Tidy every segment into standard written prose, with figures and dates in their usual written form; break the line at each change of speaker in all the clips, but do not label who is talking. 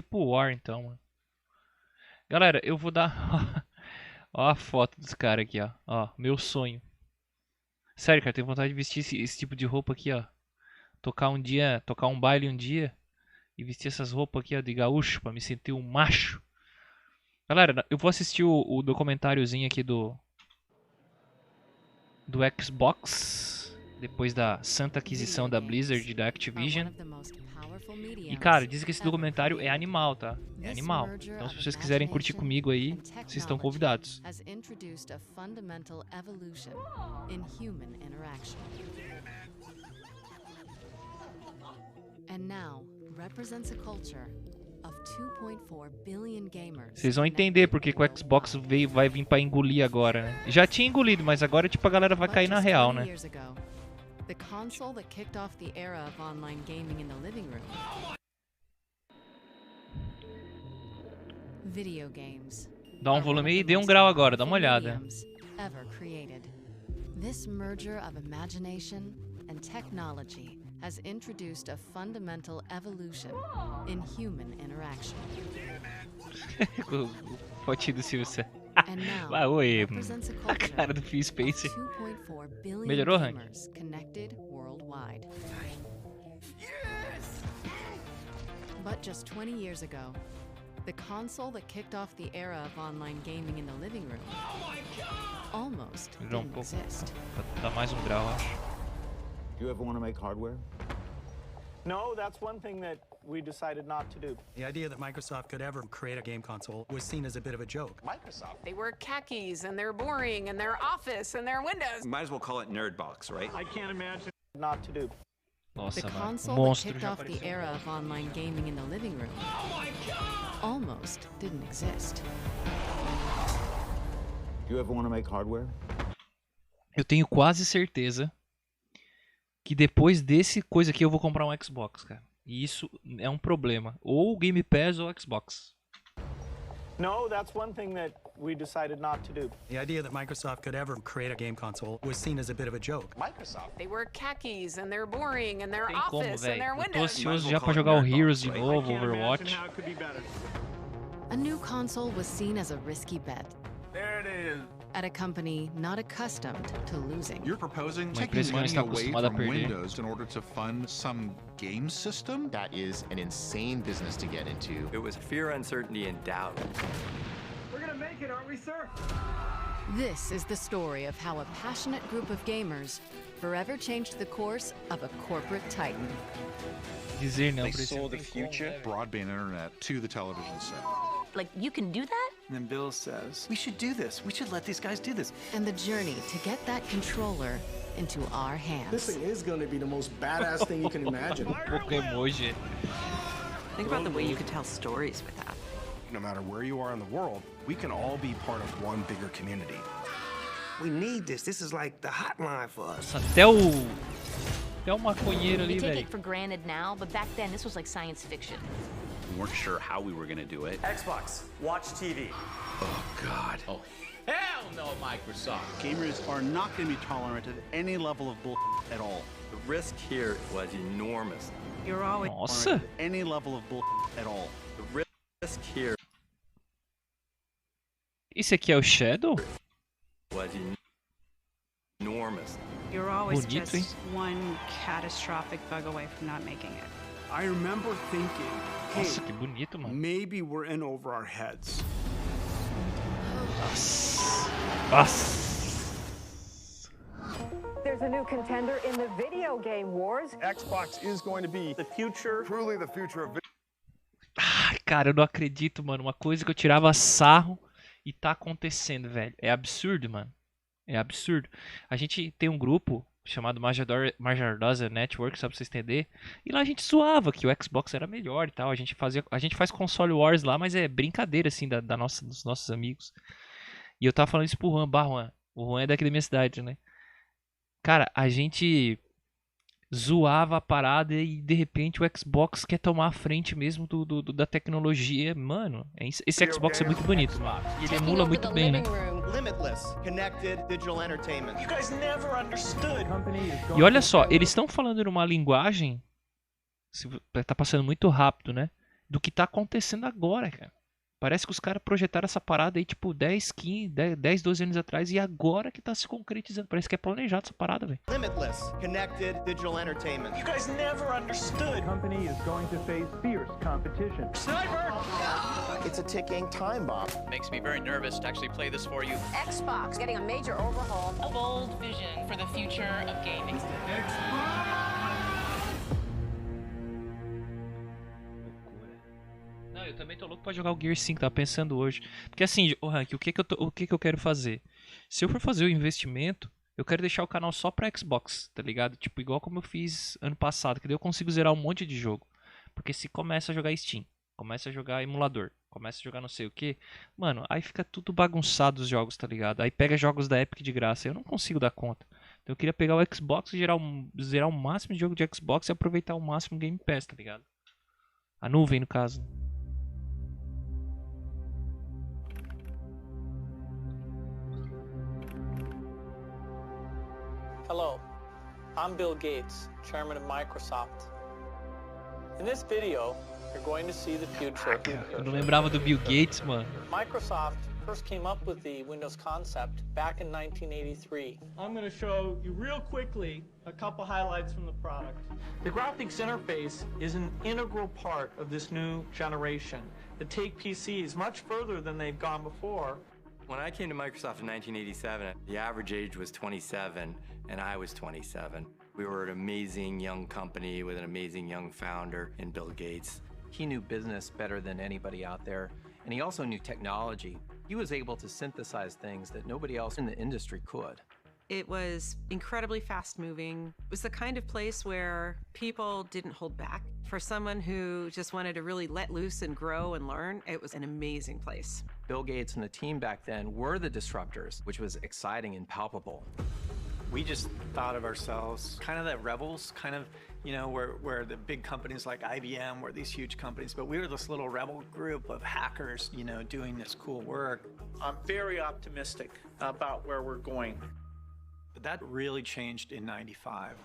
Tipo War, então, mano. Galera, eu vou dar... Ó a foto dos caras aqui, ó. Ó, meu sonho. Sério, cara, tenho vontade de vestir esse tipo de roupa aqui, ó. Tocar um baile um dia e vestir essas roupas aqui, ó, de gaúcho, pra me sentir um macho. Galera, eu vou assistir o documentáriozinho aqui do Xbox, depois da santa aquisição da Blizzard e da Activision. E cara, dizem que esse documentário é animal, tá? É animal. Então se vocês quiserem curtir comigo aí, vocês estão convidados. Vocês vão entender porque que o Xbox vai vir pra engolir agora, né? Já tinha engolido, mas agora tipo a galera vai cair na real, né?
The console that kicked off the era of online gaming in the living room. Video games.
Dá um volume aí e dê um grau agora, dá uma olhada.
Ever created. This merger of imagination and technology has introduced a fundamental evolution in human interaction.
O fotinho do Silvio.
And now
Ah, oi,
represents a
a
culture
cara do Phil Spencer.
of 2.4 billion
Melhorou, Hank?
gamers connected worldwide. But just 20 years ago, the console that kicked off the era of online gaming in the living room almost
Melhorou
didn't
pouco.
exist.
Dá mais um grau, acho.
Do you ever want to make hardware?
No, that's one thing that we decided not to do.
The idea that Microsoft could ever create a game console was seen as a bit of a joke.
Microsoft?
They wear khakis and they're boring and they're Office and they're Windows.
Might as well call it Nerd Box, right?
I can't imagine not to do.
Nossa,
The
mano.
console that
Monstro
kicked
já
off the
apareceu.
era of online gaming in the living room almost didn't exist.
Do you ever want to make hardware?
Eu tenho quase certeza que depois desse coisa aqui eu vou comprar um Xbox, cara. E isso é um problema. Ou o Game Pass ou o Xbox.
No, that's one thing that we decided not to do.
The idea that Microsoft could ever create a game console was seen as a bit of a joke.
Microsoft?
They wear khakis and they're boring and they're
Tem como,
Office and
velho.
they're
Eu tô
Windows.
ansioso já pra jogar o Heroes de novo,
Can't imagine
Overwatch.
how it could be better.
A new console was seen as a risky bet
There it is.
at a company not accustomed to losing.
You're proposing
Uma
taking
empresa que não
money
está
away
acostumada a
from
perder.
Windows in order to fund some game system?
That is an insane business to get into.
It was fear, uncertainty, and doubt.
We're gonna make it, aren't we, sir?
This is the story of how a passionate group of gamers forever changed the course of a corporate titan.
Dizer não
They
pra esse
sold
não
the
tem como,
future.
né, velho?
Broadband internet to the television set.
Like, you can do that?
And then Bill says, we should do this. We should let these guys do this.
And the journey to get that controller into our hands.
This thing is going to be the most badass thing you can imagine.
Pouco emoji.
Think about the way you could tell stories with that.
No matter where you are in the world, we can all be part of one bigger community. We need this. This is like the hotline for us.
Até o maconheiro ali,
We take
velho.
it for granted now, but back then this was like science fiction.
We weren't sure how we were going to do it.
Xbox, watch TV.
Oh, God.
Oh, hell no, Microsoft.
Gamers are not going to be tolerant of any level of bull at all.
The risk here was enormous.
You're always
Nossa.
Any level of bull at all.
The risk here
Esse aqui é o Shadow?
was enormous.
You're always
Bonito, hein?
just one catastrophic bug away from not making it.
I remember thinking, hey,
Nossa, que bonito, mano.
maybe we're in over our heads.
Nossa.
There's a new contender in the video game wars.
Xbox is going to be the future.
Truly the future of
Ai, cara, eu não acredito, mano. Uma coisa que eu tirava sarro e tá acontecendo, velho. É absurdo, mano. É absurdo. A gente tem um grupo chamado Majordosa Network, só pra vocês entenderem. E lá a gente zoava que o Xbox era melhor e tal. A gente faz console wars lá, mas é brincadeira, assim, dos nossos amigos. E eu tava falando isso pro Juan. Juan. O Juan é daqui da minha cidade, né? Cara, a gente zoava a parada e de repente o Xbox quer tomar a frente mesmo da tecnologia. Mano, esse Xbox é muito bonito, mano. E ele emula muito bem, né?
limitless, connected digital entertainment.
You guys never understood.
E olha só, eles estão falando numa linguagem. Tá passando muito rápido, né? do que tá acontecendo agora, cara. Parece que os caras projetaram essa parada aí, tipo, 10, 15, 10, 12 anos atrás, e agora que tá se concretizando. Parece que é planejado essa parada, velho.
Limitless, connected digital entertainment.
You guys never understood. The company is going to face fierce competition. Sniper!
It's a ticking time bomb.
Makes me very nervous to actually play this for you.
Xbox getting a major overhaul.
A bold vision for the future of gaming.
Não, eu também tô louco pra jogar o Gear 5, tava pensando hoje. Porque assim, o Rank, o que que eu quero fazer? Se eu for fazer o investimento, eu quero deixar o canal só pra Xbox, tá ligado? Tipo, igual como eu fiz ano passado, que daí eu consigo zerar um monte de jogo. Porque se começa a jogar Steam, começa a jogar emulador, começa a jogar não sei o que, mano, aí fica tudo bagunçado os jogos, tá ligado? Aí pega jogos da Epic de graça, eu não consigo dar conta. Então eu queria pegar o Xbox e zerar o máximo de jogo de Xbox e aproveitar o máximo Game Pass, tá ligado? A nuvem, no caso.
Hello, I'm Bill Gates, chairman of Microsoft. In this video, you're going to see the future.
Eu não lembrava do Bill Gates, mano.
Microsoft first came up with the Windows concept back in 1983. I'm going to show you real quickly a couple highlights from the product. The graphics interface is an integral part of this new generation that take PCs much further than they've gone before.
When I came to Microsoft in 1987, the average age was 27, and I was 27. We were an amazing young company with an amazing young founder in Bill Gates.
He knew business better than anybody out there, and he also knew technology. He was able to synthesize things that nobody else in the industry could.
It was incredibly fast-moving. It was the kind of place where people didn't hold back. For someone who just wanted to really let loose and grow and learn, it was an amazing place.
Bill Gates and the team back then were the disruptors, which was exciting and palpable.
We just thought of ourselves kind of the rebels, kind of, you know, where the big companies like IBM were these huge companies, but we were this little rebel group of hackers, you know, doing this cool work.
I'm very optimistic about where we're going.
But that really changed in 95.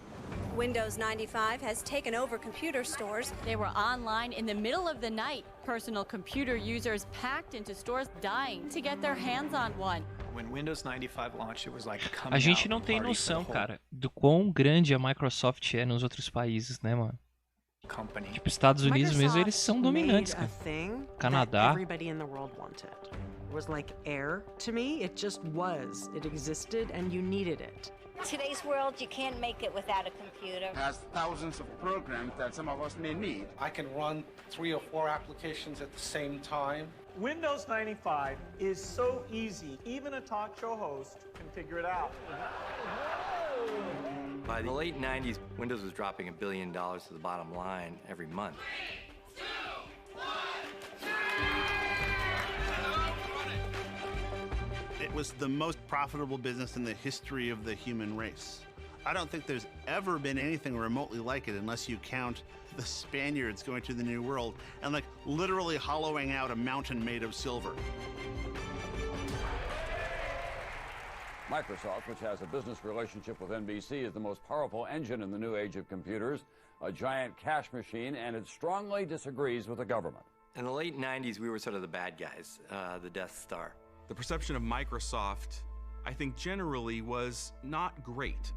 Windows 95 has taken over computer stores.
They were online in the middle of the night. Personal computer users packed into stores dying to get their hands on one.
When Windows 95 launched, it was like
a gente não tem noção, cara, do quão grande a Microsoft é nos outros países, né, mano?
Company.
Tipo, Estados Unidos mesmo, eles são dominantes, cara. Canadá.
Everybody in the world wanted. It was like air to me. It just was. It existed and you needed it.
Today's world, you can't make it without a computer.
It has thousands of programs that some of us may need.
I can run 3 or 4 applications at the same time.
Windows 95 is so easy, even a talk show host can figure it out.
By the late 90s, Windows was dropping $1 billion to the bottom line every month.
3, 2, 1,
It was the most profitable business in the history of the human race. I don't think there's ever been anything remotely like it unless you count the Spaniards going to the New World and like literally hollowing out a mountain made of silver.
Microsoft, which has a business relationship with NBC, is the most powerful engine in the new age of computers, a giant cash machine, and it strongly disagrees with the government.
In the late 90s, we were sort of the bad guys, the Death Star.
The perception of Microsoft, I think generally was not great.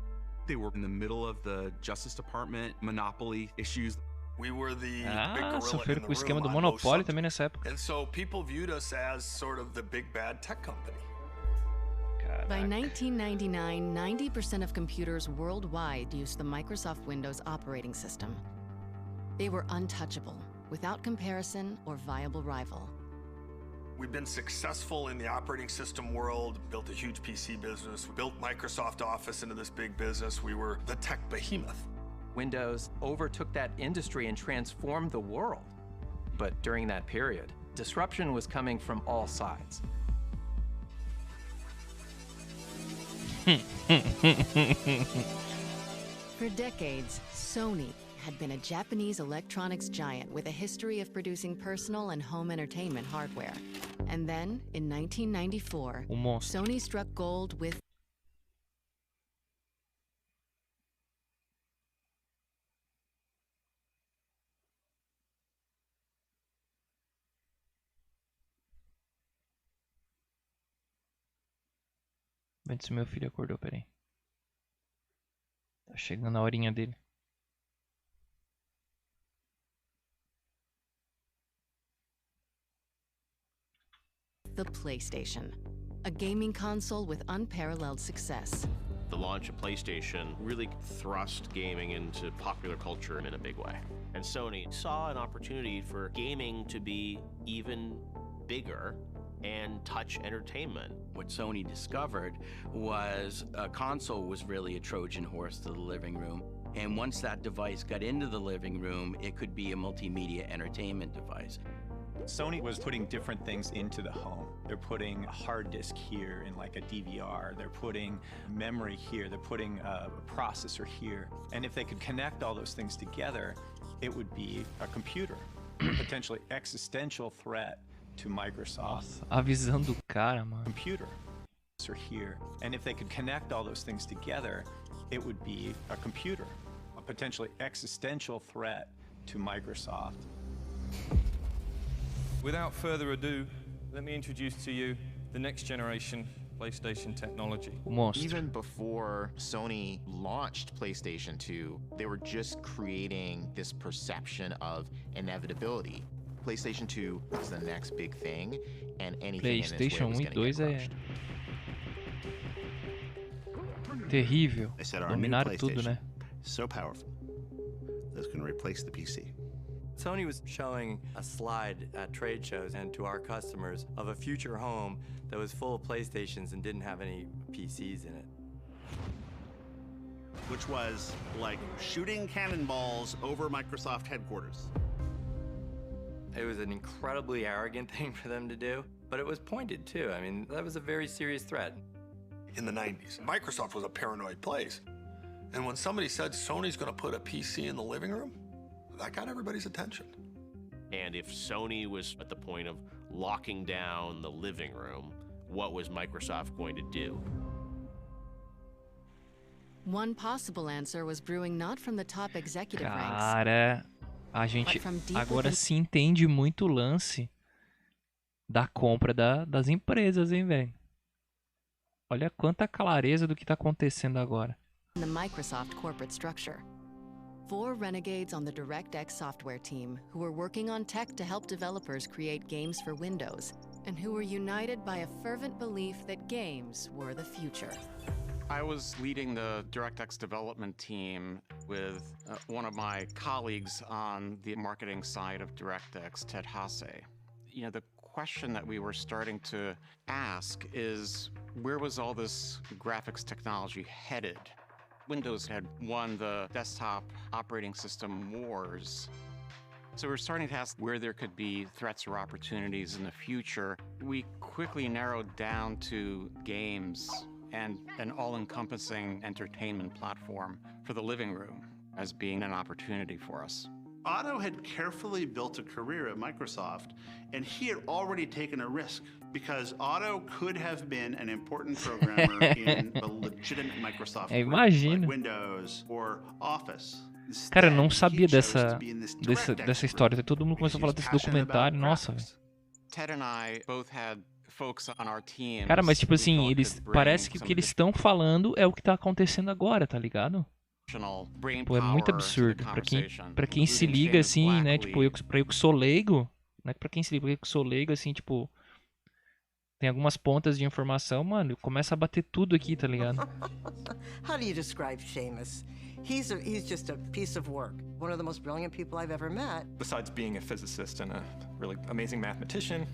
They were in the middle of the Justice Department monopoly issues.
We were the big gorilla
sofreram
in
com o
the
esquema do
room on most
monopólio
subjects.
também nessa época.
And so people viewed us as sort of the big bad tech company.
By 1999, 90% of computers worldwide used the Microsoft Windows operating system. They were untouchable, without comparison or viable rival.
We've been successful in the operating system world, built a huge PC business, built Microsoft Office into this big business. We were the tech behemoth.
Windows overtook that industry and transformed the world. But during that period, disruption was coming from all sides.
For decades, Sony had been a Japanese electronics giant with a history of producing personal and home entertainment hardware. And then, in 1994, Sony struck gold with
Vendo se meu filho acordou, peraí. Tá chegando a horinha dele.
The PlayStation, a gaming console with unparalleled success.
The launch of PlayStation really thrust gaming into popular culture in a big way. And Sony saw an opportunity for gaming to be even bigger and touch entertainment.
What Sony discovered was a console was really a Trojan horse to the living room. And once that device got into the living room, it could be a multimedia entertainment device.
Sony was putting different things into the home. They're putting a hard disk here in like a DVR. They're putting memory here. They're putting a processor here. And if they could connect all those things together, it would be a computer, a potentially existential threat to Microsoft.
A visão do cara, mano.
Computer here. And if they could connect all those things together, it would be a computer, a potentially existential threat to Microsoft.
Without further ado, let me introduce to you the next generation PlayStation technology.
Even before Sony launched PlayStation 2, they were just creating this perception of inevitability. PlayStation 2 is the next big thing, and anything in its way was going to get crushed.
Terrível.
They said our
Dominaram
new
tudo, né?
So powerful that it's going to replace the PC.
Sony was showing a slide at trade shows and to our customers of a future home that was full of PlayStations and didn't have any PCs in it.
Which was like shooting cannonballs over Microsoft headquarters.
It was an incredibly arrogant thing for them to do, but it was pointed too. I mean, that was a very serious threat.
In the 90s, Microsoft was a paranoid place. And when somebody said Sony's going to put a PC in the living room, that got everybody's attention.
And if Sony was at the point of locking down the living room, what was Microsoft going to do?
One possible answer was brewing not from the top executive ranks.
Cara, a gente agora se entende muito o lance da compra das empresas, hein, velho? Olha quanta clareza do que tá acontecendo agora.
The Microsoft corporate structure. 4 renegades on the DirectX software team who were working on tech to help developers create games for Windows, and who were united by a fervent belief that games were the future.
I was leading the DirectX development team with one of my colleagues on the marketing side of DirectX, Ted Hasse. You know, the question that we were starting to ask is, where was all this graphics technology headed? Windows had won the desktop operating system wars. So we're starting to ask where there could be threats or opportunities in the future. We quickly narrowed down to games and an all-encompassing entertainment platform for the living room as being an opportunity for us.
Otto had carefully built a career at Microsoft, and he had already taken a risk because Otto could have been an important programmer in a legitimate Microsoft group, like Windows or Office.
Cara, eu não sabia dessa história. Todo mundo começou a falar desse documentário. Nossa, velho.
Ted and I both had folks on our team.
Cara, mas tipo assim, parece que o que eles estão falando é o que tá acontecendo agora, tá ligado? Pô, é muito absurdo. Pra quem se liga assim, né? Tipo, pra eu que sou leigo, né? Pra quem se liga, pra eu que sou leigo, assim, tipo, tem algumas pontas de informação, mano, começa a bater tudo aqui, tá ligado?
How do you describe Seamus? He's just a piece of work. One of the most brilliant people I've ever met.
Besides being a physicist and a really amazing mathematician,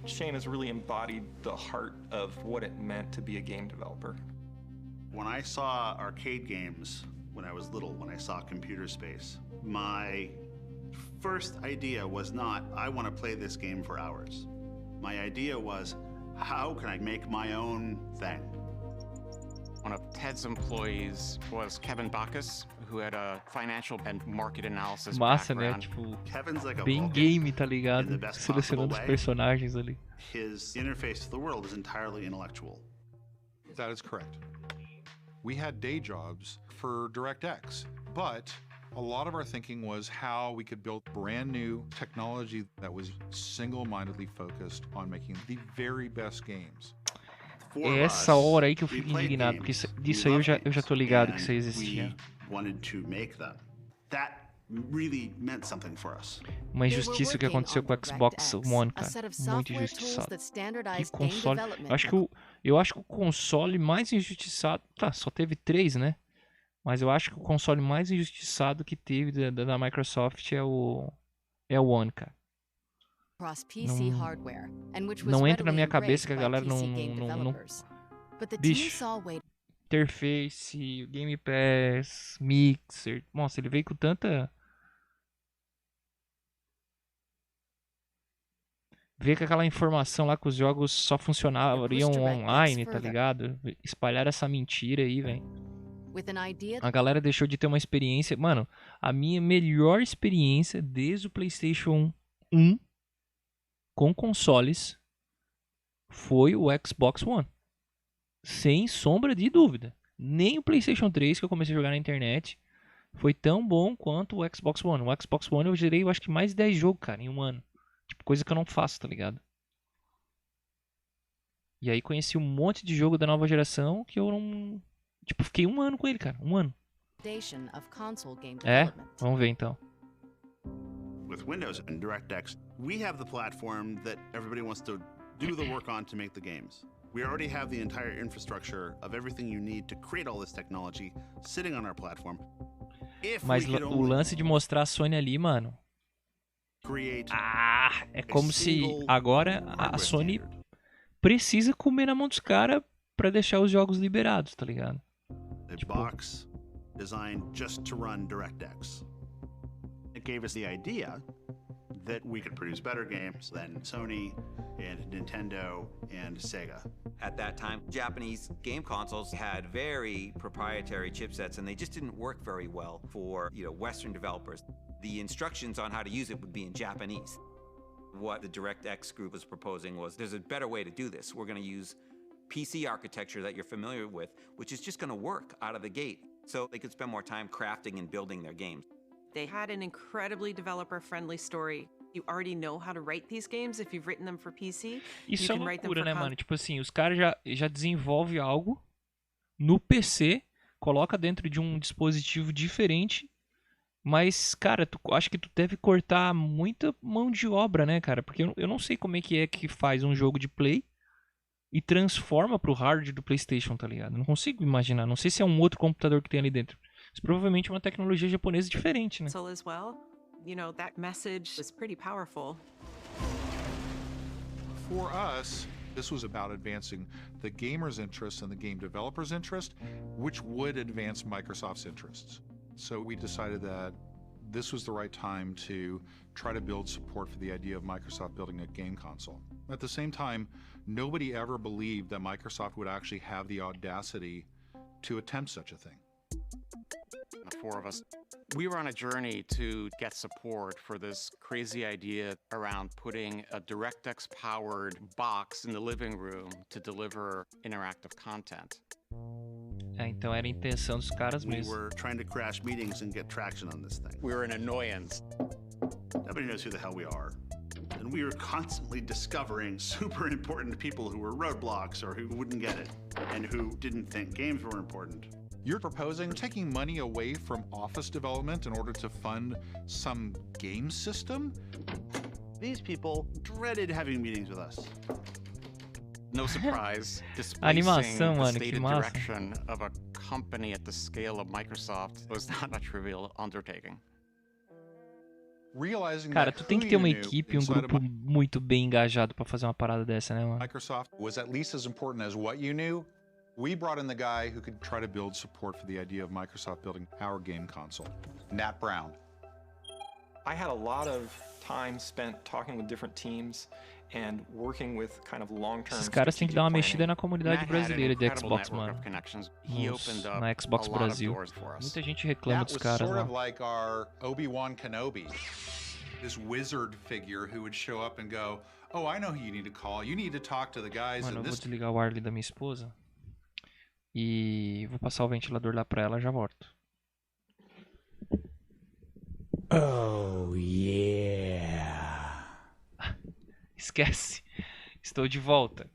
Shane has really embodied the heart of what it meant to be a game developer.
When I saw arcade games when I was little, when I saw computer space, my first idea was not, I want to play this game for hours. My idea was, how can I make my own thing?
One of Ted's employees was Kevin Bacchus, who had a financial and market analysis
Massa,
background.
né? Tipo,
Kevin's like a
bem game, tá ligado? Selecionando os personagens ali.
His interface to the world is entirely intellectual.
That is correct. We had day jobs for DirectX, but a lot of our thinking was how we could build brand new technology that was single-mindedly focused on making the very best games.
essa hora aí que eu fico indignado, porque disso aí eu já tô ligado que isso aí existia. Uma injustiça que aconteceu com o Xbox One, cara. Muito injustiçado. Que console. Eu acho que o console mais injustiçado. Tá, só teve 3, né? Mas eu acho que o console mais injustiçado que teve da Microsoft é o One, cara. Não entra na minha cabeça que a galera não bicho, interface, Game Pass, Mixer. Nossa, ele veio com tanta. Veio com aquela informação lá que os jogos só funcionariam online, tá ligado? Espalharam essa mentira aí, velho. A galera deixou de ter uma experiência. Mano, a minha melhor experiência desde o PlayStation 1 com consoles foi o Xbox One. Sem sombra de dúvida. Nem o PlayStation 3 que eu comecei a jogar na internet foi tão bom quanto o Xbox One. O Xbox One eu gerei, eu acho que mais de 10 jogos, cara, em um ano. Tipo, coisa que eu não faço, tá ligado? E aí conheci um monte de jogo da nova geração que eu não... Tipo, fiquei um ano com ele, cara. Um ano. É? Vamos ver então.
With Windows and DirectX, we have the platform that everybody wants to do the work on to make the games. We already have the entire infrastructure of everything you need to create all this technology sitting on our platform.
Mas o lance de mostrar a Sony ali, mano. É como se agora a Sony precisa comer na mão dos caras pra deixar os jogos liberados, tá ligado?
Tipo, box designed just to run DirectX. It gave us the idea that we could produce better games than Sony and Nintendo and Sega.
At that time, Japanese game consoles had very proprietary chipsets and they just didn't work very well for, Western developers. The instructions on how to use it would be in Japanese. What the DirectX group was proposing was there's a better way to do this. We're going to use PC architecture that you're familiar with, which is just going to work out of the gate, so they could spend more time crafting and building their games.
They had an incredibly developer-friendly story. You already know how to write these games if you've written them for PC.
Isso é loucura, né, mano? Tipo assim, os caras já desenvolvem algo no PC, coloca dentro de um dispositivo diferente, mas, cara, acho que tu deve cortar muita mão de obra, né, cara? Porque eu não sei como é que faz um jogo de Play e transforma pro hardware do PlayStation, tá ligado? Não consigo imaginar. Não sei se é um outro computador que tem ali dentro. Mas provavelmente é uma tecnologia japonesa diferente, né?
As well, that message is pretty powerful.
For us, this was about advancing the gamer's interest and the game developer's interest, which would advance Microsoft's interests. So we decided that this was the right time to try to build support for the idea of Microsoft building a game console. At the same time, nobody ever believed that Microsoft would actually have the audacity to attempt such a thing.
The four of us, we were on a journey to get support for this crazy idea around putting a DirectX-powered box in the living room to deliver interactive content.
Então era a intenção dos caras mesmo.
We were trying to crash meetings and get traction on this thing.
We were an annoyance.
Nobody knows who the hell we are. And we were constantly discovering super important people who were roadblocks or who wouldn't get it and who didn't think games were important.
You're proposing taking money away from office development in order to fund some game system?
These people dreaded having meetings with us.
No surprise,
Animação,
the
mano,
stated
que massa.
direction of a company at the scale of Microsoft was not a trivial undertaking.
Cara, tu tem que ter uma equipe, um grupo muito bem engajado pra fazer uma parada dessa, né, mano?
Microsoft was at least as important as what you knew. We brought in the guy who could try to build support for the idea of Microsoft building our game console, Nat Brown.
I had a lot of time spent talking with different teams and working with kind of long-term.
Esses caras têm que dar uma mexida na comunidade brasileira de Xbox, mano. Na Xbox Brasil. Muita gente reclama dos caras lá.
Sort of like our Obi-Wan Kenobi. This wizard figure who would show up and go, "Oh, I know who you need to call. You need to talk to the guys."
Mano, eu vou desligar o ar ali da minha esposa. E vou passar o ventilador lá pra ela, já volto.
Oh, yeah.
Esquece. Estou de volta.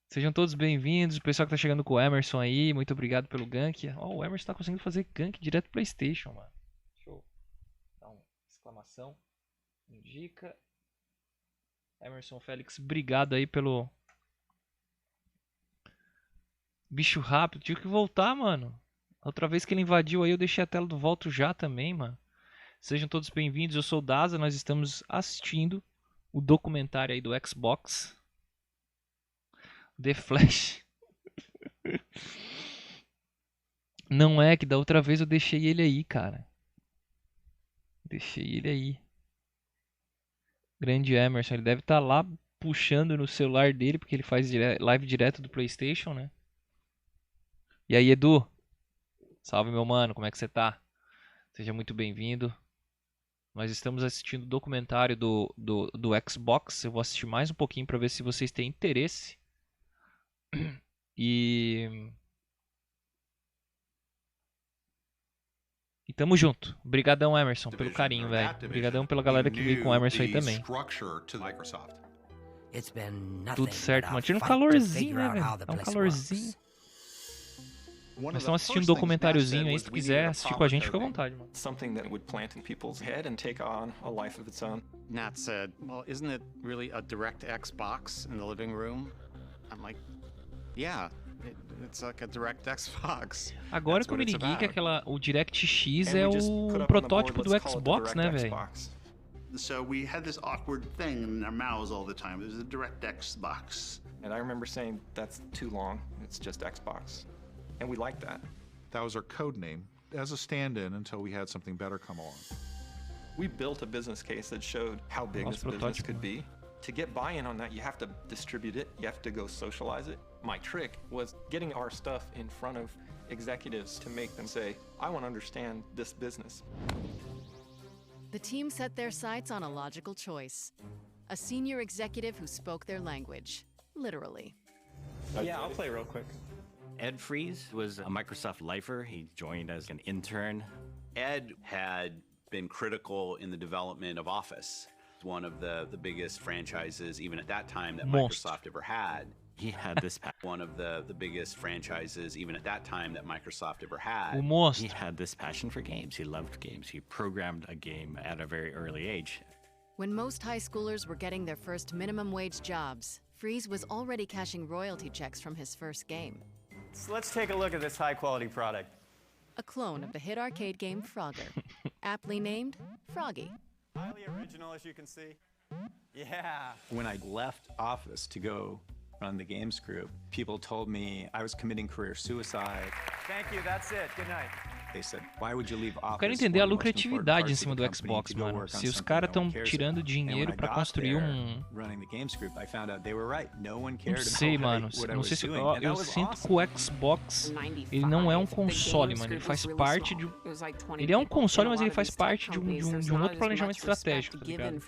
Sejam todos bem-vindos. O pessoal que tá chegando com o Emerson aí, muito obrigado pelo gank. Ó, o Emerson tá conseguindo fazer gank direto do PlayStation, mano. Show. Dá uma exclamação. Indica. Emerson Félix, obrigado aí pelo bicho rápido. Tive que voltar, mano. Outra vez que ele invadiu aí, eu deixei a tela do volto já também, mano. Sejam todos bem-vindos. Eu sou o Daza. Nós estamos assistindo o documentário aí do Xbox. The Flash. Não é que da outra vez eu deixei ele aí, cara. Deixei ele aí. Grande Emerson. Ele deve estar lá puxando no celular dele, porque ele faz live direto do PlayStation, né? E aí, Edu? Salve, meu mano. Como é que você tá? Seja muito bem-vindo. Nós estamos assistindo o documentário do Xbox. Eu vou assistir mais um pouquinho para ver se vocês têm interesse. E tamo junto. Obrigadão, Emerson, pelo carinho, velho. Obrigadão pela galera que veio com o Emerson aí também. Tudo certo, mano. Tira um calorzinho, né, velho? Dá um calorzinho. Nós estamos assistindo um documentáriozinho aí. Se tu quiser assistir com a gente, fica à vontade, mano.
Something that would plant in people's head and take on a life of its own.
Nat said, well, isn't it really a DirectX box in the living room? I'm like, yeah, it's like a DirectX box.
Agora que eu me liguei que o DirectX é o protótipo do Xbox, né, velho?
So we had this awkward thing in our mouths all the time. It was a DirectX box.
And I remember saying, that's too long. It's just Xbox. And we liked that.
That was our code name as a stand-in until we had something better come along.
We built a business case that showed how big this business could be. To get buy-in on that, you have to distribute it. You have to go socialize it. My trick was getting our stuff in front of executives to make them say, I want to understand this business.
The team set their sights on a logical choice. A senior executive who spoke their language. Literally.
Yeah, I'll play real quick.
Ed Fries was a Microsoft lifer. He joined as an intern.
Ed had been critical in the development of Office, one of the biggest franchises, even at that time, that Microsoft ever had.
He had this
one of the biggest franchises, even at that time, that Microsoft ever had.
He had this passion for games. He loved games. He programmed a game at a very early age.
When most high schoolers were getting their first minimum wage jobs, Fries was already cashing royalty checks from his first game.
So let's take a look at this high-quality product.
A clone of the hit arcade game Frogger, aptly named Froggy.
Highly original, as you can see. Yeah. When I left Office to go run the games group, people told me I was committing career suicide. Thank you, that's it. Good night. They said, why would you leave Office?
Eu quero entender a lucratividade em cima do Xbox, mano. Se os caras estão tirando dinheiro pra construir um... Não sei, mano. Não sei se eu sinto que o Xbox, ele não é um console, mano. Ele faz parte de... Ele é um console, mas ele faz parte de um outro planejamento estratégico, tá ligado?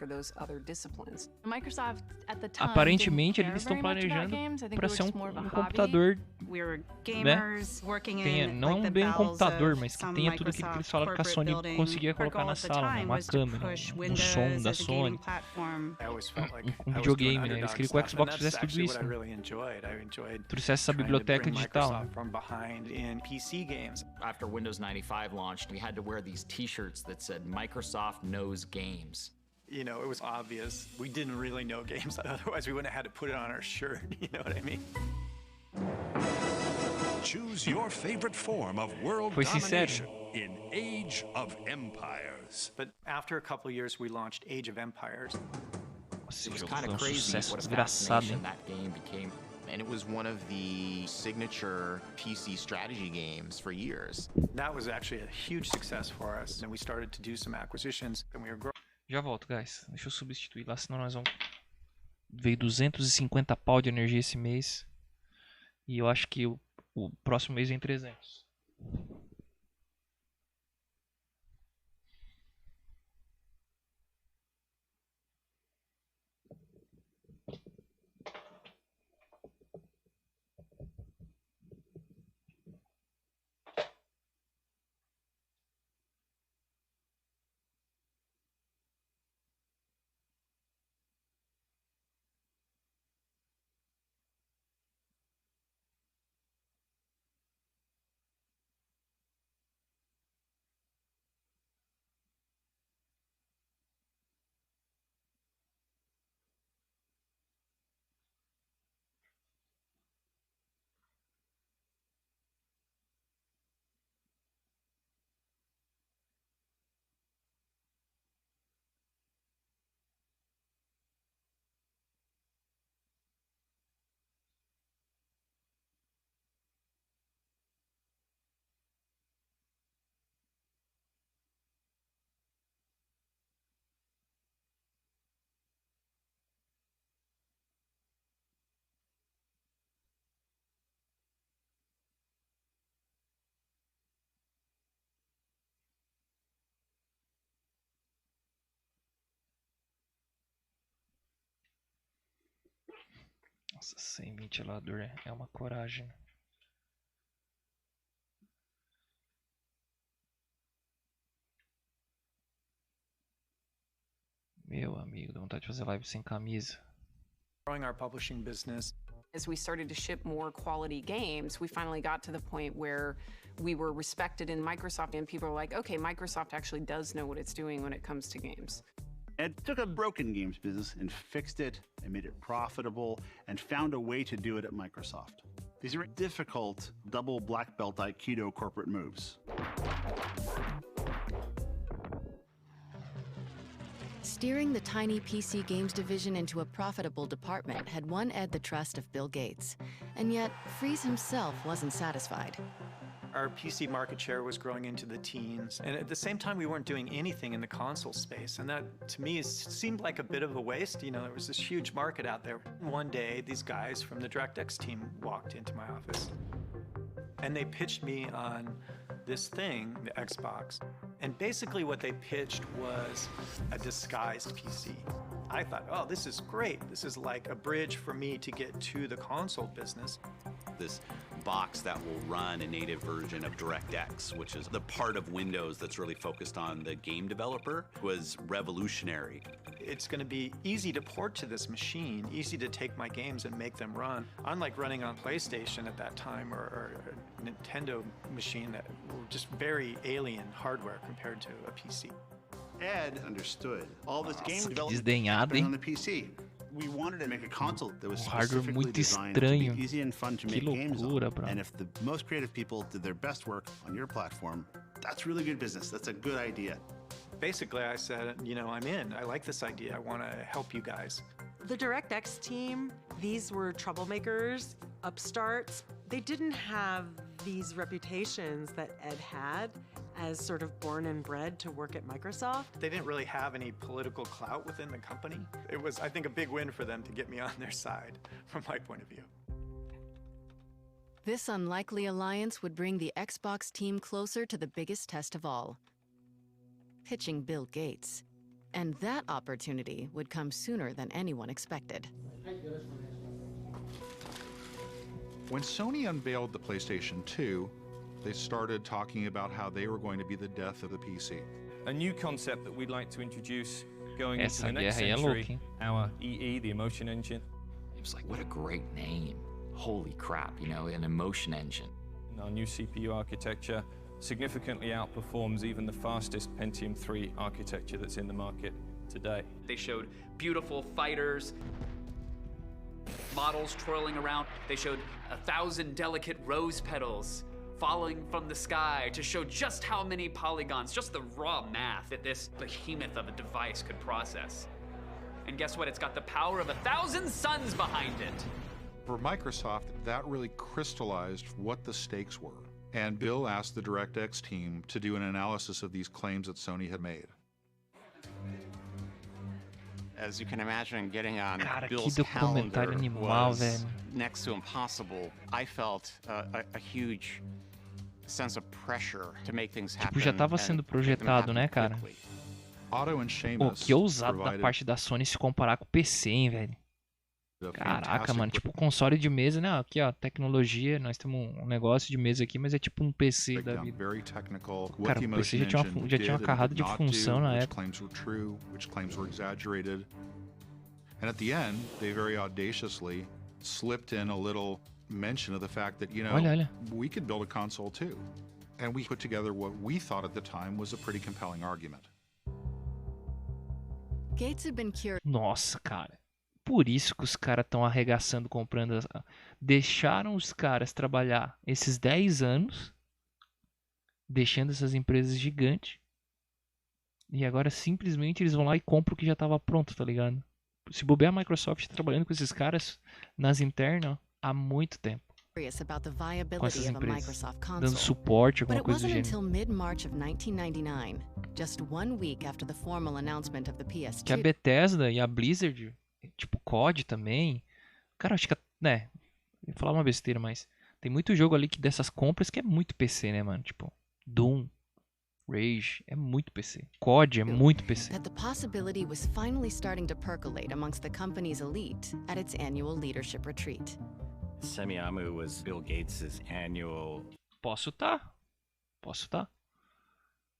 Aparentemente, eles estão planejando pra ser um computador, né? Não é bem um computador, mas que tenha tudo aquilo que eles falaram que a Sony conseguia colocar na sala, né? Uma câmera, um som da Sony, um videogame, né? Eles queriam que o Xbox fizesse tudo isso, né? Trouxesse essa biblioteca digital, né?
After Windows 95 launched, we had to wear these t-shirts that said Microsoft knows games.
You know, it was obvious we didn't really know games, otherwise we wouldn't have had to put it on our shirt, you know what I mean?
Choose your favorite form of world domination in Age of Empires.
But after a couple of years, we launched Age of Empires.
It was kind of crazy what a fascination that game became.
And it was one of the signature PC strategy games for years.
That was actually a huge success for us, and we started to do some acquisitions, and we were growing.
Já volto, guys. Deixa eu substituir lá, senão nós vamos... Veio 250 pau de energia esse mês. E eu acho que o próximo mês vem 300. Nossa, sem ventilador é uma coragem. Meu amigo, dá vontade de fazer live sem camisa.
Growing our publishing business.
As we started to ship more quality games, we finally got to the point where we were respected in Microsoft, and people were like, okay, Microsoft actually does know what it's doing when it comes to games.
Ed took a broken games business and fixed it and made it profitable and found a way to do it at Microsoft. These are difficult double black belt Aikido corporate moves.
Steering the tiny PC games division into a profitable department had won Ed the trust of Bill Gates. And yet, Fries himself wasn't satisfied.
Our PC market share was growing into the teens, and at the same time we weren't doing anything in the console space, and that to me seemed like a bit of a waste. You know, there was this huge market out there. One day, these guys from the DirectX team walked into my office, and they pitched me on this thing, the Xbox, and basically what they pitched was a disguised PC. I thought, oh, this is great. This is like a bridge for me to get to the console business.
This box that will run a native version of DirectX, which is the part of Windows that's really focused on the game developer, was revolutionary.
It's going to be easy to port to this machine, easy to take my games and make them run. Unlike running on PlayStation at that time or a Nintendo machine that were just very alien hardware compared to a PC.
Ed understood all this game development happening on the PC. We wanted to make a console that was specifically designed to be easy and fun to make games on. And if the most creative people did their best work on your platform, that's really good business. That's a good idea.
Basically, I said, you know, I'm in. I like this idea. I want to help you guys.
The DirectX team, these were troublemakers, upstarts. They didn't have these reputations that Ed had as sort of born and bred to work at Microsoft.
They didn't really have any political clout within the company. It was, I think, a big win for them to get me on their side, from my point of view.
This unlikely alliance would bring the Xbox team closer to the biggest test of all, pitching Bill Gates. And that opportunity would come sooner than anyone expected.
When Sony unveiled the PlayStation 2, they started talking about how they were going to be the death of the PC.
A new concept that we'd like to introduce going into the next century, our EE, the emotion engine.
It was like, what a great name. Holy crap, you know, an emotion engine.
And our new CPU architecture significantly outperforms even the fastest Pentium 3 architecture that's in the market today.
They showed beautiful fighters, models twirling around. They showed 1,000 delicate rose petals falling from the sky to show just how many polygons, just the raw math that this behemoth of a device could process. And guess what? It's got the power of 1,000 suns behind it.
For Microsoft, that really crystallized what the stakes were. And Bill asked the DirectX team to do an analysis of these claims that Sony had made.
As you can imagine, getting on
Cara,
Bill's
que
calendar
documentário animal,
was
velho.
next to impossible. I felt a huge sense of pressure to make things happen.
Tipo, já estava sendo projetado, né, cara?
Otto and
Pô,
Seamus
que ousado da parte da Sony se comparar com o PC, hein, velho? Caraca, mano, tipo console de mesa, né? Aqui, ó, tecnologia, nós temos um negócio de mesa aqui, mas é tipo um PC da vida. Cara, o PC já tinha uma carrada de função na época.
And at the end, they very audaciously slipped in a little mention of the fact that, you know,
olha.
We could build a console too. And we put together what we thought at the time was a pretty compelling argument.
Gates had been curious.
Nossa, cara. Por isso que os caras estão arregaçando, comprando. Deixaram os caras trabalhar esses 10 anos, deixando essas empresas gigantes. E agora simplesmente eles vão lá e compram o que já estava pronto, tá ligado? Se bobear, a Microsoft tá trabalhando com esses caras nas internas há muito tempo.
About the viability of a Microsoft console,
dando suporte, alguma
but it
coisa do
wasn't
gênero.
until mid-March of 1999, just 1 week after the formal announcement of the PS2.
Que a Bethesda e a Blizzard, tipo COD também. Cara, acho que, né, eu ia falar uma besteira, mas tem muito jogo ali que dessas compras que é muito PC, né, mano? Tipo, Doom, Rage é muito PC. COD é muito PC.
That the possibility was finally starting to percolate amongst the company's elite at its annual leadership retreat.
Semiamu was Bill Gates' annual.
Posso tá.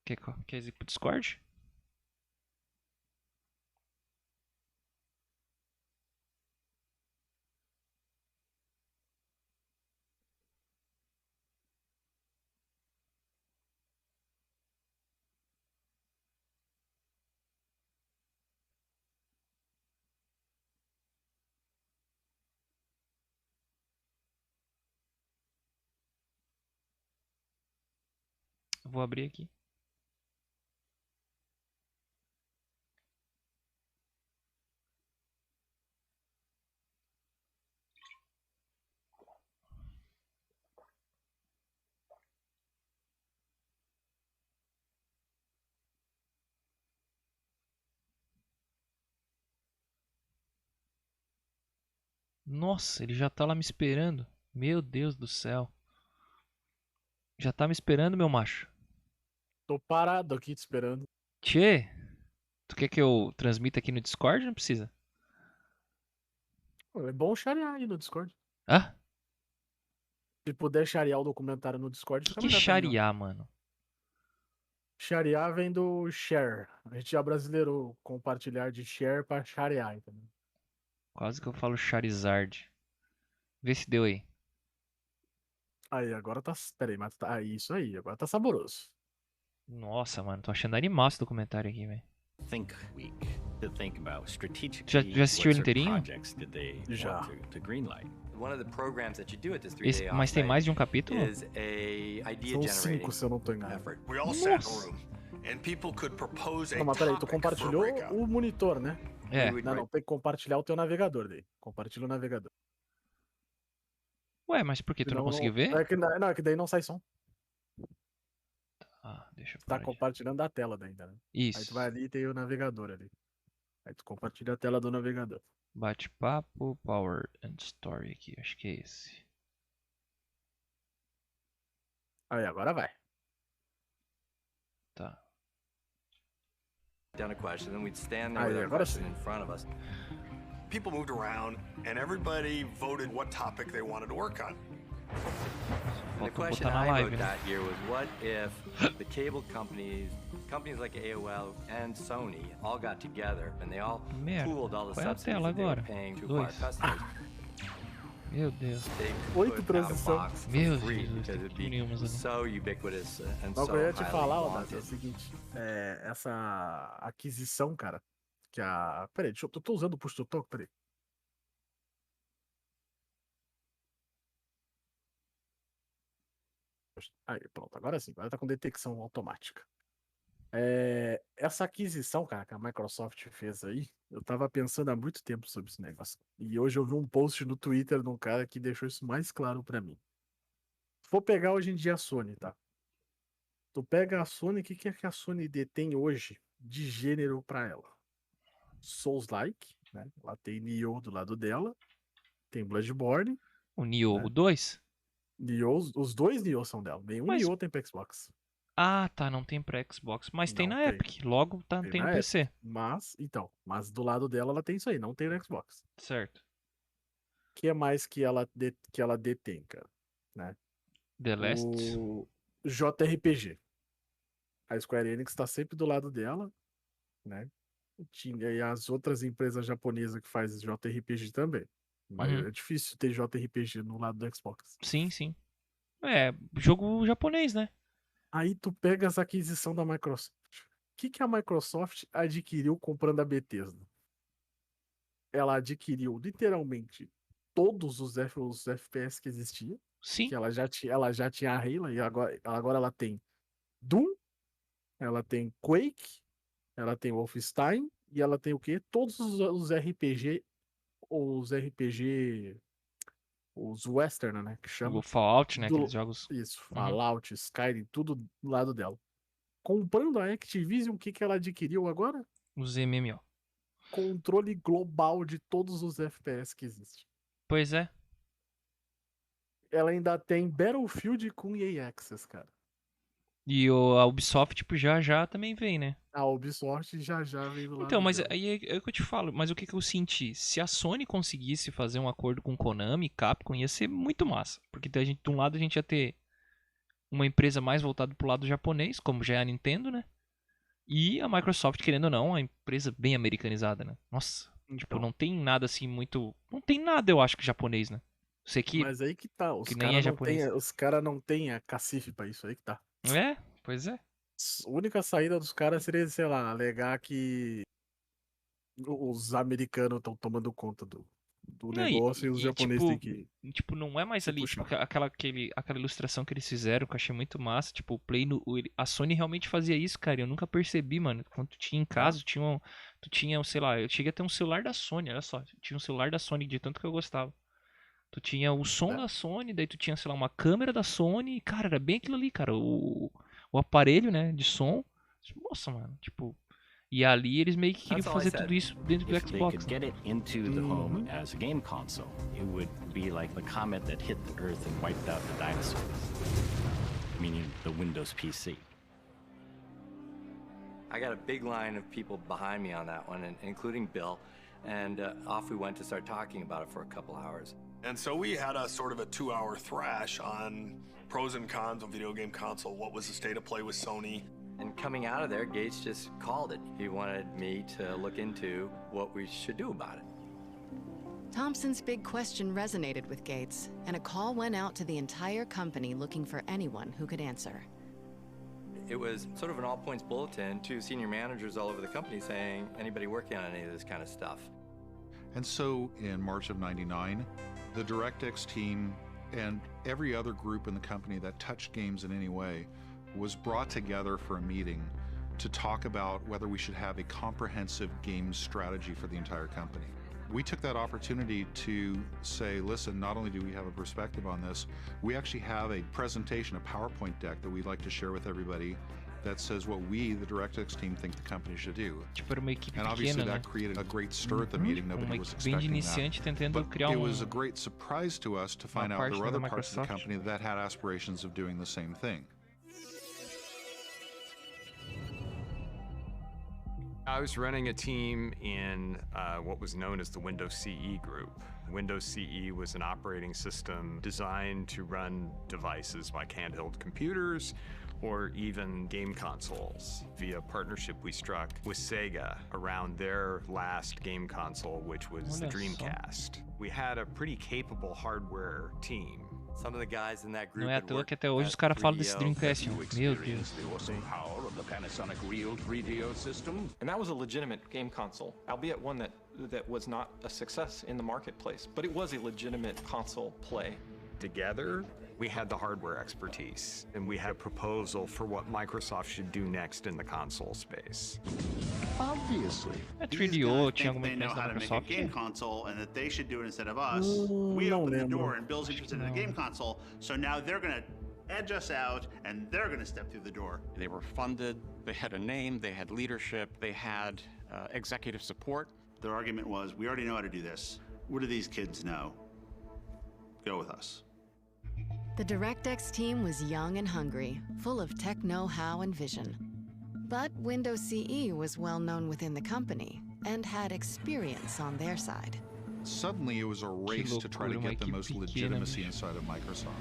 Quer ir pro Discord? Vou abrir aqui. Nossa, ele já tá lá me esperando. Meu Deus do céu. Já tá me esperando, meu macho?
Tô parado aqui te esperando.
Tchê, tu quer que eu transmita aqui no Discord? Não precisa.
É bom charear aí no Discord.
Hã?
Se puder charear o documentário no Discord, fica
Que
melhor pra mim, ó.
charear, mano?
Charear vem do share. A gente já brasileirou compartilhar de share pra charear, entendeu?
Quase que eu falo Charizard. Vê se deu aí.
Aí, agora tá. Pera aí, mas tá. Ah, isso aí, agora tá saboroso.
Nossa, mano, tô achando animal esse documentário aqui, velho.
Think Week to think about
Já
strategically
assistiu ele
what certain
inteirinho?
projects did they
Já.
want to greenlight.
One of the programs that you do at this
Esse,
3-day
mas tem mais de um
offsite
capítulo?
is a idea
São
generating
5, se eu não tô enganado.
effort.
We all sat in a room, and people could propose a
Não, mas peraí, tu
topic for a
compartilhou
breakout.
o monitor, né?
É.
Não, tem que compartilhar o teu navegador daí. Compartilha o navegador.
Ué, mas por que? Tu não
Senão
conseguiu ver?
É que, não, é que daí não sai som.
Ah, deixa eu
Tá
parar de...
compartilhando a tela ainda, né?
Isso.
Aí tu vai ali e tem o navegador ali. Aí tu compartilha a tela do navegador.
Bate-papo, Power and Story aqui. Acho que é esse.
Aí, agora vai.
Tá.
Down a question, then we'd stand there
Aí,
with our
agora
question
sim.
in front of us.
People moved around, and everybody voted what topic they wanted to work on.
And the
Falta
question
botar na
I
live,
wrote
né?
that year was, what if the cable companies like AOL and Sony all got together and they all
Merda,
pooled all the
qual é a
subsidies
tela
that they were
agora?
paying to acquire
2.
customers?
Meu Deus.
They
Oito
put out a
transição.
box for
Meu
free
Jesus,
because
tem
it'd be
nenhumas ali.
so ubiquitous and
Mas o
so
que eu ia te
highly
falar, Odata, é o
wanted.
seguinte. Essa aquisição, cara, que a... Peraí, eu tô usando o push to talk, peraí. Aí, pronto, agora sim, agora tá com detecção automática. Essa aquisição, cara, que a Microsoft fez aí, eu tava pensando há muito tempo sobre esse negócio. E hoje eu vi um post no Twitter de um cara que deixou isso mais claro pra mim. Se for pegar hoje em dia a Sony, tá? Tu pega a Sony, o que é que a Sony detém hoje de gênero pra ela? Souls-like, né? Ela tem Nioh do lado dela, tem Bloodborne.
O Nioh
Né?
2?
Nioh, os dois Nioh são dela. Nenhum
Mas-
Nioh tem pra Xbox.
Ah, tá, não tem pra Xbox, mas tem
Não
na
tem.
Epic. Logo tá, tem no
na
PC.
Epic. Mas do lado dela ela tem isso aí, não tem no Xbox.
Certo.
O que é mais que ela detém, cara? Né?
The Last.
O JRPG. A Square Enix tá sempre do lado dela, né? E as outras empresas japonesas que fazem JRPG também. Mas
Uhum.
é difícil ter JRPG no lado do Xbox.
Sim, sim. É, jogo japonês, né?
Aí tu pega essa aquisição da Microsoft. O que a Microsoft adquiriu comprando a Bethesda? Ela adquiriu literalmente todos os FPS que existiam.
Sim.
Que ela já tinha a Halo e agora ela tem Doom, ela tem Quake, ela tem Wolfenstein e ela tem o quê? Todos os RPG, os Western, né? Que chama.
O Fallout, né? Aqueles jogos.
Isso,
Uhum.
Fallout, Skyrim, tudo do lado dela. Comprando a Activision, o que ela adquiriu agora?
Os MMO.
Controle global de todos os FPS que existem.
Pois é.
Ela ainda tem Battlefield com EA Access, cara.
E a Ubisoft, tipo, já também vem, né?
A Ubisoft já veio do lado
Então, mas
dela.
aí é o que eu te falo. Mas o que eu senti? Se a Sony conseguisse fazer um acordo com Konami, Capcom, ia ser muito massa. Porque de um lado a gente ia ter uma empresa mais voltada pro lado japonês, como já é a Nintendo, né? E a Microsoft, querendo ou não, uma empresa bem americanizada, né? Nossa, tipo, não tem nada assim muito... Não tem nada, eu acho, que japonês, né? Você que,
Mas aí que tá,
que nem é japonês.
os cara não tem a cacife pra isso, aí que tá.
É, pois é.
A única saída dos caras seria, sei lá, alegar que os americanos estão tomando conta do
Não,
negócio e os japoneses têm que
tipo, não é mais
se
ali, tipo,
puxar.
aquela ilustração que eles fizeram, que eu achei muito massa, tipo, o Play a Sony realmente fazia isso, cara, eu nunca percebi, mano. Quando tu tinha em casa, tu tinha, sei lá, eu cheguei a ter um celular da Sony, olha só, tinha um celular da Sony de tanto que eu gostava. Tu tinha o som da Sony, daí tu tinha, sei lá, uma câmera da Sony, e, cara, era bem aquilo ali, cara, o aparelho, né, de som. Nossa, mano, tipo, e ali eles meio que queriam fazer tudo isso dentro do
If they
Xbox.
could get it into the home as a game console, it would be like the comet that hit the Earth and wiped out the dinosaurs, meaning the Windows PC.
I got a big line of people behind me on that one, including Bill, and off we went to start talking about it for a couple hours.
And so we had a sort of a 2-hour thrash on pros and cons of video game console. What was the state of play with Sony?
And coming out of there, Gates just called it. He wanted me to look into what we should do about it.
Thompson's big question resonated with Gates, and a call went out to the entire company looking for anyone who could answer.
It was sort of an all-points bulletin to senior managers all over the company saying, anybody working on any of this kind of stuff.
And so in March of '99, the DirectX team and every other group in the company that touched games in any way was brought together for a meeting to talk about whether we should have a comprehensive game strategy for the entire company. We took that opportunity to say, listen, not only do we have a perspective on this, we actually have a presentation, a PowerPoint deck that we'd like to share with everybody that says what we, the DirectX team, think the company should do.
Tipo, era uma equipe
And obviously
pequena,
that
né?
created a great stir at the meeting. Nobody was
Bem de
expecting
iniciante
that.
tentando
But
criar
it was a great surprise to us to find out
parte
there were
da
other parts of the
Microsoft.
company that had aspirations of doing the same thing.
I was running a team in what was known as the Windows CE group. Windows CE was an operating system designed to run devices like handheld computers or even game consoles via partnership we struck with Sega around their last game console, which was the
Olha só.
Dreamcast. We had a pretty capable hardware team.
Some of the guys in that group
Não é à
had
toa
worked
que até hoje
at
os caras falam desse
3DO.
Dreamcast.
You
Meu
experience
Deus.
the awesome power of the Panasonic Real 3DO system.
And that was a legitimate game console, albeit one that was not a success in the marketplace, but it was a legitimate console play.
Together, we had the hardware expertise, and we had a proposal for what Microsoft should do next in the console space.
Obviously.
A
These
3DO
guys
tinha
think
alguma
they know
influência
how
da
to make a
Microsoft?
game console and that they should do it instead of us. We
não
opened the
lembro.
door and Bill's interested in a game console, so now they're gonna edge us out and they're gonna step through the door.
They were funded, they had a name, they had leadership, they had executive support.
Their argument was, we already know how to do this. What do these kids know? Go with us.
The DirectX team was young and hungry, full of tech know-how and vision. But Windows CE was well known within the company and had experience on their side.
Suddenly it was a race to try to
loucura, uma
get the
equipe
most
pequena,
legitimacy
bicho.
inside of Microsoft.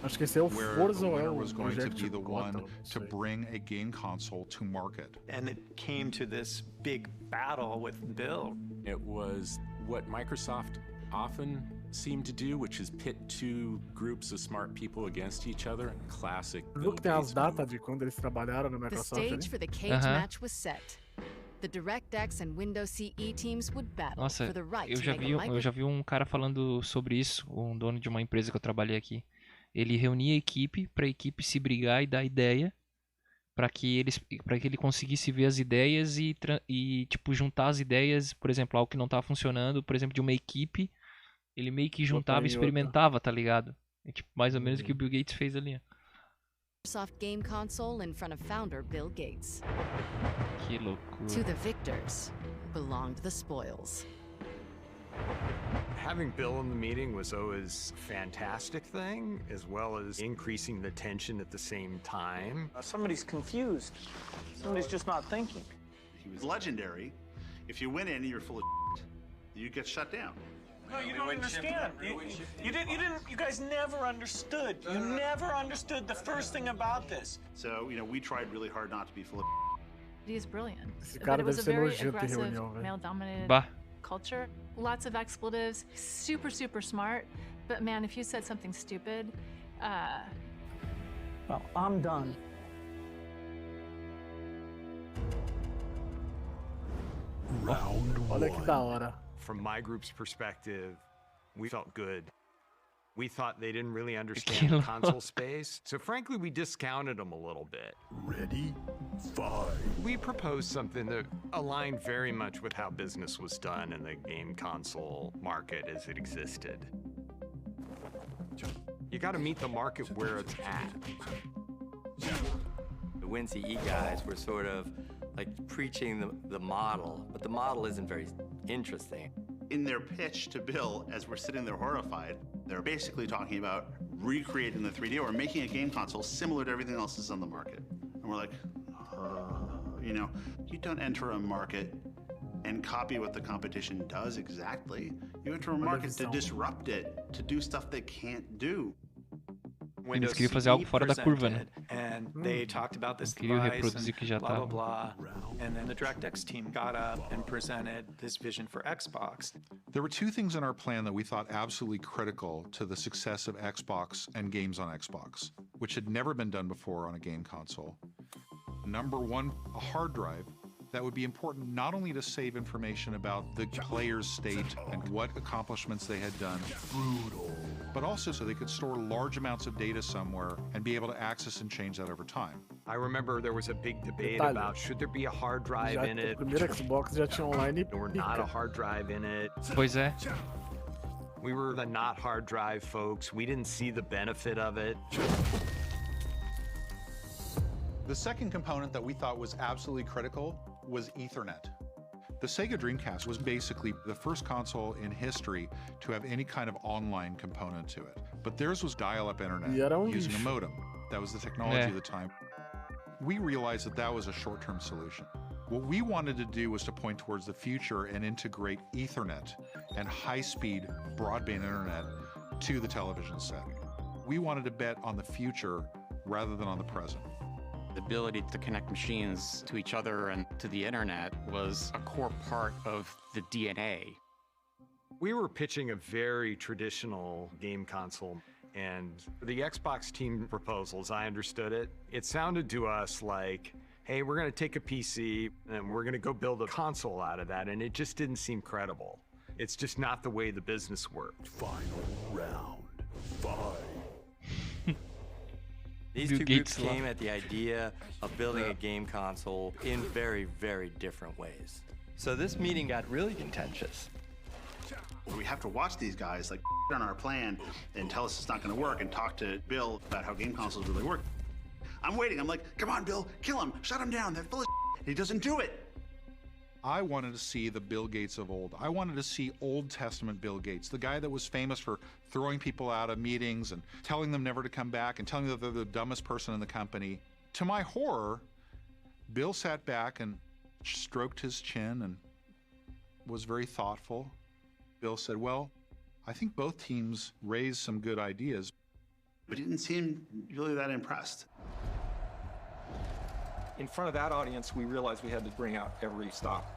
Acho que esse é o
Where
Forza
the
ou é
winner
o
was going to
Project
be the one
Gotham, não
to
sei.
bring a game console to market.
And it came to this big battle with Bill.
It was what Microsoft often seemed to do, which is pit two groups of smart people against each other. Classic.
Viu que tem as datas de quando eles trabalharam na
The
Microsoft
stage
ali?
for the cage match was set. The DirectX and Windows CE teams would battle
Nossa,
for the right
eu
to
já
make
vi,
a
eu já vi um cara falando sobre isso, um dono de uma empresa que eu trabalhei aqui. Ele reunia a equipe para a equipe se brigar e dar ideia para que ele conseguisse ver as ideias e tipo juntar as ideias, por exemplo, algo que não estava funcionando, por exemplo, de uma equipe, ele meio que juntava e
em outra.
experimentava, tá ligado? É tipo mais ou menos o que o Bill Gates fez ali. Ó.
Microsoft game console in front of founder Bill Gates.
Que
To
loucura.
the victors belonged the spoils.
Having Bill in the meeting was always a fantastic thing, as well as increasing the tension at the same time.
Somebody's confused. Somebody's just not thinking.
He was legendary. If you went in and you're full of shit, you get shut down.
No, you don't understand. You guys never understood. You never understood the first thing about this.
So, we tried really hard not to be full of
He is brilliant.
Esse
But
cara
it was a
deve ser
very
nojento em
aggressive,
reunião, velho.
male-dominated
Bah.
culture. Lots of expletives. Super, super smart. But man, if you said something stupid,
Well, I'm done.
Olha que da hora.
From my group's perspective, we felt good. We thought they didn't really understand the console space, so frankly, we discounted them a little bit.
Ready? Fight.
We proposed something that aligned very much with how business was done in the game console market as it existed. You gotta meet the market where it's at.
The WinCE guys were sort of like preaching the model, but the model isn't very interesting.
In their pitch to Bill, as we're sitting there horrified, they're basically talking about recreating the 3D or making a game console similar to everything else that's on the market. And we're like, you don't enter a market and copy what the competition does exactly. You enter a market to disrupt it, to do stuff they can't do.
Eles queriam fazer algo fora da curva, né?
And they talked about this
Queriam
device
reproduzir
and
que já
blah, blah,
tava.
blah. And then the DirectX team got up and presented this vision for Xbox.
There were two things in our plan that we thought absolutely critical to the success of Xbox and games on Xbox, which had never been done before on a game console. Number one, a hard drive that would be important not only to save information about the player's state and what accomplishments they had done, but also so they could store large amounts of data somewhere and be able to access and change that over time.
I remember there was a big debate about should there be a hard drive in it
O primeiro Xbox já tinha online
or not a hard drive in it.
Pois é.
We were the not hard drive folks. We didn't see the benefit of it.
The second component that we thought was absolutely critical was Ethernet. The Sega Dreamcast was basically the first console in history to have any kind of online component to it. But theirs was dial-up internet using a modem. That was the technology of the time. We realized that that was a short-term solution. What we wanted to do was to point towards the future and integrate Ethernet and high-speed broadband internet to the television set. We wanted to bet on the future rather than on the present.
The ability to connect machines to each other and to the internet was a core part of the DNA.
We were pitching a very traditional game console, and the Xbox team proposal, as I understood it, it sounded to us like, hey, we're gonna take a PC and we're gonna go build a console out of that, and it just didn't seem credible. It's just not the way the business worked.
Final round. Fight.
These two groups came at the idea of building a game console in very, very different ways. So this meeting got really contentious.
We have to watch these guys like on our plan and tell us it's not going to work and talk to Bill about how game consoles really work. I'm waiting. I'm like, come on, Bill, kill him, shut him down. They're full of and he doesn't do it.
I wanted to see the Bill Gates of old. I wanted to see Old Testament Bill Gates, the guy that was famous for throwing people out of meetings and telling them never to come back and telling them that they're the dumbest person in the company. To my horror, Bill sat back and stroked his chin and was very thoughtful. Bill said, well, I think both teams raised some good ideas.
But he didn't seem really that impressed.
In front of that audience, we realized we had to bring out every stop.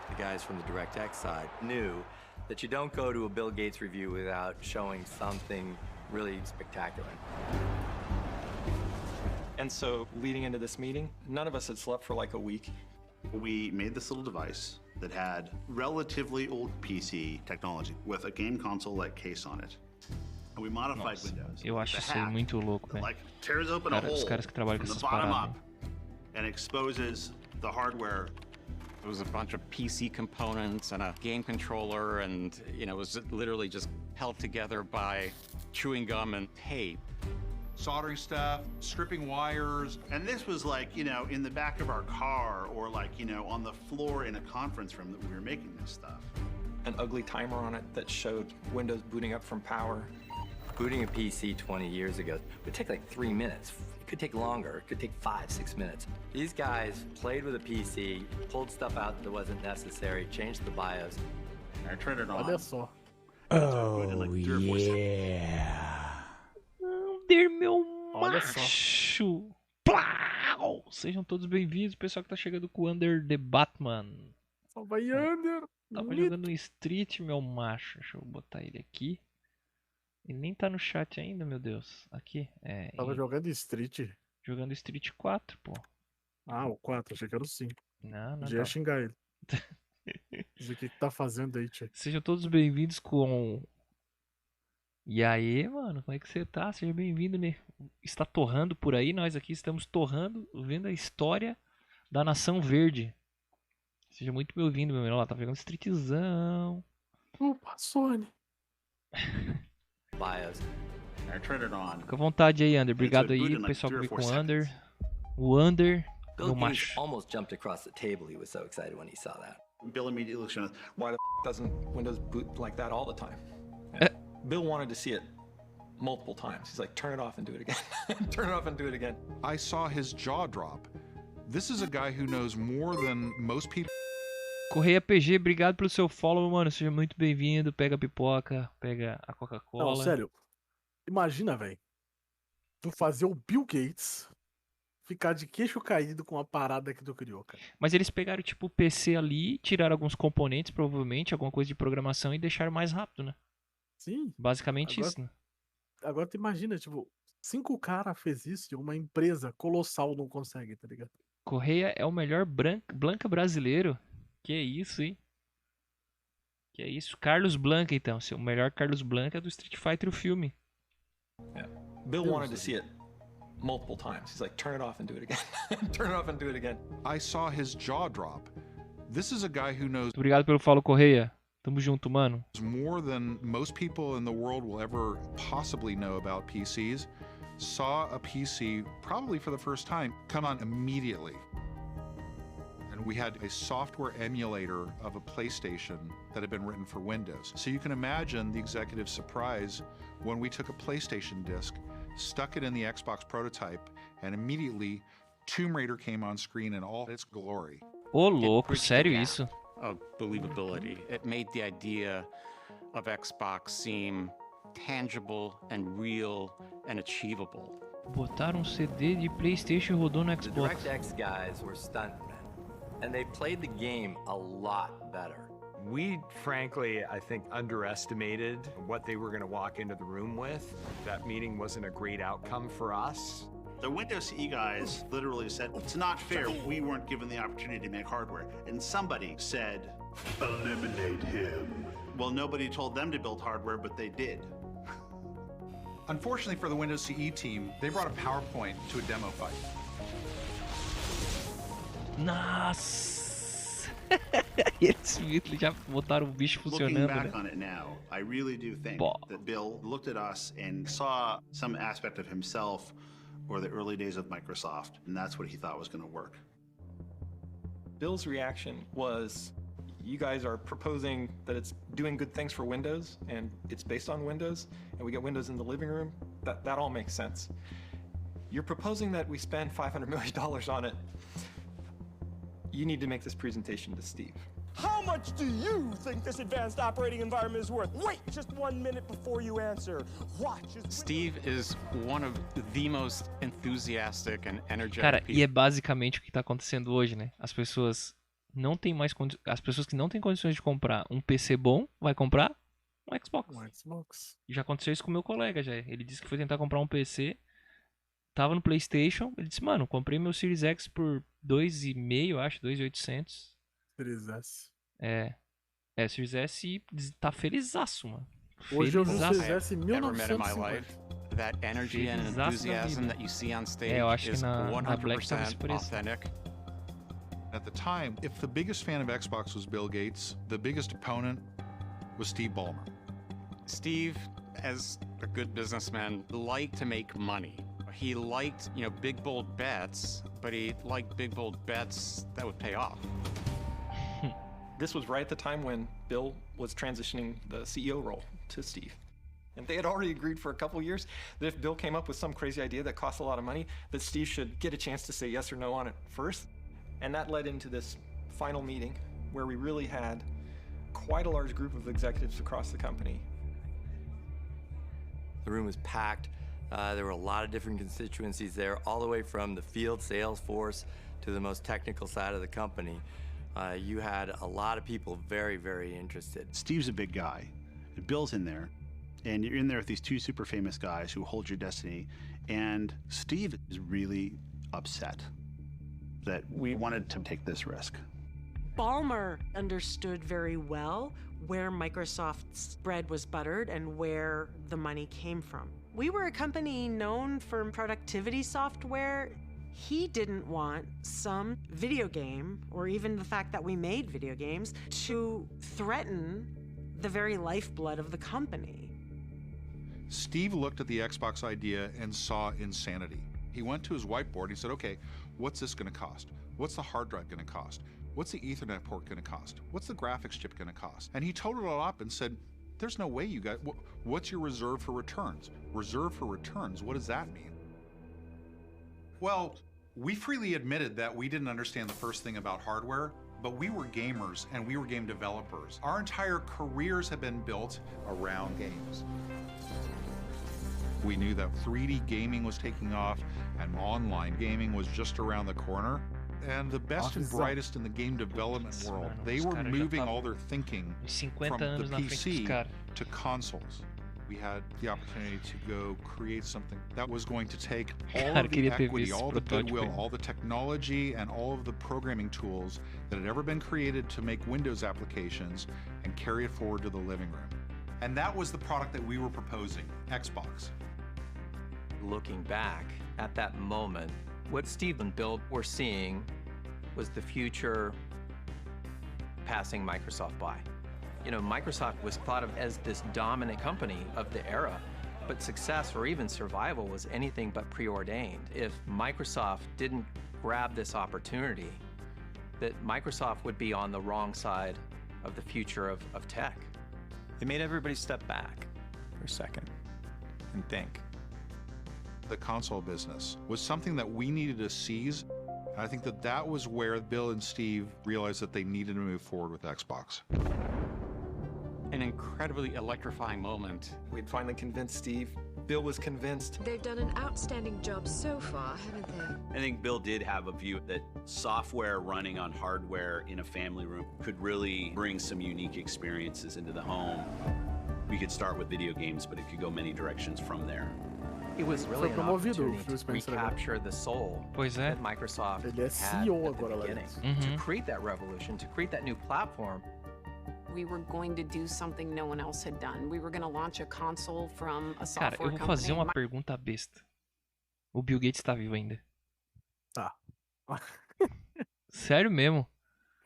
The guys from the DirectX side knew that you don't go to a Bill Gates review without showing something really spectacular.
And so leading into this meeting, none of us had slept for like a week.
We made this little device that had relatively old PC technology with a game console-like case on it. And we modified Windows.
Eu acho isso aí muito louco, velho.
Like tears open a hole
Os caras que trabalham com
from
essas
the bottom
paradas.
up and exposes the hardware.
It was a bunch of PC components and a game controller, and it was literally just held together by chewing gum and tape.
Soldering stuff, stripping wires.
And this was like, in the back of our car or like, on the floor in a conference room that we were making this stuff.
an ugly timer on it that showed Windows booting up from power.
Booting a PC 20 years ago would take like 3 minutes. It could take longer. It could take 5, 6 minutes. These guys played with a PC, pulled stuff out that wasn't necessary, changed the BIOS.
I turned it on.
Olha só.
Oh, yeah. Under, meu macho. Plau! Sejam todos bem-vindos, pessoal que tá chegando com o Under the Batman.
Salve aí, Under.
Tava jogando Street, meu macho. Deixa eu botar ele aqui. Ele nem tá no chat ainda, meu Deus. Aqui,
Tava jogando Street.
Jogando Street 4, pô.
Ah, o 4, achei que era o 5.
Não,
Já ia xingar ele. Diz o que tá fazendo aí, tio.
Sejam todos bem-vindos com... E aí, mano, como é que você tá? Seja bem-vindo, né? Está torrando por aí, nós aqui estamos torrando, vendo a história da Nação Verde. Seja muito bem-vindo, meu menino. Lá, tá pegando Streetzão.
Opa, Sony.
BIOS.
I turned it on.
Fica à vontade aí, Under. Obrigado aí, pessoal que veio com o Under. O Under,
Bill
meu
Gates
macho.
almost jumped across the table. He was so excited when he saw that.
Bill immediately looked at us.
Why the doesn't Windows boot like that all the time? Bill wanted to see it multiple times. He's like, turn it off and do it again. Turn it off and do it again.
I saw his jaw drop. This is a guy who knows more than most people.
Correia PG, obrigado pelo seu follow, mano. Seja muito bem-vindo. Pega a pipoca, pega a Coca-Cola.
Não, sério. Imagina, velho. Tu fazer o Bill Gates ficar de queixo caído com a parada que tu criou, cara.
Mas eles pegaram, tipo, o PC ali, tiraram alguns componentes, provavelmente, alguma coisa de programação e deixaram mais rápido, né?
Sim.
Basicamente
Agora,
isso, né?
Agora tu imagina, tipo, 5 caras fez isso e uma empresa colossal não consegue, tá ligado?
Correia é o melhor Blanca brasileiro. Que isso, hein? Que é isso. Carlos Blanca, então. O melhor Carlos Blanca é do Street Fighter, o filme.
Yeah. Bill wanted to see it multiple times. He's like, turn it off and do it again. Turn it off and do it again.
I saw his jaw drop. This is a guy who knows
Obrigado pelo follow, Correia. Tamo junto, mano.
more than most people in the world will ever possibly know about PCs. Saw a PC, probably for the first time, come on immediately. And we had a software emulator of a PlayStation that had been written for Windows. So you can imagine the executive surprise when we took a PlayStation disc, stuck it in the Xbox prototype, and immediately Tomb Raider came on screen in all its glory.
Ô, louco, sério isso?
Of believability. It made the idea of Xbox seem tangible and real and achievable.
Botaram um CD de PlayStation e rodou no
The
Xbox.
DirectX guys were stuntmen, and they played the game a lot better.
We, frankly, I think, underestimated what they were going to walk into the room with. That meeting wasn't a great outcome for us.
The Windows CE guys literally said, it's not fair. We weren't given the opportunity to make hardware. And somebody said, eliminate him. Well, nobody told them to build hardware, but they did.
Unfortunately for the Windows CE team, they brought a PowerPoint to a demo fight.
Nossa! Eles já botaram o bicho
Looking
funcionando,
back
né?
on it now, I really do think
Bah.
that Bill looked at us and saw some aspect of himself or the early days of Microsoft, and that's what he thought was going to work.
Bill's reaction was, you guys are proposing that it's doing good things for Windows, and it's based on Windows, and we get Windows in the living room. That all makes sense. You're proposing that we spend $500 million on it. You need to make this presentation to Steve.
How much do you think this advanced operating environment is worth? Wait just 1 minute before you answer. Watch as
Steve is one of the most enthusiastic and energetic
Cara,
people.
e é basicamente o que tá acontecendo hoje, né? As pessoas não têm mais as pessoas que não têm condições de comprar um PC bom, vai comprar um Xbox.
Um Xbox.
Já aconteceu isso com o meu colega, já. Ele disse que foi tentar comprar um PC, tava no PlayStation, ele disse, mano, comprei meu Series X por 2,5, acho, 2.800.
Series S.
Series S e tá felizaço, mano.
Hoje eu vi o
Felizaço.
Series S em
Ever met in my
1950.
life. That energy and
Felizaço da
enthusiasm
vida.
that you see on stage
Eu acho que
is
na Black tava esse
100%
preço.
authentic.
At the time, if the biggest fan of Xbox was Bill Gates, the biggest opponent was Steve Ballmer.
Steve, as a good businessman, liked to make money. He liked, big bold bets, but he liked big bold bets that would pay off.
This was right at the time when Bill was transitioning the CEO role to Steve. And they had already agreed for a couple years that if Bill came up with some crazy idea that cost a lot of money, that Steve should get a chance to say yes or no on it first. And that led into this final meeting where we really had quite a large group of executives across the company.
The room was packed. There were a lot of different constituencies there, all the way from the field sales force to the most technical side of the company. You had a lot of people very, very interested.
Steve's a big guy, and Bill's in there, and you're in there with these two super famous guys who hold your destiny, and Steve is really upset that we wanted to take this risk.
Ballmer understood very well where Microsoft's bread was buttered and where the money came from. We were a company known for productivity software. He didn't want some video game, or even the fact that we made video games, to threaten the very lifeblood of the company.
Steve looked at the Xbox idea and saw insanity. He went to his whiteboard and he said, okay, what's this going to cost? What's the hard drive going to cost? What's the Ethernet port going to cost? What's the graphics chip going to cost? And he totaled it all up and said, there's no way you guys, what's your reserve for returns? Reserve for returns, what does that mean? Well, we freely admitted that we didn't understand the first thing about hardware, but we were gamers and we were game developers. Our entire careers have been built around games. We knew that 3D gaming was taking off and online gaming was just around the corner. And the best and brightest in the game development world, they were moving all their thinking from the PC to consoles. We had the opportunity to go create something that was going to take all of the equity, all the goodwill, all the technology, and all of the programming tools that had ever been created to make Windows applications and carry it forward to the living room. And that was the product that we were proposing, Xbox.
Looking back at that moment, what Steve and Bill were seeing was the future passing Microsoft by. You know, Microsoft was thought of as this dominant company of the era, but success or even survival was anything but preordained. If Microsoft didn't grab this opportunity, that Microsoft would be on the wrong side of the future of tech.
It made everybody step back for a second and think.
The console business was something that we needed to seize. And I think that that was where Bill and Steve realized that they needed to move forward with Xbox.
An incredibly electrifying moment.
We'd finally convinced Steve. Bill was convinced.
They've done an outstanding job so far, haven't they?
I think Bill did have a view that software running on hardware in a family room could really bring some unique experiences into the home. We could start with video games, but it could go many directions from there.
It was really an opportunity to recapture the soul that Microsoft had at the beginning, to create that revolution, to create that new platform.
We were going to do something no one else had done. We were going to launch a console from a software
company. Cara, eu vou fazer uma pergunta besta. O Bill Gates tá vivo ainda?
Tá.
Sério mesmo?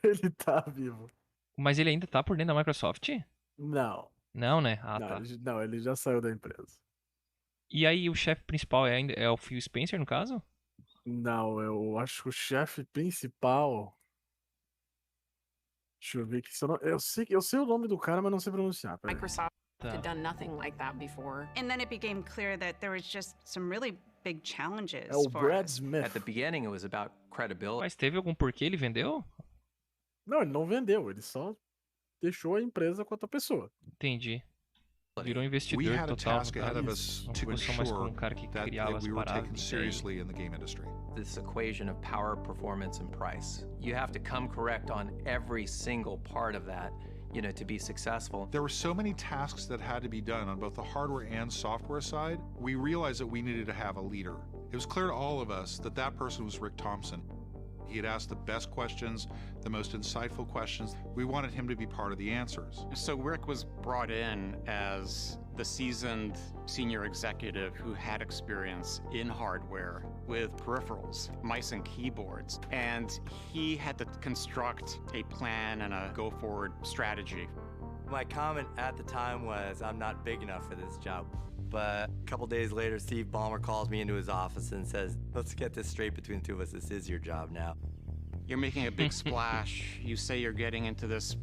Ele tá vivo.
Mas ele ainda tá por dentro da Microsoft?
Não.
Não, né? Ah,
não,
tá.
Não, ele já saiu da empresa.
E aí o chefe principal é o Phil Spencer, no caso?
Não, eu acho que o chefe principal... Deixa eu ver aqui. Eu sei o nome do cara, mas não sei pronunciar.
Microsoft had done nothing like that before.
And then it became clear that there was just some really big challenges
É o
for
Brad
us.
Smith.
At the beginning, it was about credibility.
Mas teve algum porquê ele vendeu?
Não, ele não vendeu. Ele só deixou a empresa com outra pessoa.
Entendi. Virou investidor
We had a
total.
task ahead of us to ensure that we were taken seriously in the game industry.
This equation of power, performance, and price. You have to come correct on every single part of that, you know, to be successful.
There were so many tasks that had to be done on both the hardware and software side. We realized that we needed to have a leader. It was clear to all of us that that person was Rick Thompson. He had asked the best questions, the most insightful questions. We wanted him to be part of the answers.
So Rick was brought in as the seasoned senior executive who had experience in hardware with peripherals, mice and keyboards, and he had to construct a plan and a go-forward strategy.
My comment at the time was, I'm not big enough for this job. But a couple days later, Steve Ballmer calls me into his office and says, let's get this straight between the two of us. This is your job now.
you're making a big splash. You say you're getting into this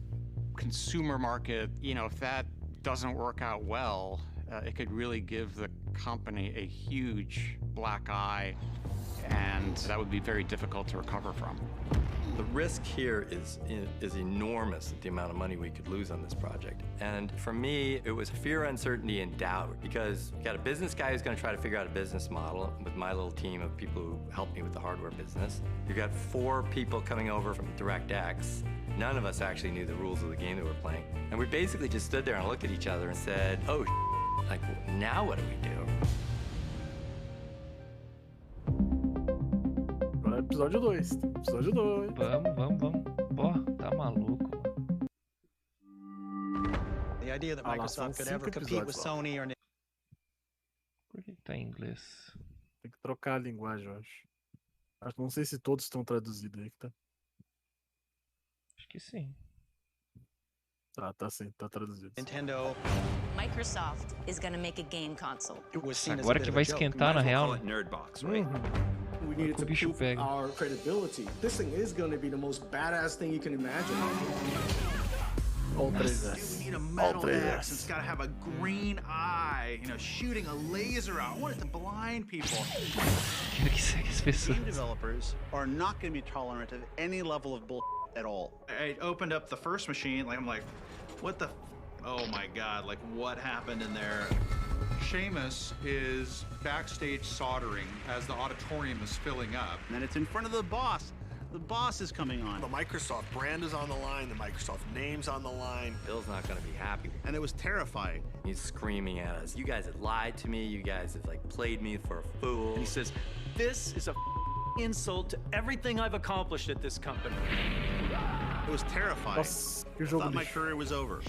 consumer market. You know, if that doesn't work out well, it could really give the company a huge black eye, and that would be very difficult to recover from.
The risk here is enormous, the amount of money we could lose on this project. And for me, it was fear, uncertainty, and doubt, because you got a business guy who's going to try to figure out a business model with my little team of people who helped me with the hardware business. You got 4 people coming over from DirectX. None of us actually knew the rules of the game that we're playing. And we basically just stood there and looked at each other and said, oh, like, now what do we do?
Episódio 2. Episódio 2.
Vamos. Pô, tá maluco.
The idea that Microsoft could ever compete with Sony or...
Por que tá em inglês?
Tem que trocar a linguagem, eu acho. Não sei se todos estão traduzidos aí, tá?
Acho que sim.
Tá sim, tá traduzido.
Nintendo.
Microsoft is gonna make a game console.
Agora que vai esquentar na real, né?
Nerdbox, right?
We needed to prove our credibility. This thing is going to be the most badass thing you can imagine.
All
3S. You need a metal X. It's got to have a green eye, you know, shooting a laser out. I want it to blind people.
Quero que segue as pessoas.
Game developers are not going to be tolerant of any level of bull at all. I opened up the first machine, like I'm like, what the? Oh my God! Like what happened in there?
Seamus is backstage soldering as the auditorium is filling up.
And then it's in front of the boss. The boss is coming on.
The Microsoft brand is on the line. The Microsoft name's on the line.
Bill's not going to be happy.
And it was terrifying.
He's screaming at us. You guys have lied to me. You guys have like played me for a fool.
And he says, this is a insult to everything I've accomplished at this company.
It was terrifying. I thought my career was over.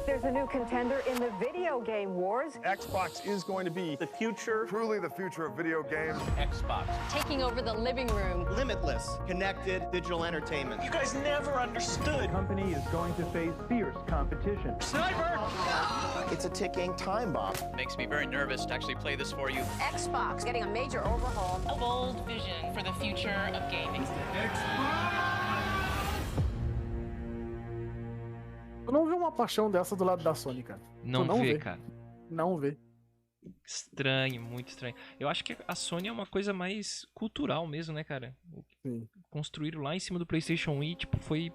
There's a new contender in the video game wars.
Xbox is going to be the future.
Truly the future of video games.
Xbox.
Taking over the living room.
Limitless, connected digital entertainment.
You guys never understood.
The company is going to face fierce competition.
Sniper!
It's a ticking time bomb.
Makes me very nervous to actually play this for you.
Xbox getting a major overhaul.
A bold vision for the future of gaming.
Eu não vi uma paixão dessa do lado da Sony, cara.
Não vê, cara.
Não vê.
Estranho, muito estranho. Eu acho que a Sony é uma coisa mais cultural mesmo, né, cara?
Sim.
Construíram lá em cima do PlayStation Wii, tipo, foi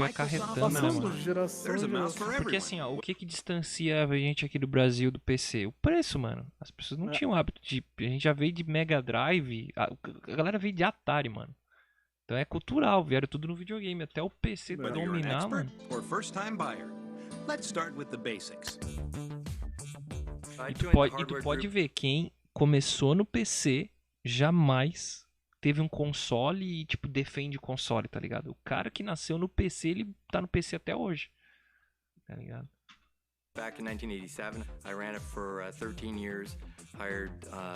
acarretando, né, mano? Porque assim, ó, o que distancia a gente aqui do Brasil do PC? O preço, mano. As pessoas não tinham hábito de... A gente já veio de Mega Drive, a galera veio de Atari, mano. Então é cultural, vieram tudo no videogame, até o PC dominar, mano.
Or first time buyer. Let's start with the basics.
E tu pode ver, quem começou no PC jamais teve um console e tipo defende o console, tá ligado? O cara que nasceu no PC, ele tá no PC até hoje. Tá ligado?
Back in 1987, I ran it for 13 years, hired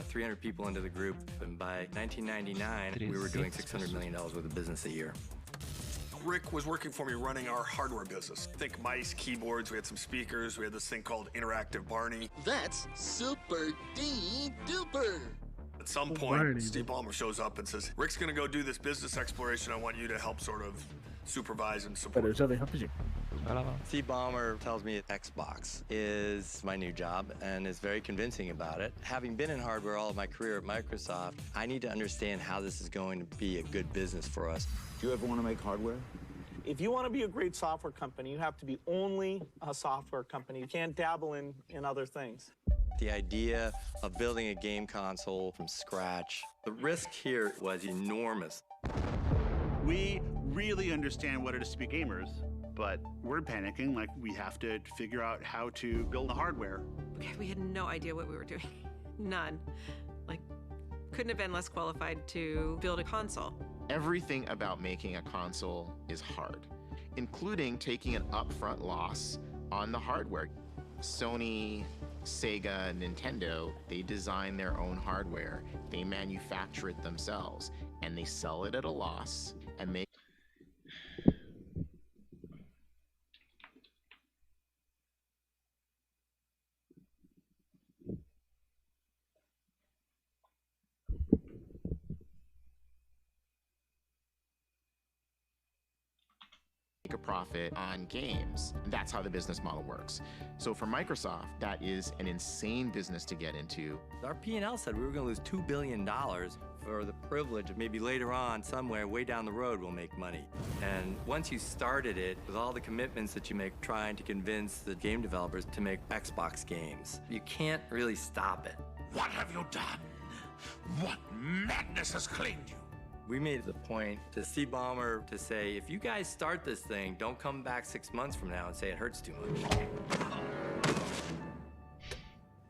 300 people into the group, and by 1999, we were doing $600 million worth of business a year.
Rick was working for me running our hardware business. Think mice, keyboards, we had some speakers, we had this thing called Interactive Barney.
That's super duper.
At some point, Steve Ballmer shows up and says, Rick's gonna go do this business exploration, I want you to help sort of supervise and support.
Peraí, já vem rapidinho.
Steve Ballmer tells me Xbox is my new job and is very convincing about it. Having been in hardware all of my career at Microsoft, I need to understand how this is going to be a good business for us.
Do you ever want to make hardware?
If you want to be a great software company, you have to be only a software company. You can't dabble in other things.
The idea of building a game console from scratch, the risk here was enormous.
We really understand what it is to be gamers, but we're panicking, like we have to figure out how to build the hardware.
Okay, we had no idea what we were doing. None. Like, couldn't have been less qualified to build a console.
Everything about making a console is hard, including taking an upfront loss on the hardware. Sony, Sega, Nintendo, they design their own hardware, they manufacture it themselves, and they sell it at a loss, and they profit on games. And that's how the business model works. So for Microsoft, that is an insane business to get into.
Our P&L said we were going to lose $2 billion for the privilege of maybe later on, somewhere way down the road, we'll make money. And once you started it, with all the commitments that you make trying to convince the game developers to make Xbox games, you can't really stop it.
What have you done? What madness has claimed you?
We made it the point to C-Bomber to say, if you guys start this thing, don't come back 6 months from now and say it hurts too much.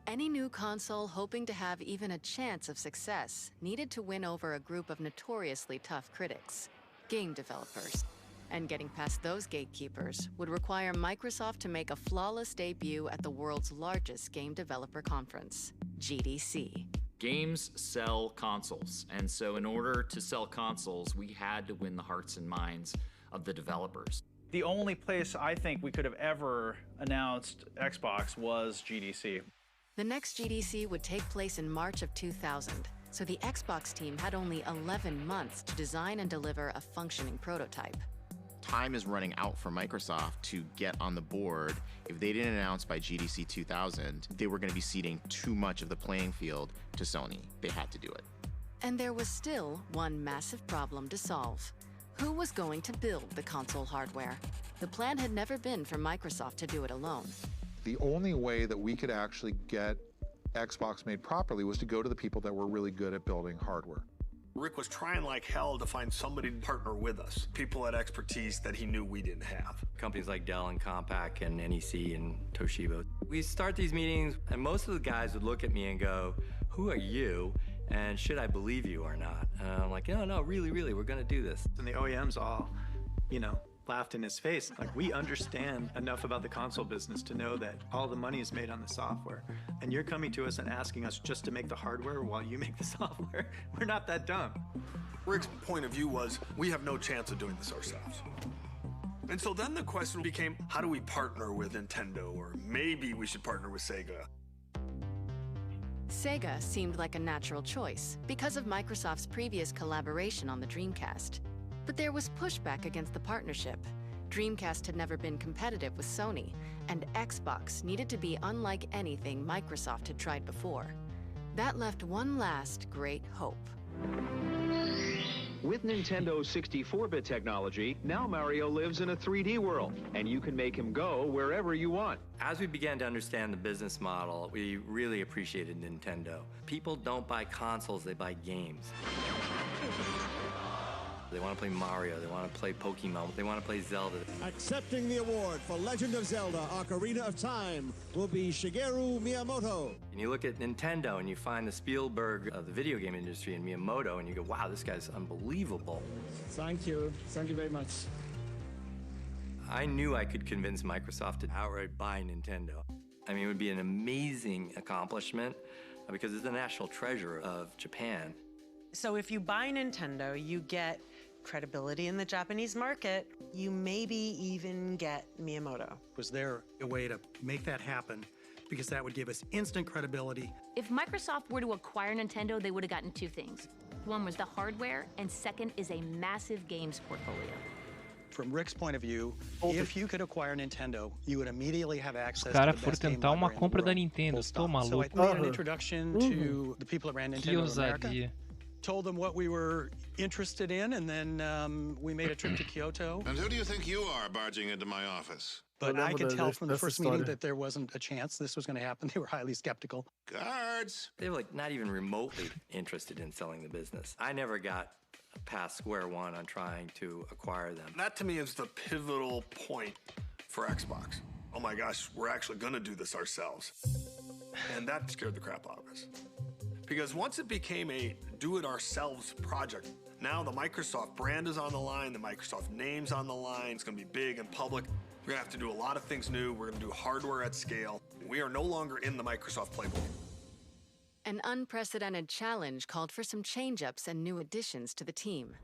Any new console hoping to have even a chance of success needed to win over a group of notoriously tough critics, game developers. And getting past those gatekeepers would require Microsoft to make a flawless debut at the world's largest game developer conference, GDC.
Games sell consoles, and so in order to sell consoles, we had to win the hearts and minds of the developers.
The only place I think we could have ever announced Xbox was GDC.
The next GDC would take place in March of 2000, so the Xbox team had only 11 months to design and deliver a functioning prototype.
Time is running out for Microsoft to get on the board. If they didn't announce by GDC 2000, they were going to be ceding too much of the playing field to Sony. They had to do it.
And there was still one massive problem to solve. Who was going to build the console hardware? The plan had never been for Microsoft to do it alone.
The only way that we could actually get Xbox made properly was to go to the people that were really good at building hardware.
Rick was trying like hell to find somebody to partner with us, people had expertise that he knew we didn't have.
Companies like Dell and Compaq and NEC and Toshiba. We start these meetings, and most of the guys would look at me and go, who are you? And should I believe you or not? And I'm like, no, really, we're going to do this.
And the OEMs all, laughed in his face. Like, we understand enough about the console business to know that all the money is made on the software. And you're coming to us and asking us just to make the hardware while you make the software. We're not that dumb.
Rick's point of view was, we have no chance of doing this ourselves. And so then the question became, how do we partner with Nintendo? Or maybe we should partner with Sega.
Sega seemed like a natural choice because of Microsoft's previous collaboration on the Dreamcast. But there was pushback against the partnership. Dreamcast had never been competitive with Sony, and Xbox needed to be unlike anything Microsoft had tried before. That left one last great hope.
With Nintendo's 64-bit technology, now Mario lives in a 3D world, and you can make him go wherever you want.
As we began to understand the business model, we really appreciated Nintendo. People don't buy consoles, they buy games. They want to play Mario, they want to play Pokemon, they want to play Zelda.
Accepting the award for Legend of Zelda Ocarina of Time will be Shigeru Miyamoto.
And you look at Nintendo and you find the Spielberg of the video game industry in Miyamoto and you go, wow, this guy's unbelievable.
Thank you very much.
I knew I could convince Microsoft to outright buy Nintendo. I mean, it would be an amazing accomplishment because it's the national treasure of Japan.
So if you buy Nintendo, you get credibility in the Japanese market. You maybe even get Miyamoto.
Was there a way to make that happen? Because that would give us instant credibility.
If Microsoft were to acquire Nintendo, they would have gotten two things. One was the hardware, and second is a massive games portfolio.
From Rick's point of view, if you could acquire Nintendo, you would immediately have access
Cara,
to the
for
best game
tentar uma
library in
compra
the
da
world.
Nintendo, tô maluco.
So I made an introduction to the people around
Que
Nintendo of America.
ousadia.
Told them what we were interested in, and then we made a trip to Kyoto.
And who do you think you are barging into my office?
But I could tell from the first meeting that there wasn't a chance this was going to happen. They were highly skeptical.
Guards!
They were like not even remotely interested in selling the business. I never got past square one on trying to acquire them.
That to me is the pivotal point for Xbox. Oh my gosh, we're actually going to do this ourselves. And that scared the crap out of us. Because once it became a do-it-ourselves project, now the Microsoft brand is on the line, the Microsoft name's on the line, it's going to be big and public. We're going to have to do a lot of things new. We're going to do hardware at scale. We are no longer in the Microsoft playbook.
An unprecedented challenge called for some change-ups and new additions to the team.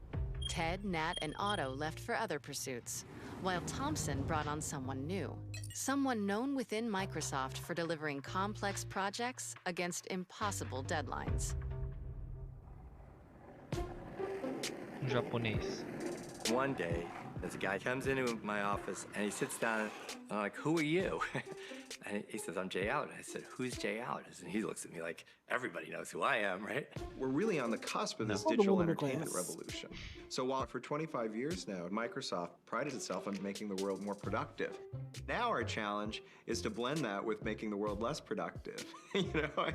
Ted, Nat, and Otto left for other pursuits, while Thompson brought on someone new. Someone known within Microsoft for delivering complex projects against impossible deadlines.
Japonês.
One day, There's a guy comes into my office and he sits down and I'm like, who are you? And he says, I'm Jay Allard. I said, who's Jay Allard? And he looks at me like, everybody knows who I am, right?
We're really on the cusp of this
Todo
digital
mundo
entertainment
conhece.
revolution. So while for 25 years now, Microsoft prides itself on making the world more productive. Now our challenge is to blend that with making the world less productive. You know?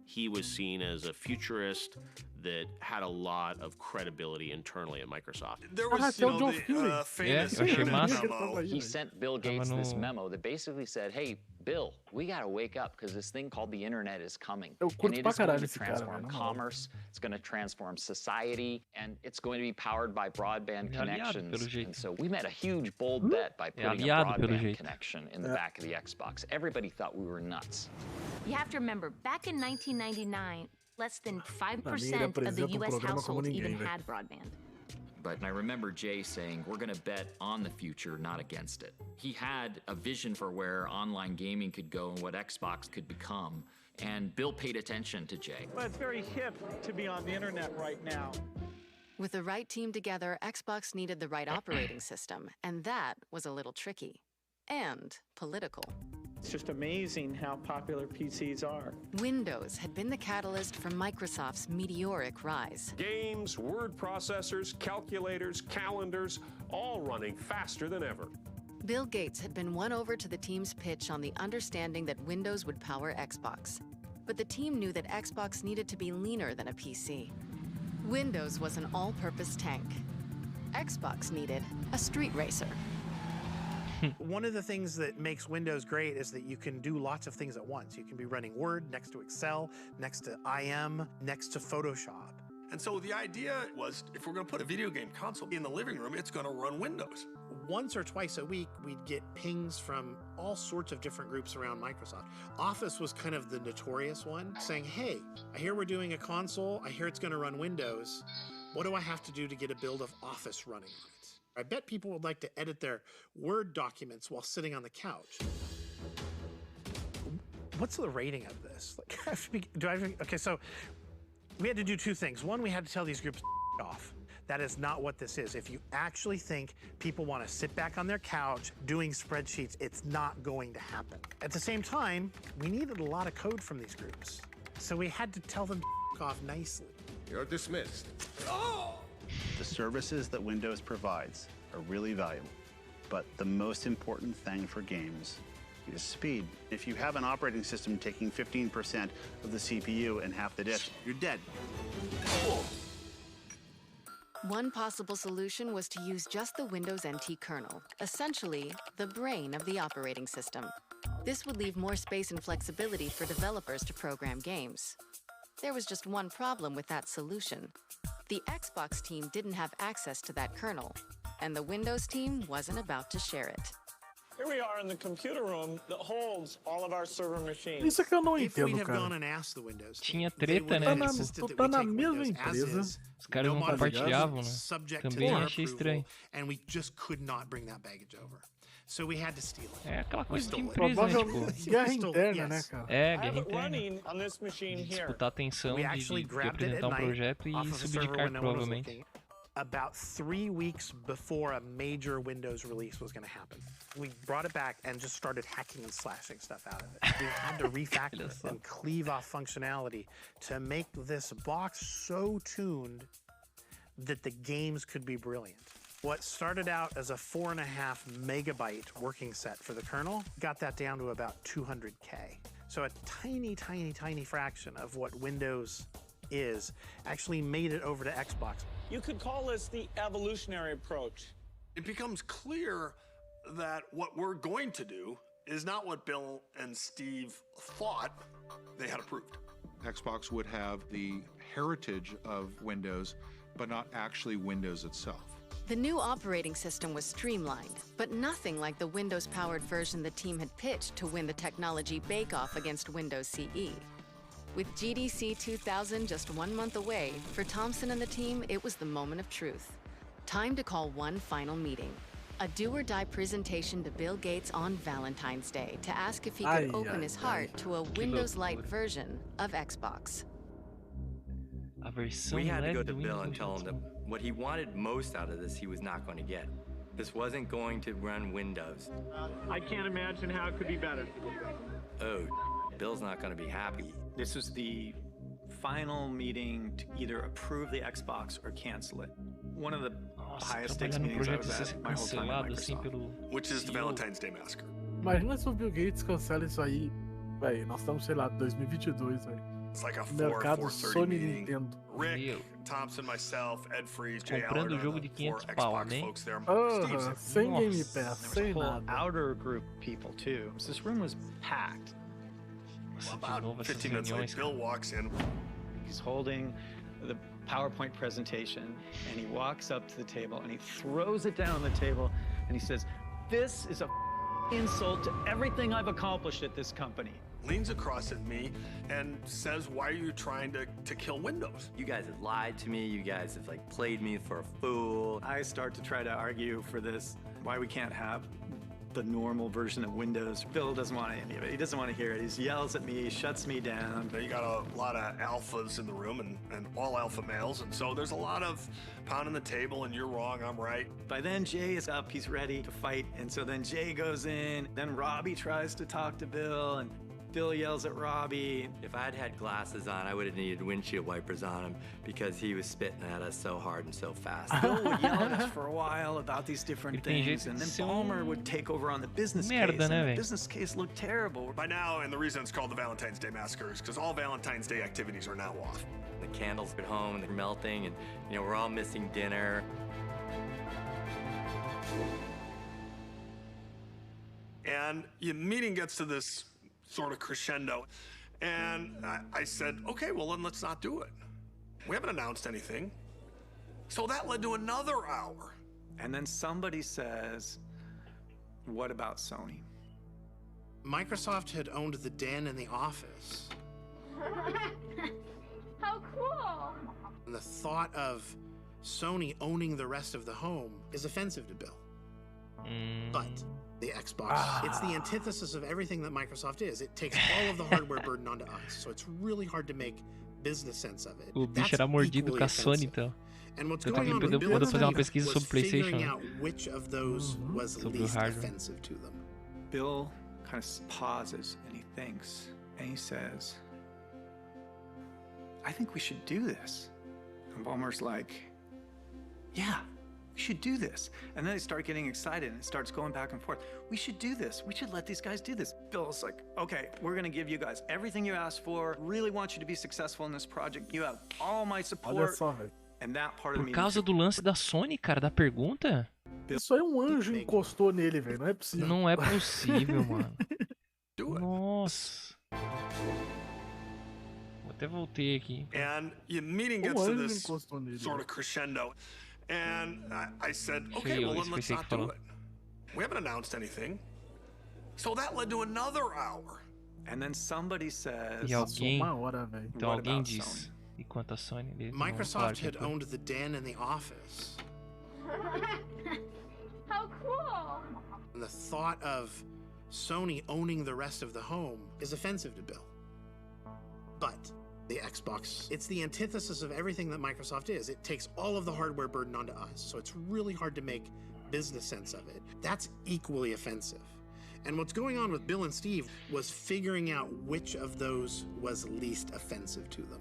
He was seen as a futurist that had a lot of credibility internally at Microsoft.
There was, you know, the famous
eu achei massa.
memo.
He sent Bill Gates
Tava
this
no-
memo that basically said, hey, Bill, we gotta wake up because this thing called the internet is coming.
Eu
And
curto
it
pra
is going
caralho
to
esse cara,
transform
mano.
commerce, it's going to transform society, and it's going to be powered by broadband
Ele é aliado,
connections.
pelo jeito.
And so we made a huge, bold bet by putting a
aliado, pelo
broadband
jeito.
connection in the back of the Xbox. Everybody thought we were nuts.
You have to remember, back in 1999, less than 5%
ele
of the
apresenta
US
programa como
households even
ninguém, velho.
had broadband.
But I remember Jay saying, we're going to bet on the future, not against it. He had a vision for where online gaming could go and what Xbox could become. And Bill paid attention to Jay.
Well, it's very hip to be on the internet right now.
With the right team together, Xbox needed the right operating system, and that was a little tricky. And political.
It's just amazing how popular PCs are.
Windows had been the catalyst for Microsoft's meteoric rise.
Games, word processors, calculators, calendars, all running faster than ever.
Bill Gates had been won over to the team's pitch on the understanding that Windows would power Xbox. But the team knew that Xbox needed to be leaner than a PC. Windows was an all-purpose tank. Xbox needed a street racer.
One of the things that makes Windows great is that you can do lots of things at once. You can be running Word next to Excel, next to IM, next to Photoshop.
And so the idea was, if we're going to put a video game console in the living room, it's going to run Windows.
Once or twice a week, we'd get pings from all sorts of different groups around Microsoft. Office was kind of the notorious one, saying, hey, I hear we're doing a console. I hear it's going to run Windows. What do I have to do to get a build of Office running on it? I bet people would like to edit their Word documents while sitting on the couch. What's the rating of this? Okay, so we had to do two things. One, we had to tell these groups off. That is not what this is. If you actually think people want to sit back on their couch doing spreadsheets, it's not going to happen. At the same time, we needed a lot of code from these groups. So we had to tell them off nicely.
You're dismissed.
The services that Windows provides are really valuable, but the most important thing for games is speed. If you have an operating system taking 15% of the CPU and half the disk, you're dead.
One possible solution was to use just the Windows NT kernel, essentially the brain of the operating system. This would leave more space and flexibility for developers to program games. There was just one problem with that solution. The Xbox team didn't have access to that kernel, and the Windows team wasn't about to share it.
Here we are in the computer room that holds all of our server machines.
Isso é que eu não
If we'd
entendo,
have
cara.
gone and asked the Windows
Tinha
they
treta,
would
né?
have
Tu
insisted that
tá
we
na
take
mesma
Windows as
empresa.
is,
Os caras
no
não compartilhavam, né?
subject to
Também
their
achei
approval,
estranho.
and we just could not bring that baggage over. So we had to steal it.
É aquela coisa de
stole it.
empresa, né?
Provavelmente
Tipo,
guerra
Stole-
interna, né,
yes.
cara?
é,
I have
guerra
it
interna.
running on this machine
De
here.
disputar a atenção
We
de
actually grabbed it
apresentar
at night
projeto e
off of a server
subjudicar,
when no one was
provavelmente.
looking. About 3 weeks before a major Windows release was going to happen, we brought it back and just started hacking and slashing stuff out of it. We had to refactor it and cleave off functionality to make this box so tuned that the games could be brilliant. What started out as a 4.5 megabyte working set for the kernel got that down to about 200K. So a tiny, tiny, tiny fraction of what Windows is actually made it over to Xbox.
You could call this the evolutionary approach.
It becomes clear that what we're going to do is not what Bill and Steve thought they had approved.
Xbox would have the heritage of Windows, but not actually Windows itself.
The new operating system was streamlined, but nothing like the Windows-powered version the team had pitched to win the technology bake-off against Windows CE. With GDC 2000 just 1 month away, for Thompson and the team, it was the moment of truth. Time to call one final meeting. A do-or-die presentation to Bill Gates on Valentine's Day to ask if he could open his heart to a Windows Lite version of Xbox.
A versão
We had to
leve
go to
do
Bill and
Windows.
tell him that what he wanted most out of this, he was not going to get. This wasn't going to run Windows.
I can't imagine how it could be better.
Oh, Bill's not going to be happy.
This was the final meeting to either approve the Xbox or cancel it. One of the highest stakes meetings I was at my whole time at Microsoft.
Which is the Valentine's Day Massacre.
Imagina se o Bill Gates cancela isso aí. Véi, nós estamos, sei lá, 2022, velho.
It's like a
Mercado
4:30
Sony
meeting.
Nintendo.
Rick, Thompson, myself, Ed Freeze, Jay
Comprando
Allard,
jogo
the
de
4
500 pau,
Xbox
amém?
folks there.
Aham, sem Game Pass,
There was
sem
a whole
nada.
outer group of people too. So this room was packed.
About 15 minutes later, Bill walks in.
He's holding the PowerPoint presentation and he walks up to the table and he throws it down on the table and he says, "This is a insult to everything I've accomplished at this company."
Leans across at me and says, "Why are you trying to kill Windows?"
You guys have lied to me. You guys have like played me for a fool.
I start to try to argue for this, why we can't have the normal version of Windows. Bill doesn't want any of it. He doesn't want to hear it. He yells at me, shuts me down.
You got a lot of alphas in the room and all alpha males, and so there's a lot of pounding the table and you're wrong, I'm right.
By then, Jay is up, he's ready to fight, and so then Jay goes in, then Robbie tries to talk to Bill, and Bill yells at Robbie.
If I'd had glasses on, I would have needed windshield wipers on him because he was spitting at us so hard and so fast.
Bill would yell at us for a while about these different things, and then Palmer would take over on the business case, and the business case looked terrible.
By now, and the reason it's called the Valentine's Day Massacre is because all Valentine's Day activities are now off.
The candles at home and they're melting, and we're all missing dinner.
And the meeting gets to this sort of crescendo. And I said, okay, well, then let's not do it. We haven't announced anything. So that led to another hour.
And then somebody says, what about Sony?
Microsoft had owned the den and the office.
How cool!
And the thought of Sony owning the rest of the home is offensive to Bill. But the Xbox, it's the antithesis of everything that Microsoft is. It takes all of the hardware burden onto us, so it's really hard to make business sense of it.
O bicho era mordido com a Sony, então.
And what's
Eu
going on
também
with Bill
mandou fazer uma
and
pesquisa
Steve
sobre
was
PlayStation.
figuring out which of those was
Sobre o
least
hardware.
offensive to them.
Bill kind of pauses and he thinks and he says, I think we should do this. And Palmer's like, yeah, we should do this. And then they start getting excited and it starts going back and forth. We should do this. We should let these guys do this. Bill's like, okay, we're gonna give you guys everything you asked for. Really want you to be successful in this project. You have all my
Olha
support.
só, velho.
And that part of
Por
me
causa do lance da Sony, cara, da pergunta?
Isso aí um anjo encostou nele, velho. Não é possível.
Não é possível, mano. Nossa. Até voltei aqui.
And the meeting gets to this sort of crescendo. And I said, okay, well, then let's not do it. We haven't announced anything. So that led to another hour.
And then somebody says,
E alguém,
uma hora, velho.
então alguém diz, e quanto a Sony, eles não
Microsoft
falaram que
had
foi.
owned the den and the office.
How cool!
And the thought of Sony owning the rest of the home is offensive to Bill. But the Xbox, it's the antithesis of everything that Microsoft is. It takes all of the hardware burden onto us, so it's really hard to make business sense of it. That's equally offensive. And what's going on with Bill and Steve was figuring out which of those was least offensive to them.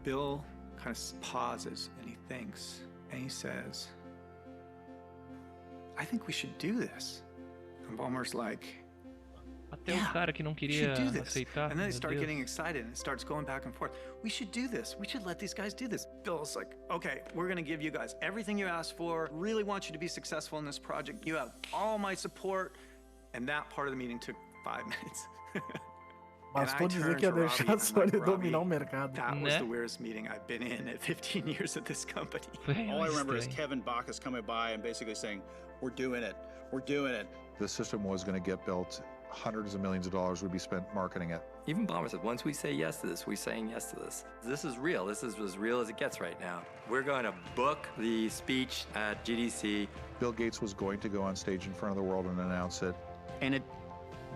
Bill kind of pauses and he thinks and he says, I think we should do this. And Palmer's like,
Até o cara que não
we
queria
should do this.
aceitar.
And then they
meu
start
Deus.
getting excited and it starts going back and forth. We should do this. We should let these guys do this. Bill's like, okay, we're gonna give you guys everything you asked for. Really want you to be successful in this project. You have all my support. And that part of the meeting took 5 minutes.
Bastou dizer que ia deixar a Sony dominar o mercado.
That was the weirdest meeting I've been in at 15 years at this company.
All I remember is Kevin Bacchus coming by and basically saying, we're doing it. We're doing it.
The system was going to get built. Hundreds of millions of dollars would be spent marketing it.
Even Palmer said, once we say yes to this, we're saying yes to this. This is real. This is as real as it gets right now. We're going to book the speech at GDC.
Bill Gates was going to go on stage in front of the world and announce it.
And it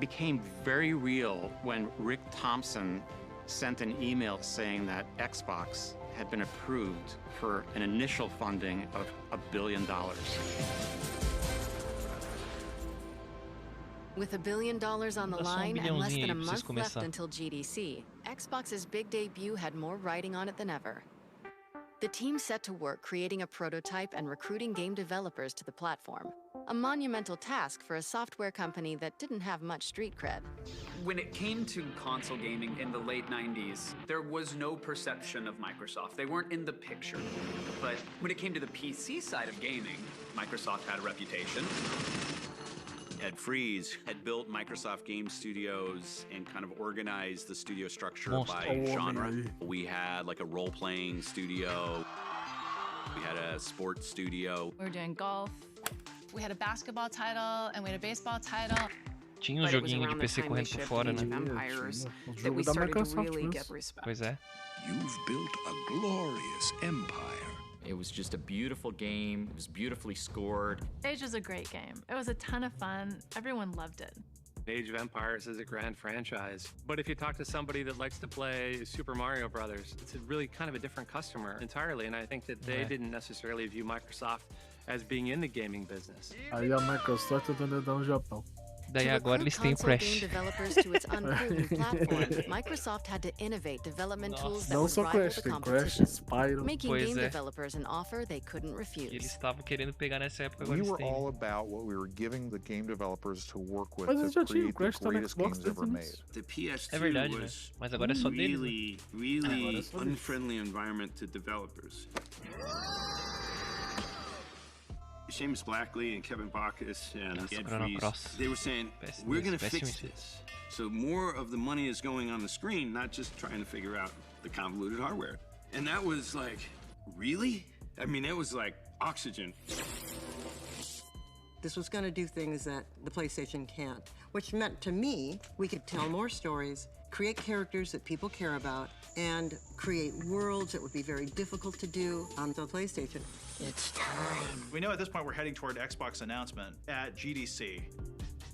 became very real when Rick Thompson sent an email saying that Xbox had been approved for an initial funding of $1 billion.
With $1 billion on the
Dá só
line and less
bilhãozinho
than a
aí pra vocês
month left
começar.
until GDC, Xbox's big debut had more riding on it than ever. The team set to work creating a prototype and recruiting game developers to the platform, a monumental task for a software company that didn't have much street cred.
When it came to console gaming in the late 90s, there was no perception of Microsoft. They weren't in the picture. But when it came to the PC side of gaming, Microsoft had a reputation.
Ed Freeze had built Microsoft Game Studios and kind of organized the studio structure by genre. We had like a role-playing studio. We had a sports studio.
We were doing golf. We had a basketball title and we had a baseball title.
Tinha joguinho de PC correndo por fora, né?
That we started to really get respect.
Pois é.
You've built a glorious empire.
It was just a beautiful game. It was beautifully scored.
Age was a great game. It was a ton of fun. Everyone loved it.
Age of Empires is a grand franchise. But if you talk to somebody that likes to play Super Mario Brothers, it's really kind of a different customer entirely. And I think that they didn't necessarily view Microsoft as being in the gaming business.
Aí a Microsoft tentando dar um Japão.
Daí agora eles têm
Console
Crash.
game developers to its unproven platform, Microsoft had to innovate development tools that
Não
would
só
rival
Crash,
the
tem Crash,
competition,
Spyro.
making
Pois
game
é.
developers an offer they couldn't refuse.
Eles estavam querendo pegar nessa época, agora
We
eles
were
têm.
all about what we were giving the game developers to work with
Mas
to
já tinha o
create the
Crash tá no
greatest
Xbox
games ever
desde o
made.
início.
The PS2
É verdade, né?
was
Mas agora é só deles. Né?
really unfriendly environment to developers. Seamus Blackley and Kevin Bacchus and Ed Freeze, they were saying, we're going to fix this. So more of the money is going on the screen, not just trying to figure out the convoluted hardware. And that was like, really? I mean, it was like oxygen.
This was going to do things that the PlayStation can't, which meant to me we could tell more stories, create characters that people care about, and create worlds that would be very difficult to do on the PlayStation.
It's time. We know at this point we're heading toward Xbox announcement at GDC.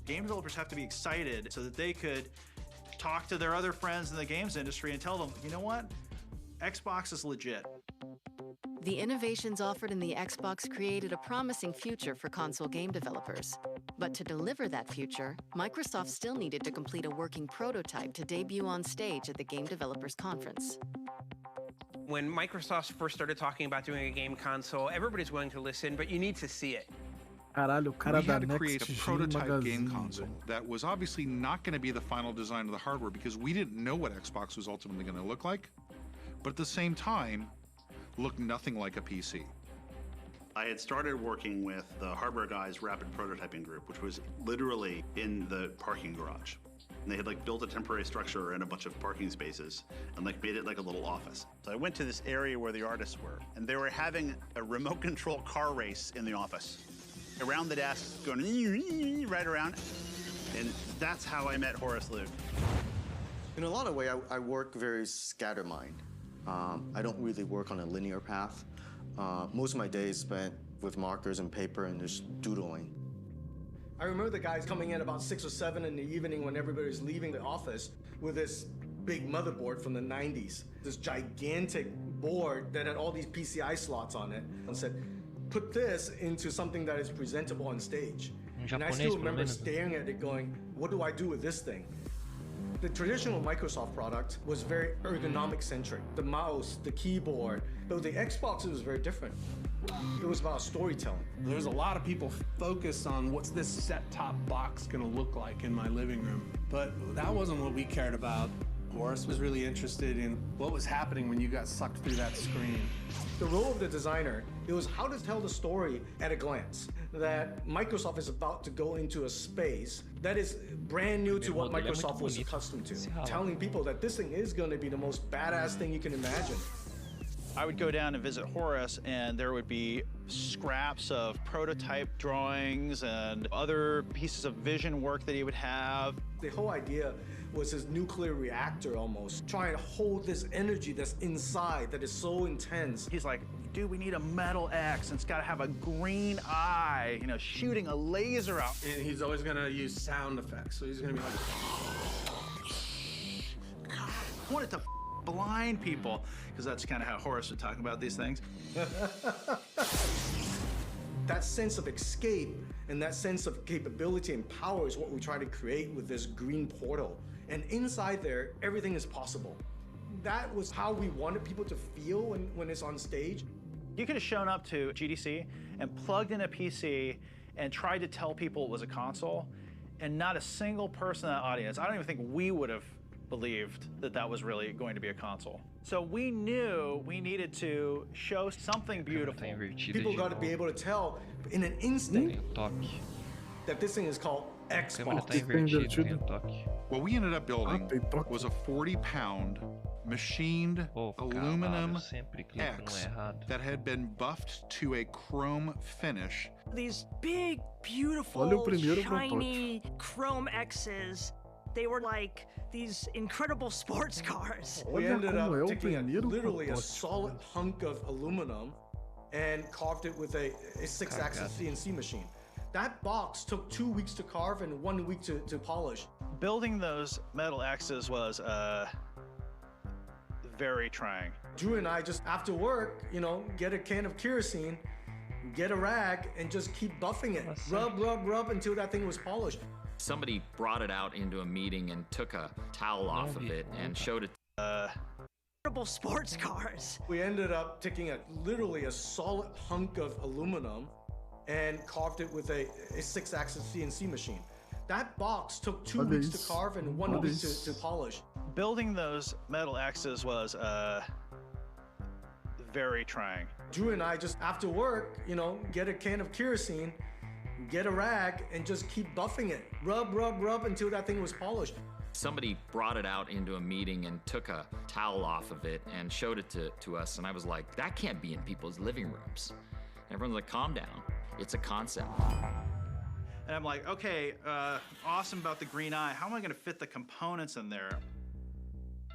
Game developers have to be excited so that they could talk to their other friends in the games industry and tell them, you know what? Xbox is legit.
The innovations offered in the Xbox created a promising future for console game developers. But to deliver that future, Microsoft still needed to complete a working prototype to debut on stage at the Game Developers Conference.
When Microsoft first started talking about doing a game console, everybody's willing to listen, but you need to see it.
Caralho, o cara
We
da
had to
Next
create a
Gen
prototype game
Magazine,
console that was obviously not going to be the final design of the hardware because we didn't know what Xbox was ultimately going to look like, but at the same time, looked nothing like a PC.
I had started working with the Hardware Guys Rapid Prototyping Group, which was literally in the parking garage. And they had like built a temporary structure and a bunch of parking spaces and like made it like a little office. So I went to this area where the artists were, and they were having a remote control car race in the office. Around the desks, going right around. And that's how I met Horace Luke.
In a lot of ways, I work very scattermind. I don't really work on a linear path. Most of my days spent with markers and paper and just doodling.
I remember the guys coming in about 6 or 7 in the evening when everybody's leaving the office with this big motherboard from the 90s. This gigantic board that had all these PCI slots on it and said, put this into something that is presentable on stage. And I still remember staring at it going, what do I do with this thing? The traditional Microsoft product was very ergonomic centric. The mouse, the keyboard, but with the Xbox, it was very different. It was about storytelling.
There's a lot of people focused on what's this set-top box gonna look like in my living room. But that wasn't what we cared about. Horace was really interested in what was happening when you got sucked through that screen.
The role of the designer, it was how to tell the story at a glance. That Microsoft is about to go into a space that is brand new to what Microsoft was accustomed to. Telling people that this thing is going to be the most badass thing you can imagine.
I would go down and visit Horace, and there would be scraps of prototype drawings and other pieces of vision work that he would have.
The whole idea was this nuclear reactor almost, trying to hold this energy that's inside that is so intense.
He's like, dude, we need a metal X, and it's got to have a green eye, you know, shooting a laser out.
And he's always gonna use sound effects, so he's gonna be like...
I wanted to blind people, because that's kind of how Horace would talk about these things.
That sense of escape And that sense of capability and power is what we try to create with this green portal. And inside there, everything is possible. That was how we wanted people to feel when it's on stage.
You could have shown up to GDC and plugged in a PC and tried to tell people it was a console, and not a single person in that audience, I don't even think we would have believed that that was really going to be a console. So we knew we needed to show something beautiful.
People got to be able to tell in an instant that this thing is called Xbox.
What we ended up building was a 40-pound machined aluminum X that had been buffed to a chrome finish.
These big, beautiful, shiny chrome X's. They were like these incredible sports cars.
We ended up taking literally a solid hunk of aluminum and carved it with a 6-axis CNC machine. That box took 2 weeks to carve and 1 week to polish.
Building those metal X's was very trying.
Drew and I just, after work, get a can of kerosene, get a rag, and just keep buffing it. Rub until that thing was polished.
Somebody brought it out into a meeting and took a towel off of it and showed it.
Incredible sports cars.
We ended up taking literally a solid hunk of aluminum and carved it with a 6-axis CNC machine. That box took 2 weeks to carve and 1 week to polish.
Building those metal X's was very trying.
Drew and I just, after work, get a can of kerosene, get a rag, and just keep buffing it. Rub until that thing was polished.
Somebody brought it out into a meeting and took a towel off of it and showed it to us, and I was like, that can't be in people's living rooms. And everyone's like, calm down. It's a concept.
And I'm like, okay, awesome about the green eye. How am I going to fit the components in there?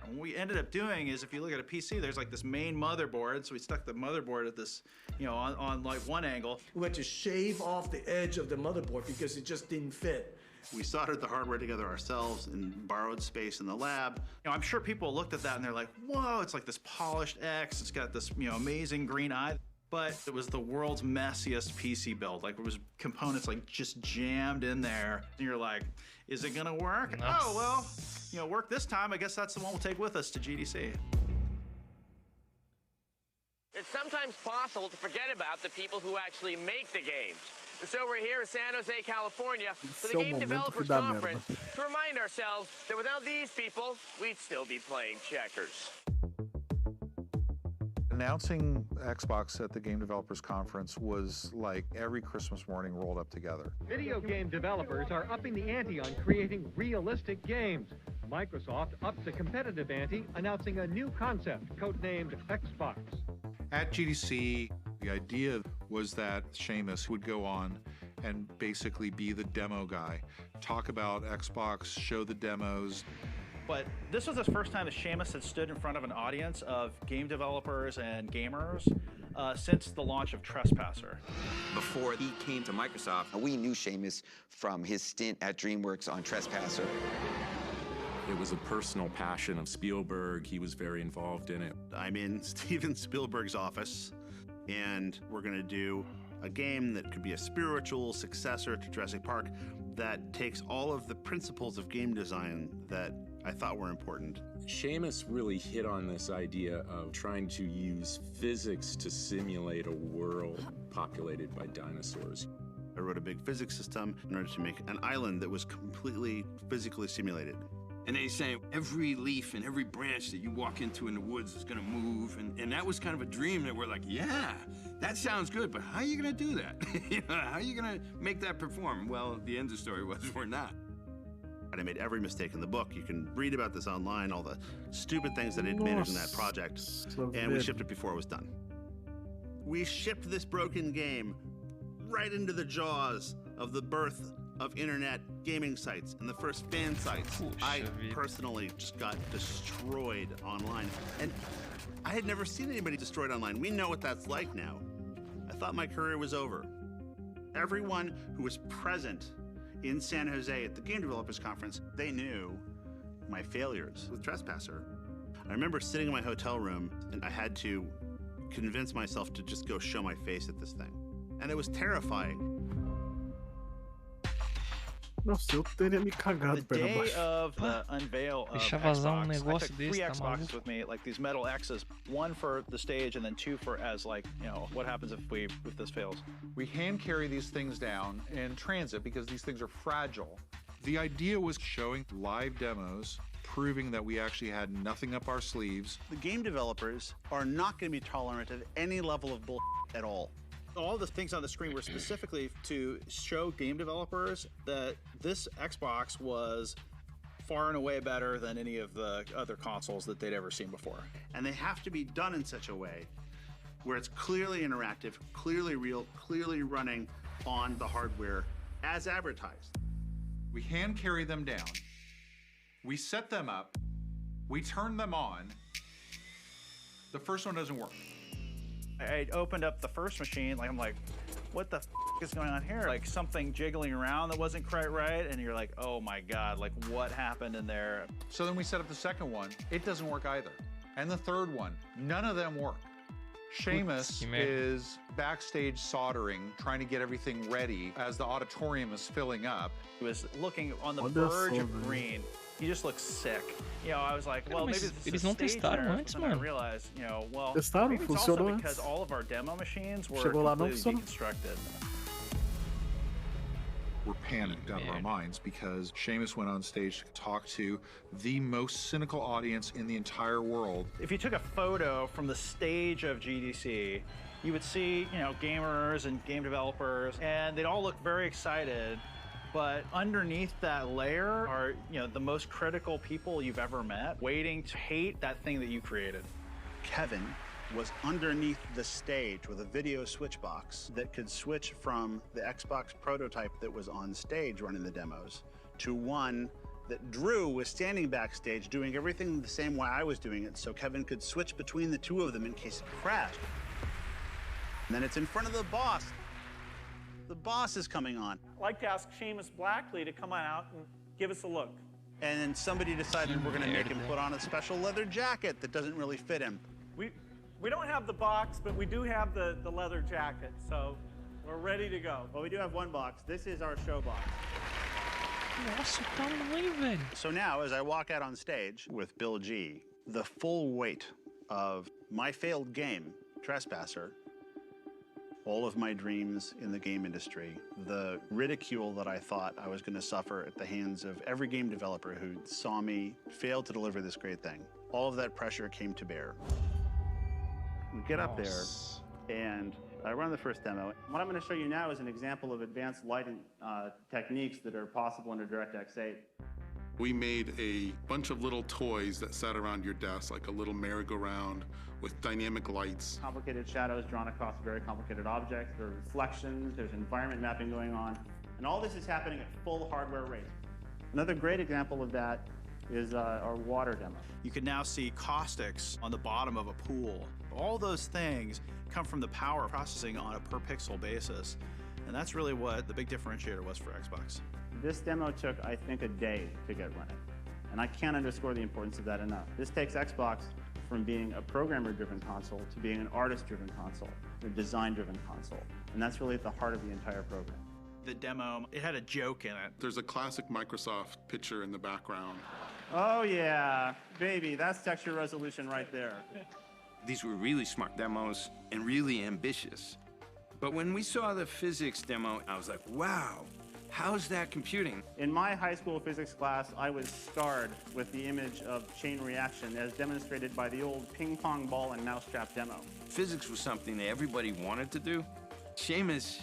And what we ended up doing is, if you look at a PC, there's like this main motherboard. So we stuck the motherboard at this, on like one angle.
We had to shave off the edge of the motherboard because it just didn't fit.
We soldered the hardware together ourselves and borrowed space in the lab.
I'm sure people looked at that and they're like, whoa, it's like this polished X. It's got this, amazing green eye. But it was the world's messiest PC build. Like, it was components like just jammed in there. And you're like, is it gonna work?
Nice.
Oh, well, work this time. I guess that's the one we'll take with us to GDC.
It's sometimes possible to forget about the people who actually make the games. And so we're here in San Jose, California, for the Game Developers Conference to remind ourselves that without these people, we'd still be playing checkers.
Announcing Xbox at the Game Developers Conference was like every Christmas morning rolled up together.
Video game developers are upping the ante on creating realistic games. Microsoft upped the competitive ante, announcing a new concept, codenamed Xbox.
At GDC, the idea was that Seamus would go on and basically be the demo guy, talk about Xbox, show the demos.
But this was the first time that Seamus had stood in front of an audience of game developers and gamers since the launch of Trespasser.
Before he came to Microsoft, we knew Seamus from his stint at DreamWorks on Trespasser.
It was a personal passion of Spielberg. He was very involved in it.
I'm in Steven Spielberg's office, and we're going to do a game that could be a spiritual successor to Jurassic Park that takes all of the principles of game design that I thought were important.
Seamus really hit on this idea of trying to use physics to simulate a world populated by dinosaurs.
I wrote a big physics system in order to make an island that was completely physically simulated.
And then he's saying every leaf and every branch that you walk into in the woods is gonna move. And that was kind of a dream that we're like, yeah, that sounds good, but how are you gonna do that? How are you gonna make that perform? Well, the end of the story was we're not.
I made every mistake in the book. You can read about this online, all the stupid things that I'd managed in that project. And we shipped it before it was done. We shipped this broken game right into the jaws of the birth of internet gaming sites and the first fan sites. I personally just got destroyed online. And I had never seen anybody destroyed online. We know what that's like now. I thought my career was over. Everyone who was present in San Jose at the Game Developers Conference, they knew my failures with Trespasser. I remember sitting in my hotel room and I had to convince myself to just go show my face at this thing. And it was terrifying.
Nossa, eu teria me cagado
The
perna
day
abaixo.
of the unveil of
Deixar vazar
Xbox, I
negócio
took
desse,
3
tá
Xboxes
maluco?
with me, like these metal X's, one for the stage and then 2 for as like, you know, what happens if this fails.
We hand carry these things down in transit because these things are fragile. The idea was showing live demos, proving that we actually had nothing up our sleeves.
The game developers are not going to be tolerant of any level of bull at all.
All the things on the screen were specifically to show game developers that this Xbox was far and away better than any of the other consoles that they'd ever seen before.
And they have to be done in such a way where it's clearly interactive, clearly real, clearly running on the hardware as advertised.
We hand carry them down, we set them up, we turn them on. The first one doesn't work.
I opened up the first machine, like I'm like, what the f is going on here? Like something jiggling around that wasn't quite right, and you're like, oh my god, like what happened in there?
So then we set up the second one, it doesn't work either. And the third one, none of them work. Seamus is backstage soldering, trying to get everything ready as the auditorium is filling up.
He was looking on the verge of green. He just looked sick. You know, I was like, well, maybe this is a stage error. And I realized, you know, well, maybe it's also because all of our demo machines were completely deconstructed.
We're panicked out of our minds because Seamus went on stage to talk to the most cynical audience in the entire world.
If you took a photo from the stage of GDC, you would see, you know, gamers and game developers, and they'd all look very excited. But underneath that layer are, you know, the most critical people you've ever met, waiting to hate that thing that you created.
Kevin was underneath the stage with a video switch box that could switch from the Xbox prototype that was on stage running the demos to one that Drew was standing backstage doing everything the same way I was doing it, so Kevin could switch between the two of them in case it crashed. And then it's in front of the boss. The boss is coming on.
I'd like to ask Seamus Blackley to come on out and give us a look.
And then somebody decided we're going to make him put on a special leather jacket that doesn't really fit him.
We don't have the box, but we do have the leather jacket, so we're ready to go.
Well, we do have one box. This is our show box.
Nossa, tamanho, velho.
So now, as I walk out on stage with Bill G, the full weight of my failed game, Trespasser, all of my dreams in the game industry, the ridicule that I thought I was going to suffer at the hands of every game developer who saw me fail to deliver this great thing, all of that pressure came to bear. We get up there, and I run the first demo. What I'm going to show you now is an example of advanced lighting techniques that are possible under DirectX 8.
We made a bunch of little toys that sat around your desk, like a little merry-go-round with dynamic lights.
Complicated shadows drawn across very complicated objects. There are reflections, there's environment mapping going on. And all this is happening at full hardware rate. Another great example of that is our water demo.
You can now see caustics on the bottom of a pool. All those things come from the power processing on a per pixel basis. And that's really what the big differentiator was for Xbox.
This demo took, I think, a day to get running. And I can't underscore the importance of that enough. This takes Xbox from being a programmer-driven console to being an artist-driven console, a design-driven console. And that's really at the heart of the entire program.
The demo, it had a joke in it.
There's a classic Microsoft picture in the background.
Oh yeah, baby, that's texture resolution right there.
These were really smart demos and really ambitious. But when we saw the physics demo, I was like, wow, how's that computing?
In my high school physics class, I was scarred with the image of chain reaction as demonstrated by the old ping pong ball and mousetrap demo.
Physics was something that everybody wanted to do. Seamus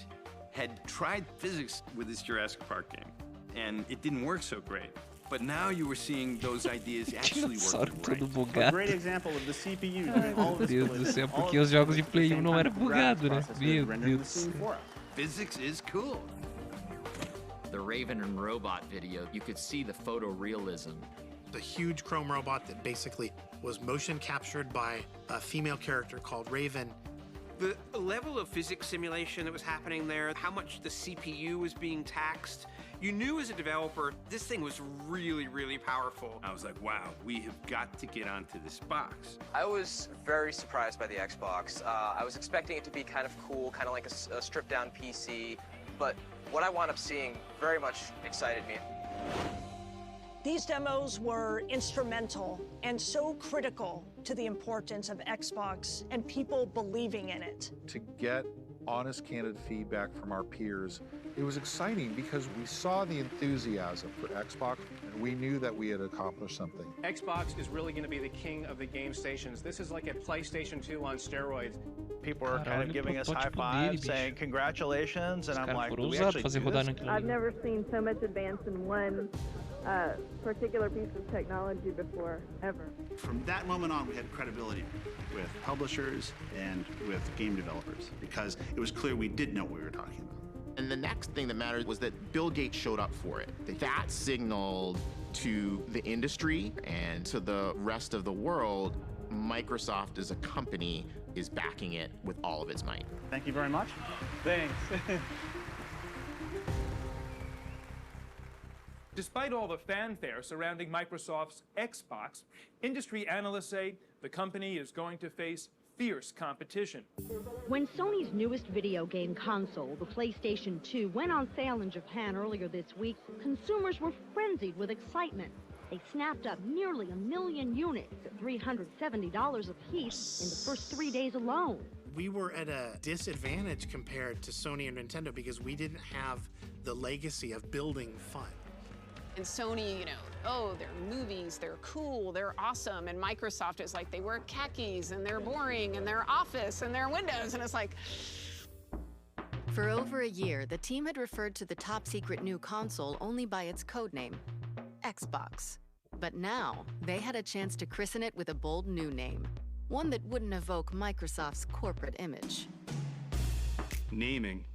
had tried physics with his Jurassic Park game, and it didn't work so great. But now you were seeing those ideas actually working right.
A great example of the CPU doing all of this.
Meu Deus do céu, porque os jogos de Play 1 não eram bugados, né? Meu Deus do céu.
Physics is cool.
The Raven and Robot video, you could see the photorealism.
The huge chrome robot that basically was motion captured by a female character called Raven.
The level of physics simulation that was happening there, how much the CPU was being taxed, you knew as a developer, this thing was really, really powerful.
I was like, wow, we have got to get onto this box.
I was very surprised by the Xbox. I was expecting it to be kind of cool, kind of like a stripped-down PC. but what I wound up seeing very much excited me.
These demos were instrumental and so critical to the importance of Xbox and people believing in it.
To get honest, candid feedback from our peers, it was exciting because we saw the enthusiasm for Xbox and we knew that we had accomplished something.
Xbox is really going to be the king of the game stations. This is like a PlayStation 2 on steroids.
People are kind of giving us high fives, saying congratulations, and I'm like, do we actually do this?
I've never seen so much advance in one particular piece of technology before, ever.
From that moment on, we had credibility with publishers and with game developers because it was clear we did know what we were talking about.
And the next thing that mattered was that Bill Gates showed up for it. That signaled to the industry and to the rest of the world, Microsoft as a company is backing it with all of its might.
Thank you very much.
Thanks.
Despite all the fanfare surrounding Microsoft's Xbox, industry analysts say the company is going to face fierce competition.
When Sony's newest video game console, the PlayStation 2, went on sale in Japan earlier this week, consumers were frenzied with excitement. They snapped up nearly 1 million units at $370 a piece in the first 3 days alone.
We were at a disadvantage compared to Sony and Nintendo because we didn't have the legacy of building fun.
And Sony, you know, oh, their movies, they're cool, they're awesome. And Microsoft is like, they wear khakis and they're boring and they're Office and they're Windows. And it's like...
For over a year, the team had referred to the top-secret new console only by its codename, Xbox. But now, they had a chance to christen it with a bold new name, one that wouldn't evoke Microsoft's corporate image.
Naming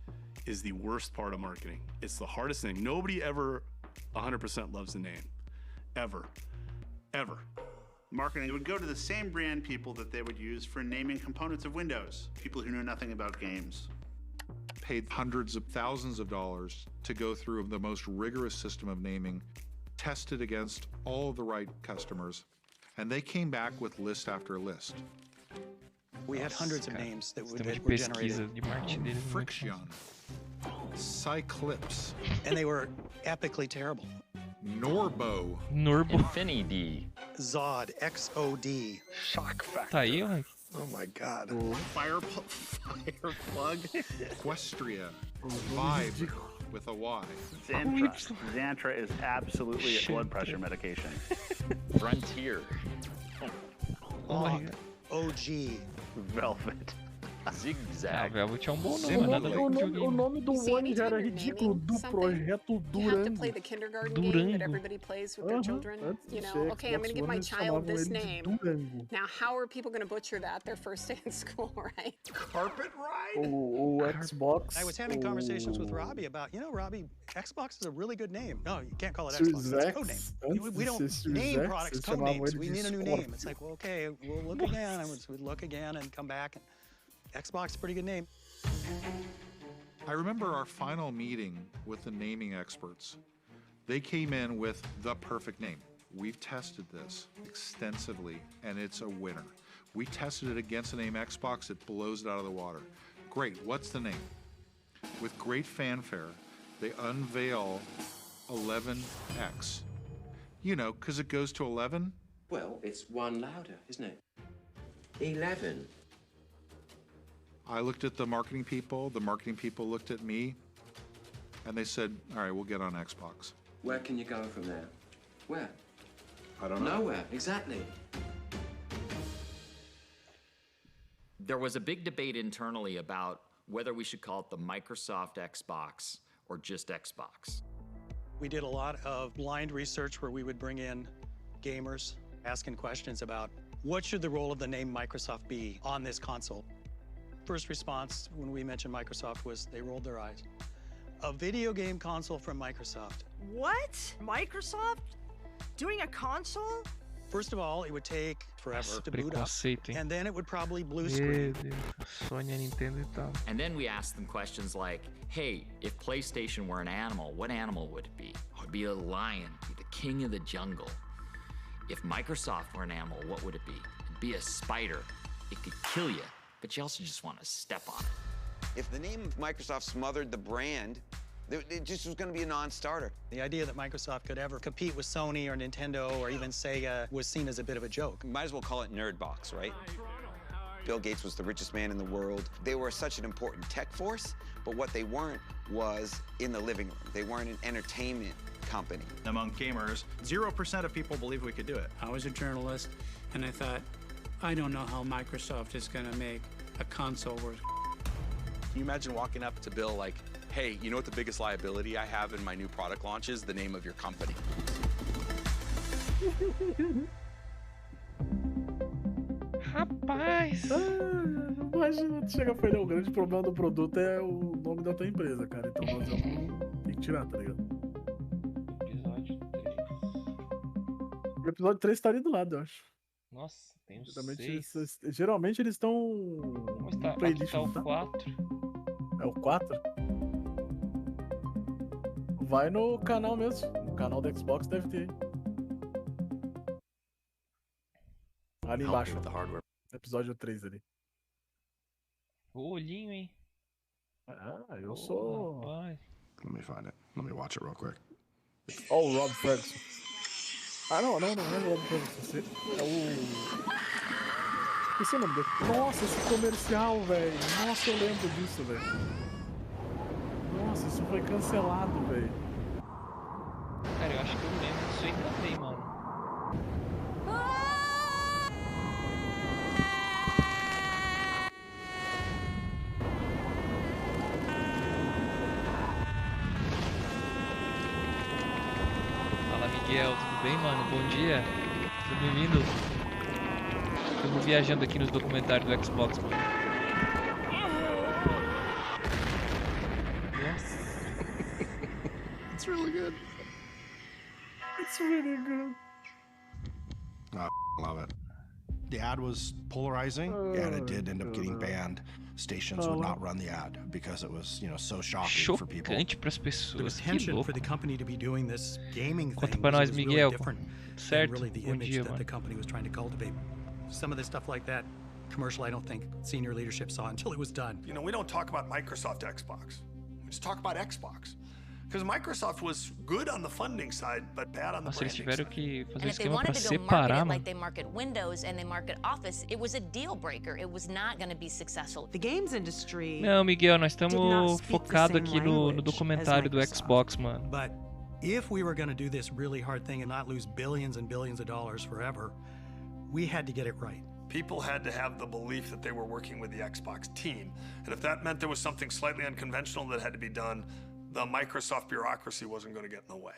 is the worst part of marketing. It's the hardest thing. Nobody ever 100% loves the name. Ever. Ever.
Marketing would go to the same brand people that they would use for naming components of Windows, people who knew nothing about games.
Paid hundreds of thousands of dollars to go through the most rigorous system of naming, tested against all of the right customers, and they came back with list after list.
We had hundreds of names that were generated.
Friction, Cyclips,
and they were epically terrible.
Norbo,
Infinity, Zod, XOD, Shock Factor.
Tá aí, ó.
Oh my God.
Fire plug.
Equestria, Vibe with a Y.
Xantra is absolutely a blood pressure medication.
Frontier.
Oh,
OG.
Velvet.
Zigzag.
Velvet é bom nome, nada a ver com videogame.
O nome do One já era ridículo, do projeto
You have to
Durango.
play the kindergarten game that everybody plays with their children. You know, okay, I'm going to give my child this name. Now, how are people going to butcher that their first day in school, right?
Carpet ride?
O Xbox.
I was having conversations with Robbie about, you know, Robbie, Xbox is a really good name. No, you can't call it Xbox. It's a code name. We don't name products code names. We need a new name. It's like, well, okay, we'll look again. I would look again and come back. And Xbox is a pretty good name.
I remember our final meeting with the naming experts. They came in with the perfect name. We've tested this extensively, and it's a winner. We tested it against the name Xbox, it blows it out of the water. Great, what's the name? With great fanfare, they unveil 11X. You know, because it goes to 11.
Well, it's one louder, isn't it? 11.
I looked at the marketing people looked at me, and they said, all right, we'll get on Xbox.
Where can you go from there? Where?
I don't know.
Nowhere, exactly.
There was a big debate internally about whether we should call it the Microsoft Xbox or just Xbox.
We did a lot of blind research where we would bring in gamers asking questions about what should the role of the name Microsoft be on this console. First response when we mentioned Microsoft was they rolled their eyes. A video game console from Microsoft.
What? Microsoft? Doing a console?
First of all, it would take forever to boot up, and then it would probably blue
Meu
screen.
Deus, Sony, Nintendo e tal.
And then we asked them questions like, hey, if PlayStation were an animal, what animal would it be? It would be a lion, be the king of the jungle. If Microsoft were an animal, what would it be? It'd be a spider. It could kill you, but you also just want to step on it.
If the name of Microsoft smothered the brand, it just was going to be a non-starter.
The idea that Microsoft could ever compete with Sony or Nintendo or even Sega was seen as a bit of a joke.
Might as well call it nerd box, right? Bill Gates was the richest man in the world. They were such an important tech force, but what they weren't was in the living room. They weren't an entertainment company.
Among gamers, 0% of people believe we could do it.
I was a journalist, and I thought, I don't know how Microsoft is going to make a console work.
Can you imagine walking up to Bill like, hey, you know what the biggest liability I have in my new product launch is? The name of your company.
Rapaz!
Imagina, chega pra ele, o grande problema do produto é o nome da tua empresa, cara. Então nós tem que tirar, tá ligado?
Episódio 3.
O episódio 3 tá ali do lado, eu acho.
Nossa, tem uns 6.
Geralmente eles estão
no playlist, aqui tá o 4.
É o 4? Vai no canal mesmo. No canal do Xbox deve ter. Ali embaixo. Episódio 3 ali.
O olhinho, hein?
Ah, eu sou...
Rapaz.
Let me find it. Let me watch it real quick.
Ó, o Rob Ferguson. Ah, não é o Rob Ferguson. É o... Esqueci o nome dele. Nossa, esse comercial, velho. Nossa, eu lembro disso, velho. Nossa, isso foi cancelado, velho.
Cara, eu acho que eu lembro disso aí também, mano. Fala, Miguel, tudo bem, mano? Bom dia. Seja bem-vindo. Estamos viajando aqui nos documentários do Xbox, mano.
It's really good.
It's really good.
I love it. The ad was polarizing, and it did end up getting banned. Stations would not run the ad because it was, so shocking for people.
Chocante pras pessoas.
The potential for the company to be doing this gaming
Conta
thing
pra nós,
was
Miguel.
really different
Certo?
than really the
Bom
image
dia,
that
mano.
the company was trying to cultivate. Some of the stuff like that commercial, I don't think senior leadership saw until it was done.
We don't talk about Microsoft Xbox. We just talk about Xbox. Because Microsoft was good on the funding side, but bad on the
Nossa, eles
branding
tiveram
side.
que fazer
And if they
esquema
wanted
pra
to go market
separar,
it
mano.
like they market Windows and they market Office, it was a deal breaker. It was not going to be successful.
The games industry.
Não, Miguel, nós
did not
estamos
speak the
focados
same
aqui no
language
documentário
as
do
Microsoft.
Xbox, mano.
But if we were going to do this really hard thing and not lose billions and billions of dollars forever, we had to get it right.
People had to have the belief that they were working with the Xbox team. And if that meant there was something slightly unconventional that had to be done, the Microsoft bureaucracy wasn't going to get in the way.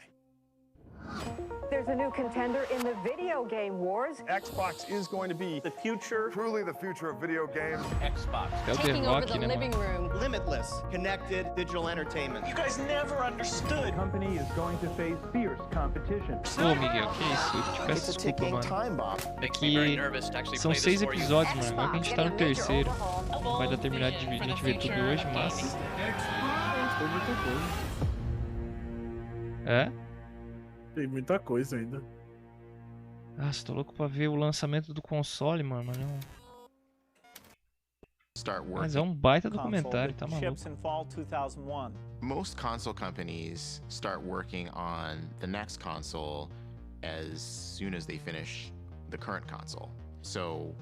There's a new contender in the video game wars.
Xbox is going to be the future, truly the future of video games.
Xbox.
É o The
Taking over
Rock,
the
né,
living
mano?
room.
Limitless, connected digital entertainment. You guys never understood.
The company is going to face fierce competition.
Ô, Miguel, que isso? Eu te peço desculpa, mano. É que são 6 episódios, mano. Agora que a gente tá no terceiro. Não vai dar terminar de a gente ver tudo hoje, mas...
Tem muita coisa.
É?
Tem muita coisa ainda.
Nossa, tô louco pra ver o lançamento do console, mano.
Start
Mas
working.
é um baita documentário, tá maluco.
Ships in fall 2001.
Most console companies start working on the next console as soon as they finish the current console. So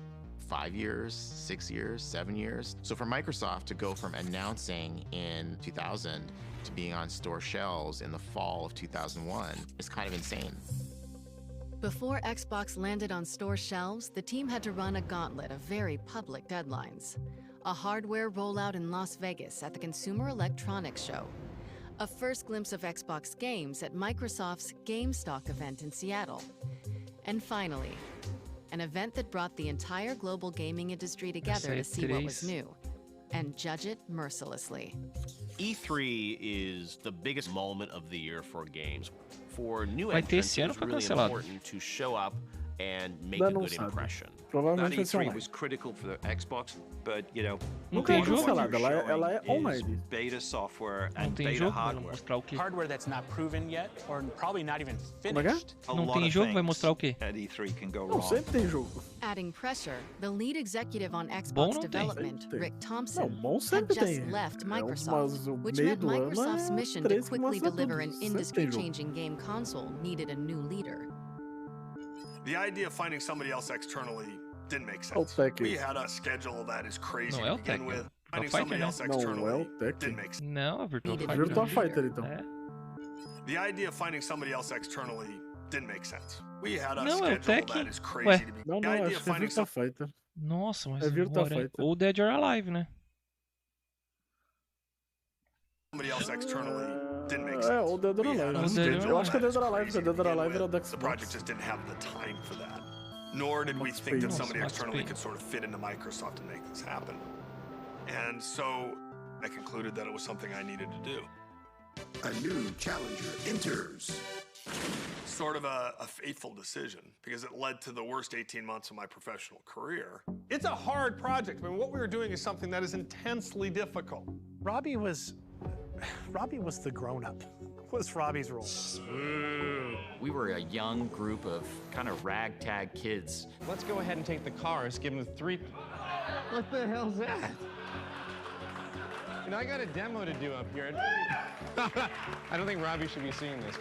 5 years, 6 years, 7 years. So for Microsoft to go from announcing in 2000 to being on store shelves in the fall of 2001 is kind of insane.
Before Xbox landed on store shelves, the team had to run a gauntlet of very public deadlines. A hardware rollout in Las Vegas at the Consumer Electronics Show. A first glimpse of Xbox games at Microsoft's GameStop event in Seattle. And finally, an event that brought the entire global gaming industry together to see what was new and judge it mercilessly.
E3 is the biggest moment of the year for games. For new
Vai ter
entrants,
esse ano,
it's
foi
really
cancelado.
important to show up and make a good impression.
Provavelmente vai
That
ser
E3
online.
was critical for the Xbox, but you know,
Não tem jogo?
Ela é
is
online.
beta software
Não
and
tem
beta
jogo? Vai
hardware.
mostrar o quê?
Hardware that's not proven yet, or probably not even
Como é que é?
finished.
A
Não
lot
tem
of
jogo? Vai
things
mostrar o quê?
at E3 can go
Não,
wrong.
sempre tem jogo.
Adding pressure, the lead executive on
Bom
Xbox
não tem.
development,
Sempre tem.
Rick
Não,
Thompson,
bom
had
sempre
just
tem.
left
Mas
Microsoft,
o
which
meio
meant
do ano
Microsoft's
é
mission to
3 que
quickly
mostra
deliver
tudo.
an
Sempre tem jogo.
industry-changing game console needed a new leader.
The idea of finding somebody else externally didn't make
É o
sense.
Tech.
We had a schedule that is crazy
Não é
to
o
begin
Tech.
with.
É o
Finding
Fighter,
somebody
né?
else
Não, é
externally
o Tech.
didn't make sense.
Não, a Virtua
Needed
Fighter.
Virtua Fighter, então.
É.
The idea of finding somebody else externally didn't make sense. We had a
Não, é o
schedule
Tech.
that is crazy
Ué.
to begin
Não,
with.
não,
The idea
acho
of
que é
finding
Virtua Fighter.
Nossa, mas
É Virtua
agora-
Fighter.
Ou Dead or Alive, né?
somebody else externally didn't make
É,
sense.
ou Dead or
We had
Alive.
a schedule
Eu acho que é
that
Dead or
is
Alive,
crazy
porque Dead or
to begin
Alive era
with.
da
The
Xbox.
project just didn't have the time for that. Nor did we
Max
think that
Payne.
somebody
Max
externally
Payne.
could sort of fit into Microsoft and make this happen. And so I concluded that it was something I needed to do.
A new challenger enters.
Sort of a fateful decision because it led to the worst 18 months of my professional career.
It's a hard project. I mean, what we were doing is something that is intensely difficult.
Robbie was the grown-up. What's Robbie's role?
We were a young group of kind of ragtag kids.
Let's go ahead and take the cars, give them 3. What the hell's that? You know, I got a demo to do up here. I don't think Robbie should be seeing this.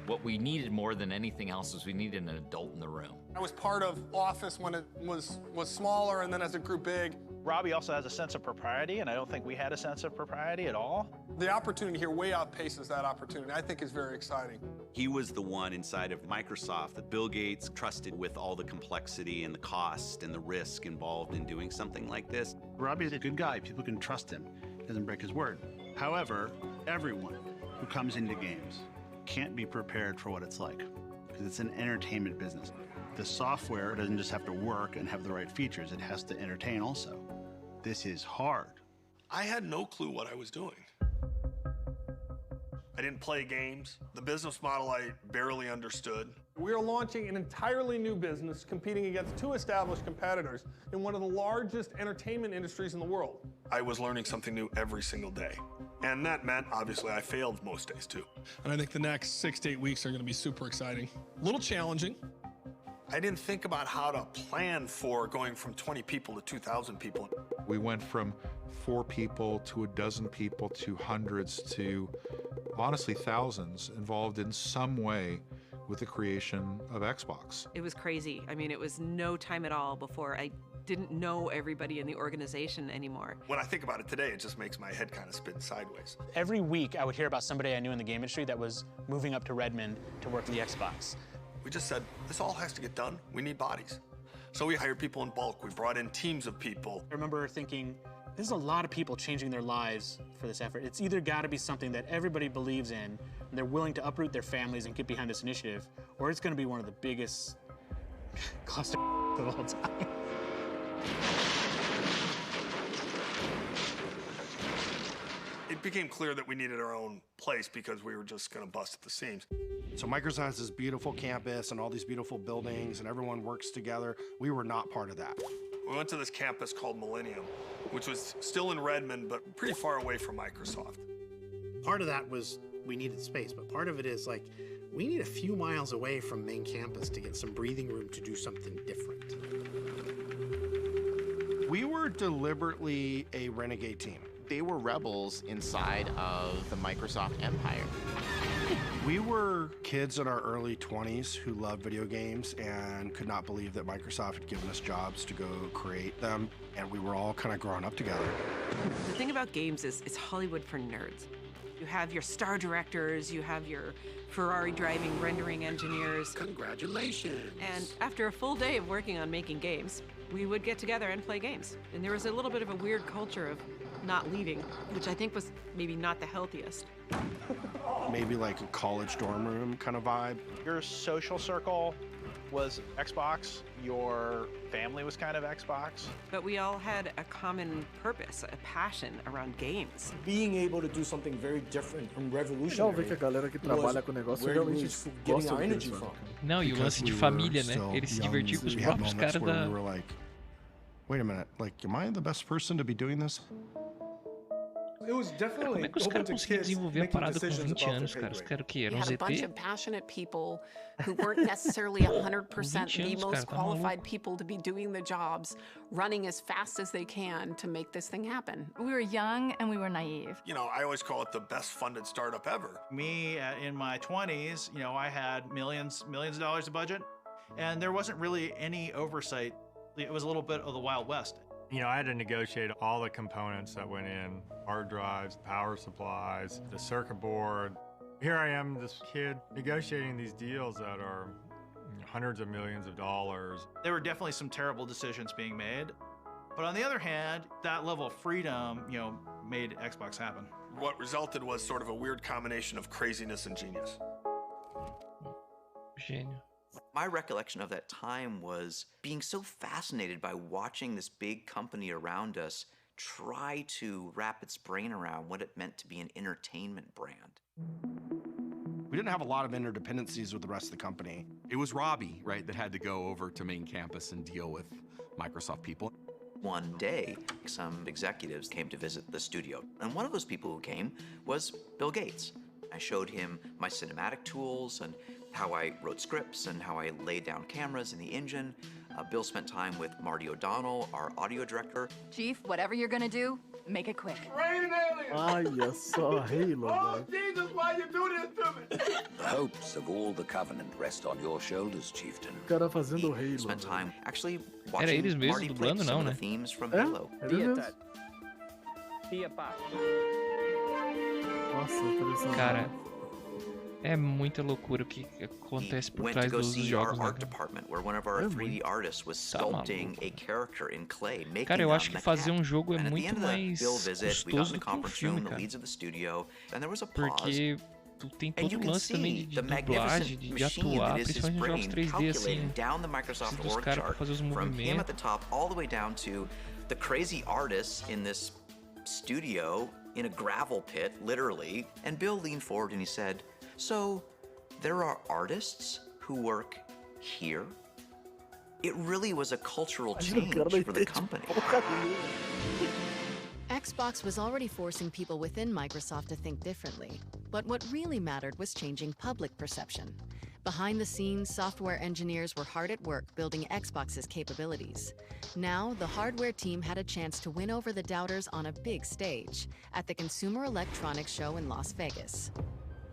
What we needed more than anything else was we needed an adult in the room.
I was part of Office when it was smaller, and then as it grew big.
Robbie also has a sense of propriety, and I don't think we had a sense of propriety at all.
The opportunity here way outpaces that opportunity. I think is very exciting.
He was the one inside of Microsoft that Bill Gates trusted with all the complexity and the cost and the risk involved in doing something like this.
Robbie's a good guy. People can trust him. He doesn't break his word. However, everyone who comes into games can't be prepared for what it's like because it's an entertainment business. The software doesn't just have to work and have the right features. It has to entertain also. This is hard.
I had no clue what I was doing. I didn't play games. The business model I barely understood.
We are launching an entirely new business competing against 2 established competitors in one of the largest entertainment industries in the world.
I was learning something new every single day. And that meant, obviously, I failed most days too.
And I think the next 6 to 8 weeks are going to be super exciting. A little challenging.
I didn't think about how to plan for going from 20 people to 2,000 people.
We went from 4 people to a dozen people to hundreds to honestly thousands involved in some way with the creation of Xbox.
It was crazy. I mean, it was no time at all before I didn't know everybody in the organization anymore.
When I think about it today, it just makes my head kind of spin sideways.
Every week, I would hear about somebody I knew in the game industry that was moving up to Redmond to work for the Xbox.
We just said, this all has to get done. We need bodies. So we hired people in bulk. We brought in teams of people.
I remember thinking, this is a lot of people changing their lives for this effort. It's either got to be something that everybody believes in, and they're willing to uproot their families and get behind this initiative, or it's going to be one of the biggest cluster of all time.
It became clear that we needed our own place because we were just going to bust at the seams.
So Microsoft has this beautiful campus and all these beautiful buildings and everyone works together. We were not part of that.
We went to this campus called Millennium, which was still in Redmond, but pretty far away from Microsoft.
Part of that was we needed space, but part of it is like, we need a few miles away from main campus to get some breathing room to do something different.
We were deliberately a renegade team.
They were rebels inside of the Microsoft empire.
We were kids in our early 20s who loved video games and could not believe that Microsoft had given us jobs to go create them, and we were all kind of growing up together.
The thing about games is it's Hollywood for nerds. You have your star directors, you have your Ferrari driving rendering engineers.
Congratulations.
And after a full day of working on making games, we would get together and play games. And there was a little bit of a weird culture of not leaving, which I think was maybe not the healthiest.
Maybe like a college dorm room kind of vibe.
Your social circle was Xbox. Your family was kind of Xbox.
But we all had a common purpose, a passion around games.
Being able to do something very different and
Legal
revolutionary
ver que a galera que trabalha com o negócio realmente
getting
gosta
our
do que eles
energy
fazem.
from.
Não, e o lance de família, né? Eles se divertiam com os próprios caras da...
We were like, wait a minute, like, am I the best person to be doing this?
It was definitely
Como é que os caras conseguiam desenvolver a parada com 20 anos, cara? Os caras que
You
eram
had a bunch
ZT?
of passionate people who weren't necessarily 100% the
anos,
most
cara, tá
qualified people to be doing the jobs, running as fast as they can to make this thing happen.
We were young and we were naive.
You know, I always call it the best funded startup ever.
Me, in my 20s, you know, I had millions of dollars of budget, and there wasn't really any oversight. It was a little bit of the Wild West.
You know, I had to negotiate all the components that went in, hard drives, power supplies, the circuit board. Here I am, this kid, negotiating these deals that are hundreds of millions of dollars.
There were definitely some terrible decisions being made. But on the other hand, that level of freedom, you know, made Xbox happen.
What resulted was sort of a weird combination of craziness and genius.
Gênio.
My recollection of that time was being so fascinated by watching this big company around us try to wrap its brain around what it meant to be an entertainment brand.
We didn't have a lot of interdependencies with the rest of the company.
It was Robbie, right, that had to go over to main campus and deal with Microsoft people.
One day, some executives came to visit the studio, and one of those people who came was Bill Gates. I showed him my cinematic tools and how I wrote scripts and how I laid down cameras in the engine. Bill spent time with Marty O'Donnell, our audio director.
Chief, whatever you're gonna do, make it quick.
Raining aliens!
Olha só, Halo,
Oh,
velho.
Jesus, why you do this to me? The hopes of all the Covenant rest on your shoulders, Chieftain.
O cara fazendo Halo.
Spent
velho.
time actually
Era
watching
eles mesmos
Marty play
dublando,
some
não,
of
né?
the themes from
É?
Halo.
Ele mesmo. Nossa, interessante.
Cara, é muita loucura o que acontece por
Went to
trás
go
dos
see
jogos,
our
né?
art department, where one of our 3D artists was
Tá
sculpting
maluco.
a character in clay, making
Cara, eu
a
acho que fazer um jogo é
And at the
muito
end of the
mais
Bill visit, we got
custoso
in the
do que um
conference
filme,
room, the
cara.
leads of the studio, and there was a pause.
Porque tu tem
And
todo
you
o
can
lance também
see
de
the
dublagem,
magnificent
de
machine
atuar,
that is his
principalmente em jogos
brain
3D, assim.
calculating down the Microsoft
Dos
org
caras pra
chart
fazer os
from him at
movimentos.
the top all the way down to the crazy artists in this studio in a gravel pit, literally. And Bill leaned forward and he said, "So, there are artists who work here?" It really was a cultural change for the company.
Xbox was already forcing people within Microsoft to think differently, but what really mattered was changing public perception. Behind the scenes, software engineers were hard at work building Xbox's capabilities. Now, the hardware team had a chance to win over the doubters on a big stage at the Consumer Electronics Show in Las Vegas.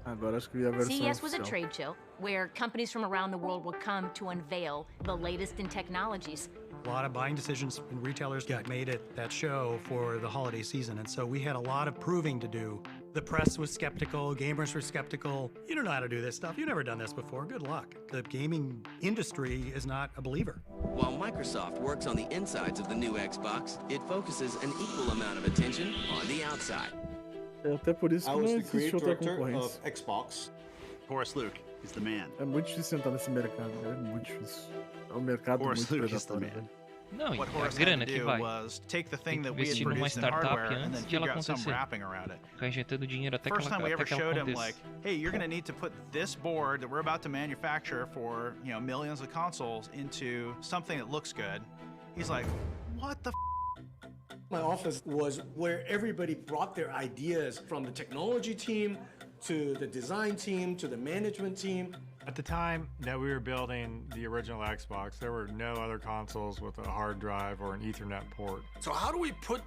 Agora acho que vi a versão
CES was a
oficial.
trade show where companies from around the world would come to unveil the latest in technologies.
A lot of buying decisions and retailers got made at that show for the holiday season, and so we had a lot of proving to do. The press was skeptical, gamers were skeptical. You don't know how to do this stuff. You've never done this before. Good luck. The gaming industry is not a believer.
While Microsoft works on the insides of the new Xbox, it focuses an equal amount of attention on the outside.
É até por isso que
I
não
was the
existe
creative
outra
director
concorrência.
of Xbox. Horace Luke is the man.
É muito difícil entrar nesse mercado, é muito difícil. É um mercado
Horace
muito
Luke is the
predatório.
man.
velho.
Não,
What
e a
Horace
grana
had to
que
do
vai.
was take the
Tem
thing
que
that we had
investir numa
produced in
startup
hardware and
antes
then
de ela
figure out some
acontecer.
wrapping around it.
Ficar injetando dinheiro até que
First
ela,
time we
até
ever
que ela
showed him,
aconteça.
like, hey, you're gonna need to put this board that we're about to manufacture for, you know, millions of consoles into something that looks good. He's like, what the
My office was where everybody brought their ideas, from the technology team to the design team to the management team.
At the time that we were building the original Xbox, there were no other consoles with a hard drive or an Ethernet port.
So how do we put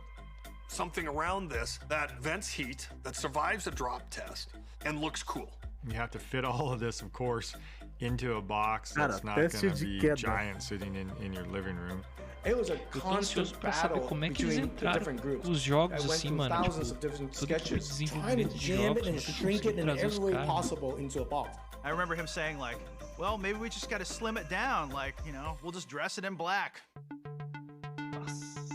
something around this that vents heat, that survives a drop test, and looks cool?
You have to fit all of this, of course, into a box
Cara,
that's not
teste
going to
de
be
queda.
giant sitting in your living room.
It was a
Eu tô ansioso
constant
pra saber
battle
como é que eles
between the
entraram
different groups.
os jogos
I went
assim,
through
mano.
thousands
Tipo,
of different
tudo que foi
sketches, trying
desenvolvimento
to
de
jam
jogos,
it and
pra
shrink it
conseguir
in
trazer os
every way
caras.
possible into a box.
I remember him saying, like, well, maybe we just gotta slim it down. Like, you know, we'll just dress it in black.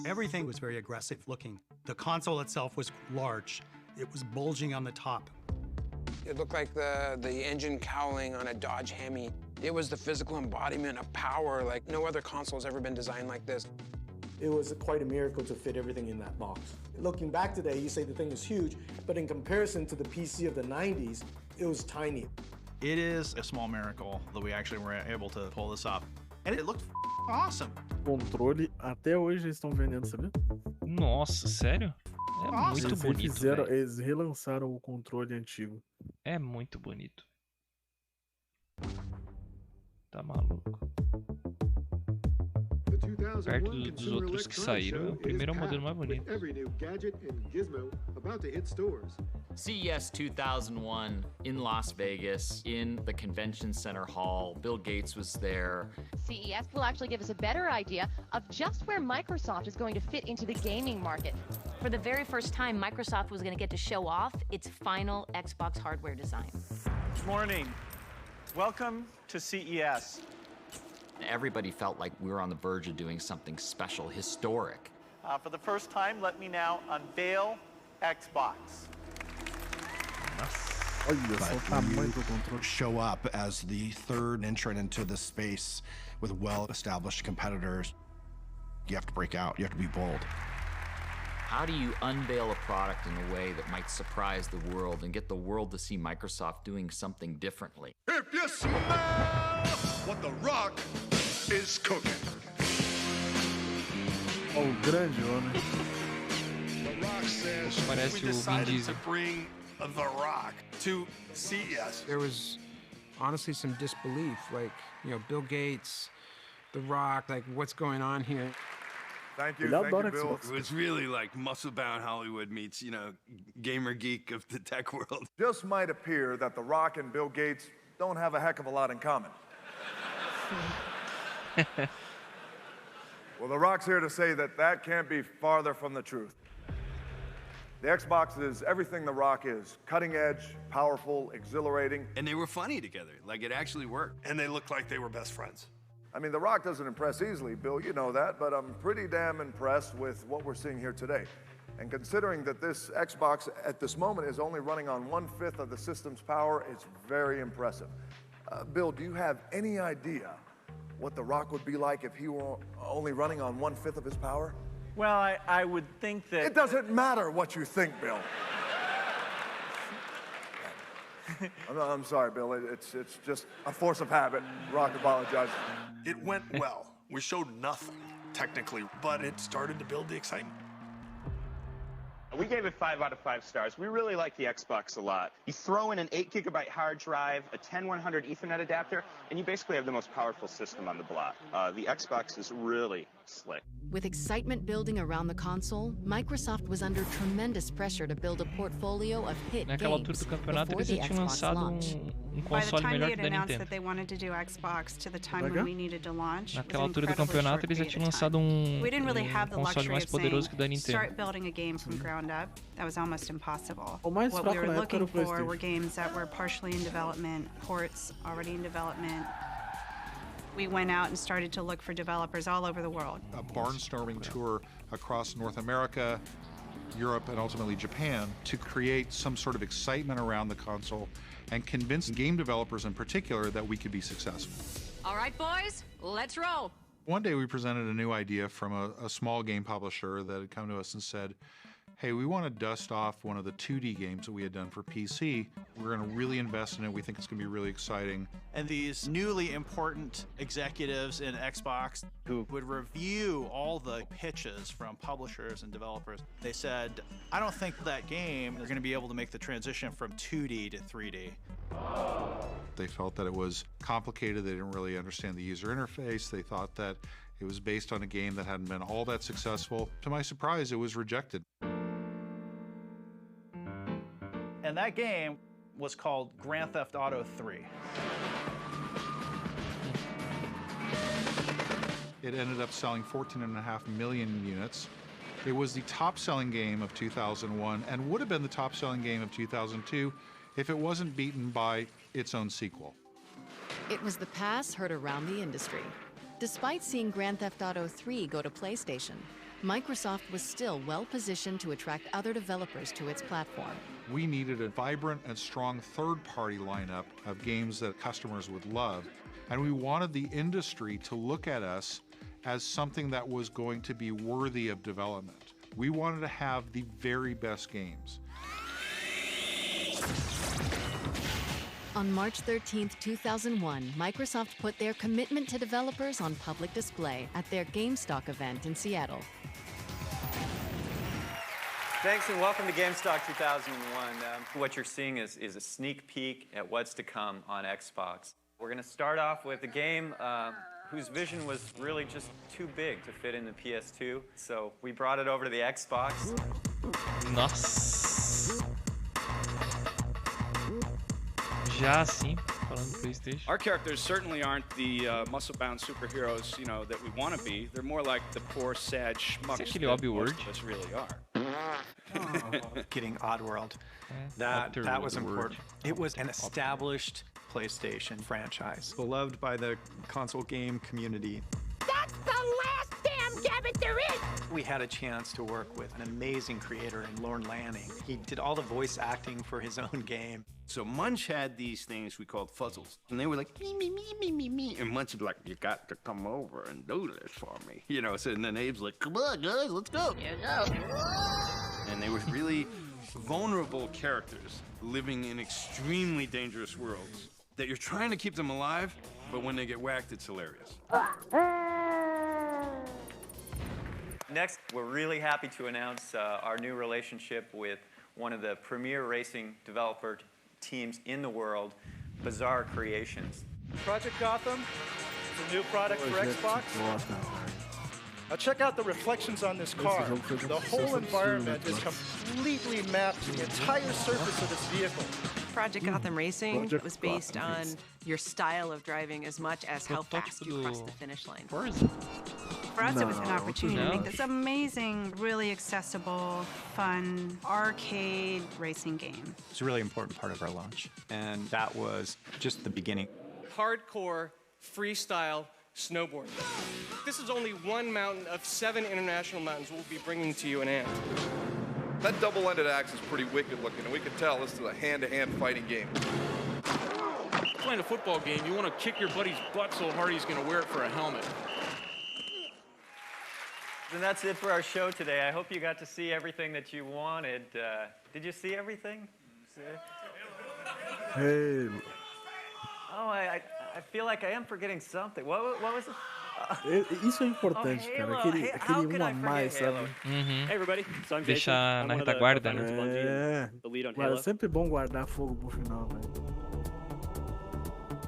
Everything was very aggressive looking. The console itself was large. It was bulging on the top.
It looked like the engine cowling on a Dodge Hemi. It was the physical embodiment of power like no other console has ever been designed like this.
It was quite a miracle to fit everything in that box. Looking back today, you say the thing is huge, but in comparison to the PC of the 90s, it was tiny.
It is a small miracle that we actually were able to pull this off. And it looked awesome.
Controle até hoje eles estão vendendo, sabia?
Nossa, sério? É muito
Eles
bonito,
refizeram,
velho.
eles relançaram o controle antigo.
É muito bonito. Tá maluco. Perto dos outros que saíram, o primeiro é o modelo mais bonito.
CES 2001 in Las Vegas, in the convention center hall. Bill Gates was there.
CES will actually give us a better idea of just where Microsoft is going to fit into the gaming market. For the very first time, Microsoft was going to get to show off its final Xbox hardware design.
Good morning. Welcome to CES.
Everybody felt like we were on the verge of doing something special, historic.
For the first time, let me now unveil Xbox.
But you show up as the third entrant into the space with well-established competitors. You have to break out. You have to be bold.
How do you unveil a product in a way that might surprise the world and get the world to see Microsoft doing something differently?
If you smell what the Rock is cooking.
Oh, grande homem.
The Rock says we decided to bring The Rock to CES.
There was honestly some disbelief, like, Bill Gates, The Rock, like, what's going on here?
Thank you, Bill. It was really like muscle-bound Hollywood meets, gamer geek of the tech world. Just might appear that The Rock and Bill Gates don't have a heck of a lot in common. Well, The Rock's here to say that can't be farther from the truth. The Xbox is everything The Rock is. Cutting edge, powerful, exhilarating.
And they were funny together. Like, it actually worked.
And they looked like they were best friends.
I mean, The Rock doesn't impress easily, Bill, you know that, but I'm pretty damn impressed with what we're seeing here today. And considering that this Xbox at this moment is only running on 1/5 of the system's power, it's very impressive. Bill, do you have any idea what The Rock would be like if he were only running on 1/5 of his power?
Well, I would think that...
It doesn't matter what you think, Bill. I'm sorry, Bill. It's just a force of habit. Rock apologizes.
It went well. We showed nothing, technically, but it started to build the excitement.
We gave it 5 out of 5 stars. We really like the Xbox a lot. You throw in an 8 GB hard drive, a 10100 Ethernet adapter, and you basically have the most powerful system on the block. The Xbox is really slick.
With excitement building around the console, Microsoft was under tremendous pressure to build a portfolio of hit
Naquela altura
games
do campeonato
before
eles
the
já tinham
Xbox
lançado
launch.
By the
console
time
melhor
they
que
had
o da
announced
Nintendo.
that they wanted to do Xbox to the time when we needed to launch,
Naquela
it was
altura do
an incredibly
campeonato
short
eles já
period
tinham
of
lançado
time. We didn't really have the
console
luxury
mais
of saying,
poderoso que o da Nintendo.
start building a game from ground up. That was almost impossible.
O mais
What we
fraco
were
na época
looking
era o
for
PlayStation.
were games that were partially in development, ports already in development. We went out and started to look for developers all over the world.
A barnstorming tour across North America, Europe, and ultimately Japan to create some sort of excitement around the console and convince game developers in particular that we could be successful.
All right, boys, let's roll.
One day we presented a new idea from a small game publisher that had come to us and said, hey, we want to dust off one of the 2D games that we had done for PC. We're going to really invest in it. We think it's going to be really exciting.
And these newly important executives in Xbox who would review all the pitches from publishers and developers, they said, I don't think that game is going to be able to make the transition from 2D to 3D.
They felt that it was complicated. They didn't really understand the user interface. They thought that it was based on a game that hadn't been all that successful. To my surprise, it was rejected.
And that game was called Grand Theft Auto 3.
It ended up selling 14.5 million units. It was the top-selling game of 2001 and would have been the top-selling game of 2002 if it wasn't beaten by its own sequel.
It was the pass heard around the industry. Despite seeing Grand Theft Auto 3 go to PlayStation, Microsoft was still well positioned to attract other developers to its platform.
We needed a vibrant and strong third-party lineup of games that customers would love, and we wanted the industry to look at us as something that was going to be worthy of development. We wanted to have the very best games.
On March 13, 2001, Microsoft put their commitment to developers on public display at their GameStock event in Seattle.
Thanks and welcome to GameStock 2001. What you're seeing is a sneak peek at what's to come on Xbox. We're going to start off with a game whose vision was really just too big to fit in the PS2, so we brought it over to the Xbox.
Nossa. Já assim, falando do PlayStation.
Our characters certainly aren't the muscle-bound superheroes, you know, that we want to be. They're more like the poor, sad schmucks that most of us really are.
Getting Oddworld. That was important. It was an established PlayStation franchise, beloved by the console game community.
That's the last damn Gabbit there is!
We had a chance to work with an amazing creator in Lorne Lanning. He did all the voice acting for his own game.
So Munch had these things we called fuzzles, and they were like, me, me, me, me, me, me. And Munch was like, you got to come over and do this for me. You know, so and then Abe's like, come on, guys, let's go. Yeah, go. And they were really vulnerable characters living in extremely dangerous worlds that you're trying to keep them alive, but when they get whacked, it's hilarious.
Next, we're really happy to announce our new relationship with one of the premier racing developer teams in the world, Bizarre Creations.
Project Gotham is a new product for Xbox. Now check out the reflections on this car. The whole environment is completely mapped to the entire surface of this vehicle.
Project Gotham Racing was based on your style of driving as much as how fast you cross the finish line.
For us, it was an opportunity to make this amazing, really accessible, fun, arcade racing game.
It's a really important part of our launch, and that was just the beginning.
Hardcore, freestyle, snowboarding. This is only one mountain of 7 international mountains we'll be bringing to you in AMP.
That double-ended axe is pretty wicked looking, and we can tell this is a hand-to-hand fighting game.
Playing a football game, you want to kick your buddy's butt so hard he's going to wear it for a helmet.
And that's it for our show today. I hope you got to see everything that you wanted. Did you see everything?
Hey.
Oh, I feel like I am forgetting something. What was it?
Isso é importante, cara. Aquele a mais, sabe?
Hey everybody, so I'm Jason.
Deixa na retaguarda, né?
The lead on
Mas
Halo.
é sempre bom guardar fogo pro final, velho.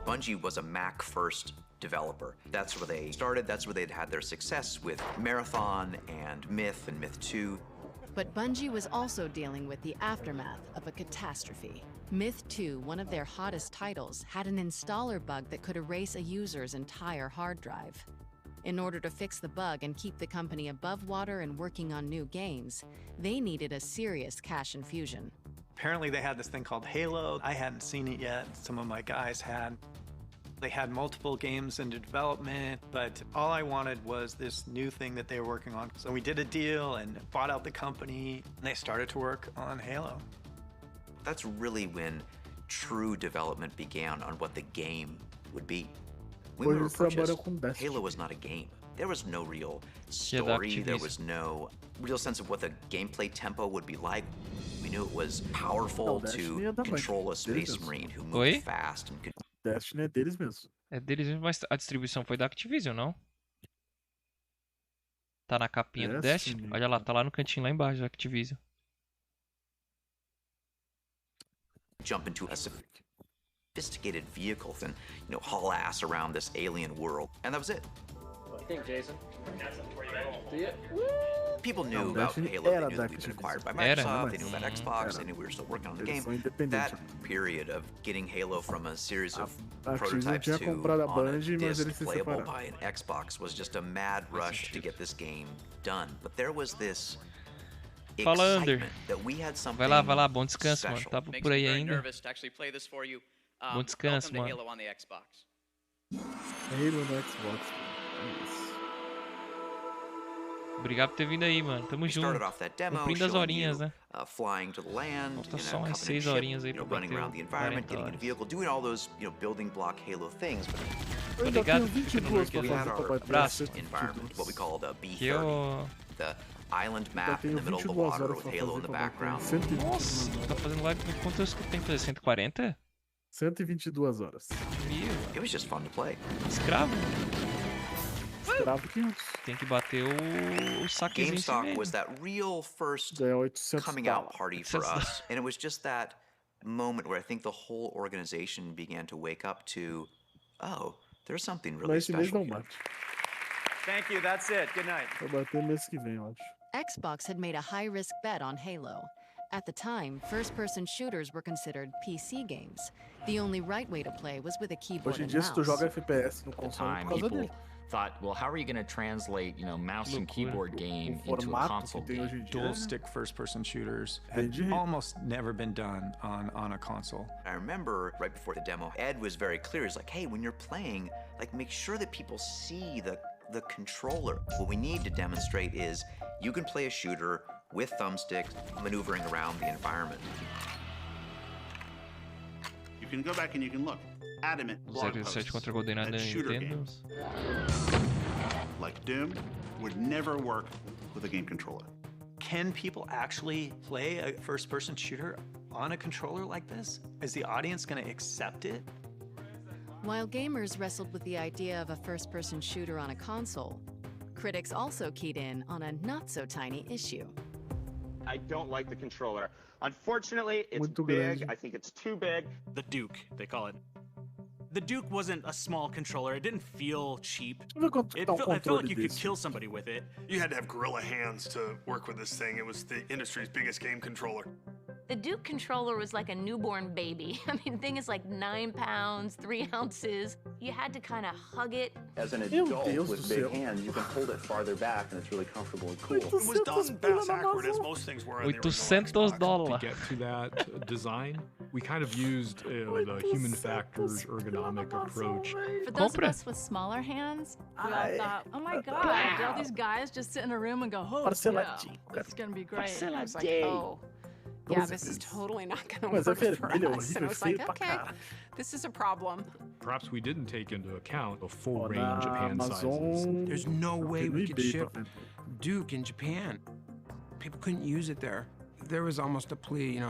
Bungie was a Mac-first developer. That's where they started. That's where they'd had their success with Marathon and Myth 2.
But Bungie was also dealing with the aftermath of a catastrophe. Myth 2, one of their hottest titles, had an installer bug that could erase a user's entire hard drive. In order to fix the bug and keep the company above water and working on new games, they needed a serious cash infusion.
Apparently they had this thing called Halo. I hadn't seen it yet. Some of my guys had. They had multiple games into development, but all I wanted was this new thing that they were working on. So we did a deal and bought out the company, and they started to work on Halo.
That's really when true development began on what the game would be. When we were purchased, Halo was not a game. There was no real story. There was no real sense of what the gameplay tempo would be like. We knew it was powerful to control a space marine who moved fast and could.
Destiny é deles mesmo.
É deles mesmo, mas a distribuição foi da Activision, não? Tá na capinha do Destiny? Olha lá, tá lá no cantinho lá embaixo da Activision.
Jump into a sophisticated vehicle and, you know, haul ass around this alien world. And that was it.
What do you think, Jason? See it?
People knew about Halo, they knew that we'd been acquired by Microsoft, they knew about Xbox, they knew we were still working on the game. That period of getting Halo from a series of prototypes to on a disc playable by an Xbox was just a mad rush to get this game done. But there was this excitement that we had something
vai lá, bom descanso, mano. Tava por aí ainda. Bom descanso, mano.
Halo no Xbox. Isso.
Obrigado por ter vindo aí, mano. Tamo junto.
Started off that demo
Cumprindo as
showing
horinhas,
you
né?
Flying to the land,
Falta
in
só
a
umas
covenant
6
ship,
horinhas aí pra
running
bater
around the environment, getting in a vehicle, doing all those, building block Halo things.
Tô ligado que fica no
We had our
abraço.
environment, what we call the B30, the island map in the middle of the water with Halo in the background.
Nossa, tá fazendo live com quantos que tem que fazer? 140?
122 horas.
It was just fun to play.
Escravo?
Escravo 500.
Tem que bater o saquezinho em
GameStop
cima.
was that real first coming out party for us, and it was just that moment where I think the whole organization began to wake up to, oh, there's something really
Mas esse mês
special
não
here.
bate.
Thank you. That's it. Good night.
Vai bater mês que vem, eu acho.
Xbox had made a high-risk bet on Halo. At the time, first-person shooters were considered PC games. The only right way to play was with a keyboard
Hoje em
and
dia, se tu
mouse.
joga FPS no console, é
Time,
por causa
people
dele.
thought, well, how are you going to translate, mouse and keyboard game into a
formato
console
que tem
game?
hoje em dia.
Dual stick first-person shooters had almost never been done on a console.
I remember right before the demo, Ed was very clear. He's like, hey, when you're playing, make sure that people see the controller. What we need to demonstrate is you can play a shooter with thumbsticks, maneuvering around the environment.
You can go back and you can look. Adamant blog
07
posts
contra coordenada
that shooter
Nintendo.
games like Doom would never work with a game controller.
Can people actually play a first-person shooter on a controller like this? Is the audience going to accept it?
While gamers wrestled with the idea of a first-person shooter on a console, critics also keyed in on a not-so-tiny issue.
I don't like the controller. Unfortunately, it's
Muito
big.
grande.
I think it's too big.
The Duke, they call it. The Duke wasn't a small controller. It didn't feel cheap. I felt like you could kill somebody with it.
You had to have gorilla hands to work with this thing. It was the industry's biggest game controller.
The Duke controller was like a newborn baby. I mean, the thing is like 9 pounds, 3 ounces. You had to kind of hug it.
As an
Meu
adult
Deus
with
do
big
céu.
hands, you can hold it farther back and it's really comfortable and cool.
It was done bass accurate as most things were on the original Xbox.
$800.
To get to that design, we kind of used the human factors ergonomic approach.
For those of us with smaller hands, we all thought, oh my god, all these guys just sit in a room and go, oh, yeah, it's gonna be great.
I was like, oh, yeah, this is totally not gonna
Mas é
work for
vermelho, é
us. And
horrível,
I was
feio
like,
pra
okay,
caralho.
this is a problem.
Perhaps we didn't take into account the full
Ó,
range of
na
hand sizes.
Amazon,
There's no way we could
eBay
ship
pra vender.
Duke in Japan. People couldn't use it there. There was almost a plea,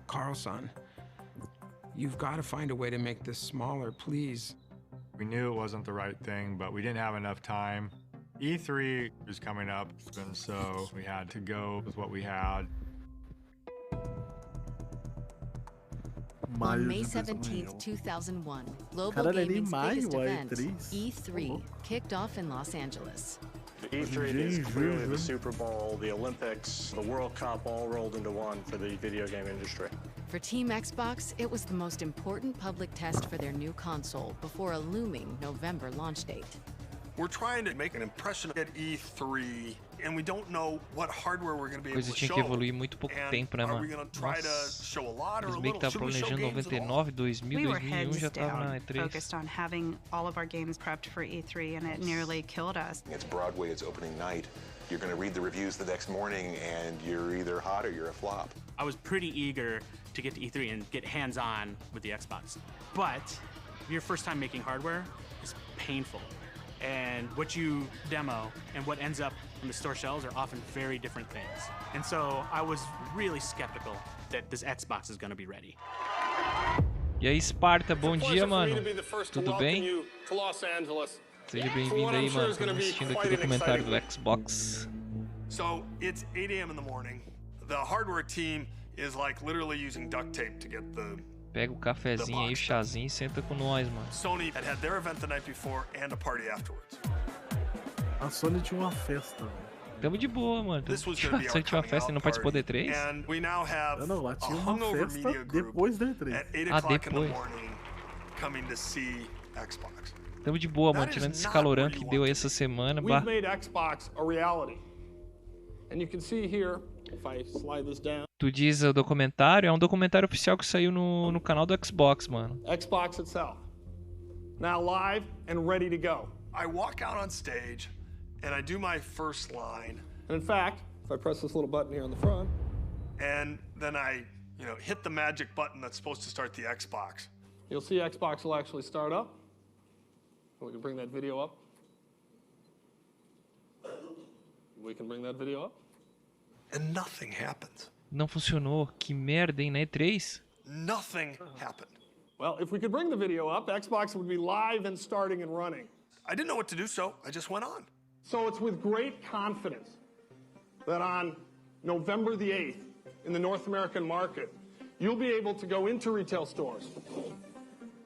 Carlson, you've got to find a way to make this smaller, please.
We knew it wasn't the right thing, but we didn't have enough time. E3 was coming up, and so we had to go with what we had.
On May 17th, 2001, global
Caralho, é
gaming's
nem
biggest
maio,
event,
E3.
E3, kicked off in Los Angeles.
E3 is clearly the Super Bowl, the Olympics, the World Cup all rolled into one for the video game industry.
For Team Xbox, it was the most important public test for their new console before a looming November launch date.
We're trying to make an impression at E3, and we don't know what hardware we're going to be able
Coisa
to
tinha
show.
que evoluir muito pouco tempo, né,
Are
mano?
we going to try to
Nossa.
show a lot or a
Eles meio que
little?
estavam
Should we show
planejando
games at all?
99, 2000,
We were
2001
heads
já tava na
down,
E3.
focused on having all of our games prepped for E3, and it nearly killed us.
It's Broadway, it's opening night. You're going to read the reviews the next morning, and you're either hot or you're a flop.
I was pretty eager to get to E3 and get hands-on with the Xbox. But your first time making hardware is painful. And what you demo and what ends up in the store shelves are often very different things. And so I was really skeptical that this Xbox is going to be ready.
E aí, Sparta, bom dia, mano. Tudo bem?
To Los Angeles.
Seja bem-vindo aí, mano. Estamos assistindo aqui o documentário do Xbox.
So it's 8 a.m. in the morning. The hardware team is literally using duct tape to get the
Pega o cafezinho aí, o chazinho e senta com nós, mano.
Sony had their event the night before and a party afterwards.
A Sony tinha uma festa, velho.
Tamo de boa, mano.
This was
Só
going to be our
tinha uma
coming
festa e
out
não participou da
party.
E3?
And we now have
Não, lá
a
tinha uma
hungover
festa
media group
depois da E3.
at 8
Ah,
o'clock in the
depois.
morning coming to see Xbox.
Tamo de boa, mano.
That is
Tirando esse
not
calorão
where
que
you
deu
want
aí essa semana.
We've made Xbox a reality. And you can see here, if I slide this down.
Tu diz o documentário? É um documentário oficial que saiu no canal do Xbox, mano.
Xbox itself. Now live and ready to go.
I walk out on stage and I do my first line.
And in fact, if I press this little button here on the front,
and then I, hit the magic button that's supposed to start the Xbox.
You'll see Xbox will actually start up. We can bring that video up. We can bring that video up.
And nothing happens.
Não funcionou. Que merda, hein, na E3?
Nothing happened.
Well, if we could bring the video up, Xbox would be live and starting and running.
I didn't know what to do, so I just went on.
So it's with great confidence that on November the 8th, in the North American market, you'll be able to go into retail stores.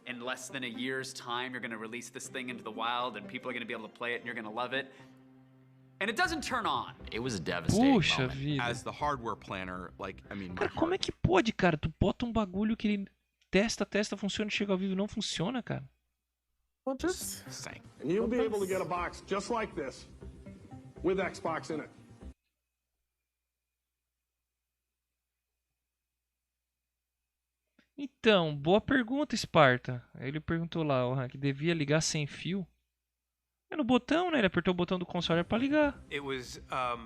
In less than a year's time, you're going to release this thing into the wild, and people are going to be able to play it, and you're going to love it. And it doesn't turn on.
It was a devastating
Puxa
moment.
vida.
As the hardware planner, like, I mean,
Cara, como é que pode, cara? Tu bota um bagulho que ele testa, funciona, chega ao vivo e não funciona, cara.
And you'll be able to get a box just like this with Xbox in it.
Então, boa pergunta, Sparta. Ele perguntou lá, o que devia ligar sem fio. É no botão, né? Ele apertou o botão do console pra ligar.
It was a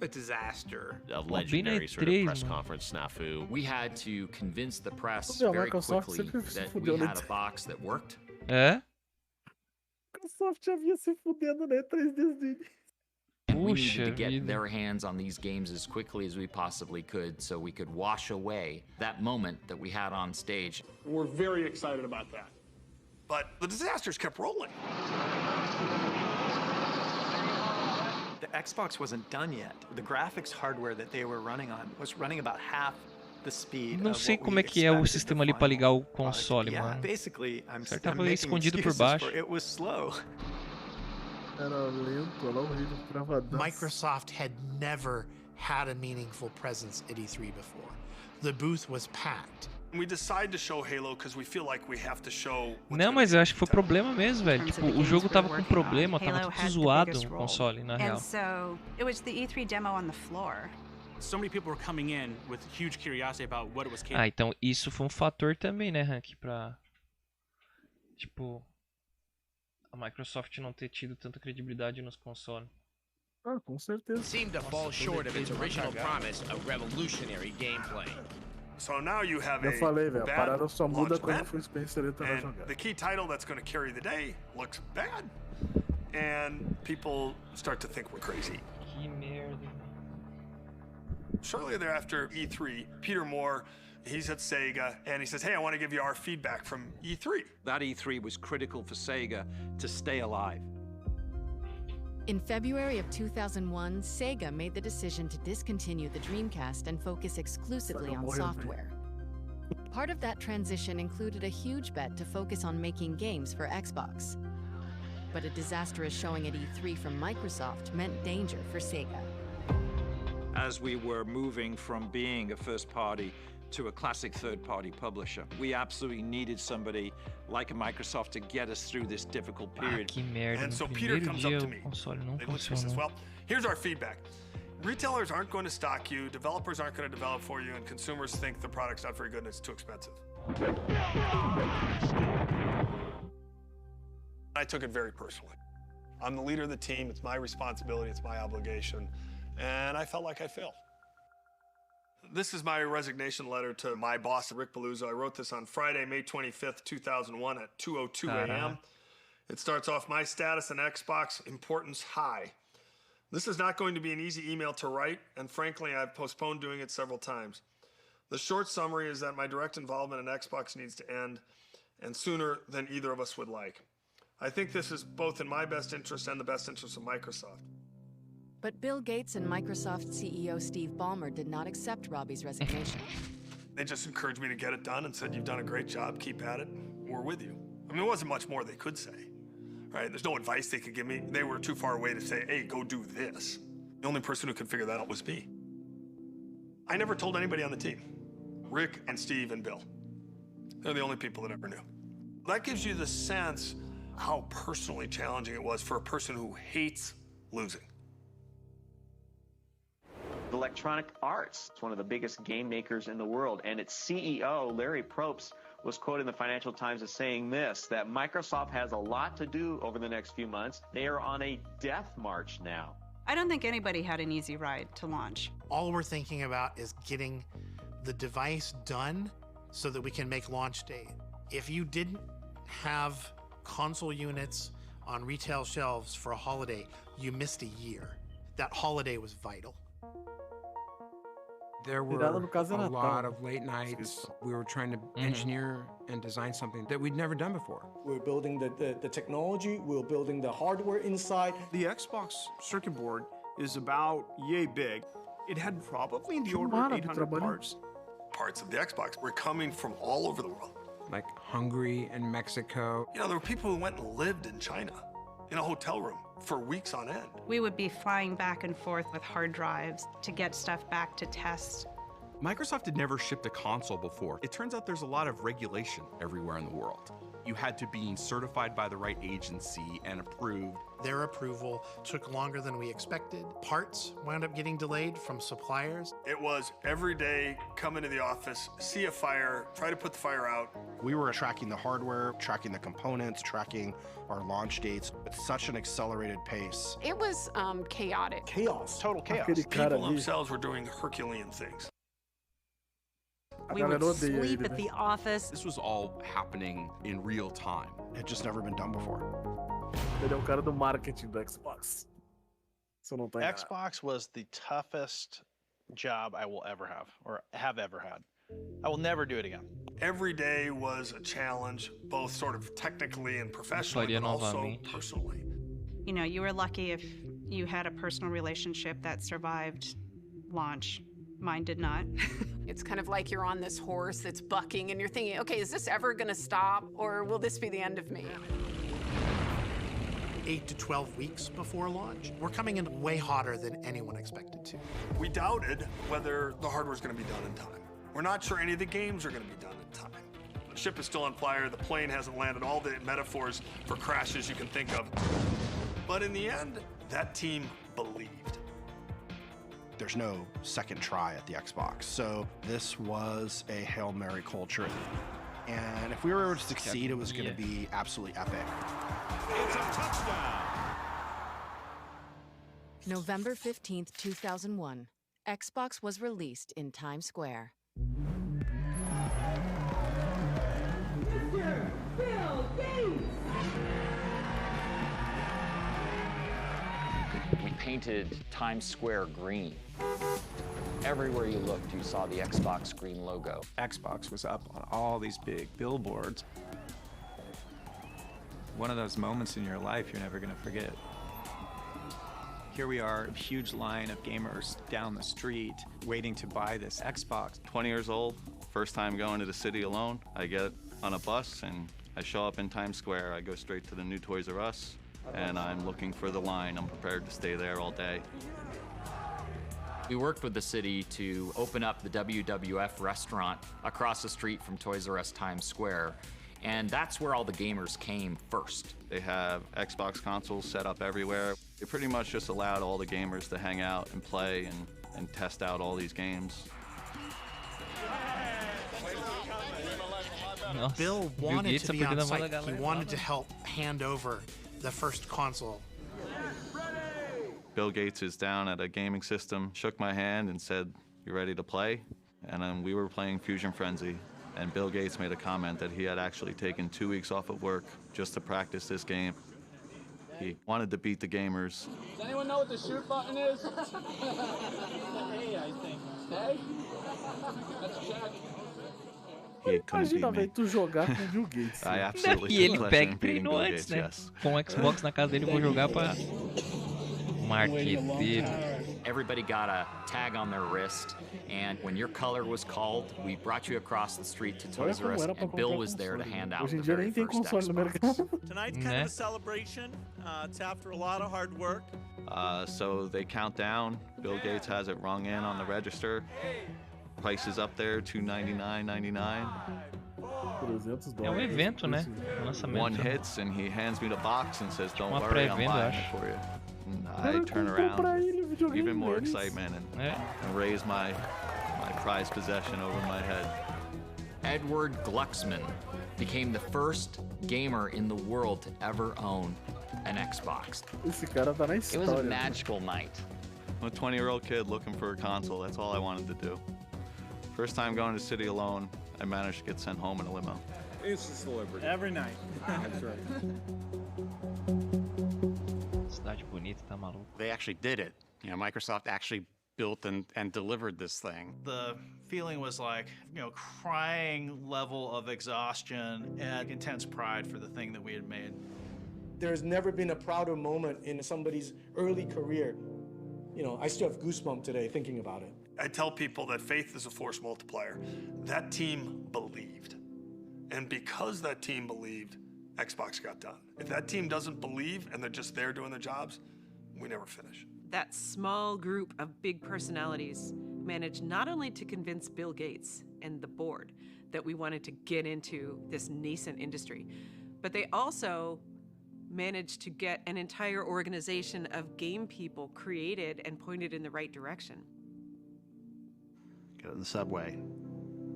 disaster.
A legendary sort of press conference snafu. We had to convince the press very quickly that we had a box that worked.
É?
A Microsoft já vinha se fudendo, né? 3 dias dele.
And we needed to get their hands on these games as quickly as we possibly could so we could wash away that moment that we had on stage.
We're very excited about that.
But the disasters kept rolling.
The Xbox wasn't done yet. The graphics hardware that they were running on was running about half the speed.
Não sei como é que é o sistema ali pra ligar o console, mano.
Basically, I'm
tava escondido por baixo.
It was slow.
Era lento, era horrível, travadaço.
Microsoft had never had a meaningful presence at E3 before. The booth was packed.
We decided to show Halo because we feel like we have to show.
Não, mas eu acho que foi problema mesmo, velho. Tipo, o jogo tava com problema, tava tudo zoado o console, na real.
And so it was the E3 demo on the floor.
So many people were coming in with huge curiosity about what it was capable.
Ah, então isso foi um fator também, né, Hank, pra tipo a Microsoft não ter tido tanta credibilidade nos consoles.
Ah, com certeza.
Seemed to fall short of its original promise of revolutionary gameplay.
So now you have
Eu falei, velho, a
bad
parada só muda
launch
quando
event,
o Spencer entra na
and
jogada.
the key title that's going to carry the day looks bad, and people start to think we're crazy.
Que merda.
Shortly thereafter, E3, Peter Moore, he's at Sega, and he says, hey, I want to give you our feedback from E3.
That E3 was critical for Sega to stay alive.
In February of 2001, Sega made the decision to discontinue the Dreamcast and focus exclusively on software. Part of that transition included a huge bet to focus on making games for Xbox. But a disastrous showing at E3 from Microsoft meant danger for Sega.
As we were moving from being a first-party to a classic third-party publisher, we absolutely needed somebody like a Microsoft to get us through this difficult period.
Que merda.
And so
No
Peter
primeiro
comes
dia
up to
o
me.
console não
He looks at me and says,
funcionou.
well, here's our feedback. Retailers aren't going to stock you, developers aren't going to develop for you, and consumers think the product's not very good and it's too expensive. I took it very personally. I'm the leader of the team, it's my responsibility, it's my obligation, and I felt like I failed. This is my resignation letter to my boss, Rick Paluzzo. I wrote this on Friday, May 25th, 2001 at 2:02 a.m. It starts off, my status in Xbox, importance high. This is not going to be an easy email to write, and frankly, I've postponed doing it several times. The short summary is that my direct involvement in Xbox needs to end, and sooner than either of us would like. I think this is both in my best interest and the best interest of Microsoft.
But Bill Gates and Microsoft CEO Steve Ballmer did not accept Robbie's resignation.
They just encouraged me to get it done and said, you've done a great job, keep at it, we're with you. I mean, there wasn't much more they could say, right? There's no advice they could give me. They were too far away to say, hey, go do this. The only person who could figure that out was me. I never told anybody on the team. Rick and Steve and Bill. They're the only people that ever knew. That gives you the sense how personally challenging it was for a person who hates losing.
Electronic Arts, it's one of the biggest game makers in the world, and its CEO, Larry Probst,
was quoted in the Financial Times as saying this, that Microsoft has a lot to do over the next few months. They are on a death march now.
I don't think anybody had an easy ride to launch.
All we're thinking about is getting the device done so that we can make launch date. If you didn't have console units on retail shelves for a holiday, you missed a year. That holiday was vital.
There were a lot of late nights. We were trying to engineer and design something that we'd never done before.
We're building the technology, we're building the hardware inside.
The Xbox circuit board is about yay big. It had probably in the order of 800 parts.
Parts of the Xbox were coming from all over the world.
Like Hungary and Mexico.
You know, there were people who went and lived in China, in a hotel room, for weeks on end.
We would be flying back and forth with hard drives to get stuff back to test.
Microsoft had never shipped a console before. It turns out there's a lot of regulation everywhere in the world. You had to be certified by the right agency and approved.
Their approval took longer than we expected. Parts wound up getting delayed from suppliers.
It was every day, come into the office, see a fire, try to put the fire out.
We were tracking the hardware, tracking the components, tracking our launch dates at such an accelerated pace.
It was chaotic.
Chaos, total chaos.
People themselves were doing Herculean things.
We would sleep at the office.
This was all happening in real time.
It had just never been done before.
Ele é o cara do marketing do Xbox. Se eu não tô enganado.
Xbox was the toughest job I will ever have, or have ever had. I will never do it again.
Every day was a challenge, both sort of technically and professionally, but also personally.
You know, you were lucky if you had a personal relationship that survived launch. Mine did not.
It's kind of like you're on this horse that's bucking and you're thinking, okay, is this ever gonna stop or will this be the end of me?
8 to 12 weeks before launch. We're coming in way hotter than anyone expected to.
We doubted whether the hardware is going to be done in time. We're not sure any of the games are going to be done in time. The ship is still on fire, the plane hasn't landed, all the metaphors for crashes you can think of. But in the end, that team believed.
There's no second try at the Xbox. So this was a Hail Mary culture. And if we were to succeed, it was going to be absolutely epic.
It's a touchdown.
November 15th, 2001. Xbox was released in Times Square.
Mr. Bill Gates!
We painted Times Square green. Everywhere you looked, you saw the Xbox green logo.
Xbox was up on all these big billboards. One of those moments in your life you're never going to forget. Here we are, a huge line of gamers down the street waiting to buy this Xbox.
20 years old, first time going to the city alone. I get on a bus and I show up in Times Square. I go straight to the new Toys R Us and I'm looking for the line. I'm prepared to stay there all day.
We worked with the city to open up the WWF restaurant across the street from Toys R Us Times Square. And that's where all the gamers came first.
They have Xbox consoles set up everywhere. They pretty much just allowed all the gamers to hang out and play and test out all these games.
Bill wanted to be on site. He wanted to help hand over the first console.
Bill Gates is down at a gaming system, shook my hand and said, "You ready to play?" And then we were playing Fusion Frenzy. And Bill Gates made a comment that he had actually taken 2 weeks off of work just to practice this game. He wanted to beat the gamers.
Does anyone know what the shoot button is? A, I think. A? Let's check.
He couldn't beat me.
Tu jogar com Bill Gates.
I absolutely
E ele pega e treinou antes, né?
Yes.
Com o Xbox na casa dele, eu vou jogar pra... Marqueteiro.
Everybody got a tag on their wrist, and when your color was called, we brought you across the street to Toys R Us, and Bill was there to hand out the very first Xbox.
Tonight's kind of a celebration. It's after a lot of hard work.
So they count down. Bill Gates has it rung in on the register. Price is up there, $299.99.
É evento, né? Lançamento.
One hits and he hands me the box and says, "Don't worry, I'm buying it for you." And I turn around, even more excitement, and raise my prized possession over my head.
Edward Glucksman became the first gamer in the world to ever own an Xbox.
Esse cara tá na história.
It was a magical night.
I'm a 20-year-old kid looking for a console. That's all I wanted to do. First time going to the city alone, I managed to get sent home in a limo.
Instant celebrity. Every night. That's right.
Cidade bonita, tá maluco.
They actually did it. You know, Microsoft actually built and delivered this thing.
The feeling was like, you know, crying level of exhaustion and intense pride for the thing that we had made.
There's never been a prouder moment in somebody's early career. You know, I still have goosebumps today thinking about it.
I tell people that faith is a force multiplier. That team believed. And because that team believed, Xbox got done. If that team doesn't believe and they're just there doing their jobs, we never finish.
That small group of big personalities managed not only to convince Bill Gates and the board that we wanted to get into this nascent industry, but they also managed to get an entire organization of game people created and pointed in the right direction.
Get on the subway,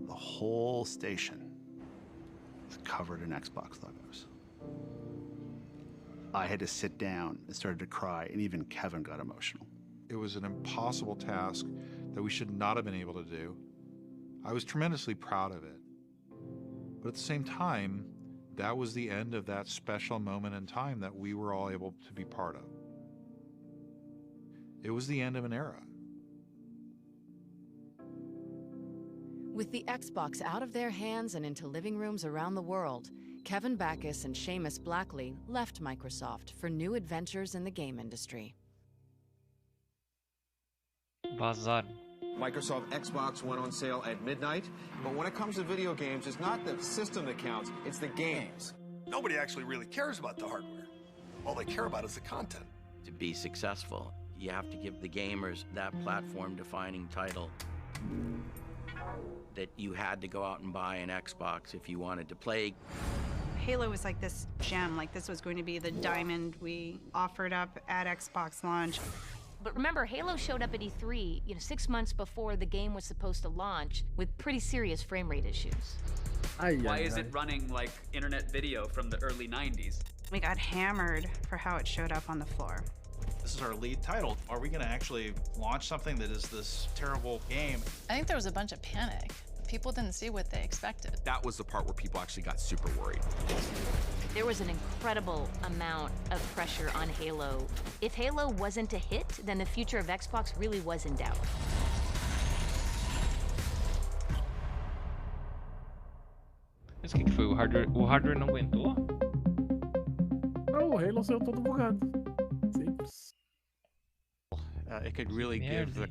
the whole station is covered in Xbox logos. I had to sit down and started to cry, and even Kevin got emotional.
It was an impossible task that we should not have been able to do. I was tremendously proud of it. But at the same time, that was the end of that special moment in time that we were all able to be part of. It was the end of an era.
With the Xbox out of their hands and into living rooms around the world, Kevin Backus and Seamus Blackley left Microsoft for new adventures in the game industry.
Vazaram.
Microsoft Xbox went on sale at midnight, but when it comes to video games, it's not the system that counts, it's the games.
Nobody actually really cares about the hardware. All they care about is the content.
To be successful, you have to give the gamers that platform-defining title. That you had to go out and buy an Xbox if you wanted to play.
Halo was like this gem, like this was going to be the diamond we offered up at Xbox launch.
But remember, Halo showed up at E3, 6 months before the game was supposed to launch, with pretty serious frame rate issues.
Why is it running like internet video from the early 90s?
We got hammered for how it showed up on the floor.
This is our lead title. Are we gonna actually launch something that is this terrible game?
I think there was a bunch of panic. People didn't see what they expected.
That was the part where people actually got super worried.
There was an incredible amount of pressure on Halo. If Halo wasn't a hit, then the future of Xbox really was in doubt.
Mas o que foi? O hardware não aguentou?
Não, o Halo saiu todo bugado. Simples.
It could really give the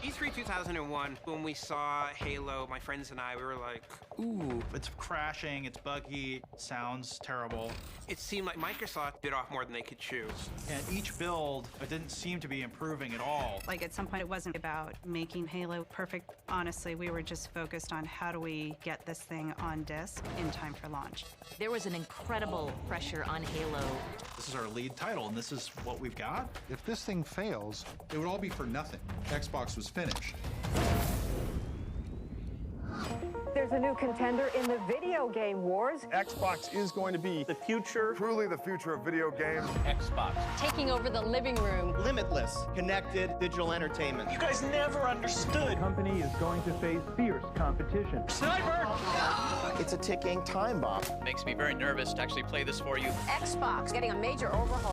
E3 2001, when we saw Halo, my friends and I, we were like,
ooh, it's crashing, it's buggy, sounds terrible.
It seemed like Microsoft bit off more than they could chew.
And each build, it didn't seem to be improving at all.
Like at some point, it wasn't about making Halo perfect. Honestly, we were just focused on how do we get this thing on disc in time for launch.
There was an incredible pressure on Halo.
This is our lead title, and this is what we've got?
If this thing fails, it would all be for nothing. Xbox was finished.
There's a new contender in the video game wars.
Xbox is going to be the future.
Truly the future of video games.
Xbox. Taking over the living room.
Limitless, connected digital entertainment.
You guys never understood.
The company is going to face fierce competition.
Sniper!
It's a ticking time bomb.
Makes me very nervous to actually play this for you.
Xbox getting a major overhaul.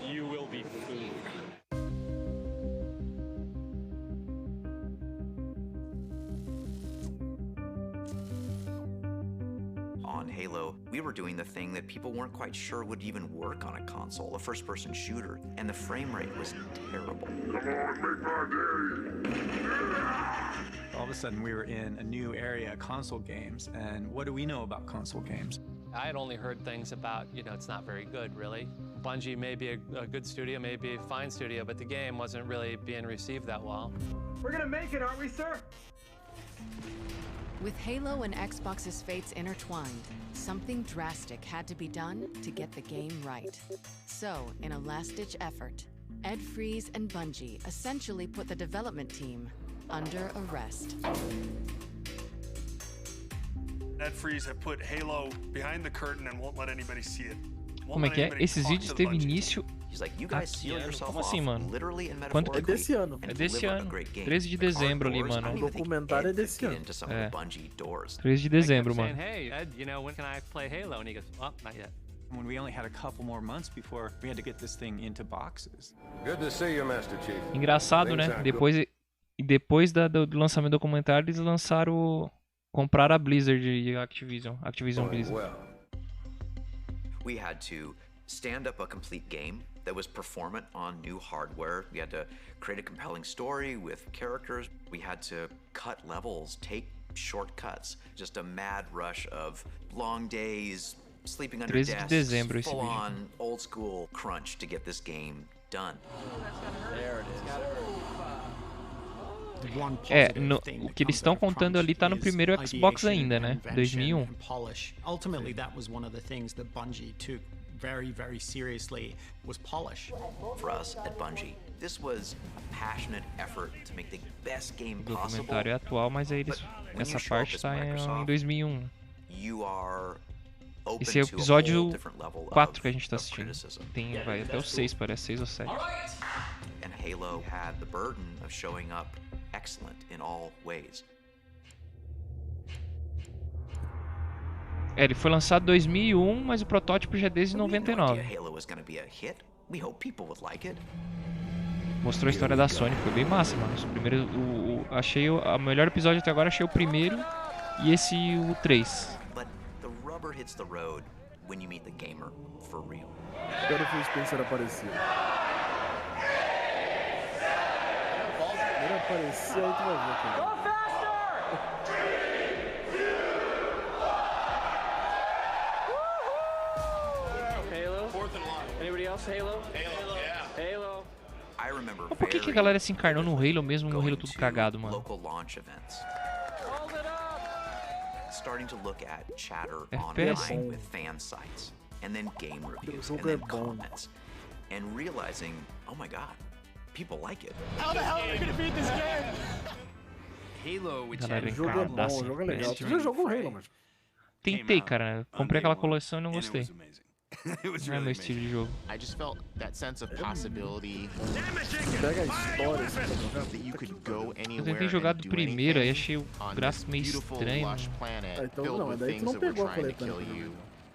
You will be food.
On Halo, we were doing the thing that people weren't quite sure would even work on a console, a first-person shooter, and the frame rate was terrible.
All of a sudden, we were in a new area, console games, and what do we know about console games?
I had only heard things about, it's not very good, really. Bungie may be a good studio, may be a fine studio, but the game wasn't really being received that well.
We're gonna make it, aren't we, sir?
With Halo and Xbox's fates intertwined, something drastic had to be done to get the game right. So, in a last-ditch effort, Ed Freeze and Bungie essentially put the development team under arrest.
That freeze have put Halo behind the curtain and won't let anybody see it.
Como é que é? Esses vídeos teve início aqui, como assim, mano? Quanto
É desse ano.
É desse ano. 13 de dezembro ali, mano.
O documentário é desse ano.
É. 13 de dezembro, mano.
Hey, Ed, you know, when can I play Halo? And he goes, well, not yet.
When we only had a couple more months before we had to get this thing into boxes.
Good to see you, Master Chief.
Engraçado, né? Depois do lançamento do documentário, eles lançaram compraram a Blizzard e a Activision Blizzard.
We had to stand up a complete game that was performant on new hardware. We had to create a compelling story with characters. We had to cut levels, take shortcuts. Just a mad rush of long days, sleeping under desks, full on old school crunch to get this game done.
There it is.
O que eles estão contando ali tá no primeiro Xbox ainda, né? 2001.
Ultimately, that was one of the things that Bungie took very seriously was polish.
For us at Bungie, this was a passionate effort to make the best game
O
possible.
documentário é atual, mas aí essa parte tá em 2001. Esse é o episódio 4 que a gente tá assistindo. Vai até o 6, parece 6 ou 7.
And Halo had the burden of showing up excellent in all ways.
Ele foi lançado em 2001, mas o protótipo já é desde 99. Mostrou a história da Sony, foi bem massa, mano. Achei o melhor episódio até agora, achei o primeiro e esse o 3.
Espero que o Spencer apareça. Ele aparecer, aí tu vai ver, cara.
Mas por que a galera se encarnou no Halo mesmo, no Halo tudo cagado, mano?
Starting to look at chatter
FPS.
online with fan sites, and then game reviews, and then comments, and realizing, oh my god, people like it.
How the hell are we gonna beat this game? Halo, which
Galera
O jogo é bom, o jogo é legal. Tu já jogou Halo, mas...
Tentei, cara. Comprei aquela coleção e não gostei. Não é meu estilo de jogo.
I just felt that sense of possibility.
Pega a história,
that you could go
Eu
anywhere
tentei jogar
and
do
do
primeiro, aí
anything
achei o
on
gráfico meio
this beautiful,
estranho.
lush planet
então
filled
não,
with
daí tu
things
não
that were
pegou a
trying to
coletânea.
kill you.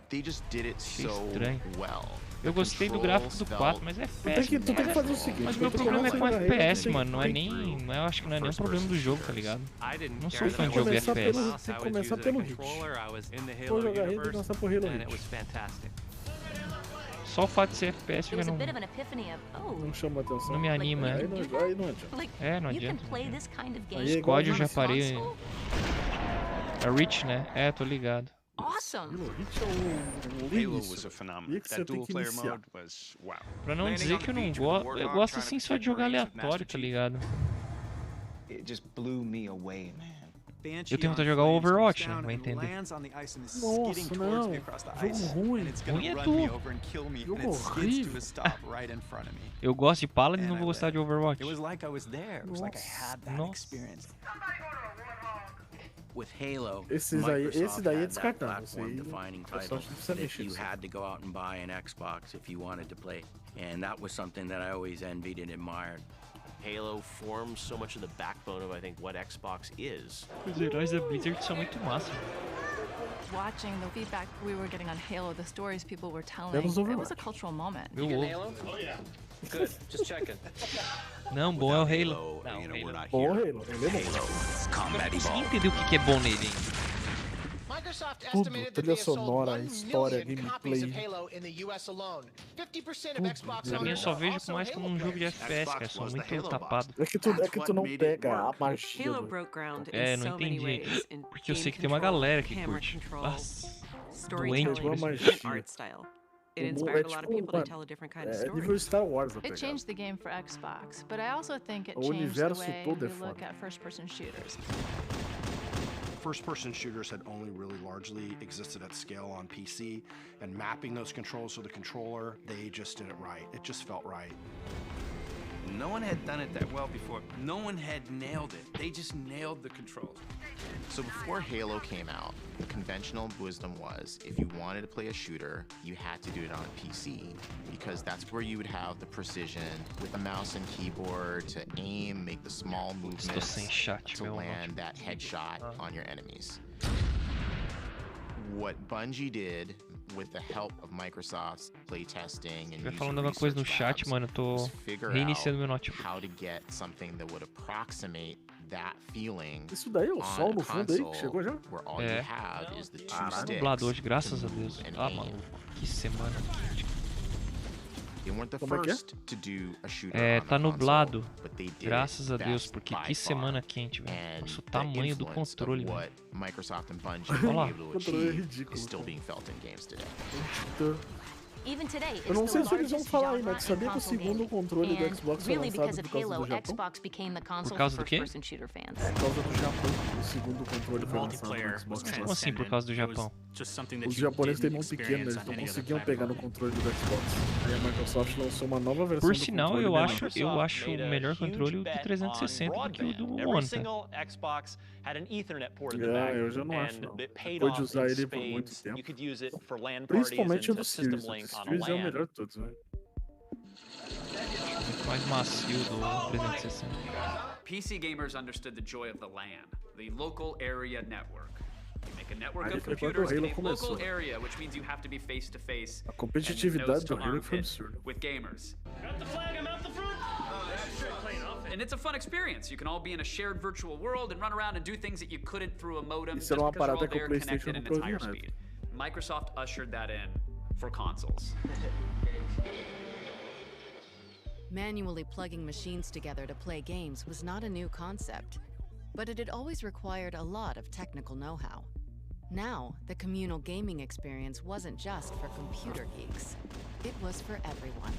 They just did it
Achei
so
estranho.
well.
Eu gostei do gráfico do 4, mas é FPS.
Tu tem que fazer o seguinte,
Mas o meu problema é com FPS, mano. Não é nem. Eu acho que não é nem um problema do jogo, tá ligado? Não sou fã de jogo FPS.
Tem que começar pelo Hit. Vou jogar Hit e começar por Halo Hit.
Só o fato de ser FPS já não,
não chama atenção.
não me anima.
Aí não adianta.
É, não adianta.
Aí é
COD eu
igual
já parei. A Reach, né? É, tô ligado.
Awesome.
Halo was a phenomenon. That dual player mode was wow.
Pra não dizer que eu não gosto, eu gosto assim só de jogar aleatório, tá ligado?
It just blew me away, man.
Eu tenho vontade de jogar o Overwatch, né? Vai entender.
Nossa, não. Jogo ruim.
Ruim é tu.
Jogo horrível.
Eu gosto de Paladin e não vou gostar de Overwatch. Nossa.
With Halo,
Esse daí é descartável. Esse aí só precisa
that
mexer.
you had to go out and buy an Xbox if you wanted to play, and that was something that I always envied and admired.
Halo forms so much of the backbone of, I think, what Xbox is.
Os heróis da Blizzard são muito massa.
Watching the feedback we were getting on Halo, the stories people were telling,
That was
it was a cultural moment.
Eu ouvo.
Halo? Oh yeah. Good. Just checking.
Não, bom é o Halo.
Não, Halo.
Bom Halo. Ele é bom.
Eu consegui entender o que é bom nele, hein?
Tudo, trilha sonora, história, gameplay.
Pra mim eu só vejo mais como um jogo de FPS, cara. Sou muito tapado.
É que tu não pega a magia.
É, não entendi. Porque eu sei que tem uma galera que curte. Nossa, doente por isso.
It inspired a lot of people to tell a different kind of story.
Nível Star Wars,
It changed the game for Xbox, but I also think it
O
changed the
universo
way
todo
we
é
look
foda.
at first-person shooters.
First-person shooters had only really largely existed at scale on PC, and mapping those controls to the controller, they just did it right. It just felt right.
No one had done it that well before. No one had nailed it. They just nailed the controls.
So before Halo came out, the conventional wisdom was if you wanted to play a shooter, you had to do it on a PC because that's where you would have the precision with the mouse and keyboard to aim, make the small movements to land that headshot on your enemies. What Bungie did with the help of Microsoft's playtesting and
falando alguma coisa no chat, mano, eu tô reiniciando meu notebook.
How to get something that would approximate that feeling.
Isso daí é o sol no fundo aí que chegou já?
Where all you have is the two sticks.
Dublado hoje, graças a Deus. Ah, maluco, que semana quente.
They weren't the first to do a shooter
tá
on the
nublado.
console, but they did
Graças a
it
Deus,
best
porque
by
que
far.
semana quente, velho. Nossa, o
The
tamanho do
influence of
controle,
what
velho.
Microsoft and Bungie were
Olha lá.
able to achieve is still being felt in games today.
Even today,
Eu não
it's
sei
the
se eles vão
largest
falar
genre
aí, mas
in
sabia que o
console
segundo
gaming.
controle do
And
Xbox foi
really, because
lançado
of
por causa
Halo,
do Japão?
Xbox became the console
causa
for
do quê?
first-person shooter fans.
Por causa do Japão, o segundo controle foi lançado no Xbox.
Como assim por causa do Japão?
Os japoneses têm mão pequena, eles não conseguiam pegar no controle do Xbox. Aí a Microsoft lançou uma nova versão
Por
do
sinal,
controle
eu acho o melhor controle o do 360 do que o do One, tá?
Eu já não acho, não. Depois de usar ele por muito tempo. Principalmente o do Series. O Series é o melhor de todos, velho.
Mais macio do 360.
PC gamers understood the joy of the LAN, the local area network. You make a network
Aí
of
foi quando o
computers in
Halo
a
começou.
local area, which means you have to be face to face
A competitividade do Halo foi
armpit
absurda.
with gamers. Got the flag, I'm out the front. And it's a fun experience. You can all be in a shared virtual world and run around and do things that you couldn't through a modem
Isso
just
era uma
because you're all
parada que o
there
PlayStation
connected
não
and it's higher
fazia, né?
speed. Microsoft ushered that in for consoles.
Manually plugging machines together to play games was not a new concept, but it had always required a lot of technical know-how. Now, the communal gaming experience wasn't just for computer geeks. It was for everyone.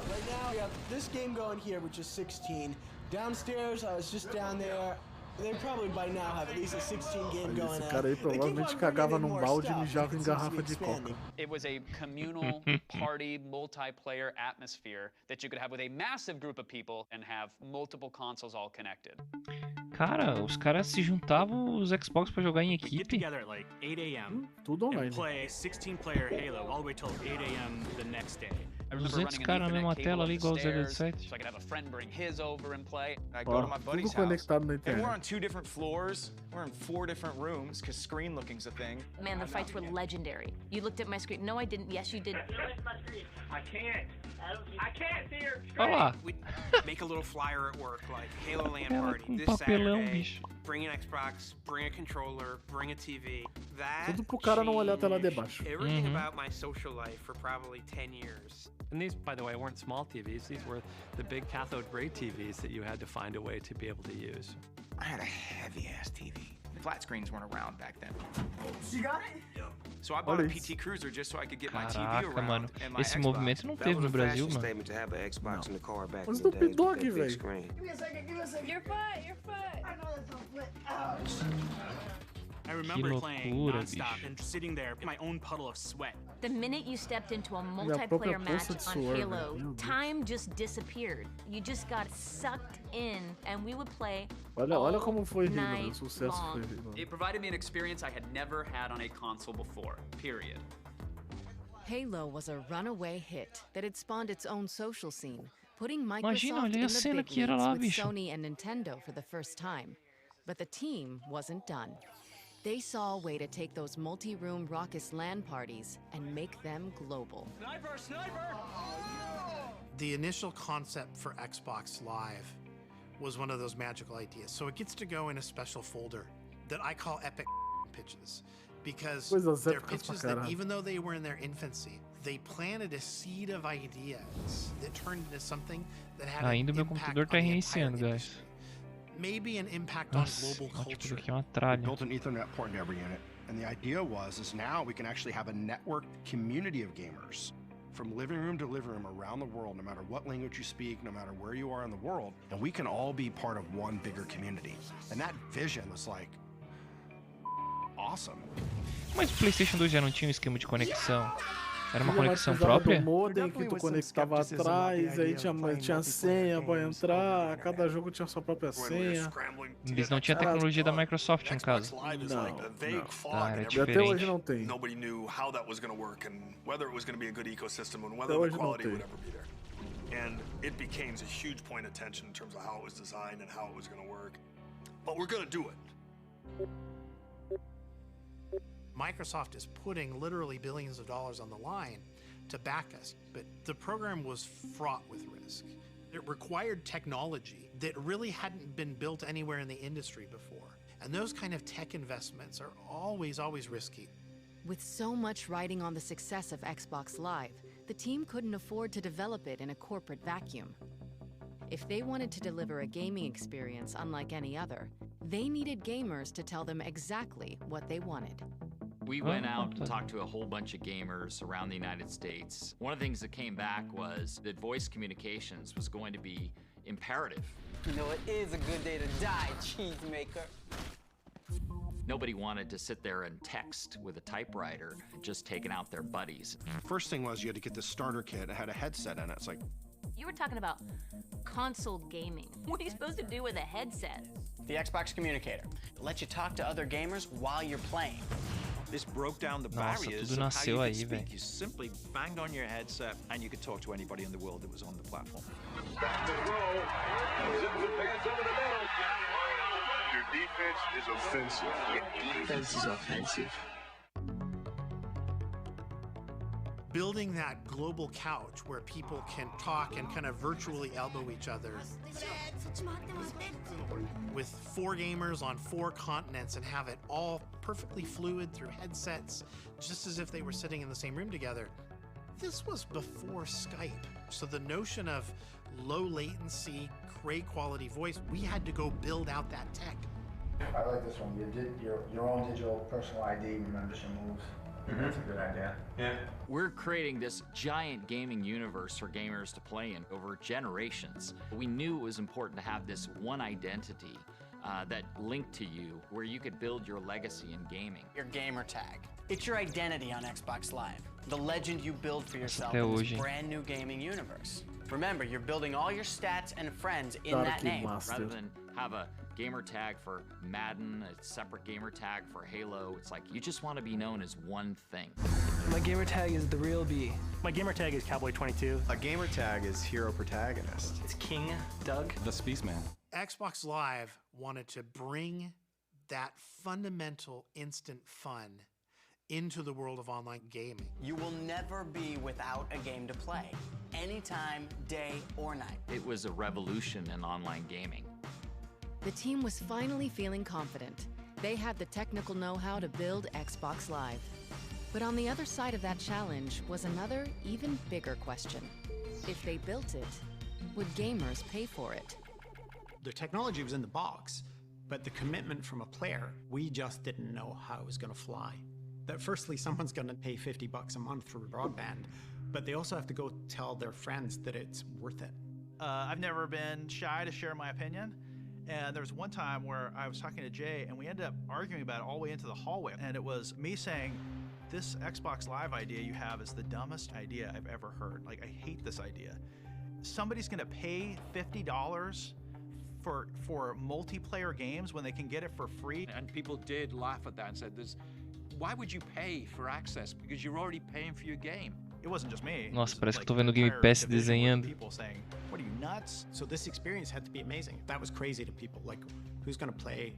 Right now, we have this game going here, which is 16. Downstairs, I was just down there. They probably by now have at least a 16 game going
Esse cara aí provavelmente cagava num balde e mijava em garrafa de coca.
It was a communal party multiplayer atmosphere that you could have with a massive group of people and have multiple consoles all connected.
Cara, os caras se juntavam os Xbox pra jogar em
Get
equipe.
together at like 8 a.m.
Tudo online.
and play 16-player Halo all the way till 8 a.m. the next day.
I remember
200
running an
caras na
Ethernet
mesma
cable
tela
up
ali,
the
igual o
stairs,
017.
so I could have a friend bring his over and play.
I go to my
Ó,
buddy's
tudo
house,
conectado na
and we're on
internet.
2 different floors. We're in 4 different rooms because screen looking's a thing.
Man, the fights were legendary. You looked at my screen. No, I didn't. Yes, you did.
I can't. I can't see her.
Olha lá.
We make a little flyer at work like Halo LAN
Ela
party
com
this
papelão,
Saturday.
bicho.
Bring an Xbox, bring a controller, bring a TV. That
Tudo pro cara não olhar a tela de baixo.
everything about my social life for probably 10 years.
And these, by the way, weren't small TVs. These were the big cathode ray TVs that you had to find a way to be able to use.
I had a heavy-ass TV. Flat screens weren't around back then.
You got it?
So I bought a
Olha
PT Cruiser just so I could get my TV
Caraca,
around
mano.
and my
Esse
Xbox.
movimento não teve no Brasil, mano.
Mas do Dog, velho.
Give me a second, give me a second.
Your foot, your foot.
I know that's on flip. Ouch.
I remember playing
loucura,
nonstop
bicho.
and sitting there in my own puddle of sweat.
The minute you stepped into a
própria
multiplayer match
poça de
on
suor,
Halo,
velho. Meu Deus.
time just disappeared. You just got sucked in, and we would play
Olha como foi Halo,
night
o sucesso
long.
foi Halo.
It provided me an experience I had never had on a console before, period.
Halo was a runaway hit that had spawned its own social scene, putting
Imagina,
Microsoft
olha
in
a
the
cena
big
que era
leagues
lá,
with
bicho.
Sony and Nintendo for the first time. But the team wasn't done. They saw a way to take those multi-room raucous LAN parties and make them global.
Sniper, sniper!
The initial concept for Xbox Live was one of those magical ideas. So it gets to go in a special folder that I call epic pitches, because
Coisas
they're
épicas pra
pitches that
caralho.
even though they were in their infancy, they planted a seed of ideas that turned into something that had
Ainda
an
meu
impact
computador tá
on the
reiniciando,
entire
guys.
industry. Maybe an impact
Nossa,
on global
o notebook
culture.
aqui é uma
We
tralha.
built an Ethernet port in every unit, and the idea is now we can actually have a networked community of gamers from living room to living room around the world, no matter what language you speak, no matter where you are in the world, and we can all be part of one bigger community. And that vision was like awesome.
Mas o PlayStation 2 já não tinha um esquema de conexão. Era uma
Mas
conexão
precisava do
própria?
modem que tu conectava atrás, aí tinha senha pra entrar, cada jogo tinha sua própria senha.
Eles não tinham a tecnologia da Microsoft, no caso. Tá, era
E até
diferente.
hoje não tem.
Nobody knew how that was going to work and whether it was going to be a good ecosystem and
Até
whether the
hoje não
quality
tem.
would ever be there. And it became a huge point of tension in terms of how it was designed and how it was going to work. But we're going to do it.
Microsoft is putting literally billions of dollars on the line to back us, but the program was fraught with risk. It required technology that really hadn't been built anywhere in the industry before. And those kind of tech investments are always risky.
With so much riding on the success of Xbox Live, the team couldn't afford to develop it in a corporate vacuum. If they wanted to deliver a gaming experience unlike any other, they needed gamers to tell them exactly what they wanted.
We went out and talked to a whole bunch of gamers around the United States. One of the things that came back was that voice communications was going to be imperative.
You know, it is a good day to die, cheesemaker.
Nobody wanted to sit there and text with a typewriter, just taking out their buddies.
First thing was you had to get the starter kit. It had a headset in it. It's like,
You were talking about console gaming. What are you supposed to do with a headset?
The Xbox Communicator. It lets you talk to other gamers while you're playing.
This broke down the
Nossa,
barriers
tudo
of how you
nasceu
could
aí,
speak.
velho.
You simply banged on your headset and you could talk to anybody in the world that was on the platform.
Your defense is offensive.
Defense is offensive.
Building that global couch where people can talk and kind of virtually elbow each other. With 4 gamers on 4 continents and have it all perfectly fluid through headsets, just as if they were sitting in the same room together. This was before Skype. So the notion of low latency, great quality voice, we had to go build out that tech.
I like this one. You did your own digital personal ID remembers your moves. That's a good idea.
Yeah. We're creating this giant gaming universe for gamers to play in over generations. We knew it was important to have this one identity that linked to you where you could build your legacy in gaming.
Your gamer tag. It's your identity on Xbox Live. The legend you build for yourself
Até
in
hoje.
this brand new gaming universe. Remember, you're building all your stats and friends in
Claro
that
que
name.
massa.
Rather than have a gamer tag for Madden, a separate gamer tag for Halo, it's like you just want to be known as one thing.
My gamer tag is the real B.
My gamer tag is Cowboy22.
A gamer tag is hero protagonist.
It's King Doug.
The Spaceman.
Xbox Live wanted to bring that fundamental instant fun into the world of online gaming.
You will never be without a game to play, anytime, day or night.
It was a revolution in online gaming.
The team was finally feeling confident. They had the technical know-how to build Xbox Live. But on the other side of that challenge was another, even bigger question. If they built it, would gamers pay for it?
The technology was in the box, but the commitment from a player, we just didn't know how it was going to fly. That firstly, someone's going to pay $50 a month for broadband, but they also have to go tell their friends that it's worth it.
I've never been shy to share my opinion. And there was one time where I was talking to Jay and we ended up arguing about it all the way into the hallway. And it was me saying, this Xbox Live idea you have is the dumbest idea I've ever heard. Like, I hate this idea. Somebody's gonna pay $50 for multiplayer games when they can get it for free.
And people did laugh at that and said, why would you pay for access? Because you're already paying for your game.
It wasn't just me.
Nossa, parece que eu tô vendo o Game Pass desenhando.
People saying, what are you, nuts?
So this experience had to be amazing. That was crazy to people. Like, who's going to play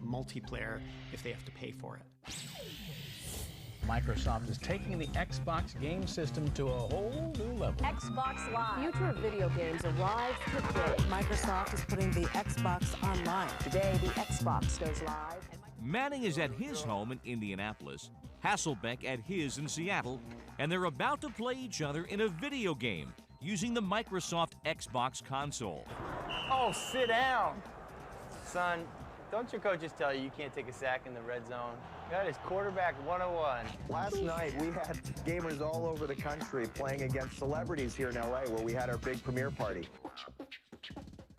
multiplayer if they have to pay for it?
Microsoft is taking the Xbox game system to a whole new level.
Xbox Live. Future of video games arrives today. Microsoft is putting the Xbox online. Today, the Xbox goes live.
Manning is at his home in Indianapolis, Hasselbeck at his in Seattle, and they're about to play each other in a video game using the Microsoft Xbox console.
Oh, sit down. Son, don't your coaches tell you you can't take a sack in the red zone? That is quarterback 101.
Last night, we had gamers all over the country playing against celebrities here in LA where we had our big premiere party.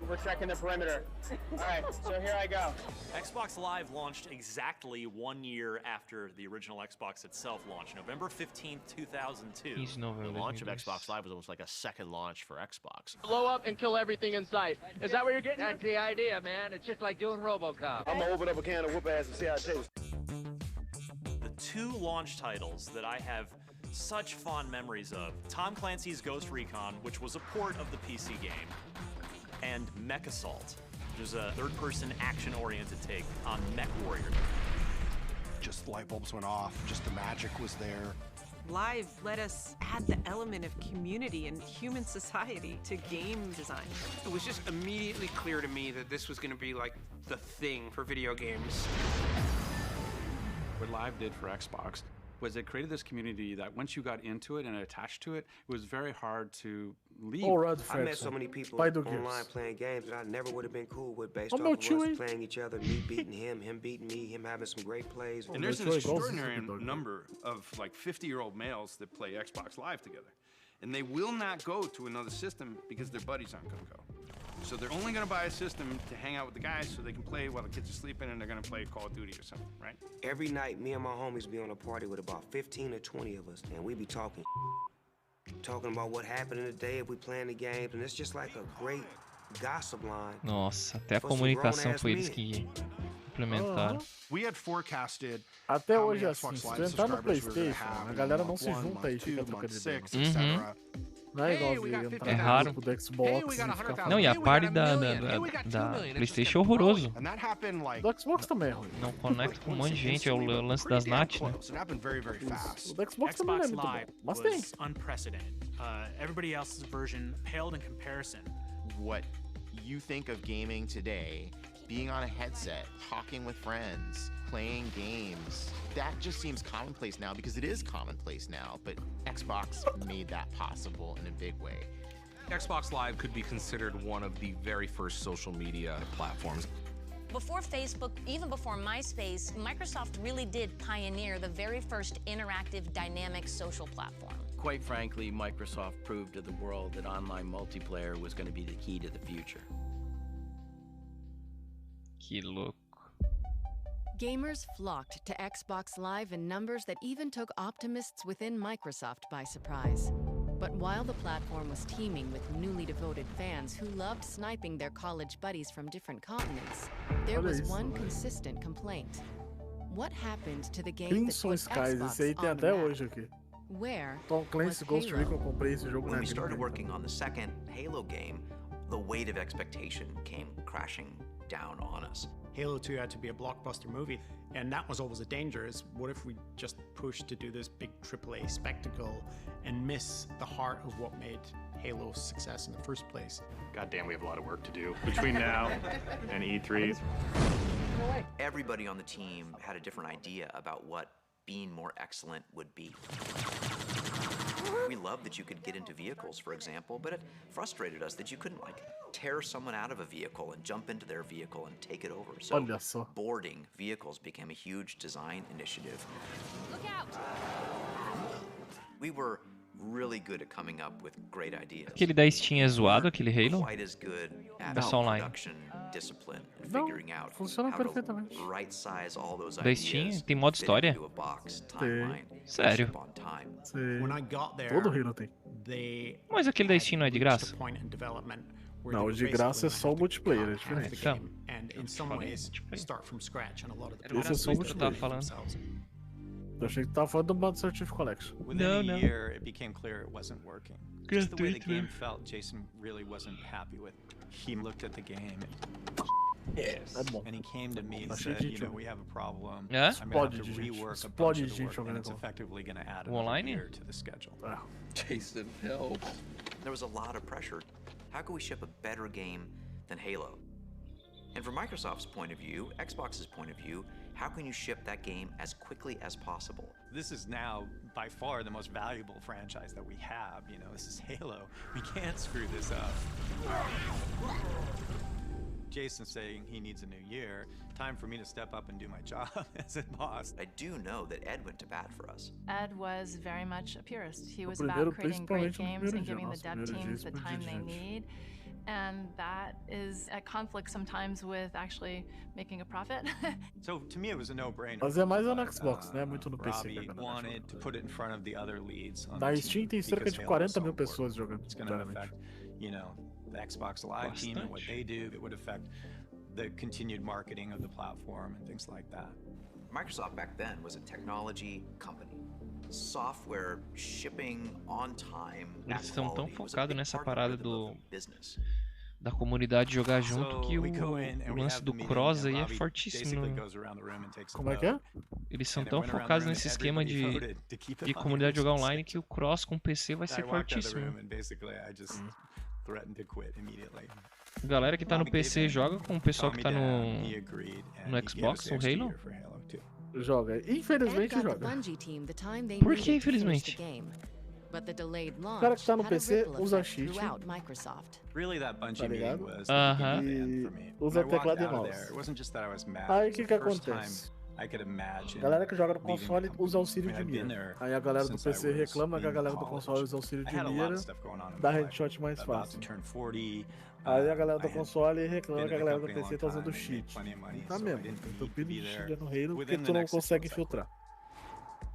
We're checking the perimeter. All right, so here I go.
Xbox Live launched exactly 1 year after the original Xbox itself launched, November 15th, 2002.
The launch of Xbox Live was almost like a second launch for Xbox.
Blow up and kill everything in sight. Is that what you're getting? That's the idea, man. It's just like doing RoboCop.
I'm gonna open up a can of whoop ass and see how it tastes.
The two launch titles that I have such fond memories of, Tom Clancy's Ghost Recon, which was a port of the PC game, and Mech Assault, which is a third-person action-oriented take on Mech Warrior.
Just light bulbs went off, just the magic was there.
Live let us add the element of community and human society to game design.
It was just immediately clear to me that this was going to be like the thing for video games.
What Live did for Xbox was it created this community that once you got into it and attached to it, it was very hard to leave.
I met so many people online playing games that I never would have been cool with based off of us playing each other, me beating him beating me, him having some great plays.
And there's an extraordinary number of like 50-year-old males that play Xbox Live together. And they will not go to another system because their buddies aren't going to go. So they're only going to buy a system to hang out with the guys so they can play while the kids are sleeping and they're going to play Call of Duty or something, right?
Every night, me and my homies be on a party with about 15 or 20 of us, and we be talking about what happened in the day if we playing the games, and it's just like a great gossip line.
Nossa, até a comunicação foi eles que implementaram.
We had forecasted
até hoje assim, se tu entrar no PlayStation, a galera não se junta aí, fica trocando ideia. Não é igual
É raro.
Do Xbox e
não, e a parte da PlayStation é horroroso.
Do Xbox também é ruim.
Não conecta com um monte de gente, é o lance das NAT, né?
O do Xbox também não é muito bom, mas tem.
Unprecedented. Everybody else's version paled in comparison.
What you think of gaming today, being on a headset, talking with friends, playing games, that just seems commonplace now because it is commonplace now, but Xbox made that possible in a big way.
Xbox Live could be considered one of the very first social media platforms.
Before Facebook, even before MySpace, Microsoft really did pioneer the very first interactive dynamic social platform.
Quite frankly, Microsoft proved to the world that online multiplayer was going to be the key to the future.
Que louco.
Gamers flocked to Xbox Live in numbers that even took optimists within Microsoft by surprise. But while the platform was teeming with newly devoted fans who loved sniping their college buddies from different continents, there was one consistent complaint. What happened to the game that put Xbox
esse aí tem
on
até
the map?
hoje aqui.
Where
Tom Clancy
was
Ghost Recon, eu
Halo?
comprei esse jogo
When
na
we
vida.
started working on the second Halo game, the weight of expectation came crashing down on us.
Halo 2 had to be a blockbuster movie, and that was always a danger, is what if we just pushed to do this big AAA spectacle and miss the heart of what made Halo a success in the first place?
God damn, we have a lot of work to do between now and E3.
Everybody on the team had a different idea about what being more excellent would be. We loved that you could get into vehicles, for example, but it frustrated us that you couldn't, like, tear someone out of a vehicle and jump into their vehicle and take it over. So boarding vehicles became a huge design initiative.
Look out!
We were really good at coming up with great ideas.
Aquele da Steam é zoado, aquele Halo?
Quite as good at
É só online.
production discipline and
Não,
figuring out
funciona
how
perfeitamente.
to right size all those
Da Steam
ideas,
tem modo
fit
história?
into a box, timeline,
Sério?
ship on time.
When I got there,
Todo Halo tem.
they
Mas aquele da Steam não é de graça?
point in development where
Não,
they
o de
were
graça é
basically
só o multiplayer, é
half the
diferente.
game, and in some ways start from scratch on a lot of the
Esse é só o
que eu tava
multiplayer.
falando.
Eu achei que tu tava falando do Master Chief Collection.
Within a year, it became clear it wasn't working. Just the way the game felt, Jason really wasn't happy with. He looked at the game and he came to me and said, you know, we have a problem.
É?
I'm going to have to rework a bunch of the work, and it's effectively going to add another
Online?
year to the schedule.
Jason, help. There was a lot of pressure. How could we ship a better game than Halo? And from Microsoft's point of view, Xbox's point of view, how can you ship that game as quickly as possible?
This is now by far the most valuable franchise that we have. You know, this is Halo. We can't screw this up. Jason's saying he needs a new year. Time for me to step up and do my job as a boss.
I do know that Ed went to bat for us.
Ed was very much a purist. He was
primeiro,
about creating great
principalmente no
games and
primeiro dia,
giving the
nossa,
dev
primeiro dia
teams the time they
explodiu de
need.
and that is at conflict sometimes with actually making a profit.
So to me it was a no-brainer.
Mas é mais no Xbox, né? Muito no PC que a
Robbie
galera
wanted to put it in front of the other leads on
Na
the
Steam
team
tem cerca
because
de
Halo
40
is so
mil
important.
pessoas jogando.
It's going to affect, you know, the Xbox Live team and what they do. It would affect the continued marketing of the platform and things like that.
Microsoft back then was a technology company. Software shipping on time.
Eles estão tão focados nessa parada da comunidade jogar junto que o lance do cross aí é fortíssimo.
Como é que é?
Eles são tão focados nesse esquema de comunidade jogar online que o cross com PC vai ser fortíssimo. A galera que tá no PC joga com o pessoal que tá no Xbox, no Halo?
Joga. Infelizmente joga.
Por que infelizmente?
O cara que tá no PC usa cheat.
Really, that Bungie meeting was
E usa teclado e mouse. Aí o que acontece?
I could imagine.
A galera que joga no console usa auxílio de mira. Aí a galera do PC reclama que a galera do console usa auxílio de mira, dá headshot mais fácil. Aí a galera do console reclama que a galera do PC tá usando cheat. Tá mesmo, eu tô pedindo cheat no Halo porque tu não consegue filtrar.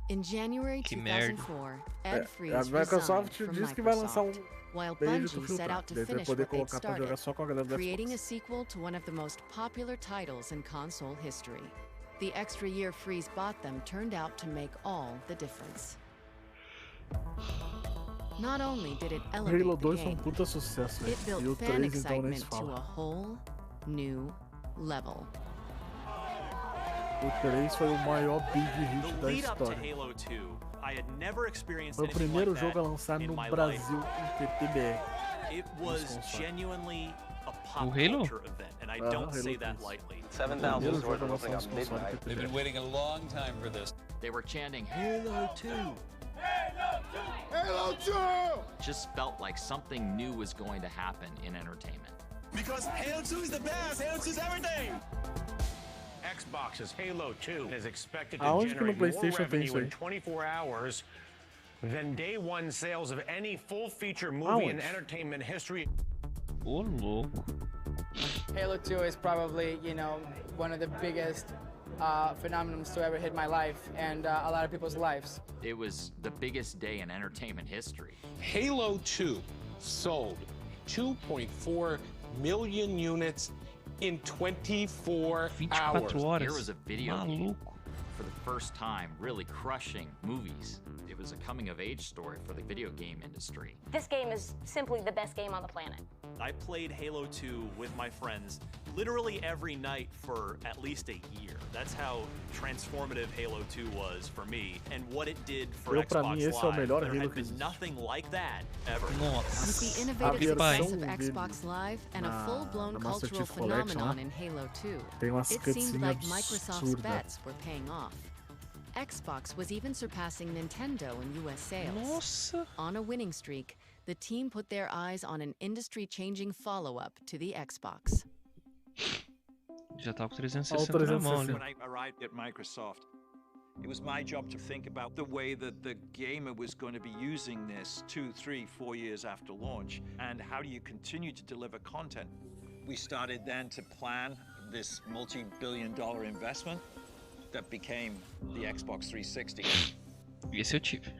In January 2004, Ed Freeze
A Microsoft
resigned
diz
from
que vai lançar
Microsoft, while
meio de tu
Bungie set
filtrar.
out to
Daí vai
finish
poder
what they'd
colocar pra jogar
started,
só com a galera do
creating a
Xbox.
sequel to one of the most popular titles in console history. The extra year Freeze bought them turned out to make all the difference. Not only did it elevate
Halo
the
2 foi
game,
puta sucesso,
it
velho. E
built
o
fan
3 então nem se
excitement to a
fala.
whole new level.
O 3 foi o maior big hit da
lead up to
história.
Halo 2, I had never experienced
Foi o
anything
primeiro
like
jogo a
that
lançar
in
no
my
Brasil
life.
em PTBR.
It was genuinely a pop
Halo?
culture event, and I don't
Halo
say that
3.
lightly.
7,000 stores are opening up midnight. They've been waiting a long time for this.
They were chanting Halo 2.
Halo 2!
Just felt like something new was going to happen in entertainment.
Because Halo 2 is the best! Halo 2 is everything! Xbox's Halo 2 is expected to
Aonde que no
generate more
PlayStation tem isso
revenue in
aí?
24 hours than day one sales of any full-feature movie in
Aonde?
entertainment history.
Ô, louco.
Halo 2 is probably, you know, one of the biggest phenomenons to ever hit my life and a lot of people's lives.
It was the biggest day in entertainment history.
Halo 2 sold 2.4 million units in 24 hours.
Here was a video game for the first time really crushing movies. It was a coming-of-age story for the video game industry.
This game is simply the best game on the planet.
I played Halo 2 with my friends literally every night for at least a year. That's how transformative Halo 2 was for me, and what it did for
Pra mim,
Xbox
esse é o
Live.
melhor
There
Halo
had
que
been
existe.
nothing like that ever.
With the innovative success of Xbox Live and a full-blown
na Master
cultural
Chief Collection,
phenomenon
né?
in Halo 2,
Tem umas
it seemed
cutscenes
like Microsoft's
absurdas.
bets were paying off. Xbox was even surpassing Nintendo in US sales. On a winning streak, the team put their eyes on an industry-changing follow-up to the Xbox.
Já tá com 360 na mão, né?
When I arrived at Microsoft, it was my job to think about the way that the gamer was going to be using this 2, 3, 4 years after launch, and how do you continue to deliver content. We started then to plan this multi-billion-dollar investment that became the Xbox 360.
Esse eu tive.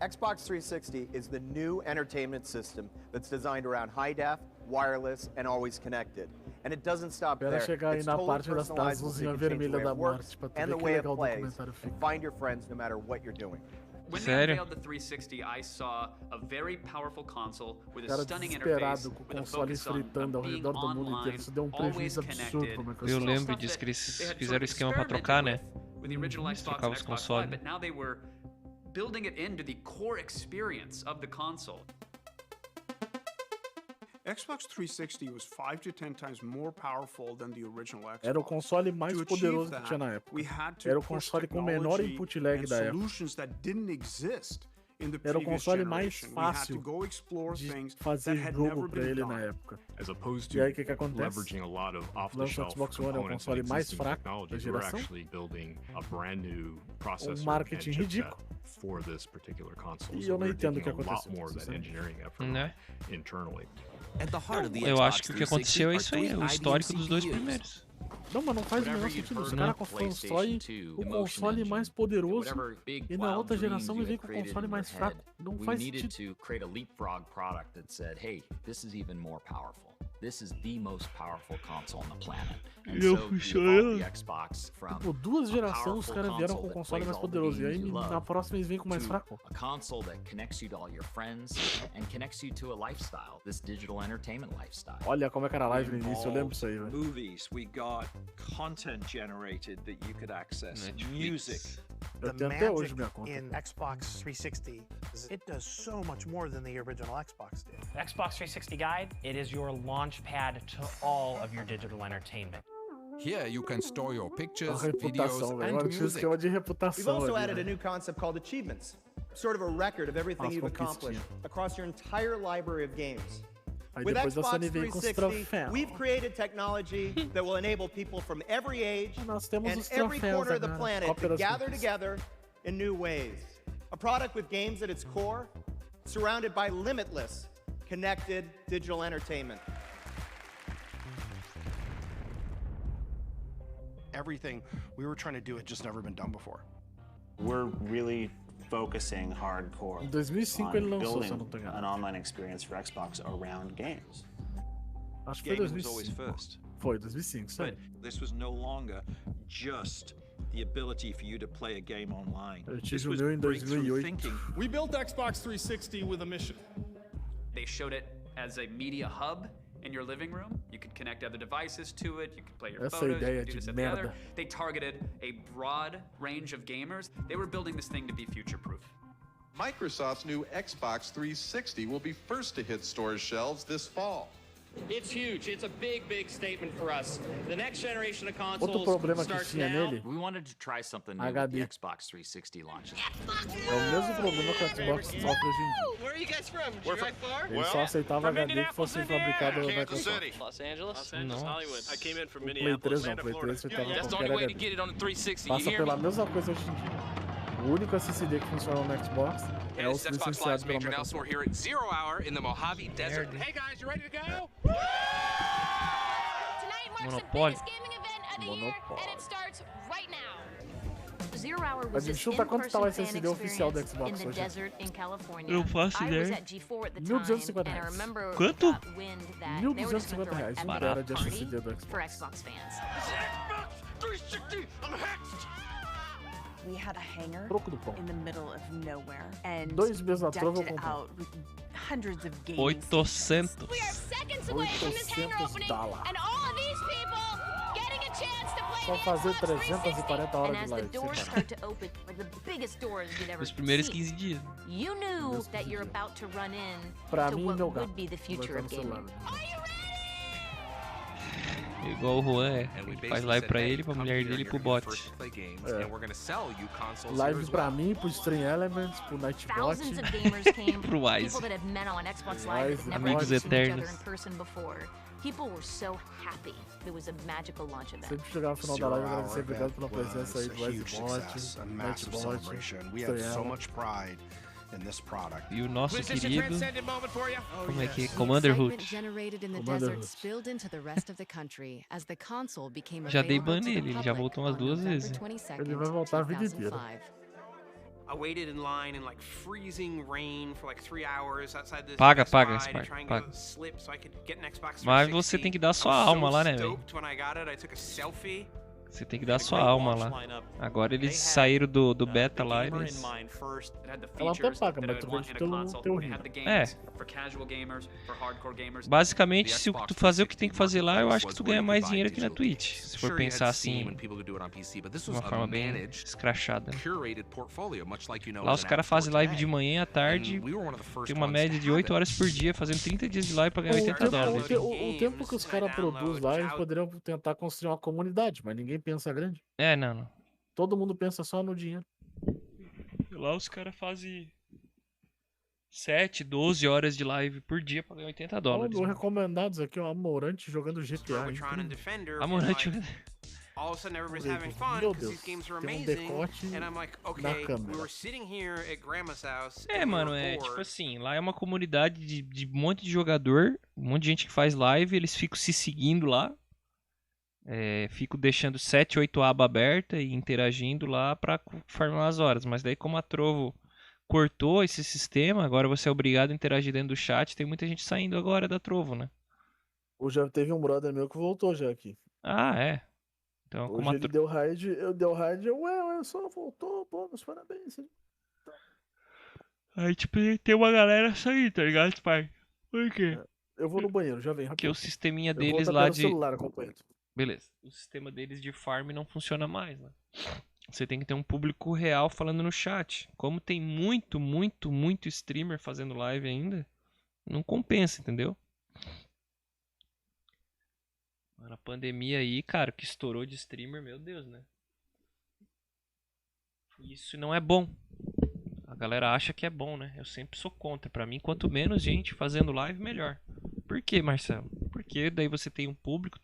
Xbox 360 is the new entertainment system that's designed around high def, wireless, and always connected. And it doesn't stop
Espera
there.
chegar aí
It's
na
totally
parte das
personalizable so you
luzinhas
can change the
vermelhas
way
da
it works
morte pra tu
and
ver
the
que
way it
legal o
plays,
documentário fica.
and find your friends no matter what you're doing.
When they
Sério?
unveiled the 360, I saw a very powerful console with a
Cara
stunning interface,
desesperado com o
with a
console
focus on
fritando ao
being
redor do mundo inteiro.
online,
Isso deu
always
prejuízo absurdo
connected.
pra
Eu
Microsoft.
lembro disso que eles fizeram o esquema pra trocar, né?
With the original Xbox
trocava
and
os
Xbox
consoles.
Live, but now they were building it into the core experience of the console.
Xbox 360 was 5 to 10 times more powerful than the original Xbox.
Era o console mais
To achieve
poderoso que
that,
tinha na época.
we had to
Era o
push
console com o menor
technology
input lag
and
da época.
solutions that didn't exist
Era o console mais fácil de fazer jogo pra ele na época. E aí o que acontece? Lança o Xbox One, é o console mais fraco da geração. Um marketing ridículo. E eu não entendo o que aconteceu.
Né? Eu acho que o que aconteceu é isso aí, o histórico dos dois primeiros.
Não, mas não faz o menor sentido. Os caras constroem o console mais poderoso e na outra geração ele vem com o console mais fraco. Não faz sentido.
This is the most powerful console on the planet. And
Eu
so
fui
you evolve the Xbox from
Tipo, duas
a
gerações os
powerful
caras vieram com o
console that
console
plays
mais
all the
poderoso. E
games
aí
you love
na próxima eles vêm com o mais
to
fraco.
a console that connects you to all your friends and connects you to a lifestyle, this digital entertainment lifestyle.
Olha como é que era a live no início, eu lembro disso aí, velho.
Movies, we got content generated that you could access. Music.
Eu
The
tenho até hoje
magic
minha conta.
in Xbox 360 is it does so much more than the original Xbox did.
Xbox 360 Guide, it is your launch pad to all of your digital entertainment.
Here you can store your pictures,
A
videos,
reputação, velho.
and
Agora tinha um
music.
esquema de
We've
reputação
also
ali,
added a
né?
new concept called achievements, sort of a record of everything
As
you've
conquistas.
accomplished across your entire library of games.
Aí
With
depois a
Xbox
Sony veio com os
360,
troféus.
we've created technology that will enable people from every age
Nós temos
and
os
every
troféus
corner of the
agora,
planet
cópia
to
das
gather
conquistas.
together in new ways. A product with games at its core, surrounded by limitless, connected digital entertainment.
Everything we were trying to do had just never been done before.
We're really focusing hardcore
Em 2005
on
ele lançou, se eu
building
não tô enganado.
an online experience for Xbox around games.
Acho que foi
Gaming was always
2005.
first.
Foi, 2005, isso aí.
But this was no longer just the ability for you to play a game online.
Eu
This
tive o
was
meu em
breakthrough
2008.
thinking.
We built Xbox 360 with a mission.
They showed it as a media hub in your living room. You could connect other devices to it. You could play your
Essa
photos.
ideia
You could do
de
this, that, the other.
merda.
They targeted a broad range of gamers. They were building this thing to be future-proof.
Microsoft's new Xbox 360 will be first to hit stores' shelves this fall.
It's huge. It's a big, big statement for us. The next generation of
Outro
consoles
problema que
starts
tinha
now.
nele
We wanted to try something new
HD.
with the Xbox 360 launches.
é o mesmo problema que o Xbox sofre hoje em dia.
Where are you guys from? Did you drive far?
Ele só aceitava HD que fosse fabricado na Microsoft.
Los Angeles?
Los Angeles, Hollywood. I came in from
O Play
Minneapolis,
3 não, o Play 3 aceitava
That's the
qualquer
only way to
HD.
get it on the 360.
Passa
You hear
pela
me?
mesma coisa hoje em dia. O único SSD que funciona no Xbox é
Hey,
os
this is Xbox
licenciados
Live's
pela
Major Nelson.
Microsoft.
We're here at 0 Hour in the Mojave Desert. Hey guys, you ready to go?
Tonight marks the
Monopólio.
biggest gaming event of the year, and it starts right now.
Zero Hour
Mas
was
me
this
chuta quanto tá o
in-person fan
SSD oficial do
experience
Xbox
in the
hoje.
desert in California.
Eu faço
I was
ideia.
at G4 at the time,
1.250
and I
reais.
remember
Quanto?
we got wind that they were just gonna
1.250
throw an
reais,
epic
uma tera de
party
SSD do Xbox.
for Xbox fans.
Xbox 360, I'm hexed.
We had a hangar
Troco do pão.
in the middle of nowhere and
2 meses atrás eu
decked it
comprei.
out with hundreds of games.
800.
We are seconds away from this hangar opening,
$800.
and all of these people getting a chance to play
Só
the
fazer
Xbox
340
And
horas
as
de
the
live.
doors
sem
start to open, like the biggest doors you'd ever
Os primeiros
seen,
15 dias.
you knew that you're about to run in
Pra
to
mim,
what
meu gato.
would be the
Vai
future
estar no
of
celular.
gaming.
Igual o Juan é. Ele faz live pra ele, pra mulher dele e pro bot.
Live pra mim, pro Stream Elements, pro Nightbot.
Thousands of gamers came,
Pro Wise.
people that have met on Xbox Live that never
Amigos
had seen each other
eternos.
in person before. People were so happy. It was a magical launch event.
Sempre chegava no final da live e agradecer, obrigado pela presença aí do
success, a massive
Nightbot,
celebration. We have
Stream
so
Elements.
much pride in this product.
E o nosso
Was this a
querido.
transcendent moment for you?
Como é que é?
The
Commanderhood.
excitement generated in the
Commander
desert
Hood.
spilled into the rest of the country as the console became
Já dei
available
ban
to the
nele, ele já
public
voltou umas
on
duas
November
vezes.
22nd,
Ele vai voltar a vida inteira.
2005.
I waited in line in like freezing rain for like 3 hours outside this
Paga,
Best
paga
Buy
esse
to
par-
try and
paga.
get a slip so I could get an Xbox 360.
Mas você tem que dar sua
I was
alma
so
lá, né, velho?
stoked when I got it. I took a selfie.
Você tem que dar sua alma lá. Agora eles saíram do beta lá, eles.
Ela até paga, mas tu vende pelo teu rim.
É. Basicamente, se tu fazer o que tem que fazer lá, eu acho que tu ganha mais dinheiro aqui na Twitch. Se for pensar assim, de uma forma bem escrachada. Lá os caras fazem live de manhã à tarde, tem uma média de 8 horas por dia, fazendo 30 dias de live pra ganhar 80 dólares.
O tempo que os caras produzem lá, eles poderiam tentar construir uma comunidade, mas ninguém pensa grande.
É, não.
Todo mundo pensa só no dinheiro.
Lá os caras fazem 7, 12 horas de live por dia pra ganhar $80.
Ó, recomendados aqui, ó, Amorante jogando GTA.
Robotron and Defender.
Amorante.
and, like, all of a sudden everybody's
Meu
having
Deus,
fun
meu
because
Deus,
these games are
tem
amazing.
decote
And I'm like,
na
okay, we
câmera.
were sitting here at grandma's house.
É,
and we
mano,
were
é
bored.
tipo assim, lá é uma comunidade de um monte de jogador, um monte de gente que faz live, eles ficam se seguindo lá. Fico deixando 7, 8 abas abertas e interagindo lá pra farmar as horas. Mas daí como a Trovo cortou esse sistema, agora você é obrigado a interagir dentro do chat, tem muita gente saindo agora da Trovo, né?
Hoje já teve um brother meu que voltou já aqui.
Ah, é. Então, como
Hoje ele deu raid, eu dei raid, ué, só voltou, pô, meus parabéns.
Aí, tipo, tem uma galera saindo, tá ligado, pai? Por quê?
Eu vou no banheiro, já vem,
Porque
rapidinho.
o sisteminha
Eu vou
deles
tapear
lá
no
de...
celular, acompanhando.
Beleza. O sistema deles de farm não funciona mais, né? Você tem que ter um público real falando no chat. Como tem muito streamer fazendo live ainda, não compensa, entendeu? Na pandemia aí, cara, que estourou de streamer, meu Deus, né? Isso não é bom. A galera acha que é bom, né? Eu sempre sou contra. Pra mim, quanto menos gente fazendo live, melhor. Por que, Marcelo? Porque daí você tem um público,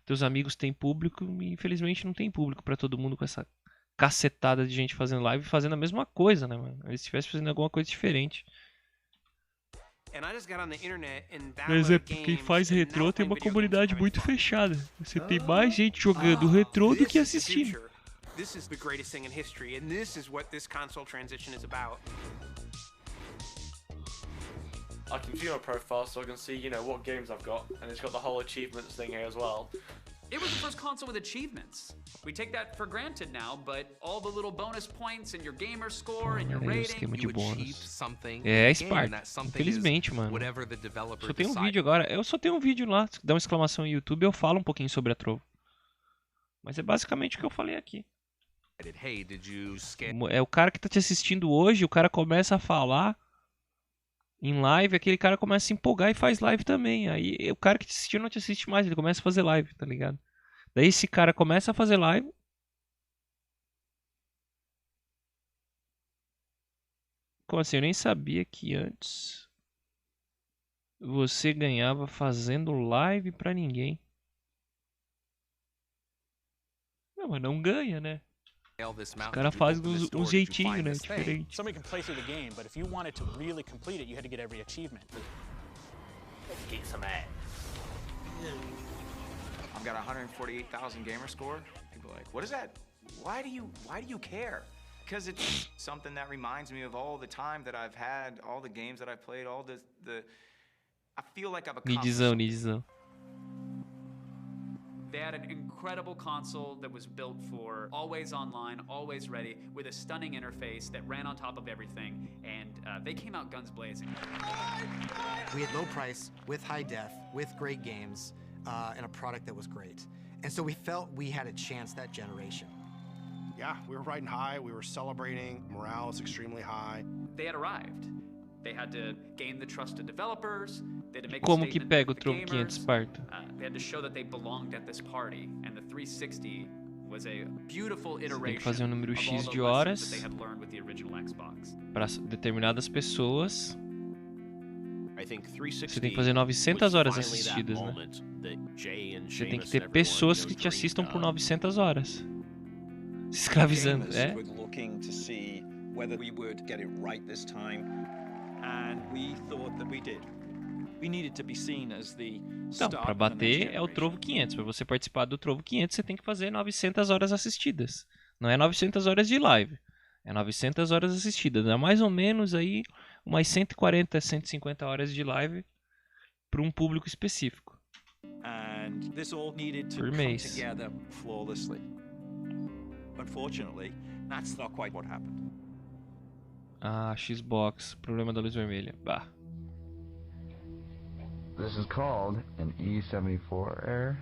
teus amigos têm público e infelizmente não tem público pra todo mundo com essa cacetada de gente fazendo live e fazendo a mesma coisa, né, mano? Eles estivessem fazendo alguma coisa diferente. Por exemplo, quem faz retrô tem uma comunidade muito fechada. Você tem mais gente jogando retrô do que assistindo.
This is the greatest thing in history, and this is what this console transition is about.
I can view my profile so I can see, what games I've got, and it's got the whole achievements thing here as well.
It was the first console with achievements. We take that for granted now, but all the little bonus points and your gamer score and your rating,
esquema de bônus.
something.
Sparta. Infelizmente, mano. Só tem um vídeo agora. Eu só tenho um vídeo lá. Se dá uma exclamação no YouTube, eu falo um pouquinho sobre a Trovo. Mas é basicamente o que eu falei aqui. É o cara que tá te assistindo hoje, o cara começa a falar em live, aquele cara começa a se empolgar e faz live também. Aí o cara que te assistiu não te assiste mais, ele começa a fazer live, tá ligado? Daí esse cara começa a fazer live. Como assim? Eu nem sabia que antes você ganhava fazendo live pra ninguém. Não, mas não ganha, né? Os caras fazem uns jeitinhos, né? Diferente.
Somebody can play through the game, but if you wanted to really complete it, you had to get every achievement.
Get some ass.
I've got 148,000 gamer score. People are like, what is that? Why do you care? Because it's something that reminds me of all the time that I've had, all the games that I've played, all the I feel like I've accomplished
Nidizão.
They had an incredible console that was built for always online, always ready, with a stunning interface that ran on top of everything, and they came out guns blazing.
We had low price, with high def, with great games, and a product that was great. And so we felt we had a chance that generation.
Yeah, we were riding high, we were celebrating, morale is extremely high.
They had arrived. They had to gain the trust of developers. They had to make
Como
a
que
statement
pega o
with the
Trovo 500
gamers.
Sparta?
They had to show that they belonged at this party, and the 360 was a beautiful
Você tem que
iteration
fazer um número
of all
X
the
de
lessons
horas
that they had learned with the original Xbox.
para determinadas pessoas.
I think 360
Você tem que fazer 900 horas assistidas, né? Você tem que ter pessoas que te assistam por 900 horas. Se escravizando,
Gamers were looking to see whether we would get it right this time, and we thought that we did. We needed to be seen as the
Então,
start
para
of the next
bater é o
generation.
Trovo 500. Para você participar do Trovo 500, você tem que fazer 900 horas assistidas. Não é 900 horas de live. É 900 horas assistidas. Dá mais ou menos aí umas 140, 150 horas de live para um público específico.
And this all needed to
Por
come
mês.
together flawlessly. Unfortunately, that's not quite what happened.
Ah, Xbox. Problema da luz vermelha. Bah.
This is called an E74 error.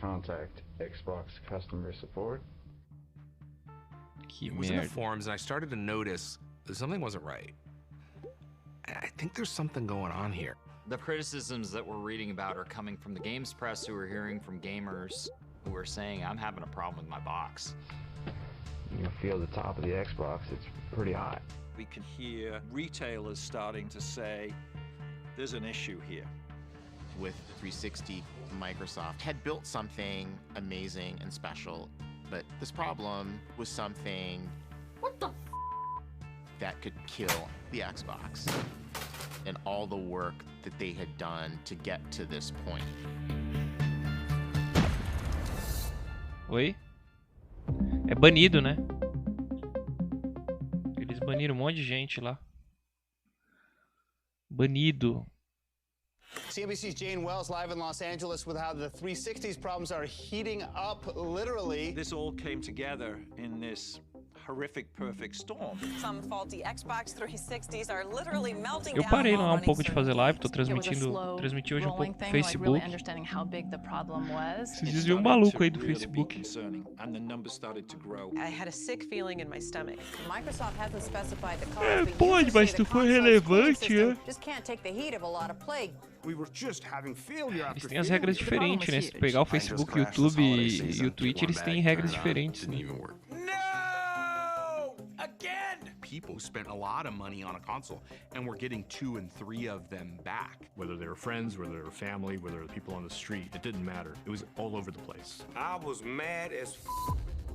Contact Xbox customer support.
Que
It was in the
merda.
forums, and I started to notice that something wasn't right. I think there's something going on here.
The criticisms that we're reading about are coming from the games press, who are hearing from gamers who are saying, I'm having a problem with my box.
You can feel the top of the Xbox, it's pretty hot.
We can hear retailers starting to say, there's an issue here.
With the 360, Microsoft had built something amazing and special, but this problem was something that could kill the Xbox and all the work that they had done to get to this point.
Oi? É banido, né? Eles baniram um monte de gente lá. Banido.
CNBC's Jane Wells live in Los Angeles with how the 360's problems are heating up, literally.
This all came together in this horrific perfect storm.
Some faulty Xbox 360s are literally melting
Eu
down
parei
while
lá um
running
pouco de fazer live, tô
smoothly.
transmiti hoje um pouco pro
thing,
Facebook.
like really understanding how big the problem was.
Esses dias vi um maluco aí do
Really
Facebook.
concerning, and the numbers started to grow.
I had a sick feeling in my stomach.
Microsoft hasn't specified the cause,
É,
but
pode,
users
mas
say
se
the
for
console's
relevante,
cooling
é.
system just can't take the heat of a lot of plague.
We were just having failure
Eles
after
têm as regras diferentes, né? Se pegar o Facebook, o YouTube e o Twitch, eles têm regras diferentes, né?
People spent a lot of money on a console, and we're getting 2 and 3 of them back.
Whether they were friends, whether they were family, whether they were people on the street, it didn't matter. It was all over the place.
I was mad as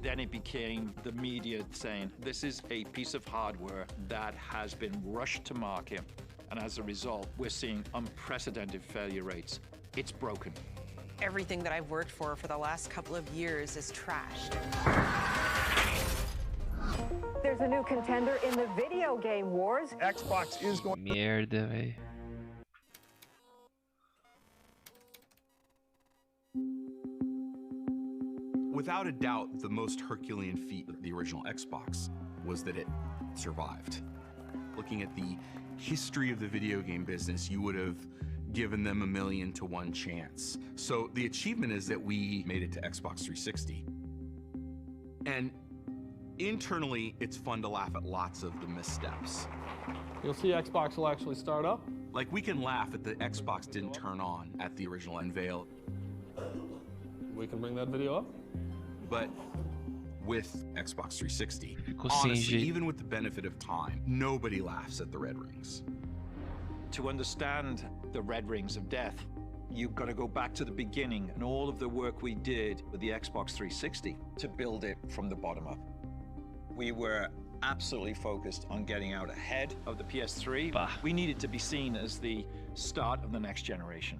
Then it became the media saying, this is a piece of hardware that has been rushed to market, and as a result, we're seeing unprecedented failure rates. It's broken.
Everything that I've worked for the last couple of years is trashed.
There's a new contender in the video game wars.
Xbox is going.
Merda, velho.
Without a doubt, the most Herculean feat of the original Xbox was that it survived. Looking at the history of the video game business, you would have given them 1,000,000 to 1 chance. So the achievement is that we made it to Xbox 360. And internally, it's fun to laugh at lots of the missteps.
You'll see Xbox will actually start up.
Like, we can laugh at the Xbox didn't turn on at the original unveil.
We can bring that video up.
But with Xbox 360,
Ficou sem
honestly,
jeito.
even with the benefit of time, nobody laughs at the red rings.
To understand the red rings of death, you've got to go back to the beginning and all of the work we did with the Xbox 360 to build it from the bottom up. We were absolutely focused on getting out ahead of the PS3. We needed to be seen as the start of the next generation.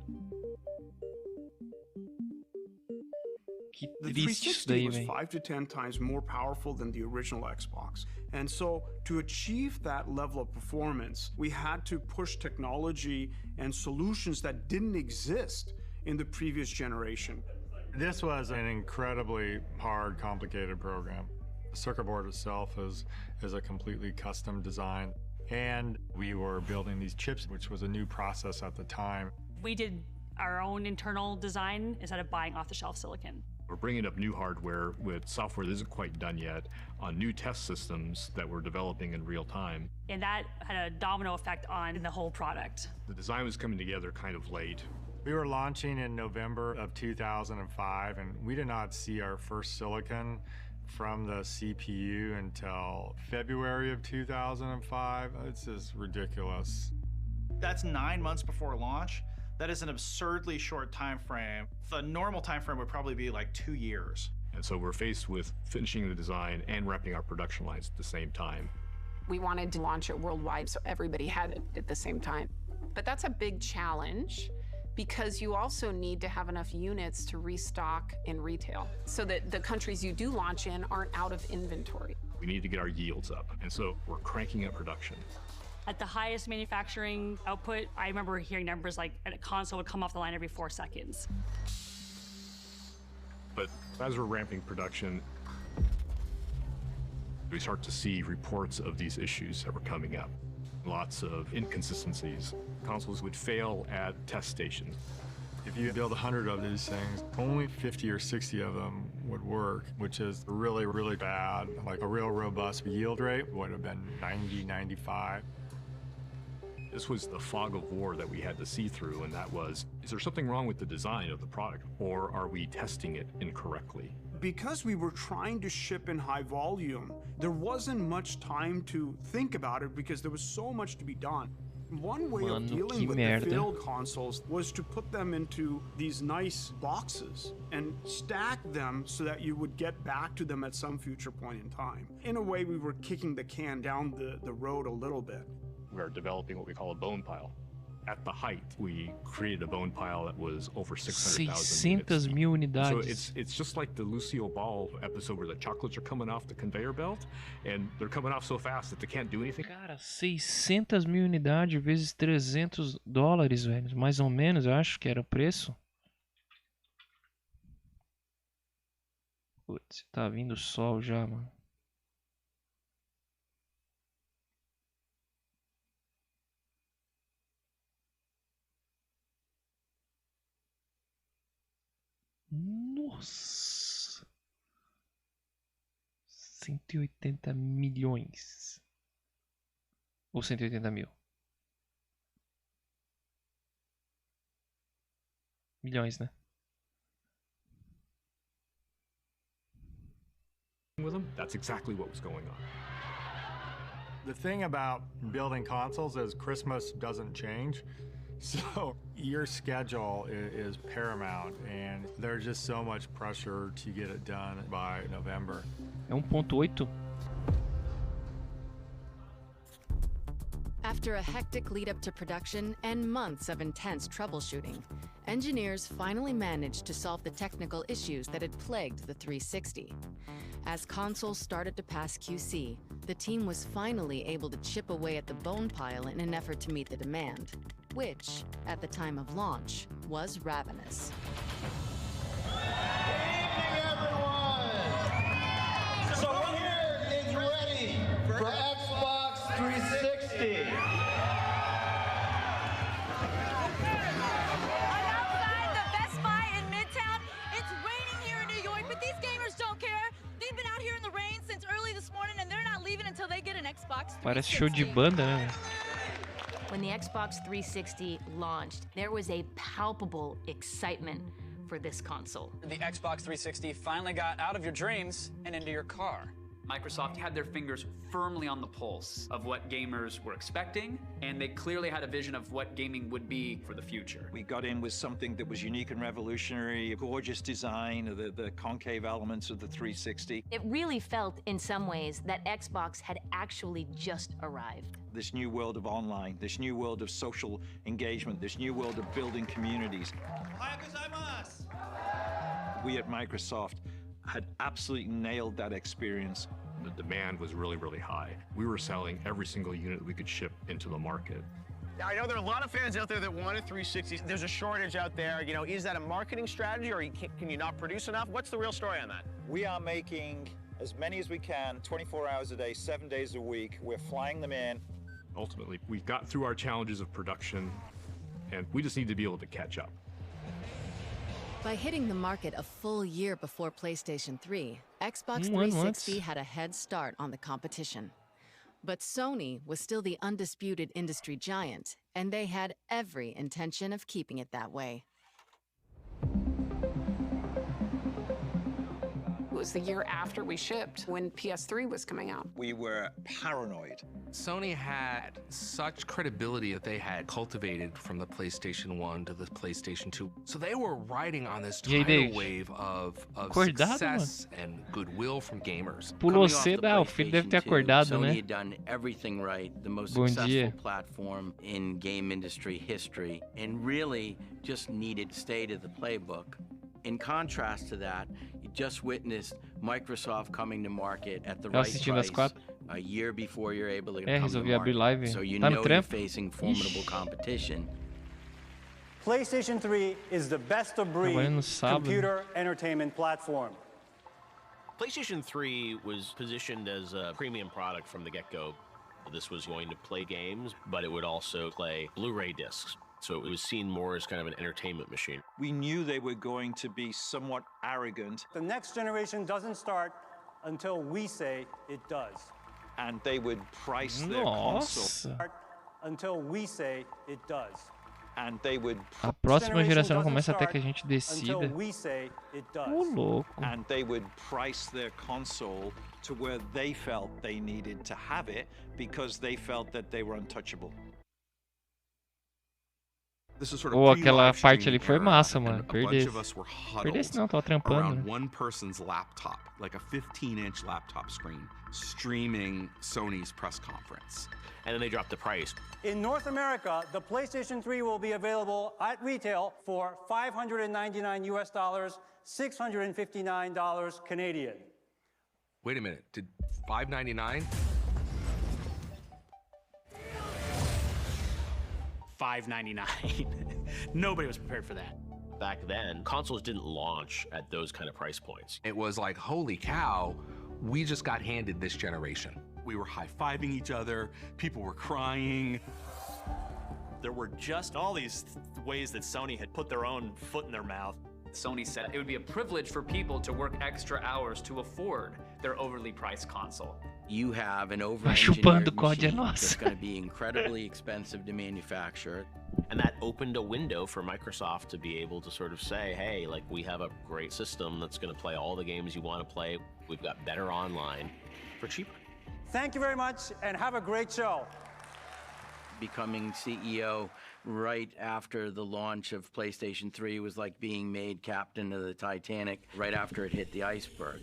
Que
The
triste isso
360
daí,
was
velho.
5 to 10 times more powerful than the original Xbox. And so to achieve that level of performance, we had to push technology and solutions that didn't exist in the previous generation.
This was an incredibly hard, complicated program. The circuit board itself is a completely custom design. And we were building these chips, which was a new process at the time.
We did our own internal design instead of buying off-the-shelf silicon.
We're bringing up new hardware with software that isn't quite done yet on new test systems that we're developing in real time.
And that had a domino effect on the whole product.
The design was coming together kind of late.
We were launching in November of 2005, and we did not see our first silicon from the CPU until February of 2005. It's just ridiculous.
That's 9 months before launch. That is an absurdly short time frame. The normal time frame would probably be like 2 years.
And so we're faced with finishing the design and wrapping our production lines at the same time.
We wanted to launch it worldwide so everybody had it at the same time. But that's a big challenge because you also need to have enough units to restock in retail so that the countries you do launch in aren't out of inventory.
We need to get our yields up. And so we're cranking up production.
At the highest manufacturing output, I remember hearing numbers like a console would come off the line every 4 seconds.
But as we're ramping production, we start to see reports of these issues that were coming up. Lots of inconsistencies. Consoles would fail at test stations.
If you build 100 of these things, only 50 or 60 of them would work, which is really, really bad. Like a real robust yield rate would have been 90, 95.
This was the fog of war that we had to see through, and that was, is there something wrong with the design of the product, or are we testing it incorrectly?
Because we were trying to ship in high volume, there wasn't much time to think about it because there was so much to be done. One way of dealing with the failed consoles was to put them into these nice boxes and stack them so that you would get back to them at some future point in time. In a way, we were kicking the can down the road a little bit.
We are developing what we call a bone pile. At the height, we created a bone pile that was over 600,000 units. So it's just like the Lucille Ball episode where the chocolates are coming off the conveyor belt, and they're coming off so fast that they can't do anything.
Cara, 600.000 unidades vezes $300, velho. Mais ou menos, eu acho que era o preço. Putz, tá vindo o sol já, mano. Nossa! 180 milhões. Ou 180 mil? Milhões, né?
With them, that's exactly what was going on.
The thing about building consoles is Christmas doesn't change. So your schedule is paramount, and there's just so much pressure to get it done by November.
É 1.8.
After a hectic lead up to production and months of intense troubleshooting, engineers finally managed to solve the technical issues that had plagued the 360. As consoles started to pass QC, the team was finally able to chip away at the bone pile in an effort to meet the demand, which, at the time of launch, was ravenous.
So here is ready for Xbox 360.
Outside the Best Buy in Midtown, it's raining here in New York, but these gamers don't care. They've been out here in the rain since early this morning, and they're not leaving until they get an Xbox 360.
Parece show de banda, né?
When the Xbox 360 launched, there was a palpable excitement for this console.
The Xbox 360 finally got out of your dreams and into your car.
Microsoft had their fingers firmly on the pulse of what gamers were expecting, and they clearly had a vision of what gaming would be for the future.
We got in with something that was unique and revolutionary, a gorgeous design, the concave elements of the 360.
It really felt, in some ways, that Xbox had actually just arrived.
This new world of online, this new world of social engagement, this new world of building communities. We at Microsoft had absolutely nailed that experience.
The demand was really, really high. We were selling every single unit we could ship into the market.
Now, I know there are a lot of fans out there that want a 360. There's a shortage out there. You know, is that a marketing strategy, or can you not produce enough? What's the real story on that?
We are making as many as we can, 24 hours a day, 7 days a week. We're flying them in.
Ultimately, we got through our challenges of production, and we just need to be able to catch up.
By hitting the market a full year before PlayStation 3, Xbox 360 had a head start on the competition. But Sony was still the undisputed industry giant, and they had every intention of keeping it that way.
It was the year after we shipped, when PS3 was coming out.
We were paranoid.
Sony had such credibility that they had cultivated from the PlayStation 1 to the PlayStation 2. So they were riding on this tidal wave of success and goodwill from gamers.
Pulou cedo, o filho deve ter acordado,
Sony
né?
had done everything right, the most
Bom
successful
dia.
platform in game industry history, and really just needed to stay to the playbook. In contrast to that, you just witnessed Microsoft coming to market at the right price a year before you're able to come to market. So you know you're facing formidable competition.
PlayStation 3 is the best of breed computer entertainment platform.
PlayStation 3 was positioned as a premium product from the get-go. This was going to play games, but it would also play Blu-ray discs. So it was seen more as kind of an entertainment machine.
We knew they were going to be somewhat arrogant.
The next generation doesn't start until we say it does.
And they would price their console.
Until we say it does.
A próxima geração começa até que a gente decida. Ô, louco.
And they would price their console to where they felt they needed to have it because they felt that they were untouchable.
Pô, aquela parte ali foi massa, mano. Perdesse não, tava trampando.
Around one person's laptop, like a 15-inch laptop screen, streaming Sony's press conference.
And then they dropped the price.
In North America, the PlayStation 3 will be available at retail for $599 US, $659 Canadian.
Wait a minute, did $599?
$599. Nobody was prepared for that.
Back then, consoles didn't launch at those kind of price points.
It was like, holy cow, we just got handed this generation.
We were high-fiving each other, people were crying.
There were just all these ways that Sony had put their own foot in their mouth.
Sony said it would be a privilege for people to work extra hours to afford their overly priced console.
You have an over-engineered machine that's going to be incredibly expensive to manufacture.
And that opened a window for Microsoft to be able to sort of say, hey, like, we have a great system that's going to play all the games you want to play. We've got better online for cheaper.
Thank you very much, and have a great show.
Becoming CEO right after the launch of PlayStation 3 was like being made captain of the Titanic right after it hit the iceberg.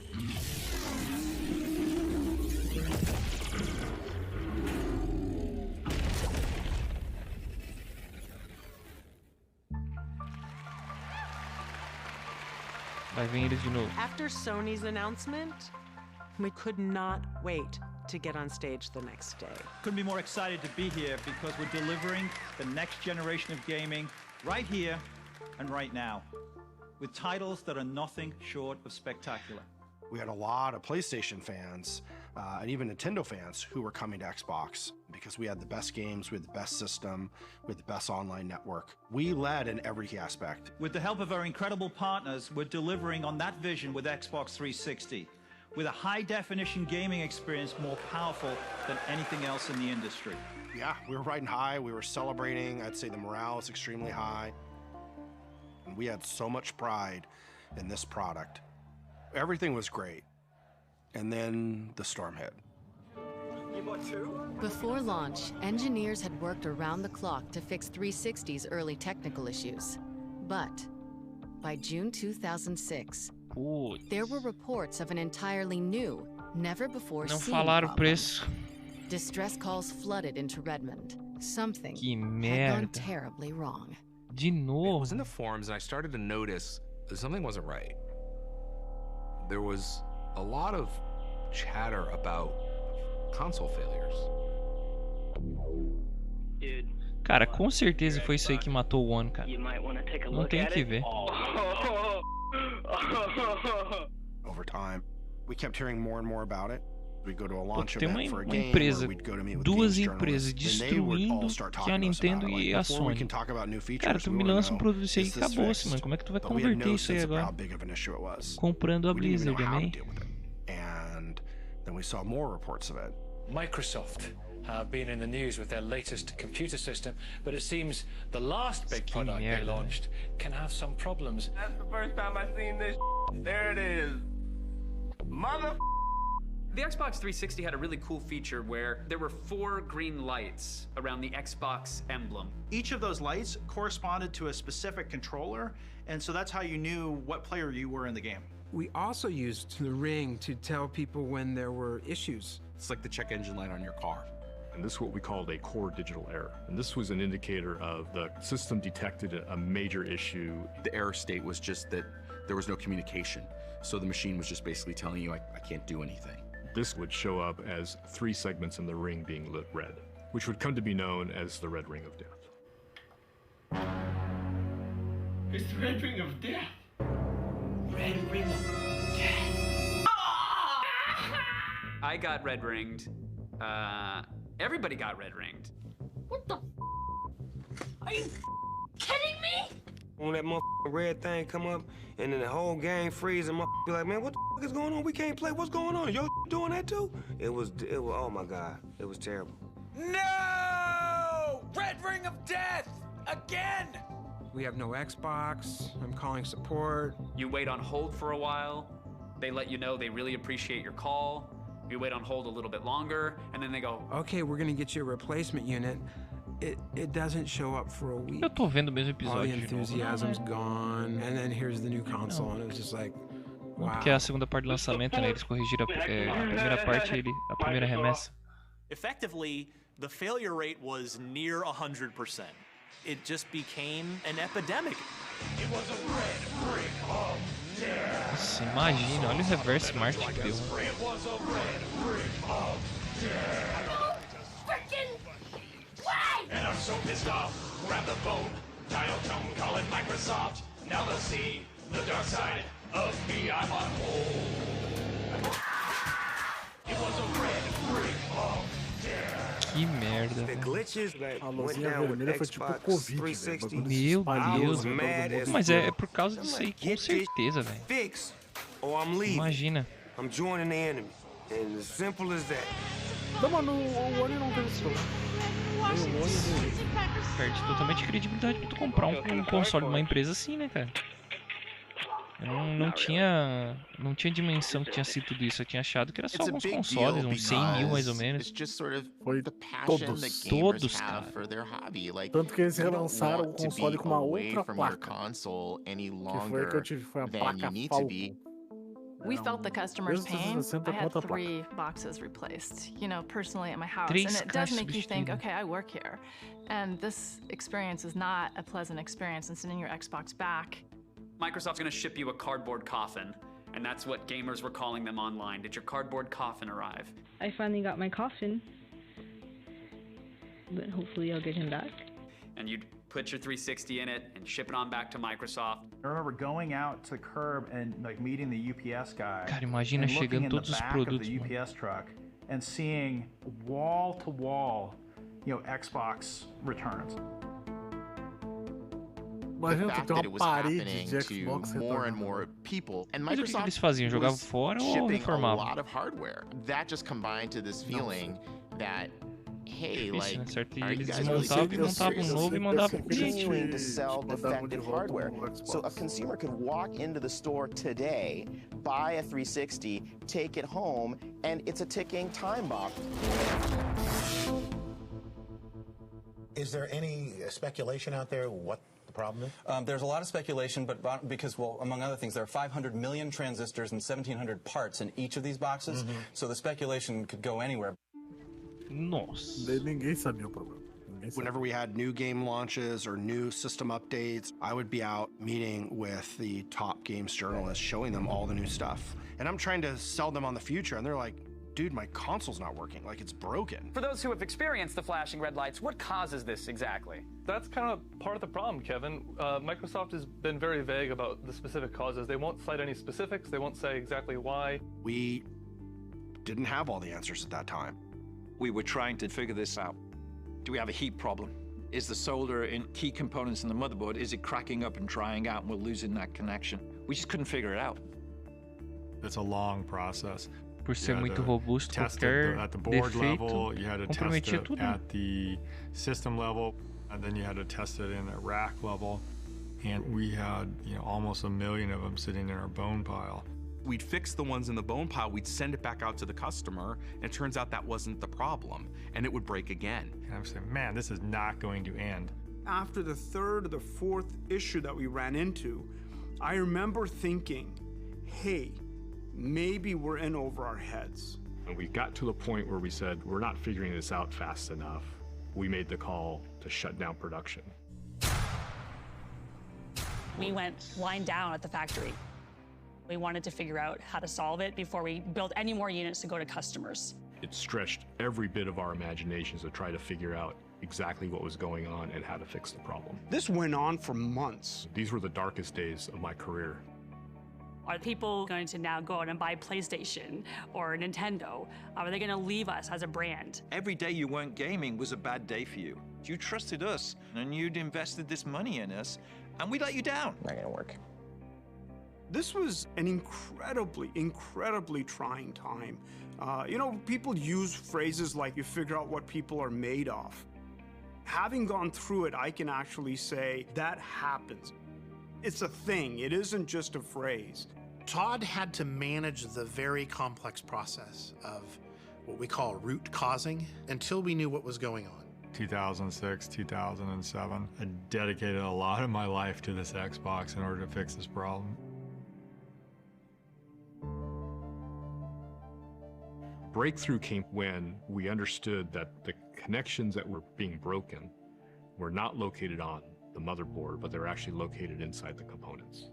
Vai vir eles de novo.
After Sony's announcement, we could not wait to get on stage the next day.
Couldn't be more excited to be here because we're delivering the next generation of gaming right here and right now with titles that are nothing short of spectacular.
We had a lot of PlayStation fans and even Nintendo fans who were coming to Xbox because we had the best games, we had the best system, we had the best online network. We led in every aspect.
With the help of our incredible partners, we're delivering on that vision with Xbox 360. With a high-definition gaming experience more powerful than anything else in the industry.
Yeah, we were riding high, we were celebrating. I'd say the morale is extremely high. And we had so much pride in this product. Everything was great. And then the storm hit.
Before launch, engineers had worked around the clock to fix 360's early technical issues. But by June 2006, there were reports of an entirely new, never-before-seen problem. Distress calls flooded into Redmond. Something had gone terribly wrong.
De novo?
I was in the forums and I started to notice that something wasn't right. There was a lot of chatter about console failures.
Cara, com certeza foi isso aí que matou o One, cara. Não tem que ver.
Over time, we kept hearing more and more about it. We'd go to a launch
Tem
event for a
uma
game,
empresa,
or we'd go to meet with
duas
games
empresas
journalists, and they would
destruindo
all start
que a
talking to us
Nintendo
about it.
e
Like,
a
before we
Sony.
can talk about new features,
Cara, tu
we
me
wanna
lança um
know,
produto desse aí e
is this
acabou-se,
fixed?
mano. Como é que tu vai
But we had
converter
no
isso aí
sense of
agora?
how big of an issue it was.
Comprando a
We didn't even
Blizzard,
know how to
amém?
deal with it. And then we saw more reports of it.
Microsoft have been in the news with their latest computer system, but it seems the last big product they launched can have some problems.
That's the first time I've seen this. There it is. Mother.
The Xbox 360 had a really cool feature where there were 4 green lights around the Xbox emblem.
Each of those lights corresponded to a specific controller, and so that's how you knew what player you were in the game.
We also used the ring to tell people when there were issues.
It's like the check engine light on your car.
And this is what we called a core digital error. And this was an indicator of the system detected a major issue.
The error state was just that there was no communication. So the machine was just basically telling you, I can't do anything.
This would show up as 3 segments in the ring being lit red, which would come to be known as the red ring of death.
It's the red ring of death. Red ring of death.
I got red ringed. Everybody got red ringed.
What the? Are you kidding me?
When that motherfucking red thing come up, and then the whole game freeze, and be like, man, what the fuck is going on? We can't play. What's going on? Yo, doing that too? It was. Oh my god, it was terrible.
No! Red ring of death again.
We have no Xbox. I'm calling support.
You wait on hold for a while. They let you know they really appreciate your call. You wait on hold a little bit longer, and then they go,
okay, we're gonna get you a replacement unit. It doesn't show up for a week.
Eu tô vendo o mesmo
All the
episódio de novo.
enthusiasm's gone, and then here's the new console, and it was just like, wow.
Porque é a segunda parte do lançamento, né? Eles corrigiram a primeira parte, a primeira remessa.
Effectively, the failure rate was near 100%. It just became an epidemic.
It was a red brick of death.
Nossa, imagina, olha o reverse marketing que deu.
It was a red brick of death.
Freaking way!
And I'm so pissed off. Grab the phone, dial tone, call it Microsoft. Now they'll see the dark side of me. I'm on hold. It was a red brick of death.
Que merda.
The glitches that went
luzinha
down with
vermelha foi tipo
Xbox
Covid,
360.
Meu Deus.
mad as
Mas
fuck.
é por causa disso aí, com certeza, velho.
Fix or I'm leaving.
Imagina.
I'm joining the enemy. And as simple as that.
Não, mano, o One não teve isso.
Perde totalmente credibilidade pra tu comprar um console de uma empresa assim, né, cara? Eu não tinha dimensão que tinha sido tudo isso. Eu tinha achado que era só alguns consoles, uns 100 mil mais ou menos.
Foi
Todos, cara.
Tanto que eles relançaram o console com uma outra placa. Que foi a que eu tive, foi a placa Falco.
We felt the customer's pain. I had 3 boxes replaced, you know, personally at my house. And it does make you think, okay, I work here. And this experience is not a pleasant experience, and sending your Xbox back.
Microsoft's gonna ship you a cardboard coffin, and that's what gamers were calling them online. Did your cardboard coffin arrive?
I finally got my coffin, but hopefully I'll get him back.
And you'd put your 360 in it and ship it on back to Microsoft.
I remember going out to the curb and like meeting the UPS guy.
Cara, imagina chegando todos os produtos,
the UPS truck and seeing wall to wall, you know, Xbox returns.
The fact that it was happening to more and more people, and
Mas o que eles
Microsoft
faziam? Jogavam
was
fora ou
shipping a
reformavam?
lot of hardware. That just combined to this feeling that, hey,
Difícil, né?
like,
Certo? E
are you
eles
guys really
desmontavam e
taking this
montavam um
seriously?
novo e mandavam pro cliente.
Continuing to sell defective hardware. So a consumer could walk into the store today, buy a 360, take it home, and it's a ticking time bomb.
Is there any speculation out there what the problem is?
There's a lot of speculation, but because, well, among other things, there are 500 million transistors and 1,700 parts in each of these boxes, so the speculation could go anywhere.
Nossa.
Ninguém sabia o problema.
Whenever we had new game launches or new system updates, I would be out meeting with the top games journalists, showing them all the new stuff. And I'm trying to sell them on the future, and they're like, dude, my console's not working, like it's broken.
For those who have experienced the flashing red lights, what causes this exactly?
That's kind of part of the problem, Kevin. Microsoft has been very vague about the specific causes. They won't cite any specifics. They won't say exactly why.
We didn't have all the answers at that time.
We were trying to figure this out. Do we have a heat problem? Is the solder in key components in the motherboard, is it cracking up and drying out and we're losing that connection? We just couldn't figure it out.
It's a long process.
Por ser muito robusto, qualquer
at the board
defeito
level, you had to test
comprometia
it
tudo.
at the system level, and then you had to test it in the rack level. And we had, almost 1 million of them sitting in our bone pile.
We'd fix the ones in the bone pile, we'd send it back out to the customer, and it turns out that wasn't the problem, and it would break again.
And I'm saying, man, this is not going to end.
After the 3rd or the 4th issue that we ran into, I remember thinking, hey, maybe we're in over our heads.
And we got to the point where we said, we're not figuring this out fast enough. We made the call to shut down production.
We went line down at the factory. We wanted to figure out how to solve it before we built any more units to go to customers.
It stretched every bit of our imaginations to try to figure out exactly what was going on and how to fix the problem.
This went on for months.
These were the darkest days of my career.
Are people going to now go out and buy PlayStation or Nintendo? Are they going to leave us as a brand?
Every day you weren't gaming was a bad day for you. You trusted us and you'd invested this money in us, and we let you down.
Not gonna work.
This was an incredibly trying time. People use phrases like you figure out what people are made of. Having gone through it, I can actually say that happens. It's a thing. It isn't just a phrase.
Todd had to manage the very complex process of what we call root causing until we knew what was going on.
2006, 2007, I dedicated a lot of my life to this Xbox in order to fix this problem.
Breakthrough came when we understood that the connections that were being broken were not located on the motherboard, but they're actually located inside the components.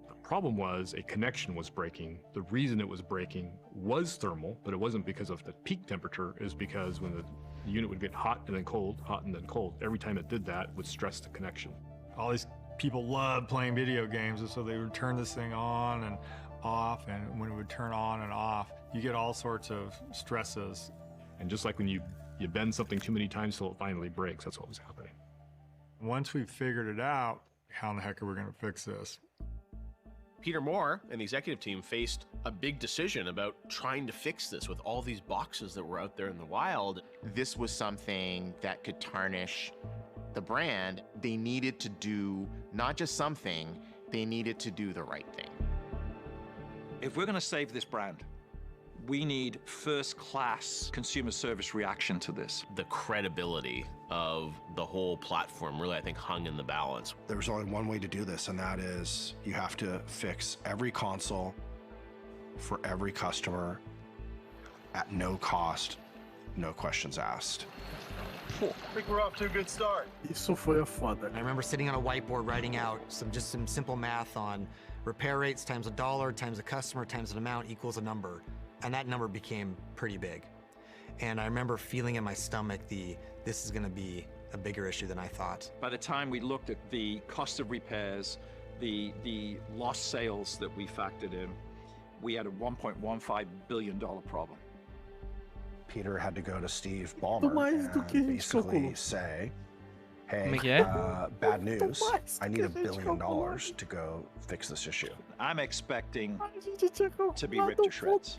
The problem was a connection was breaking. The reason it was breaking was thermal, but it wasn't because of the peak temperature. It was because when the unit would get hot and then cold, hot and then cold, every time it did that, it would stress the connection.
All these people love playing video games, and so they would turn this thing on and off, and when it would turn on and off, you get all sorts of stresses.
And just like when you bend something too many times till it finally breaks, that's what was happening.
Once we figured it out, how in the heck are we going to fix this?
Peter Moore and the executive team faced a big decision about trying to fix this with all these boxes that were out there in the wild.
This was something that could tarnish the brand. They needed to do not just something, they needed to do the right thing.
If we're going to save this brand, we need first-class consumer service reaction to this.
The credibility of the whole platform really, I think, hung in the balance.
There's only one way to do this, and that is you have to fix every console for every customer at no cost, no questions asked.
I think we're off to a good start.
Isso foi a foda.
I remember sitting on a whiteboard writing out some simple math on repair rates times $1 times a customer times an amount equals a number. And that number became pretty big. And I remember feeling in my stomach this is gonna be a bigger issue than I thought.
By the time we looked at the cost of repairs, the lost sales that we factored in, we had a $1.15 billion problem.
Peter had to go to Steve Ballmer and basically say, hey, bad news, I need $1 billion to go fix this issue.
I'm expecting to be ripped to shreds.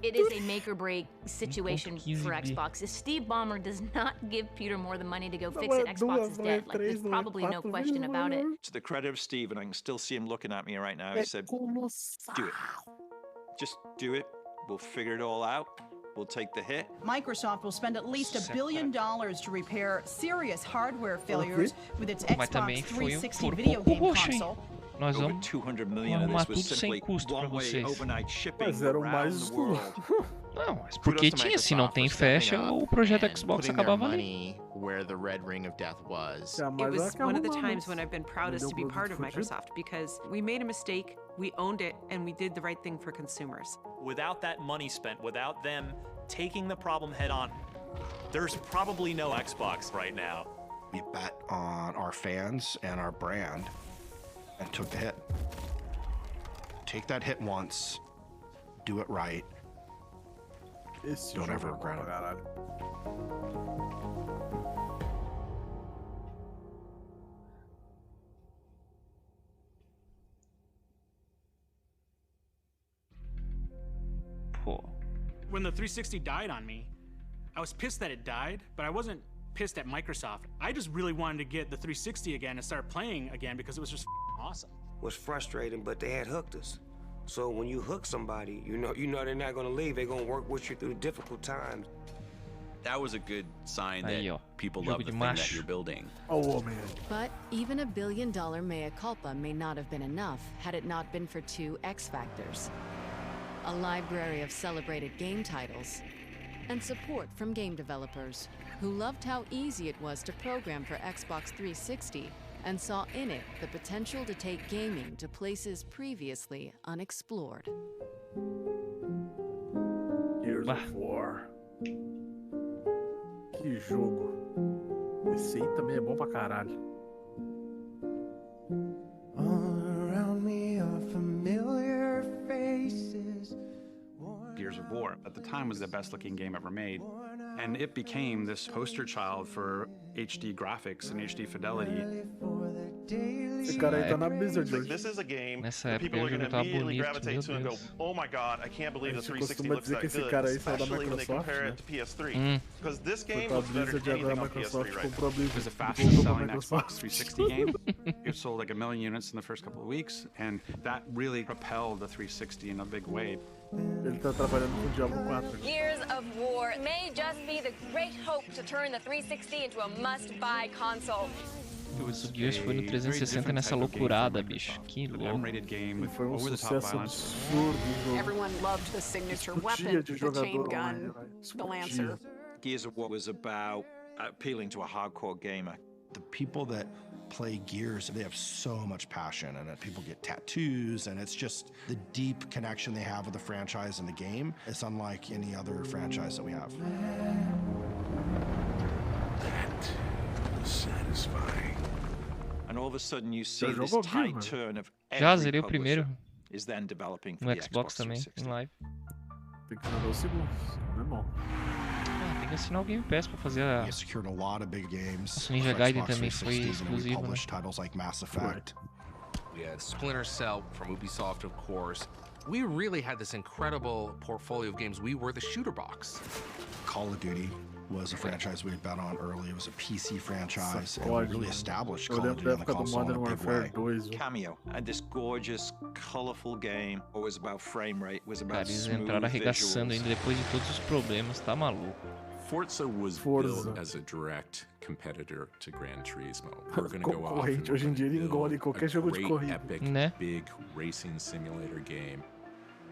It is a make or break situation for Xbox. If Steve Ballmer does not give Peter Moore the money to go fix it, Xbox is dead. Like, there's probably no question about it.
To the credit of Steve, and I can still see him looking at me right now, he said, do it. Just do it. We'll figure it all out. We'll take the hit.
Microsoft will spend at least $1 billion to repair serious hardware failures with its Xbox 360 video game console.
Nós vamos 200 million of this was simply one-way overnight shipping around the world.
Não, mas porque tinha, se não tem fecha, o projeto Xbox acabava ali.
Where the red ring of death was.
It was one of the times when I've been proudest to be part of Microsoft because we made a mistake, we owned it, and we did the right thing for consumers.
Without that money spent, without them taking the problem head on, there's probably no Xbox right now.
We bet on our fans and our brand and took the hit. Take that hit once, do it right. Don't ever regret it.
When the 360 died on me, I was pissed that it died, but I wasn't pissed at Microsoft. I just really wanted to get the 360 again and start playing again because it was just awesome.
Was frustrating, but they had hooked us. So when you hook somebody, you know they're not gonna leave. They're gonna work with you through the difficult times.
That was a good sign that people love the thing that you're building.
Oh man.
But even $1 billion mea culpa may not have been enough had it not been for two X factors. A library of celebrated game titles, and support from game developers who loved how easy it was to program for Xbox 360 and saw in it the potential to take gaming to places previously unexplored.
Gears of War. Que jogo. Esse aí também é bom pra caralho.
Gears of War at the time was the best looking game ever made, and it became this poster child for HD graphics and HD fidelity.
Esse cara aí tá na Blizzard hoje.
This is a game
Nessa
that
época
people
o
are
jogo
going to
tava
immediately
bonito,
gravitate
meu
to and go,
Deus.
oh my god, I can't believe the 360
costuma
looks
dizer que
that
esse
good,
cara aí saiu da
especially when they
Microsoft,
compare
né?
it to PS3. Because this game
Foi
looks
pra
better
Blizzard
than
e agora
anything
a
on
Microsoft
PS3 right
comprou a
now.
Blizzard.
It was the
Voltou
fastest
pra
selling
Microsoft.
Xbox 360 game. It sold like 1 million units in the first couple of weeks, and that really propelled the 360 in a big way.
Ele tá trabalhando com o Diablo 4.
Gears of War may just be the great hope to turn the 360 into a must-buy console.
O Gears foi no 360 nessa loucurada, bicho. Que louco.
Foi um sucesso absurdo o jogo.
Everyone loved the signature weapon, the chain gun, the Lancer.
Gears of War was about appealing to a hardcore gamer.
The people that play Gears, they have so much passion, and people get tattoos, and it's just the deep connection they have with the franchise and the game. It's unlike any other franchise that we have.
That was satisfying. And all of a sudden you see this tide turn of
Já zerei o primeiro
is then developing for
no
the
Xbox também, em live.
Tem que jogar o segundo, não é bom.
Tem que assinar o Game Pass pra fazer a...
secured a lot of big games.
Nossa, Ninja Gaiden também foi exclusivo, né?
Titles like Mass Effect.
We had Splinter Cell from Ubisoft, of course. We really had this incredible portfolio of games. We were the shooter box.
Call of Duty was a franchise we had bet on early. It was a PC franchise, and we really established Call of Duty on the console in a big way.
Cameo, and this gorgeous, colorful game. It was about frame rate, was about
Cara, eles
smooth
entraram arregaçando
visuals.
ainda depois de todos os problemas, tá maluco.
Forza was built as a direct competitor to Gran Turismo. We're going to go off and
hoje em dia ele engole qualquer jogo de corrida.
epic, big racing simulator game.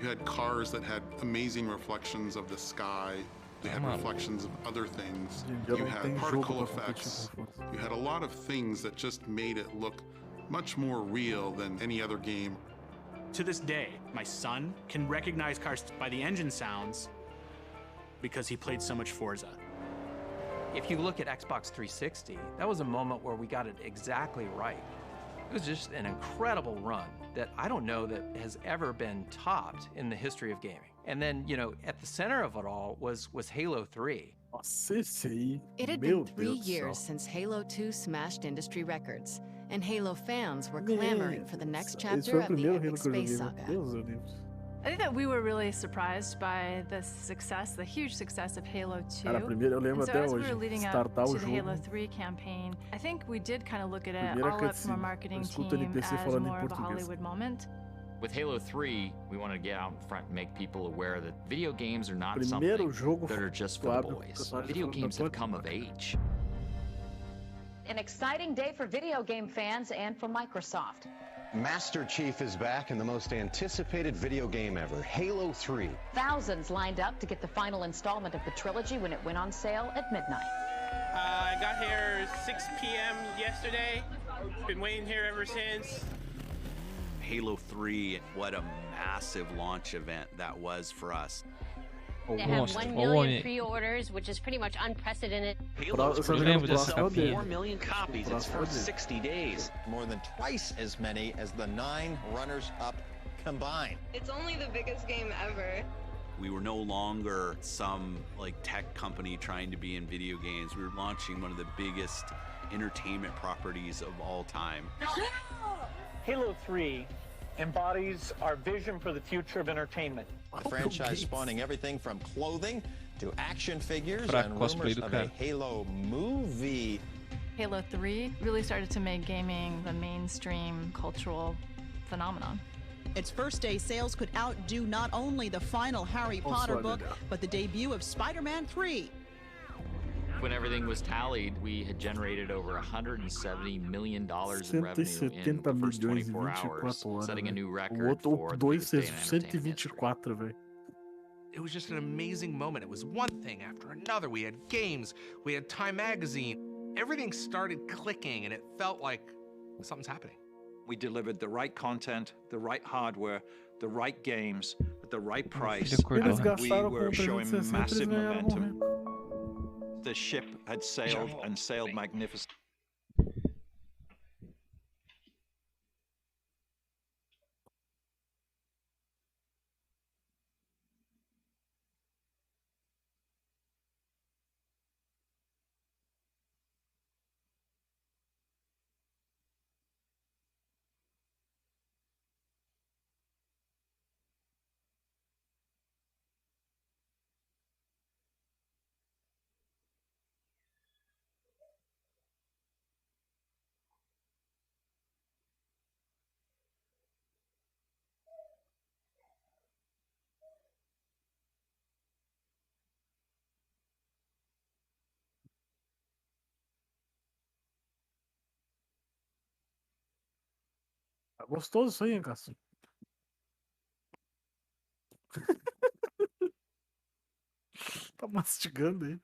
You had cars that had amazing reflections of the sky. They had reflections of other things. You had particle effects. You had a lot of things that just made it look much more real than any other game.
To this day, my son can recognize cars by the engine sounds because he played so much Forza.
If you look at Xbox 360, that was a moment where we got it exactly right. It was just an incredible run that I don't know that has ever been topped in the history of gaming. And then, you know, at the center of it all was Halo 3.
It had been 3 years since Halo 2 smashed industry records, and Halo fans were clamoring for the next chapter of the epic space saga.
I think that we were really surprised by the success, the huge success of Halo 2.
Cara, primeiro eu lembro até
as we
hoje,
were leading up
startar
to
o
the
jogo.
Halo 3 campaign, I think we did kind of look at it
Primeira
all up from our
cutscene,
marketing
eu escuto
team
NPC
as
falando em
more of a
português.
Hollywood moment.
With Halo 3, we wanted to get out in front and make people aware that video games are not
Primeiro
something
jogo
that are just for the boys. Video games have come of age.
An exciting day for video game fans and for Microsoft.
Master Chief is back in the most anticipated video game ever, Halo 3.
Thousands lined up to get the final installment of the trilogy when it went on sale at midnight.
I got here 6 p.m. yesterday. Been waiting here ever since.
Halo 3, what a massive launch event that was for us.
They have 1 million pre-orders, which is pretty much unprecedented.
Halo's produced 4 million copies in its first 60 days. More than twice as many as the 9 runners-up combined.
It's only the biggest game ever.
We were no longer some like tech company trying to be in video games. We were launching one of the biggest entertainment properties of all time.
Halo 3 embodies our vision for the future of entertainment.
The franchise spawning everything from clothing to action figures
Pra
and
cosplay
rumors
do
of a
cara.
Halo movie.
Halo 3 really started to make gaming the mainstream cultural phenomenon.
Its first day sales could outdo not only the final Harry Potter book, but the debut of Spider-Man 3.
When everything was tallied, we had generated over $170 million in revenue in the first 24 hours, setting a new
O
record
outro,
for
o
the
2
biggest day in
fez
entertainment
124, velho.
It was just an amazing moment. It was one thing after another. We had games, we had Time Magazine. Everything started clicking, and it felt like something's happening.
We delivered the right content, the right hardware, the right games, at the right price,
Eles
and we
gastaram
were
com
showing
360,
massive
eles ganharam
momentum. The ship had sailed and sailed magnificently.
Tá gostoso isso aí, hein, Cássio? Tá mastigando aí.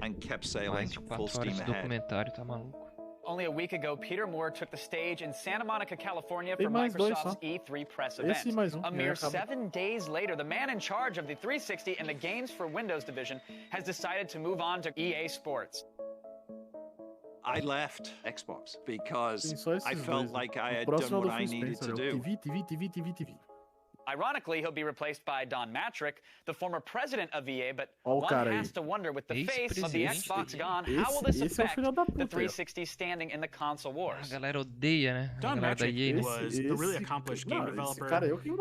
And kept sailing full steam ahead.
Documentário, tá maluco.
Only a week ago, Peter Moore took the stage in Santa Monica, California for Microsoft's E3 press event. A mere 7 days later, the man in charge of the 360 and the Games for Windows division has decided to move on to EA Sports.
I left Xbox because I felt like I had done what I needed to do.
TV.
Ironically, he'll be replaced by Don Matrick, the former president of EA, but one has to wonder, with the face of the Xbox gone, how will this affect the 360 standing in the console wars?
A galera odeia, né?
Don Matrick was a really accomplished game developer.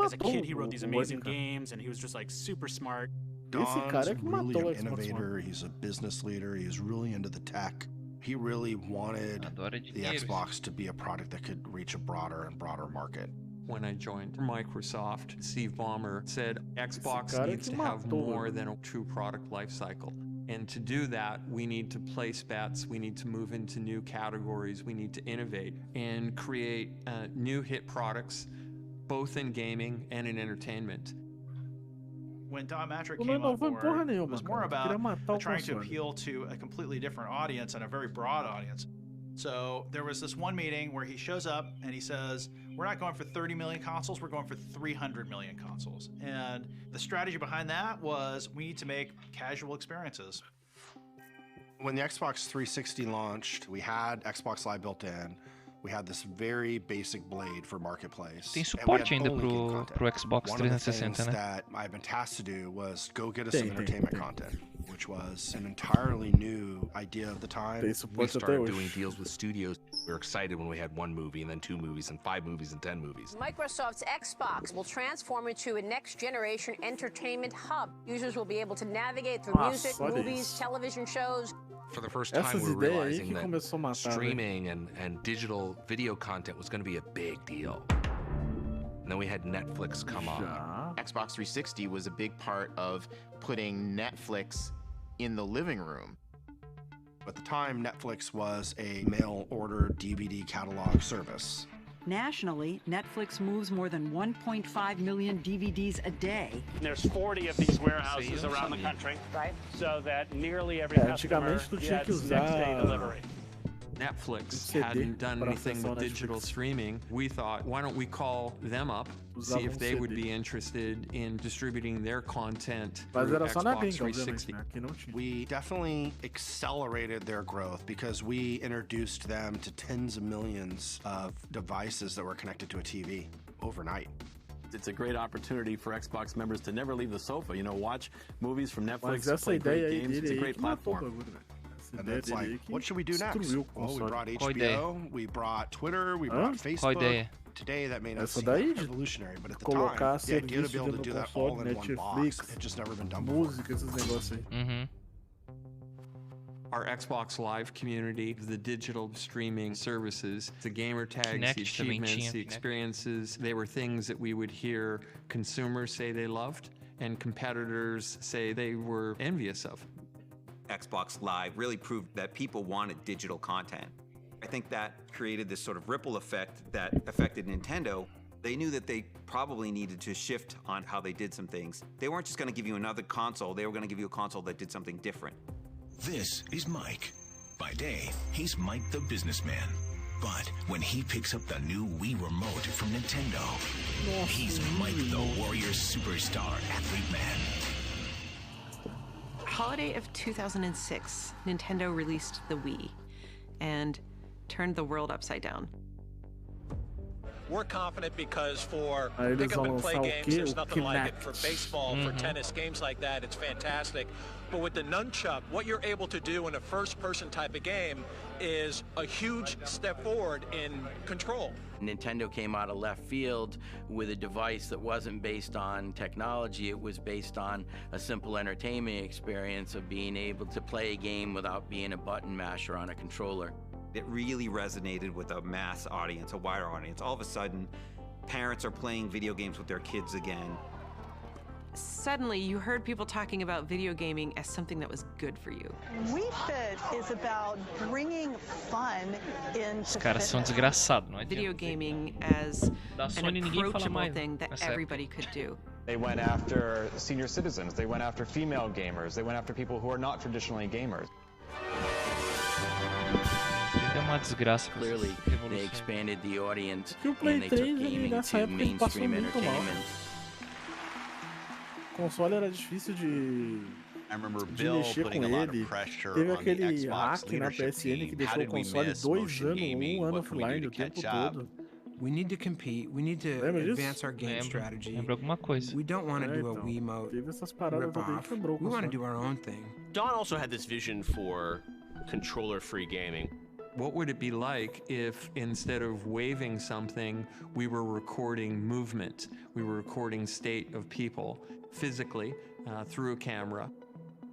As a kid, he wrote these amazing games, and he was just like super smart.
Don's really an innovator. He's a business leader. He's really into the tech. He really wanted the Xbox to be a product that could reach a broader and broader market.
When I joined Microsoft, Steve Ballmer said Xbox needs to have more than a true product lifecycle. And to do that, we need to place bets, we need to move into new categories, we need to innovate and create new hit products, both in gaming and in entertainment.
When Don Matrick came on board, it was more about trying to appeal to a completely different audience and a very broad audience. So there was this one meeting where he shows up and he says, we're not going for 30 million consoles, we're going for 300 million consoles. And the strategy behind that was we need to make casual experiences.
When the Xbox 360 launched, we had Xbox Live built in. We had this very basic blade for Marketplace.
Tem suporte ainda pro Xbox 360,
One of the things
né?
that I've been tasked to do was go get us some entertainment content, which was an entirely new idea of the time.
We started doing deals with studios. We were excited when we had 1 movie and then 2 movies and 5 movies and 10 movies.
Microsoft's Xbox will transform into a next-generation entertainment hub. Users will be able to navigate through music, movies, television shows.
For the first time, we were realizing that streaming and digital video content was going to be a big deal. And then we had Netflix come on.
Xbox 360 was a big part of putting Netflix in the living room.
At the time, Netflix was a mail-order DVD catalog service.
Nationally, Netflix moves more than 1.5 million DVDs a day.
There's 40 of these warehouses around the country, right? So that nearly every customer gets next-day delivery.
Netflix hadn't done anything with digital streaming. We thought, why don't we call them up, see if they would be interested in distributing their content through Xbox 360.
We definitely accelerated their growth because we introduced them to tens of millions of devices that were connected to a TV overnight.
It's a great opportunity for Xbox members to never leave the sofa, watch movies from Netflix,
Mas essa
play
ideia
great
aí
games.
dele
It's a
aí
great
que matou o
platform.
bagulho, velho. Essa
And it's like, what should we do next? Well, we brought HBO, we brought Twitter, we brought Facebook. Today that may not seem revolutionary, but at the time, the idea to be able to do that all in one box had just never been done before.
Our Xbox Live community, the digital streaming services, the gamer tags, the achievements, the experiences, they were things that we would hear consumers say they loved and competitors say they were envious of.
Xbox Live really proved that people wanted digital content. I think that created this sort of ripple effect that affected Nintendo. They knew that they probably needed to shift on how they did some things. They weren't just going to give you another console, they were going to give you a console that did something different.
This is Mike. By day, he's Mike the businessman. But when he picks up the new Wii remote from Nintendo, he's Mike the warrior superstar athlete man.
Holiday of 2006, Nintendo released the Wii and turned the world upside down.
We're confident because for pick up and play games, there's nothing like it. For baseball, for tennis, games like that, it's fantastic. But with the nunchuck, what you're able to do in a first-person type of game is a huge step forward in control.
Nintendo came out of left field with a device that wasn't based on technology. It was based on a simple entertainment experience of being able to play a game without being a button masher on a controller.
It really resonated with a mass audience, a wider audience. All of a sudden, parents are playing video games with their kids again.
Suddenly, you heard people talking about video gaming as something that was good for you.
Wii Fit is about bringing fun into
Os caras são desgraçados, não é?
Video gaming as an approachable thing that everybody could do.
They went after senior citizens, they went after female gamers, they went after people who are not traditionally gamers.
Clearly, they expanded the audience and they took gaming to mainstream entertainment.
O console era difícil de mexer com ele. Teve aquele hack na PSN que deixou o console 2 anos, 1 ano offline o tempo todo.
We need to compete. We need to advance our game strategy.
Lembra alguma coisa.
We don't want to do a Wiimote rip-off. We want to do our own thing.
Don also had this vision for controller-free gaming.
What would it be like if instead of waving something, we were recording movement? We were recording state of people physically through a camera.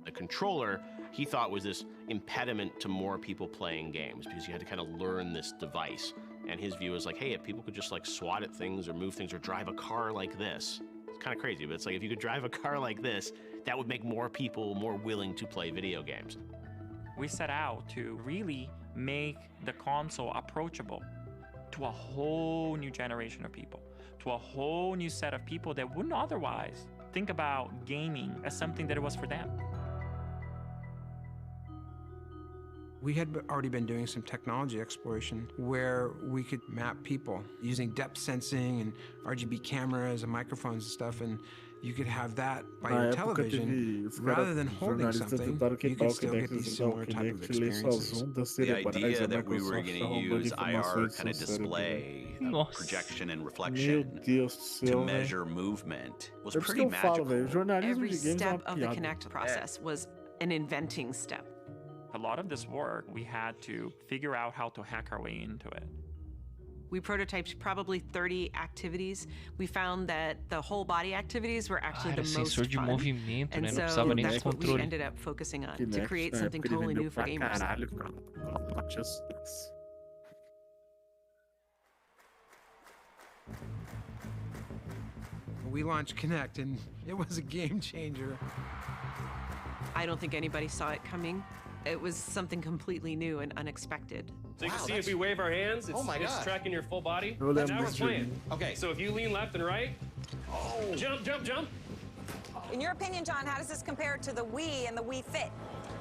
The controller, he thought, was this impediment to more people playing games because you had to kind of learn this device. And his view was like, hey, if people could just like swat at things or move things or drive a car like this. It's kind of crazy, but it's like if you could drive a car like this, that would make more people more willing to play video games.
We set out to really make the console approachable to a whole new generation of people, to a whole new set of people that wouldn't otherwise think about gaming as something that it was for them.
We had already been doing some technology exploration where we could map people using depth sensing and RGB cameras and microphones and stuff, and you could have that by your television rather than holding something. You could still get these similar type of experiences.
The idea that we were going to use IR kind of display, projection and reflection to measure movement was pretty magical.
Every step of the Kinect process was an inventing step.
A lot of this work, we had to figure out how to hack our way into it.
We prototyped probably 30 activities. We found that the whole body activities were actually the most fun. And so that's what we ended up focusing on, to create something totally new for gamers.
We launched Kinect and it was a game changer.
I don't think anybody saw it coming. It was something completely new and unexpected.
So you can see if we wave our hands, it's tracking your full body. Now we're playing. Okay. So if you lean left and right, jump, jump, jump.
In your opinion, John, how does this compare to the Wii and the Wii Fit?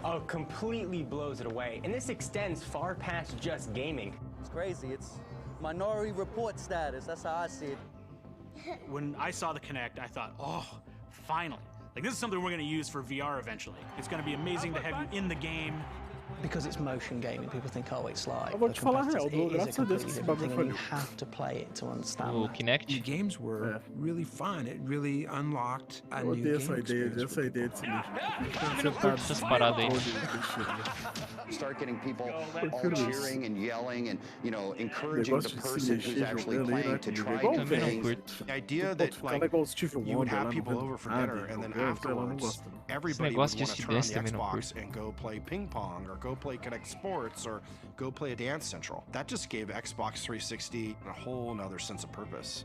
Oh, completely blows it away. And this extends far past just gaming.
It's crazy. It's Minority Report status. That's how I see it.
When I saw the Kinect, I thought, oh, finally. Like, this is something we're going to use for VR eventually. It's going to be amazing to have you in the game,
Because it's motion gaming, people think, oh, it's like.
Eu vou te falar a real, graças a Deus que esse bagulho falhou.
You have to play it to understand
O
that.
Kinect?
The games were really fun. It really unlocked a
Eu
new
odeio
game experience.
essa ideia desse lixo.
Eu não curto essas paradas aí.
Start getting people all cheering and yelling and, you know, encouraging the person who's actually playing to try new things.
The idea that like you would have people over for dinner and then afterwards everybody would want to turn on the Xbox and go play ping pong or go play Kinect Sports or go play a Dance Central. That just gave Xbox 360 a whole nother sense of purpose.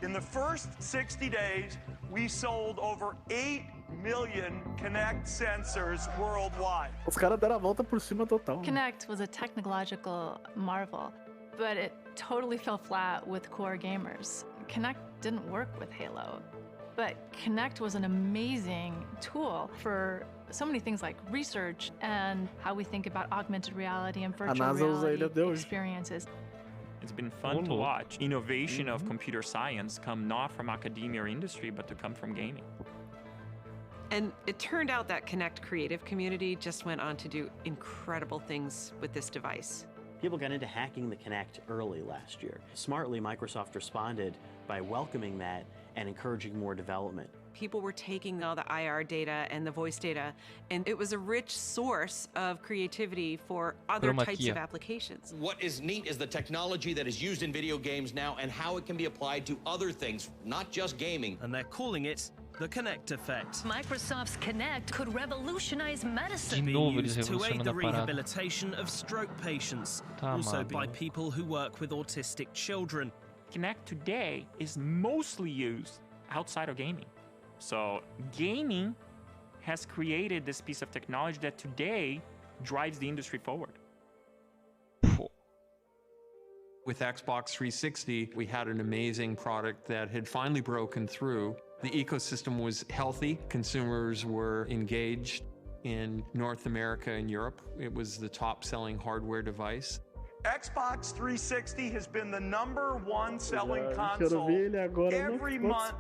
In the first 60 days, we sold over 8 million Kinect sensors worldwide.
Os caras deram a volta por cima total.
Kinect was a technological marvel, but it totally fell flat with core gamers. Kinect didn't work with Halo, but Kinect was an amazing tool for so many things like research and how we think about augmented reality and virtual reality experiences.
It's been fun to watch innovation of computer science come not from academia or industry, but to come from gaming.
And it turned out that Kinect creative community just went on to do incredible things with this device.
People got into hacking the Kinect early last year. Smartly, Microsoft responded by welcoming that and encouraging more development.
People were taking all the IR data and the voice data, and it was a rich source of creativity for other types of applications.
What is neat is the technology that is used in video games now and how it can be applied to other things, not just gaming.
And they're calling it the Kinect effect.
Microsoft's Kinect could revolutionize medicine.
Be used to aid the rehabilitation of stroke patients, also by people who work with autistic children.
Kinect today is mostly used outside of gaming. So gaming has created this piece of technology that today drives the industry forward.
With Xbox 360, we had an amazing product that had finally broken through. The ecosystem was healthy. Consumers were engaged. In North America and Europe, it was the top-selling hardware device.
Xbox 360 has been the #1 selling console every month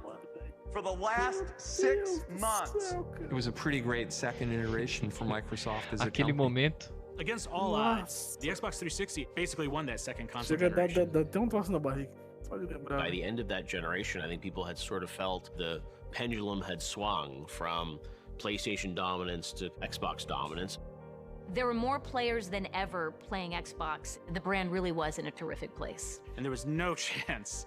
for the last 6 months.
It was a pretty great second iteration for Microsoft as a
Aquele
company.
momento.
Against all odds, the Xbox 360 basically won that second console
Chega
generation.
dá até troço na barriga.
By the end of that generation, I think people had sort of felt the pendulum had swung from PlayStation dominance to Xbox dominance.
There were more players than ever playing Xbox. The brand really was in a terrific place.
And there was no chance.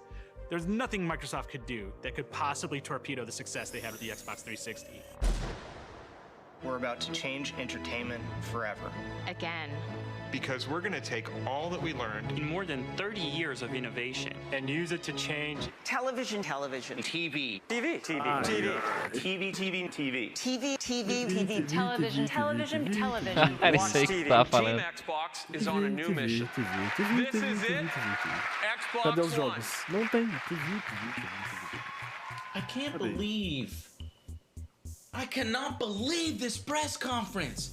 There's nothing Microsoft could do that could possibly torpedo the success they had with the Xbox 360.
We're about to change entertainment forever.
Again.
Because we're going to take all that we learned
in more than 30 years of innovation
and use it to change
television, TV,
TV,
television,
Era isso aí que tava falando.
Team Xbox is on a new mission. This is it. Xbox
Cadê os
One.
jogos? Não tem. TV.
I can't believe. I cannot believe this press conference.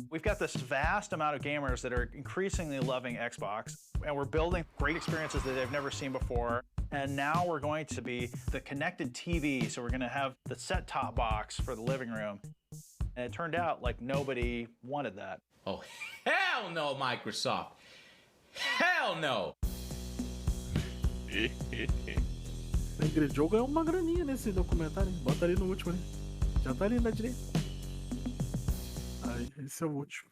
We've got this vast amount of gamers that are increasingly loving Xbox, and we're building great experiences that they've never seen before. And now we're going to be the connected TV, so we're going to have the set-top box for the living room. And it turned out like nobody wanted that.
Oh, hell no, Microsoft. Hell no.
A Ingrid Joe ganhou uma graninha nesse documentário. Bota ali no último ali. Já tá ali na direita. Aí, esse é o último.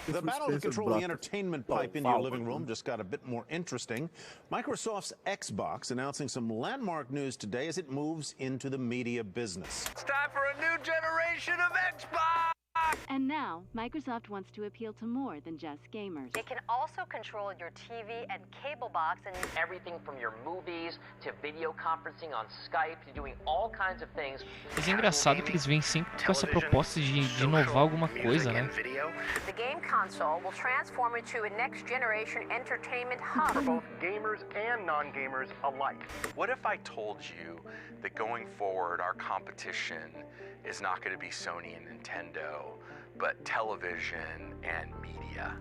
The battle to control the entertainment pipe into your living room just got a bit more interesting. Microsoft's Xbox announcing some landmark news today as it moves into the media business.
It's time for a new generation of Xbox!
And now, Microsoft wants to appeal to more than just gamers.
It can also control your TV and cable box and
everything from your movies to video conferencing on Skype to doing all kinds of things.
Mas é engraçado que eles vêm sempre com essa proposta de inovar alguma coisa, né?
The game console will transform into a next generation entertainment hub
for both gamers and non-gamers alike. What if I told you that going forward our competition is not going to be Sony and Nintendo, but television and media?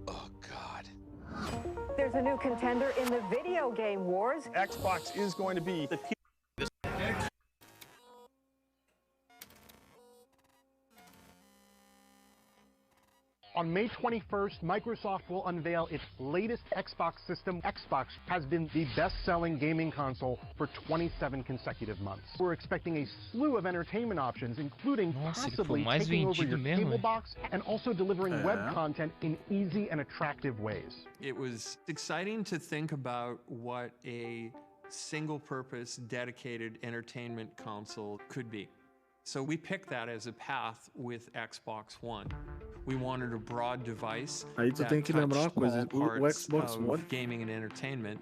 Oh, God.
There's a new contender in the video game wars.
Xbox is going to be the
On May 21st, Microsoft will unveil its latest Xbox system. Xbox has been the best-selling gaming console for 27 consecutive months. We're expecting a slew of entertainment options, including possibly taking over your cable box and also delivering web content in easy and attractive ways.
It was exciting to think about what a single-purpose, dedicated entertainment console could be. So we picked that as a path with Xbox One. We wanted a broad device
Aí tu tem que lembrar uma coisa, o Xbox One,
gaming and entertainment.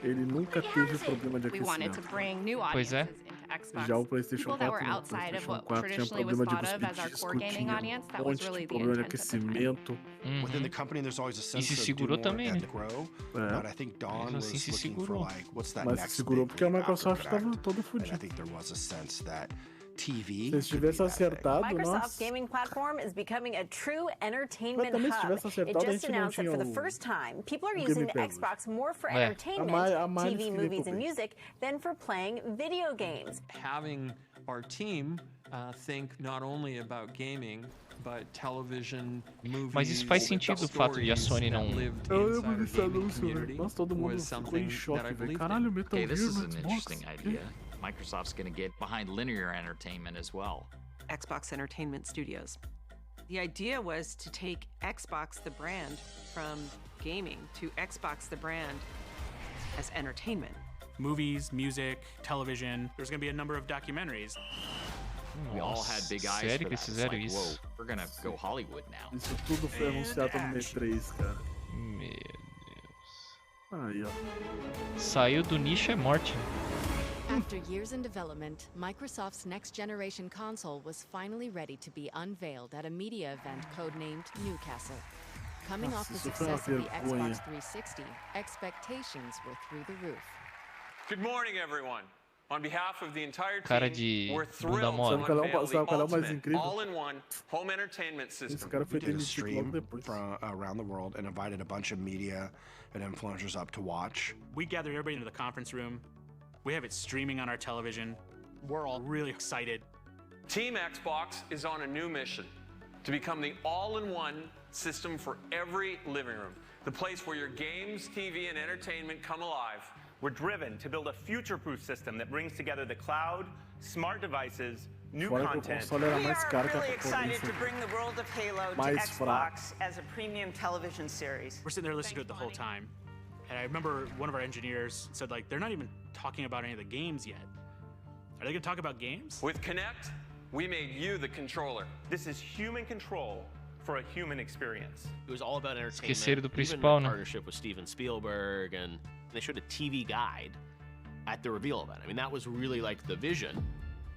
Ele nunca teve problema de
We wanted to
aquecimento.
bring new
Pois é.
audiences into Xbox.
Já o PlayStation
People that
4
were
não. O
outside of
PlayStation
what
4 tinha
traditionally was
problema de
thought of as our
cuspir
core
disco,
gaming
tinha
audience. That was
monte
really
de
the
problema de
intent of the brand.
aquecimento.
Within the company, there's always a sense
se
of do
segurou
more
também,
and
né?
grow.
É.
But I think Don
Mesmo
was
assim se
looking for
segurou.
like, what's that
Mas se
next
segurou
big
porque a
leap
Microsoft
after
estava
Connect?
todo
And I
fodido.
think there was a sense that TV
Se eles
could be
tivessem
that thing.
acertado,
Microsoft's
nossa.
gaming platform is becoming a true entertainment
Mas também se
hub.
tivesse
It
acertado, a
just
gente não
announced that
tinha
for the
o
first time, people are
Game
using the
Pass.
Xbox more for
É.
entertainment,
A mais
TV,
que
movies, and
nem
music, than for playing video games.
Having our team think not only about gaming, but television, movies,
Mas isso faz sentido, o fato de a Sony não...
Eu lembro desse anúncio, velho. Nossa, todo mundo ficou em choque, velho. Caralho, Metal
Okay, this
Gear
is
no
an
Xbox.
interesting idea. Microsoft's going to get behind linear entertainment as well.
Xbox Entertainment Studios. The idea was to take Xbox, the brand, from gaming to Xbox, the brand, as entertainment.
Movies, music, television. There's going to be a number of documentaries.
We all had big eyes
sério
for
que
that. It's
fizeram
like,
isso?
whoa, we're going to go Hollywood now.
Isso tudo foi anunciado no E3, cara.
Meu Deus.
Aí, ó.
Saiu do nicho é morte.
After years in development, Microsoft's next-generation console was finally ready to be unveiled at a media event codenamed Newcastle. Coming off the success of the Xbox 360, expectations were through the roof.
Good morning, everyone. On behalf of the entire
Cara
team,
de
we're
bunda
thrilled
mole.
to
Sabe qual é
unveil
o mais
the ultimate
incrível?
all-in-one home entertainment
Esse
system.
cara foi
We did a
demitido logo
stream
depois.
from around the world and invited a bunch of media and influencers up to watch.
We gathered everybody into the conference room. We have it streaming on our television. We're all really excited.
Team Xbox is on a new mission to become the all-in-one system for every living room. The place where your games, TV, and entertainment come alive.
We're driven to build a future-proof system that brings together the cloud, smart devices, new
Fora que o
content.
console era
We
mais
are
caro que a
really excited
concorrência.
to bring the world of Halo to
Mais
Xbox as a premium television series.
We're sitting there listening to it the whole time. And I remember one of our engineers said, like, they're not even talking about any of the games yet. Are they gonna talk about games?
With Kinect, we made you the controller.
This is human control for a human experience.
It was all about entertainment.
Esqueceram do
Even
principal,
in
né?
partnership with Steven Spielberg, and they showed a TV guide at the reveal event. I mean, that was really like the vision.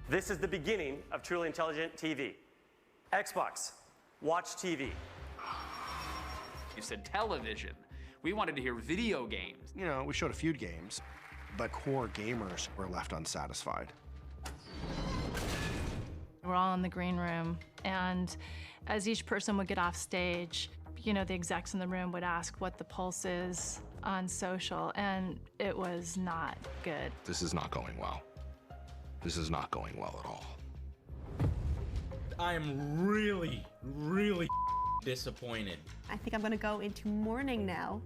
This is the beginning of truly intelligent TV. Xbox, watch TV.
You said television. We wanted to hear video games.
You know, we showed a few games, but core gamers were left unsatisfied.
We're all in the green room, and as each person would get off stage, you know, the execs in the room would ask what the pulse is on social, and it was not good.
This is not going well. This is not going well at all.
I am really, really disappointed.
I think I'm gonna go into mourning now.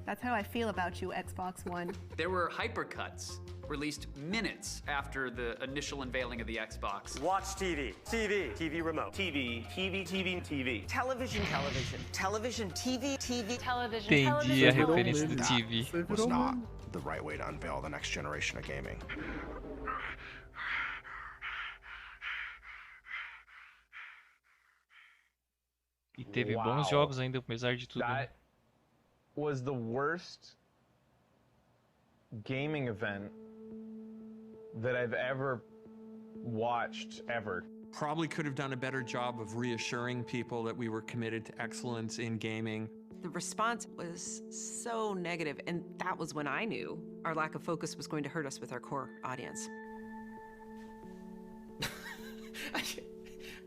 That's how I feel about you, Xbox One.
There were hypercuts released minutes after the initial unveiling of the Xbox.
Watch TV. TV remote. TV, TV.
Television, TV,
Entendi a referência do TV.
It was not the right way to unveil the next generation of gaming.
E teve bons jogos ainda, apesar de tudo.
That was the worst gaming event that I've ever watched ever.
Probably could have done a better job of reassuring people that we were committed to excellence in gaming.
The response was so negative, and that was when I knew our lack of focus was going to hurt us with our core audience.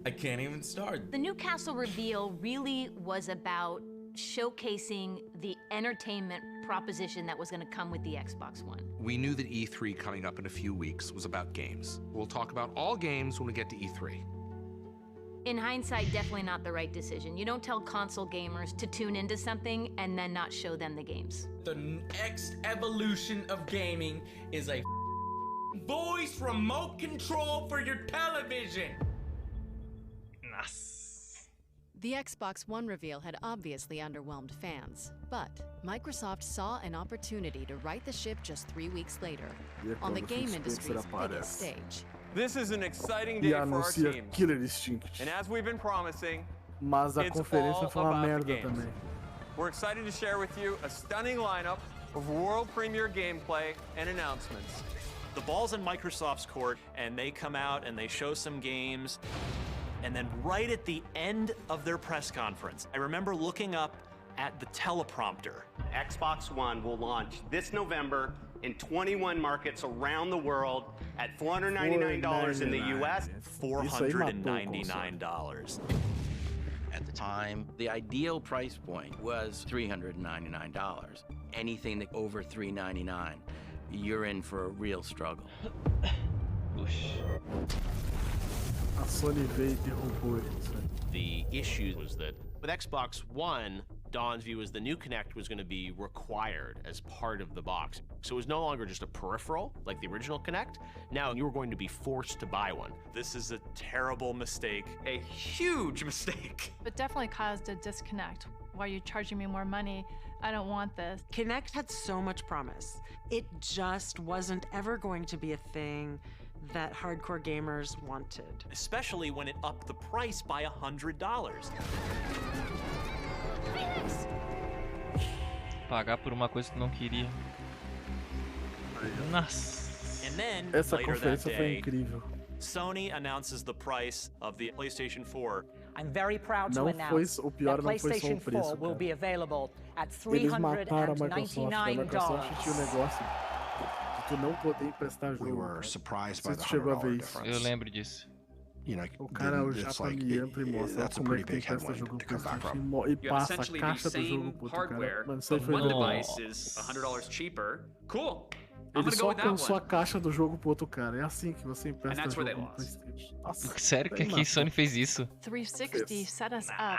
I can't even start.
The Newcastle reveal really was about showcasing the entertainment proposition that was going to come with the Xbox One.
We knew that E3 coming up in a few weeks was about games. We'll talk about all games when we get to E3.
In hindsight, definitely not the right decision. You don't tell console gamers to tune into something and then not show them the games.
The next evolution of gaming is a voice remote control for your television.
The Xbox One reveal had obviously underwhelmed fans, but Microsoft saw an opportunity to right the ship just 3 weeks later, on the game industry's biggest stage.
This is an exciting day for our teams. And as we've been promising,
mas a conferência foi uma merda também.
We're excited to share with you a stunning lineup of world premiere gameplay and announcements.
The ball's in Microsoft's court, and they come out and they show some games. And then right at the end of their press conference, I remember looking up at the teleprompter.
Xbox One will launch this November in 21 markets around the world at $499 in the US.
$499.
At the time, the ideal price point was $399. Anything that over $399, you're in for a real struggle.
A Sony veio e derrubou eles.
The issue was that with Xbox One, Don's view was the new Kinect was going to be required as part of the box. So it was no longer just a peripheral like the original Kinect. Now you were going to be forced to buy one.
This is a terrible mistake, a huge mistake.
It definitely caused a disconnect. Why are you charging me more money? I don't want this.
Kinect had so much promise. It just wasn't ever going to be a thing that hardcore gamers wanted.
Especially when it upped the price by $100.
Pagar por uma coisa que não queria. Nossa.
And then,
essa
later
conferência
that
foi
day,
incrível.
Sony announces the price of the PlayStation 4.
I'm very proud to
Não
announce
foi, o pior
that
não foi só o
PlayStation
preço,
4 will be available at
Eles mataram a Microsoft. A
$399.
Microsoft tinha o negócio de tu não poder emprestar jogo.
We were surprised by the
chegou a ver
$100
isso.
difference.
Eu lembro disso.
You know,
O cara, o japa me entra e mostra como é que tem que emprestar jogo pro PlayStation e passa a caixa do jogo pro outro cara. Mano, isso aí foi
one
legal.
device is $100 cheaper. Cool. I'm
Ele
gonna go
só
with that
alcançou a
one.
caixa do jogo pro outro cara. É assim que você empresta
And that's where
jogo
they
no
lost.
PlayStation. Nossa,
Sério que a Sony fez isso?
360 set us up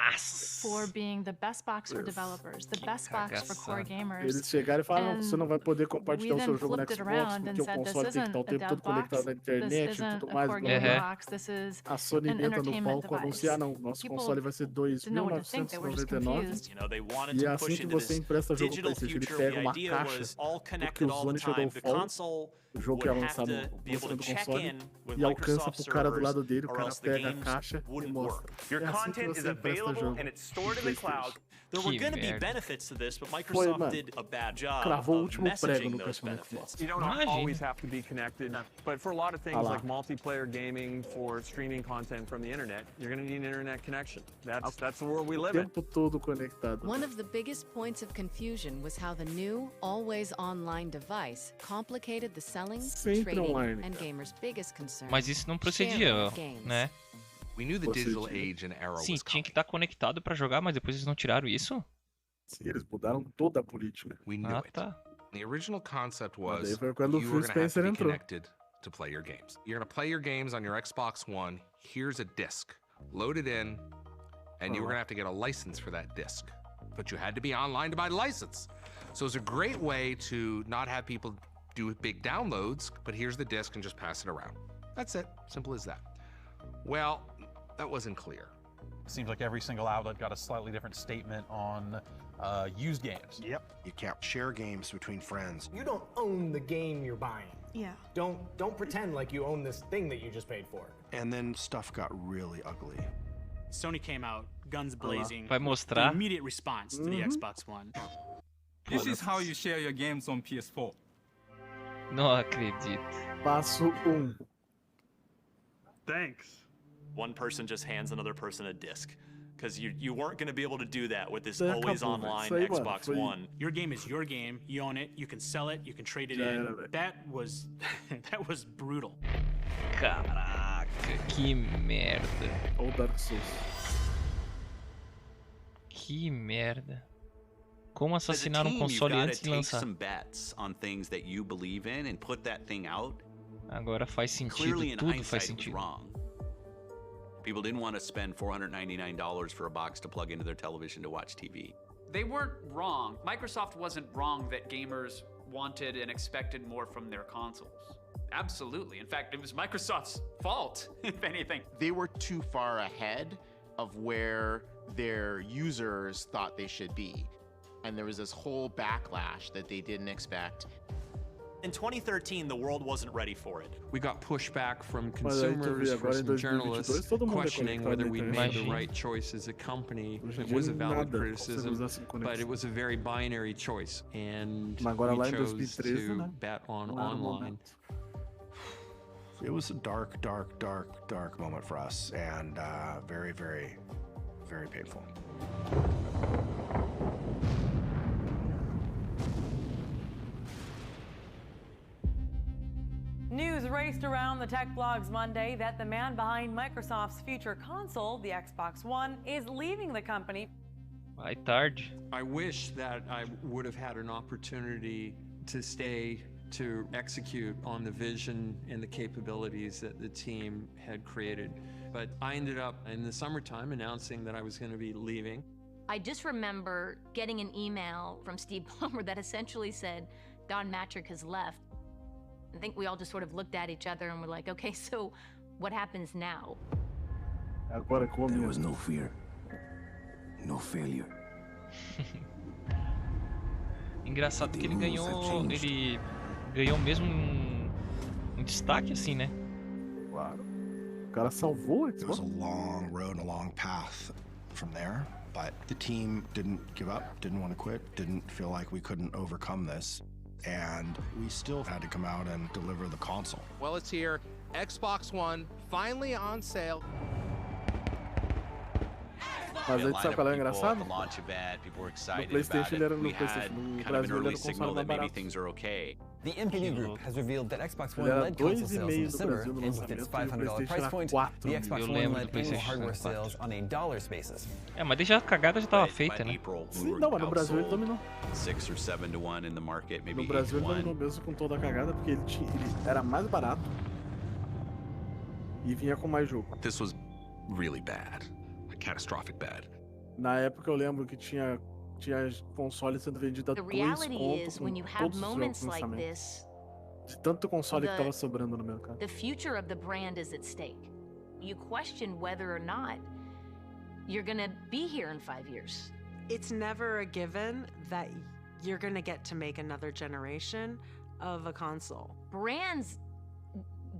for being the best box for developers, the best box for core gamers.
Eles chegaram e falaram, não, você não vai poder compartilhar o seu jogo no
flipped it
Xbox
around
porque
and
o
said,
console
this
tem que estar o
isn't a
tempo
dev
todo conectado na
box,
internet
this
e
isn't
tudo
a
mais.
core
Blá, blá,
gaming
blá.
box, this is
A Sony
an
entra no
entertainment
palco
device.
anunciar, não, nosso
People
console vai ser
didn't know what to think, they were just
$2.999
confused.
You know, they wanted
e é
to
assim
push
que
into
você
this
empresta jogo
digital
PlayStation. Ele
future.
pega
The
uma
idea
caixa
was all
porque
connected
o
all
Sony
the
chegou
time.
ao
The
fall,
console
o jogo que é
would have
lançado
to be able
no
to check
console
in with
e alcança
Microsoft
pro cara do
servers,
lado dele, o
or
cara
else the
pega a
games
caixa e
wouldn't
mostra.
work.
Your
É assim que
content is
você empresta
available
jogo
and it's
no
stored in the
PlayStation.
cloud.
There were
Que
going to be
merda.
benefits to this, but
Foi,
Microsoft
mano.
did a bad job
Cravou o
of
último prego
messaging
no
those
personagem.
benefits.
You don't
Imagine.
always have to be connected, but for a lot of things
Ah lá.
like multiplayer gaming, for streaming content from the internet, you're going to need an internet connection. That's the world we
O
live in.
tempo todo conectado.
One of the biggest points of confusion was how the new, always online device complicated the selling,
Sempre
trading,
online,
and
cara.
gamers' biggest concern.
Mas isso não
sharing
procedia,
games.
né?
We knew the digital age and era
Sim,
was
tinha
coming.
que estar conectado pra jogar, mas depois eles não tiraram isso?
Sim, eles mudaram toda a política.
We knew
Ah,
it.
tá.
The original concept
Mas daí
was
foi quando o
you
Phil
were going to have to
Spencer
be
entrou.
connected to play your games. You're going to play your games on your Xbox One. Here's a disc. Load it in, and you were going to have to get a license for that disc. But you had to be online to buy the license. So it's a great way to not have people do big downloads, but here's the disc and just pass it around. That's it. Simple as that. Well, that wasn't clear.
Seems like every single outlet got a slightly different statement on used games.
Yep. You can't share games between friends.
You don't own the game you're buying.
Yeah.
Don't pretend like you own this thing that you just paid for.
And then stuff got really ugly.
Sony came out, guns blazing.
Vai mostrar?
The immediate response to the Xbox One.
This is how you share your games on PS4.
Não acredito.
Passo 1.
Thanks.
One person just hands another person a disc. Because you weren't going to be able to do that with this
Daí
always
acabou, velho.
online
Isso aí, mano,
Xbox
foi-
One.
Your game is your game. You own it. You can sell it. You can trade it
Já
in.
era, velho.
That was that was brutal.
Caraca, que merda.
Ou Dark Souls.
Que merda. Como
As a
assassinar um
team,
console
you've
antes de
gotta take
lançar?
some bets on things that you believe in and put that thing out.
Agora faz sentido,
Clearly, in
tudo
hindsight,
faz
it was
sentido.
wrong. People didn't want to spend $499 for a box to plug into their television to watch TV.
They weren't wrong. Microsoft wasn't wrong that gamers wanted and expected more from their consoles. Absolutely. In fact, it was Microsoft's fault, if anything.
They were too far ahead of where their users thought they should be. And there was this whole backlash that they didn't expect.
In 2013, the world wasn't ready for it.
We got pushback from consumers, from journalists, questioning whether we made the right choice as a company. It was a valid criticism, but it was a very binary choice, and we chose to bet on online.
It was a dark, dark, dark, dark moment for us, and very, very, very painful.
News raced around the tech blogs Monday that the man behind Microsoft's future console, the Xbox One, is leaving the company.
Vai tarde.
I wish that I would have had an opportunity to stay to execute on the vision and the capabilities that the team had created. But I ended up in the summertime announcing that I was going to be leaving.
I just remember getting an email from Steve Ballmer that essentially said, Don Mattrick has left. I think we all just sort of looked at each other and were like, okay, so what happens now?
There was no fear, no failure.
Engraçado que ele ganhou mesmo um destaque assim, né?
Claro. O cara salvou o Xbox.
It was a long road and a long path from there, but the team didn't give up, didn't want to quit, didn't feel like we couldn't overcome this. And we still had to come out and deliver the console.
Well, it's here. Xbox One, finally on sale.
Mas aí sabe qual é o engraçado?
The launch event, people were excited
No PlayStation ele era no
we had
PlayStation. No
kind of an
Brasil ele
early
era um
signal
console mais
that maybe
barato.
things are okay.
The NPD Group has revealed that Xbox One
Ele era
led console sales in
2,5 no
December,
Brasil no
and with its
lançamento,
$500 price point, the Xbox One led annual hardware sales on a dollars basis.
É, mas desde a cagada já tava feita, né?
April,
Sim, não, mas no Brasil ele dominou.
6 or 7 to 1 in the market, maybe
No Brasil
8
ele
to 1.
dominou mesmo com toda a cagada, porque ele era mais barato e vinha com mais jogo.
This was really bad, like catastrophic bad.
Na época eu lembro que tinha console sendo vendido a
The
2
reality
contos
is,
com
when you have
todos os jogos
moments
de
like
lançamento.
this,
De tanto console que tava sobrando no mercado.
the future of the brand is at stake. You question whether or not you're gonna be here in 5 years.
It's never a given that you're gonna get to make another generation of a console.
Brands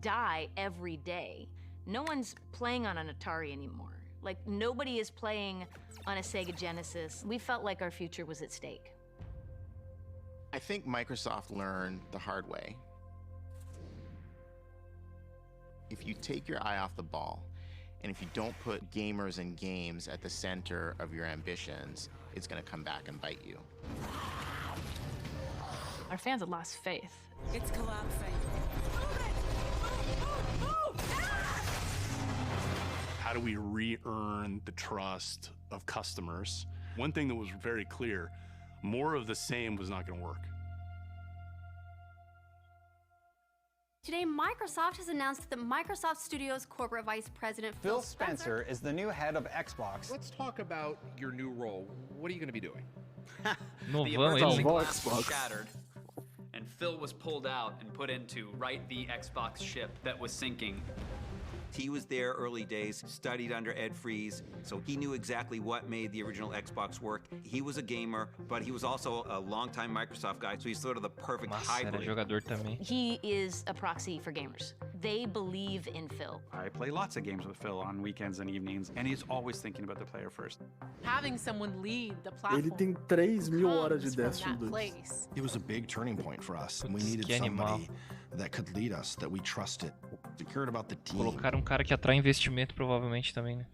die every day. No one's playing on an Atari anymore. Like, nobody is playing on a Sega Genesis. We felt like our future was at stake.
I think Microsoft learned the hard way. If you take your eye off the ball, and if you don't put gamers and games at the center of your ambitions, it's going to come back and bite you.
Our fans had lost faith.
It's collapsing.
How do we re-earn the trust of customers? One thing that was very clear, more of the same was not going to work.
Today, Microsoft has announced that Microsoft Studios corporate vice president
Phil Spencer is the new head of Xbox.
Let's talk about your new role. What are you going to be doing?
The emergency glass was shattered, and Phil was pulled out and put into right the Xbox ship that was sinking.
He was there early days, studied under Ed Fries, so he knew exactly what made the original Xbox work. He was a gamer, but he was also a longtime Microsoft guy, so he's sort of the perfect hybrid.
Era jogador também.
He is a proxy for gamers. They believe in Phil.
I play lots of games with Phil on weekends and evenings, and he's always thinking about the player first.
Having someone lead the platform.
Ele tem 3.000 horas de Destiny 2.
It was a big turning point for us, and we needed somebody that could lead us, that we trusted. We cared about the team.
Colocaram um cara que atrai investimento provavelmente também, né?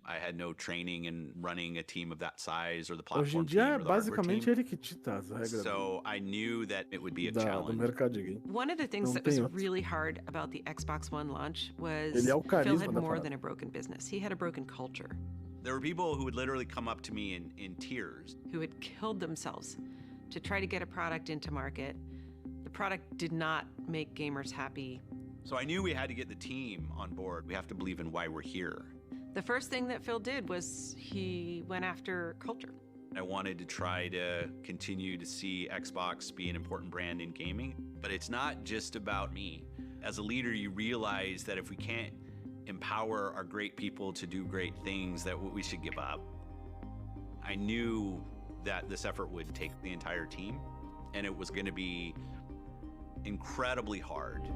I had no training in running a team of that size or the platform
Hoje em dia é basicamente ele que dita as regras.
So I knew that it would be a
do
challenge.
mercado de game.
One of the things that was really hard about the Xbox One launch was Phil had more than a broken business. He had a broken culture.
There were people who would literally come up to me in tears.
Who had killed themselves to try to get a product into market. The product did not make gamers happy.
So I knew we had to get the team on board. We have to believe in why we're here.
The first thing that Phil did was he went after culture.
I wanted to try to continue to see Xbox be an important brand in gaming, but it's not just about me. As a leader, you realize that if we can't empower our great people to do great things, that we should give up. I knew that this effort would take the entire team, and it was going to be incredibly hard.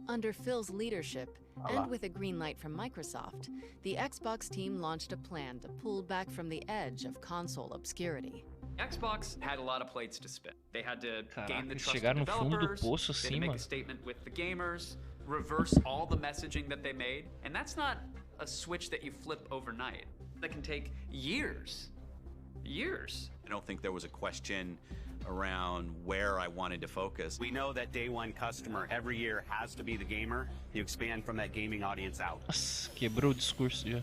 Under Phil's leadership, and with a green light from Microsoft, the Xbox team launched a plan to pull back from the edge of console obscurity.
Xbox had a lot of plates to spin. They had to gain the trust
chegaram
of
no fundo do
developers,
poço
they had to make
assim,
a statement with the gamers, reverse all the messaging that they made, and that's not a switch that you flip overnight. That can take years. Years.
I don't think there was a question around where I wanted to focus.
We know that day one customer every year has to be the gamer. You expand from that gaming audience out.
Nossa, quebrou o discurso já.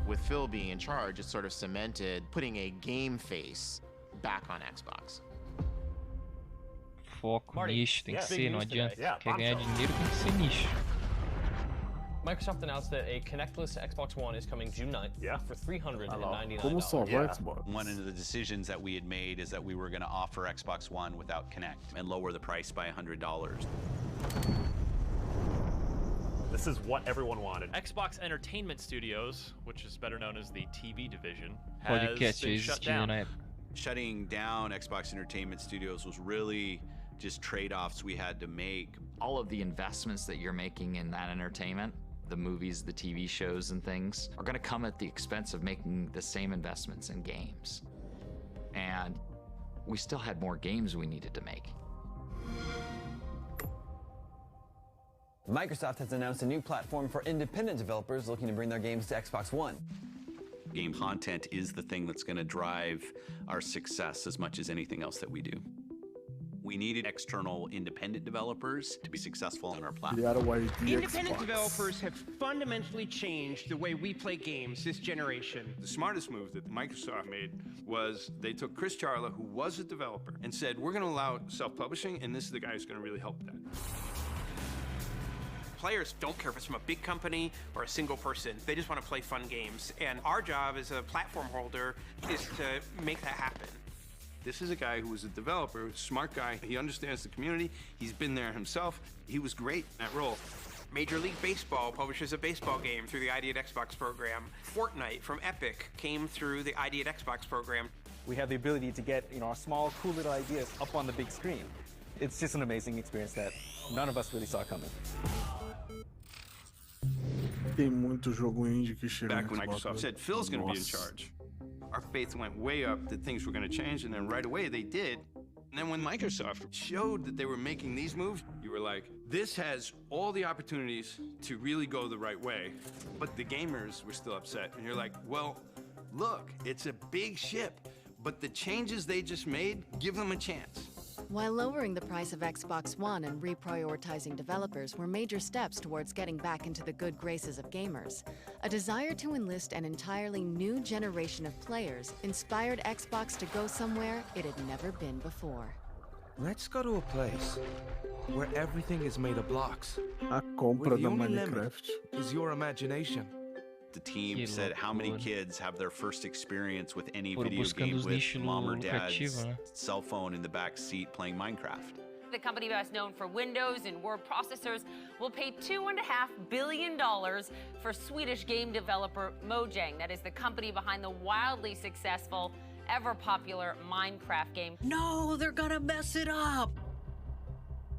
With Phil being in charge, it sort of cemented putting a game face back on Xbox.
Foco, nicho, tem que ser, não adianta. Quer ganhar dinheiro, tem que ser nicho.
Microsoft announced that a connectless Xbox One is coming June 9th for $399.
Como salvar Xbox?
One of the decisions that we had made is that we were going to offer Xbox One without Connect and lower the price by $100.
This is what everyone wanted.
Xbox Entertainment Studios, which is better known as the TV division,
Podcast
has been shut
existia
down.
na época.
Shutting down Xbox Entertainment Studios was really just trade-offs we had to make.
All of the investments that you're making in that entertainment, the movies, the TV shows and things, are going to come at the expense of making the same investments in games. And we still had more games we needed to make.
Microsoft has announced a new platform for independent developers looking to bring their games to Xbox One.
Game content is the thing that's going to drive our success as much as anything else that we do. We needed external independent developers to be successful on our platform.
Independent developers have fundamentally changed the way we play games this generation.
The smartest move that Microsoft made was they took Chris Charla, who was a developer, and said, we're going to allow self-publishing, and this is the guy who's going to really help that.
Players don't care if it's from a big company or a single person. They just want to play fun games. And our job as a platform holder is to make that happen.
This is a guy who was a developer, a smart guy. He understands the community. He's been there himself. He was great in that role.
Major League Baseball publishes a baseball game through the ID at Xbox program. Fortnite from Epic came through the ID at Xbox program.
We have the ability to get, our small, cool little ideas up on the big screen. It's just an amazing experience that none of us really saw coming.
Tem muito jogo indie que chega.
Back when Microsoft said Phil's going to be in charge, our faith went way up that things were going to change, and then right away they did. And then when Microsoft showed that they were making these moves, you were like, this has all the opportunities to really go the right way. But the gamers were still upset. And you're like, well, look, it's a big ship, but the changes they just made, give them a chance.
While lowering the price of Xbox One and reprioritizing developers were major steps towards getting back into the good graces of gamers, a desire to enlist an entirely new generation of players inspired Xbox to go somewhere it had never been before.
Let's go to a place where everything is made of blocks.
A compra
the
da
only
Minecraft
limit is your imagination.
The team said how many kids have their first experience with any
Foram
video
buscando
game
os
with
nichos
mom or dad's
lucrativos, né?
cell phone in the back seat playing Minecraft.
The company best known for Windows and word processors will pay $2.5 billion for Swedish game developer Mojang. That is the company behind the wildly successful, ever popular Minecraft game.
No, they're gonna mess it up.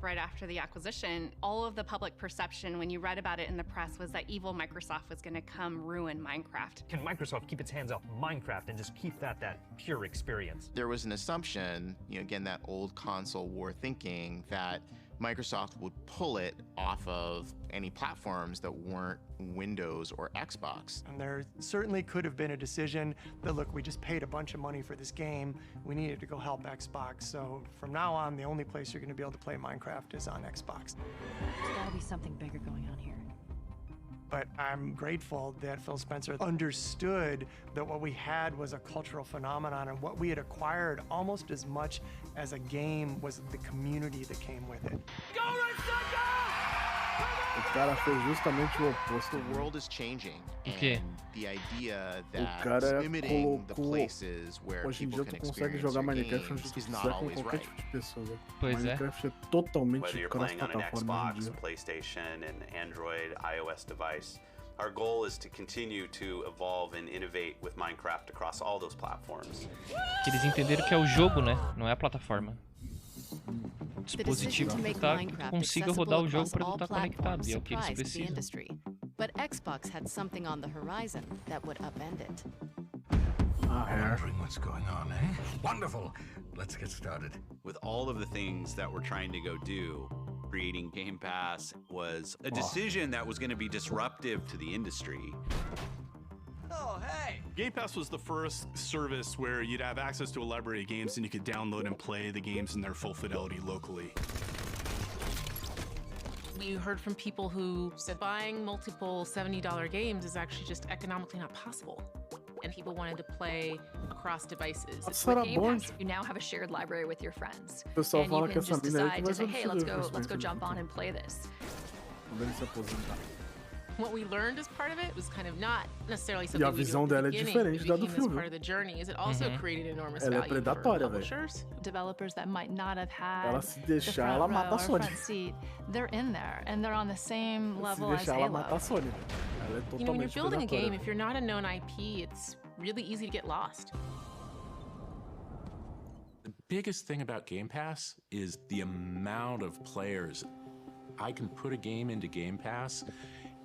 Right after the acquisition, all of the public perception when you read about it in the press was that evil Microsoft was going to come ruin Minecraft.
Can Microsoft keep its hands off Minecraft and just keep that pure experience?
There was an assumption, again, that old console war thinking that Microsoft would pull it off of any platforms that weren't Windows or Xbox.
And there certainly could have been a decision that, look, we just paid a bunch of money for this game. We needed to go help Xbox. So from now on, the only place you're going to be able to play Minecraft is on Xbox.
There's got to be something bigger going on here.
But I'm grateful that Phil Spencer understood that what we had was a cultural phenomenon, and what we had acquired almost as much as a game was the community that came with it.
O cara fez justamente o oposto.
The world is changing.
Okay.
And the idea
O
that
cara
limiting the
colocou.
places where
Hoje em
people
dia
can
tu consegue
experience
jogar
their
Minecraft onde
games
tu
is not
quiser com
always
qualquer
right.
tipo de pessoa.
Pois é.
Minecraft é totalmente
Whether you're playing on an
cross-plataforma hoje em
Xbox,
dia.
PlayStation, and Android, iOS device, our goal is to continue to evolve and innovate with Minecraft across all those platforms.
Eles entenderam que é o jogo, né? Não é a plataforma. O dispositivo que consiga rodar o jogo para tu estar conectado, e é o que eles precisam.
But Xbox had something on the horizon that would upend it.
Wondering what's going on, eh? Wonderful. Let's get started.
With all of the things that we're trying to go do, creating Game Pass was a decision that was going to be disruptive to the industry.
Oh, hey! Game Pass was the first service where you'd have access to a library of games and you could download and play the games in their full fidelity locally.
We heard from people who said buying multiple $70 games is actually just economically not possible. And people wanted to play across devices.
With Game Pass,
you now have a shared library with your friends.
O pessoal fala
and
que
you can
essa
just
mina aí
decide
que
to
vai
say, hey, let's go jump on and play this.
Quando ele se aposentar.
What we learned as part of it was kind of not necessarily
E
something
a
we
visão
knew at
dela
the
é
beginning.
diferente da do
It became
filme.
as part of the journey. Is it also created enormous
Ela é
value for
predatória, velho.
publishers?
Developers that might not have had
Ela se
the
deixar,
front
ela
row
mata a
or
Sony.
front seat, they're in there and they're on the same
Se
level as
deixar, ela
Halo.
mata a Sony. Ela é
You know, when you're
totalmente
building a
predatória.
game, if you're not a known IP, it's really easy to get lost.
The biggest thing about Game Pass is the amount of players. I can put a game into Game Pass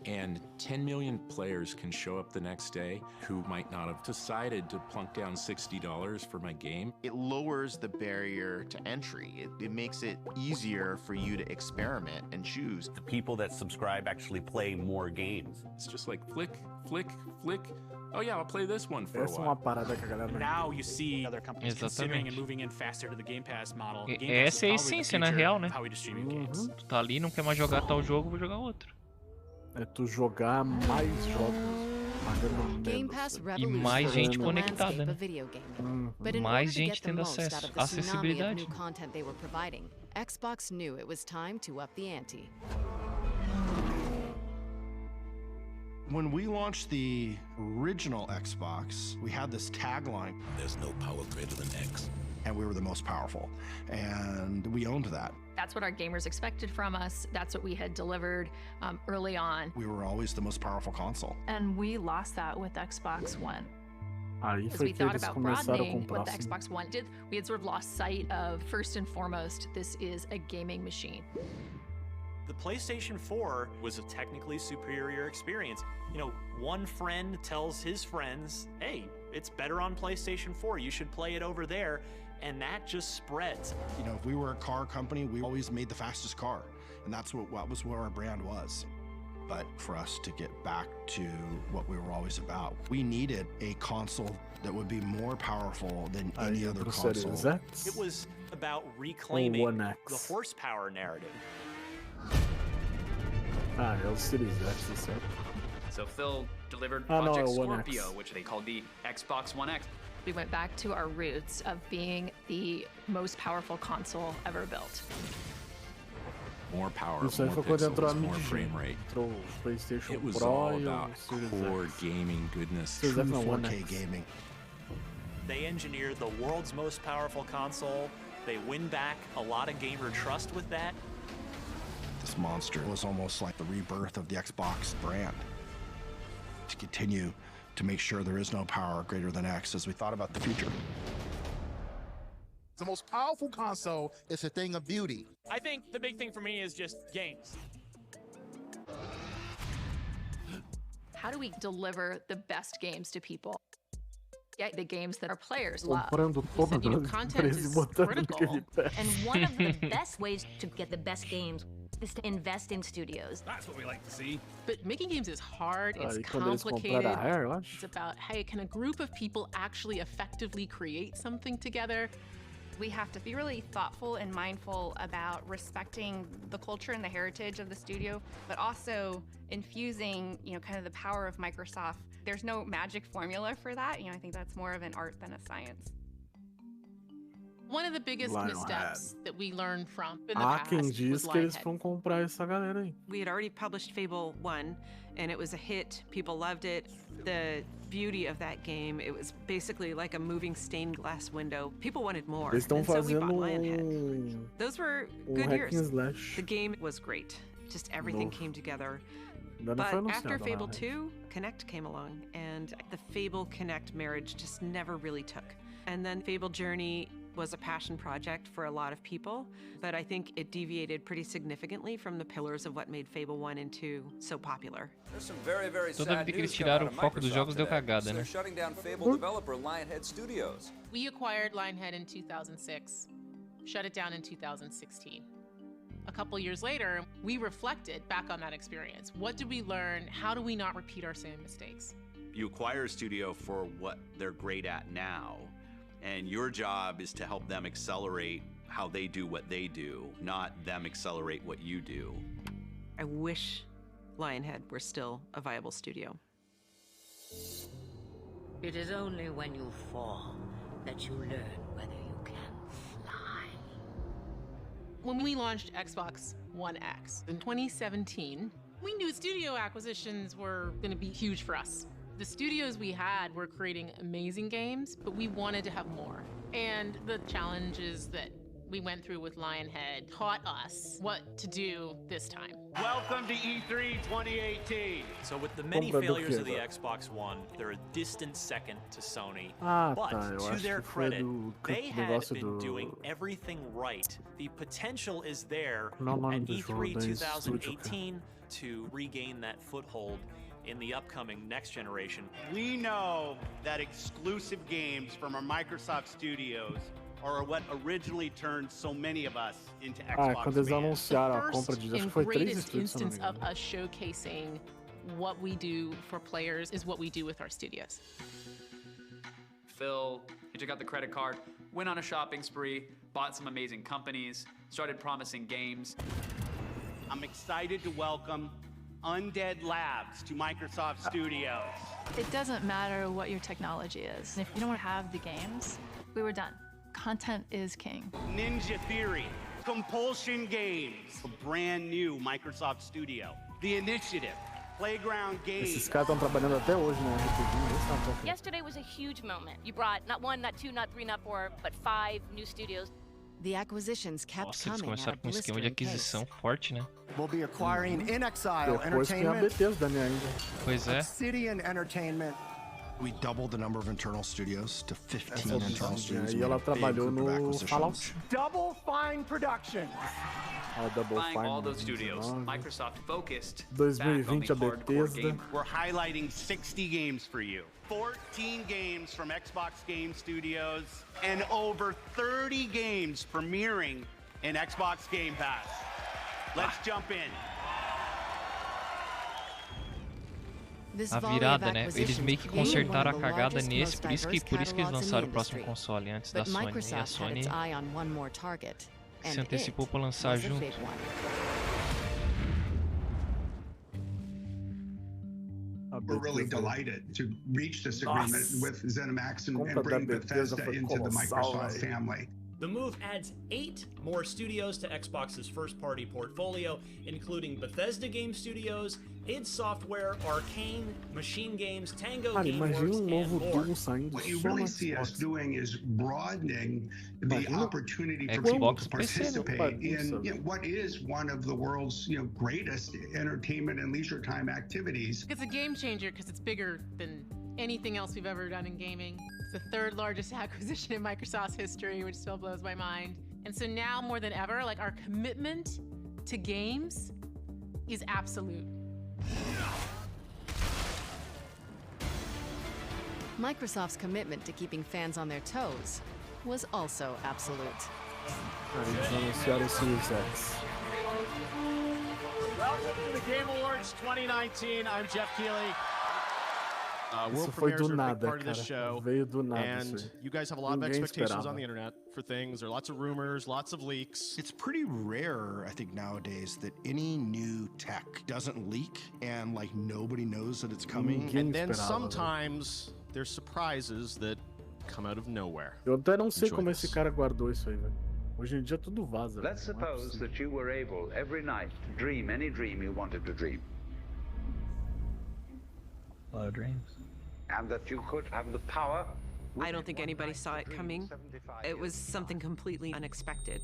and 10 million players can show up the next day who might not have decided to plunk down $60 for my game.
It lowers the barrier to entry. It makes it easier for you to experiment and choose.
The people that subscribe actually play more games.
It's just like flick, flick, flick. Oh yeah, I'll play this one for a
Essa é
while.
uma parada que a galera não
Now you see other companies considering
Exatamente.
and moving in faster to the Game Pass model. Game Pass
Essa é a
is probably the
essência, na
future
real, né?
of how we distribute games.
Tu tá ali, não quer mais jogar tal jogo, vou jogar outro.
É tu jogar mais jogos, pagando
Game
menos.
Pass
E
revolutionized
mais gente
the
conectada,
landscape
né?
of video gaming. But in
Mais
order to
gente
get the
tendo
most out
acesso.
of the tsunami of
Acessibilidade.
new content they were providing, Xbox knew it was time to up the ante.
When we launched the original Xbox, we had this tagline.
There's no power greater than X.
And we were the most powerful. And we owned that.
That's what our gamers expected from us. That's what we had delivered early on.
We were always the most powerful console.
And we lost that with Xbox One.
Aí
As
foi
we
que
thought
eles
about
começaram a
broadening
comprar
what the
assim.
Xbox One did, we had sort of lost sight of, first and foremost, this is a gaming machine.
The PlayStation 4 was a technically superior experience. You know, one friend tells his friends, hey, it's better on PlayStation 4, you should play it over there, and that just spreads.
You know, if we were a car company, we always made the fastest car. And that's what was where our brand was. But for us to get back to what we were always about, we needed a console that would be more powerful than any other console.
It was about reclaiming
One
the
X.
horsepower narrative.
Ah, é o Series X, isso é.
So Phil delivered
Ah, no,
Project
One X.
Scorpio, which they called the Xbox One X.
We went back to our roots of being the most powerful console ever built.
More power,
Isso aí
more
foi quando entrou a
pixels, more
mídia.
frame rate.
Entrou o PlayStation
It was
Pro
all
e o
about
Series
core
X.
gaming goodness.
Series
True
X não, One
4K
X.
gaming.
They engineered the world's most powerful console. They win back a lot of gamer trust with that.
This monster was almost like the rebirth of the Xbox brand. To continue to make sure there is no power greater than X as we thought about the future.
The most powerful console is a thing of beauty.
I think the big thing for me is just games.
How do we deliver the best games to people? Get the games that our players love.
Comprando todas
you know,
as
content
empresas e
is
botando
critical.
naquele pé.
And one of the best ways to get the best games is to invest in studios.
That's what we like to see.
But making games is hard, it's
Aí quando eles
complicated.
compraram a Rare, eu acho.
It's about, hey, can a group of people actually effectively create something together?
We have to be really thoughtful and mindful about respecting the culture and the heritage of the studio, but also infusing, kind of the power of Microsoft. There's no magic formula for that. I think that's more of an art than a science.
One of the biggest missteps that we learned from in the past
quem
was
diz que eles
Lionhead.
vão comprar essa galera aí.
We had already published Fable 1, and it was a hit. People loved it. The beauty of that game, it was basically like a moving stained glass window. People wanted more,
Eles estão
and so we bought
fazendo
Lionhead. Those were good
hack and
years.
slash.
The game was great. Just everything
Novo.
came together.
Ainda não
But
foi
after
anunciado,
Fable
né?
2, Connect came along, and the Fable Connect marriage just never really took. And then Fable Journey was a passion project for a lot of people, but I think it deviated pretty significantly from the pillars of what made Fable 1 and 2 so popular.
There's some very, very
Toda
sad
vida que eles
news coming out
tiraram
of
o foco dos
Microsoft
jogos deu
today.
cagada,
So
né?
they're shutting down Fable developer Lionhead Studios.
We acquired Lionhead in 2006, shut it down in 2016. A couple years later, we reflected back on that experience. What did we learn? How do we not repeat our same mistakes?
You acquire a studio for what they're great at now, and your job is to help them accelerate how they do what they do, not them accelerate what you do.
I wish Lionhead were still a viable studio.
It is only when you fall that you learn whether you can fly.
When we launched Xbox One X in 2017, we knew studio acquisitions were going to be huge for us. The studios we had were creating amazing games, but we wanted to have more. And the challenges that we went through with Lionhead taught us what to do this time.
Welcome to E3 2018. So with the many
Compra do
failures
quê,
of the
velho?
Xbox One, they're a distant second to Sony.
Ah,
but
tá, eu
to
acho
their
que foi
credit,
do
they had
negócio
been
do...
doing everything right. The potential is there
Não, o nome
at
do jogo
E3
da estúdio, cara.
2018 to regain that foothold in the upcoming next generation.
We know that exclusive games from our Microsoft studios are what originally turned so many of us into
Ah,
Xbox
quando eles
fans.
anunciaram a
First
compra de... Acho
and
que foi 3
greatest
estúdios, se eu não me
instance of
engano.
us showcasing what we do for players is what we do with our studios.
Phil, he took out the credit card, went on a shopping spree, bought some amazing companies, started promising games.
I'm excited to welcome Undead Labs to Microsoft Studios.
It doesn't matter what your technology is. If you don't have the games, we were done. Content is king.
Ninja Theory, Compulsion Games, a brand new Microsoft studio. The Initiative, Playground Games.
Esses caras estão trabalhando até hoje, né? RPG.
Yesterday was a huge moment. You brought not one, not two, not three, not four, but 5 new studios.
The acquisitions kept
Nossa, eles
coming at a
começaram com um esquema de
blistering pace.
aquisição forte, né?
We'll be acquiring In Exile
Depois tem a
Entertainment,
Bethesda, né, ainda.
Pois é.
Obsidian Entertainment.
We doubled the number of internal studios to 15
Essa
internal
obsidian
studios.
aí,
We
ela
had a big
trabalhou
group of
no
acquisitions.
Fallout.
Double Fine Productions.
A Double
Buying all
Fine
those studios,
19.
Microsoft focused
2020 a
back on the hardcore
Bethesda.
game.
We're highlighting 60 games for you. 14 games from Xbox Game Studios and over 30 games premiering in Xbox Game Pass. Let's jump in.
This
A
volley of
virada, né? Eles
acquisitions
meio que
created one
consertaram
of
a
the
cagada
largest,
nesse,
most
por isso que
diverse
eles
catalogs in
lançaram
the
o próximo
industry.
console antes da
But
Sony. E a
Microsoft had
Sony
its eye on one more target,
se
and
antecipou
it
para lançar
was a
junto.
big one.
We're really delighted to reach this agreement with ZeniMax and
Compra
bring
da Bethesda
Bethesda
foi
into the
colossal,
Microsoft
velho.
family.
The move adds 8 more studios to Xbox's first-party portfolio, including Bethesda Game Studios, id Software, Arcane, Machine Games, Tango
Cara, imagina
Gameworks,
novo
and more.
Doom saindo
What you
só no
really see us
Xbox.
doing is broadening the
Imagina
opportunity for
Xbox
people to
PC, né?
participate
Bagunça,
in what is one of the world's greatest entertainment and leisure time activities.
It's a game changer because it's bigger than anything else we've ever done in gaming. It's the 3rd largest acquisition in Microsoft's history, which still blows my mind. And so now more than ever, like, our commitment to games is absolute.
Microsoft's commitment to keeping fans on their toes was also absolute.
Cara, eles anunciaram o Series X.
Welcome to the Game Awards 2019. I'm Jeff Keighley.
Isso foi do nada, cara. Veio do nada isso aí.
You guys have a lot of
Ninguém
expectations
esperava.
on the internet for things. There are lots of rumors, lots of leaks.
It's pretty rare, I think, nowadays that any new tech doesn't leak and like nobody knows that it's coming.
And then sometimes there's surprises that come out of nowhere.
Eu até não sei
Enjoy
como
this.
esse cara guardou isso aí, velho. Hoje em dia tudo vaza.
Let's
velho. Não é
suppose
possível.
that you were able every night to dream any dream you wanted to dream.
A lot of dreams.
And that you could have the power.
I don't think anybody saw it coming. It was something completely unexpected.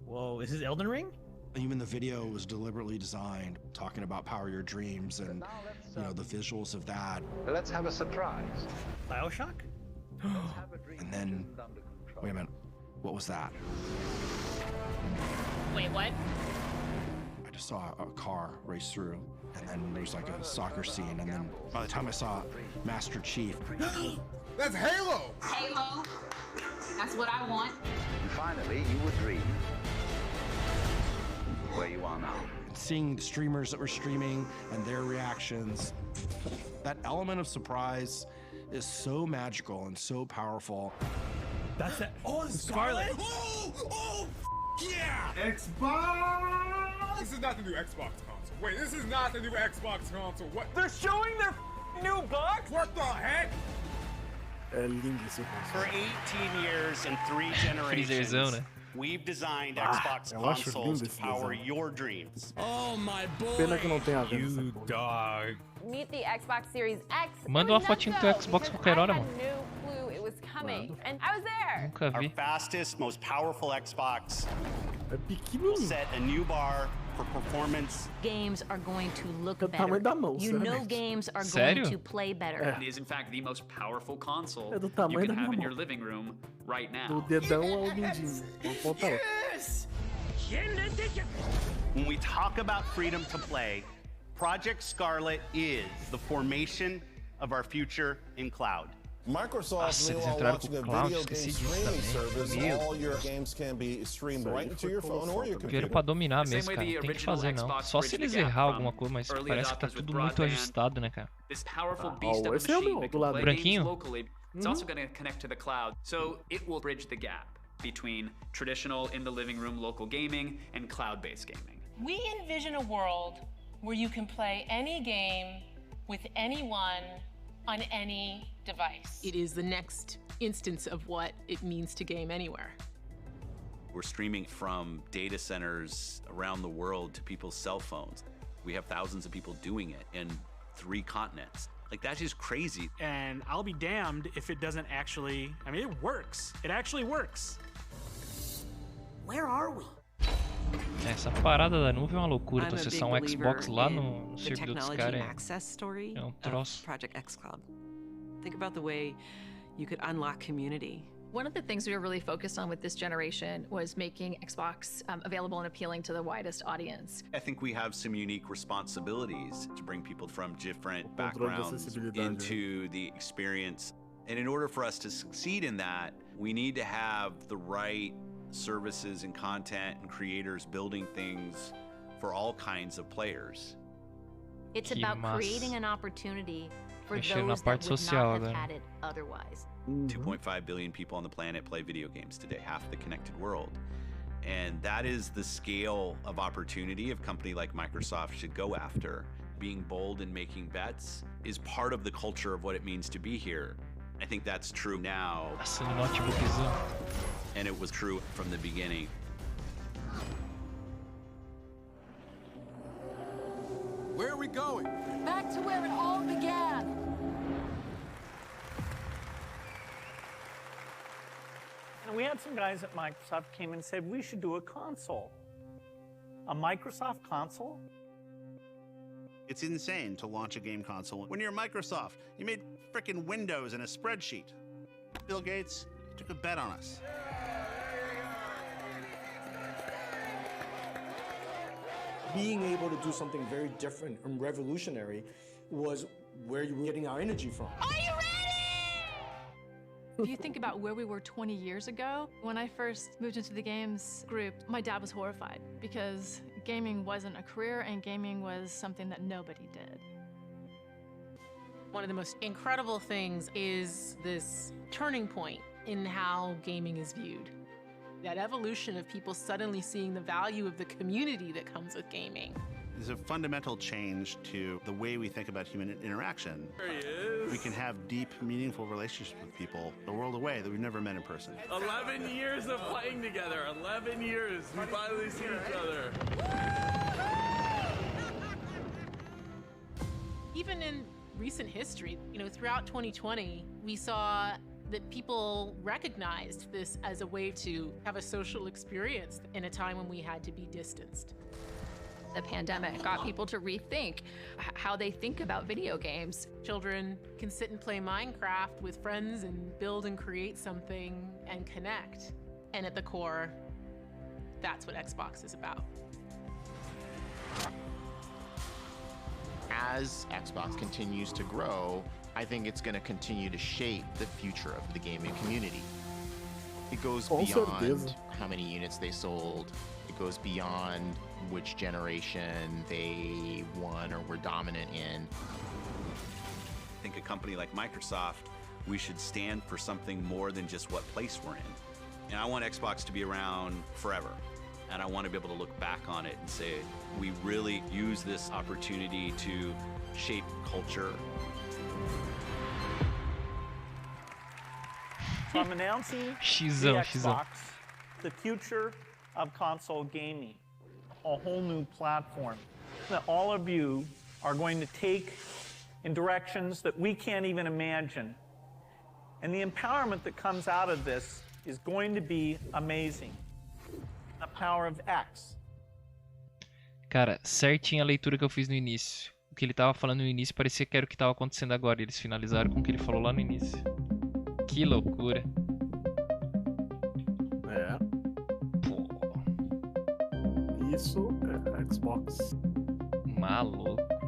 Whoa, is this Elden Ring?
Even the video was deliberately designed, talking about power your dreams and the visuals of that.
Let's have a surprise.
Bioshock?
And then, wait a minute, what was that?
Wait, what?
I just saw a car race through, and then there's like a soccer scene, and then by the time I saw Master Chief,
That's Halo!
Halo. That's what I want.
And finally, you would dream where you are now.
seeing the streamers that were streaming and their reactions, that element of surprise is so magical and so powerful.
That's it. Oh, the Scarlet!
Oh, yeah! Xbox! This is not the new Xbox console. Wait, this is not the new Xbox console. What? They're showing their new box? What the heck?
É lindo esse
For 18 years and 3 generations,
Freezerzão, né?
we've designed Xbox
eu acho
consoles
lindo
to
esse
power
desenho.
your dreams.
Oh my boy!
Pena que não tem a ver nessa
You
porra.
dog.
Meet the Xbox Series X.
Manda uma fotinho do teu Xbox qualquer hora, mano.
I had no clue it was coming, and I was there.
Nunca
Our
vi.
fastest, most powerful Xbox
É
will
pequenininho.
set a new bar for performance.
Games are going to look
É o
better.
tamanho da mão,
You know
sinceramente.
games are
Sério?
going to play better.
É.
It is in fact the most powerful console
É do
you
tamanho
can
da
have
minha
in your
mão.
living room right
Do
now.
dedão ao mindinho. Uma ponta outra.
Yes!
When we talk about freedom to play, Project Scarlet is the formation of our future in cloud.
Microsoft
Nossa,
knew
eles
while
entraram
launching
com
a
o cloud,
video game
esqueci disso
streaming
também.
service,
Meu
all your
Deus.
games can be streamed
Isso aí
right into
foi
your phone or your
colossal
computer.
Vieram pra dominar
Same
mesmo,
way
cara.
the
Não tem que
original
fazer, não.
Xbox
Só se
bridged
eles
the gap
errar
from
alguma coisa, mas
early
parece que tá
adopters with
tudo muito
broadband.
ajustado, né, cara?
This powerful
Ah,
beast of a
esse é o
machine
meu,
that
do
can
lado.
play
Branquinho?
games locally. It's also going to connect to the cloud, so it will bridge the gap between traditional in the living room local gaming and cloud-based gaming.
We envision a world where you can play any game with anyone on any device. It is the next instance of what it means to game anywhere.
We're streaming from data centers around the world to people's cell phones. We have thousands of people doing it in 3 continents. Like, that's just crazy.
And I'll be damned if it doesn't actually, I mean, it works. It actually works.
Where are we?
Essa parada da nuvem é uma loucura.
I'm
Tu
a big
acessar um
believer
Xbox lá
in
no
the
servidor dos
technology
caras
access story
é um
of
troço.
Project X Cloud. Think about the way you could unlock community.
One of the things we were really focused on with this generation was making Xbox available and appealing to the widest audience.
I think we have some unique responsibilities to bring people from different
O controle de
backgrounds
acessibilidade,
into the experience. And in order for us to succeed in that, we need to have the right services and content and creators building things for all kinds of players.
It's
Que
about
massa.
creating an opportunity for
Mexendo na
those that
parte
would
social
not have
agora.
had it otherwise.
2.5 billion people on the planet play video games today, half the connected world. And that is the scale of opportunity a company like Microsoft should go after. Being bold and making bets is part of the culture of what it means to be here. I think that's true now,
Nossa, no notebookzão.
and it was true from the beginning.
Where are we going?
Back to where it all began.
And we had some guys at Microsoft came and said we should do a console. A Microsoft console?
It's insane to launch a game console. When you're Microsoft, you made frickin' Windows in a spreadsheet. Bill Gates took a bet on us.
Being able to do something very different and revolutionary was where you were getting our energy from.
If you think about where we were 20 years ago, when I first moved into the games group, my dad was horrified because gaming wasn't a career and gaming was something that nobody did.
One of the most incredible things is this turning point in how gaming is viewed. That evolution of people suddenly seeing the value of the community that comes with gaming.
There's a fundamental change to the way we think about human interaction.
There he is.
We can have deep, meaningful relationships with people a world away that we've never met in person.
11 years of playing together. 11 years. We finally see each other.
Even in recent history, throughout 2020, we saw that people recognized this as a way to have a social experience in a time when we had to be distanced.
The pandemic got people to rethink how they think about video games.
Children can sit and play Minecraft with friends and build and create something and connect. And at the core, that's what Xbox is about.
As Xbox continues to grow, I think it's going to continue to shape the future of the gaming community. It goes beyond how many units they sold. It goes beyond which generation they won or were dominant in.
I think a company like Microsoft, we should stand for something more than just what place we're in. And I want Xbox to be around forever. And I want to be able to look back on it and say, we really use this opportunity to shape culture.
So I'm announcing the Xbox, the future of console gaming, a whole new platform that all of you are going to take in directions that we can't even imagine. And the empowerment that comes out of this is going to be amazing. The power of X.
Cara, certinho a leitura que eu fiz no início. O que ele tava falando no início parecia que era o que tava acontecendo agora. Eles finalizaram com o que ele falou lá no início. Que loucura.
É.
Pô.
Isso é Xbox.
Maluco.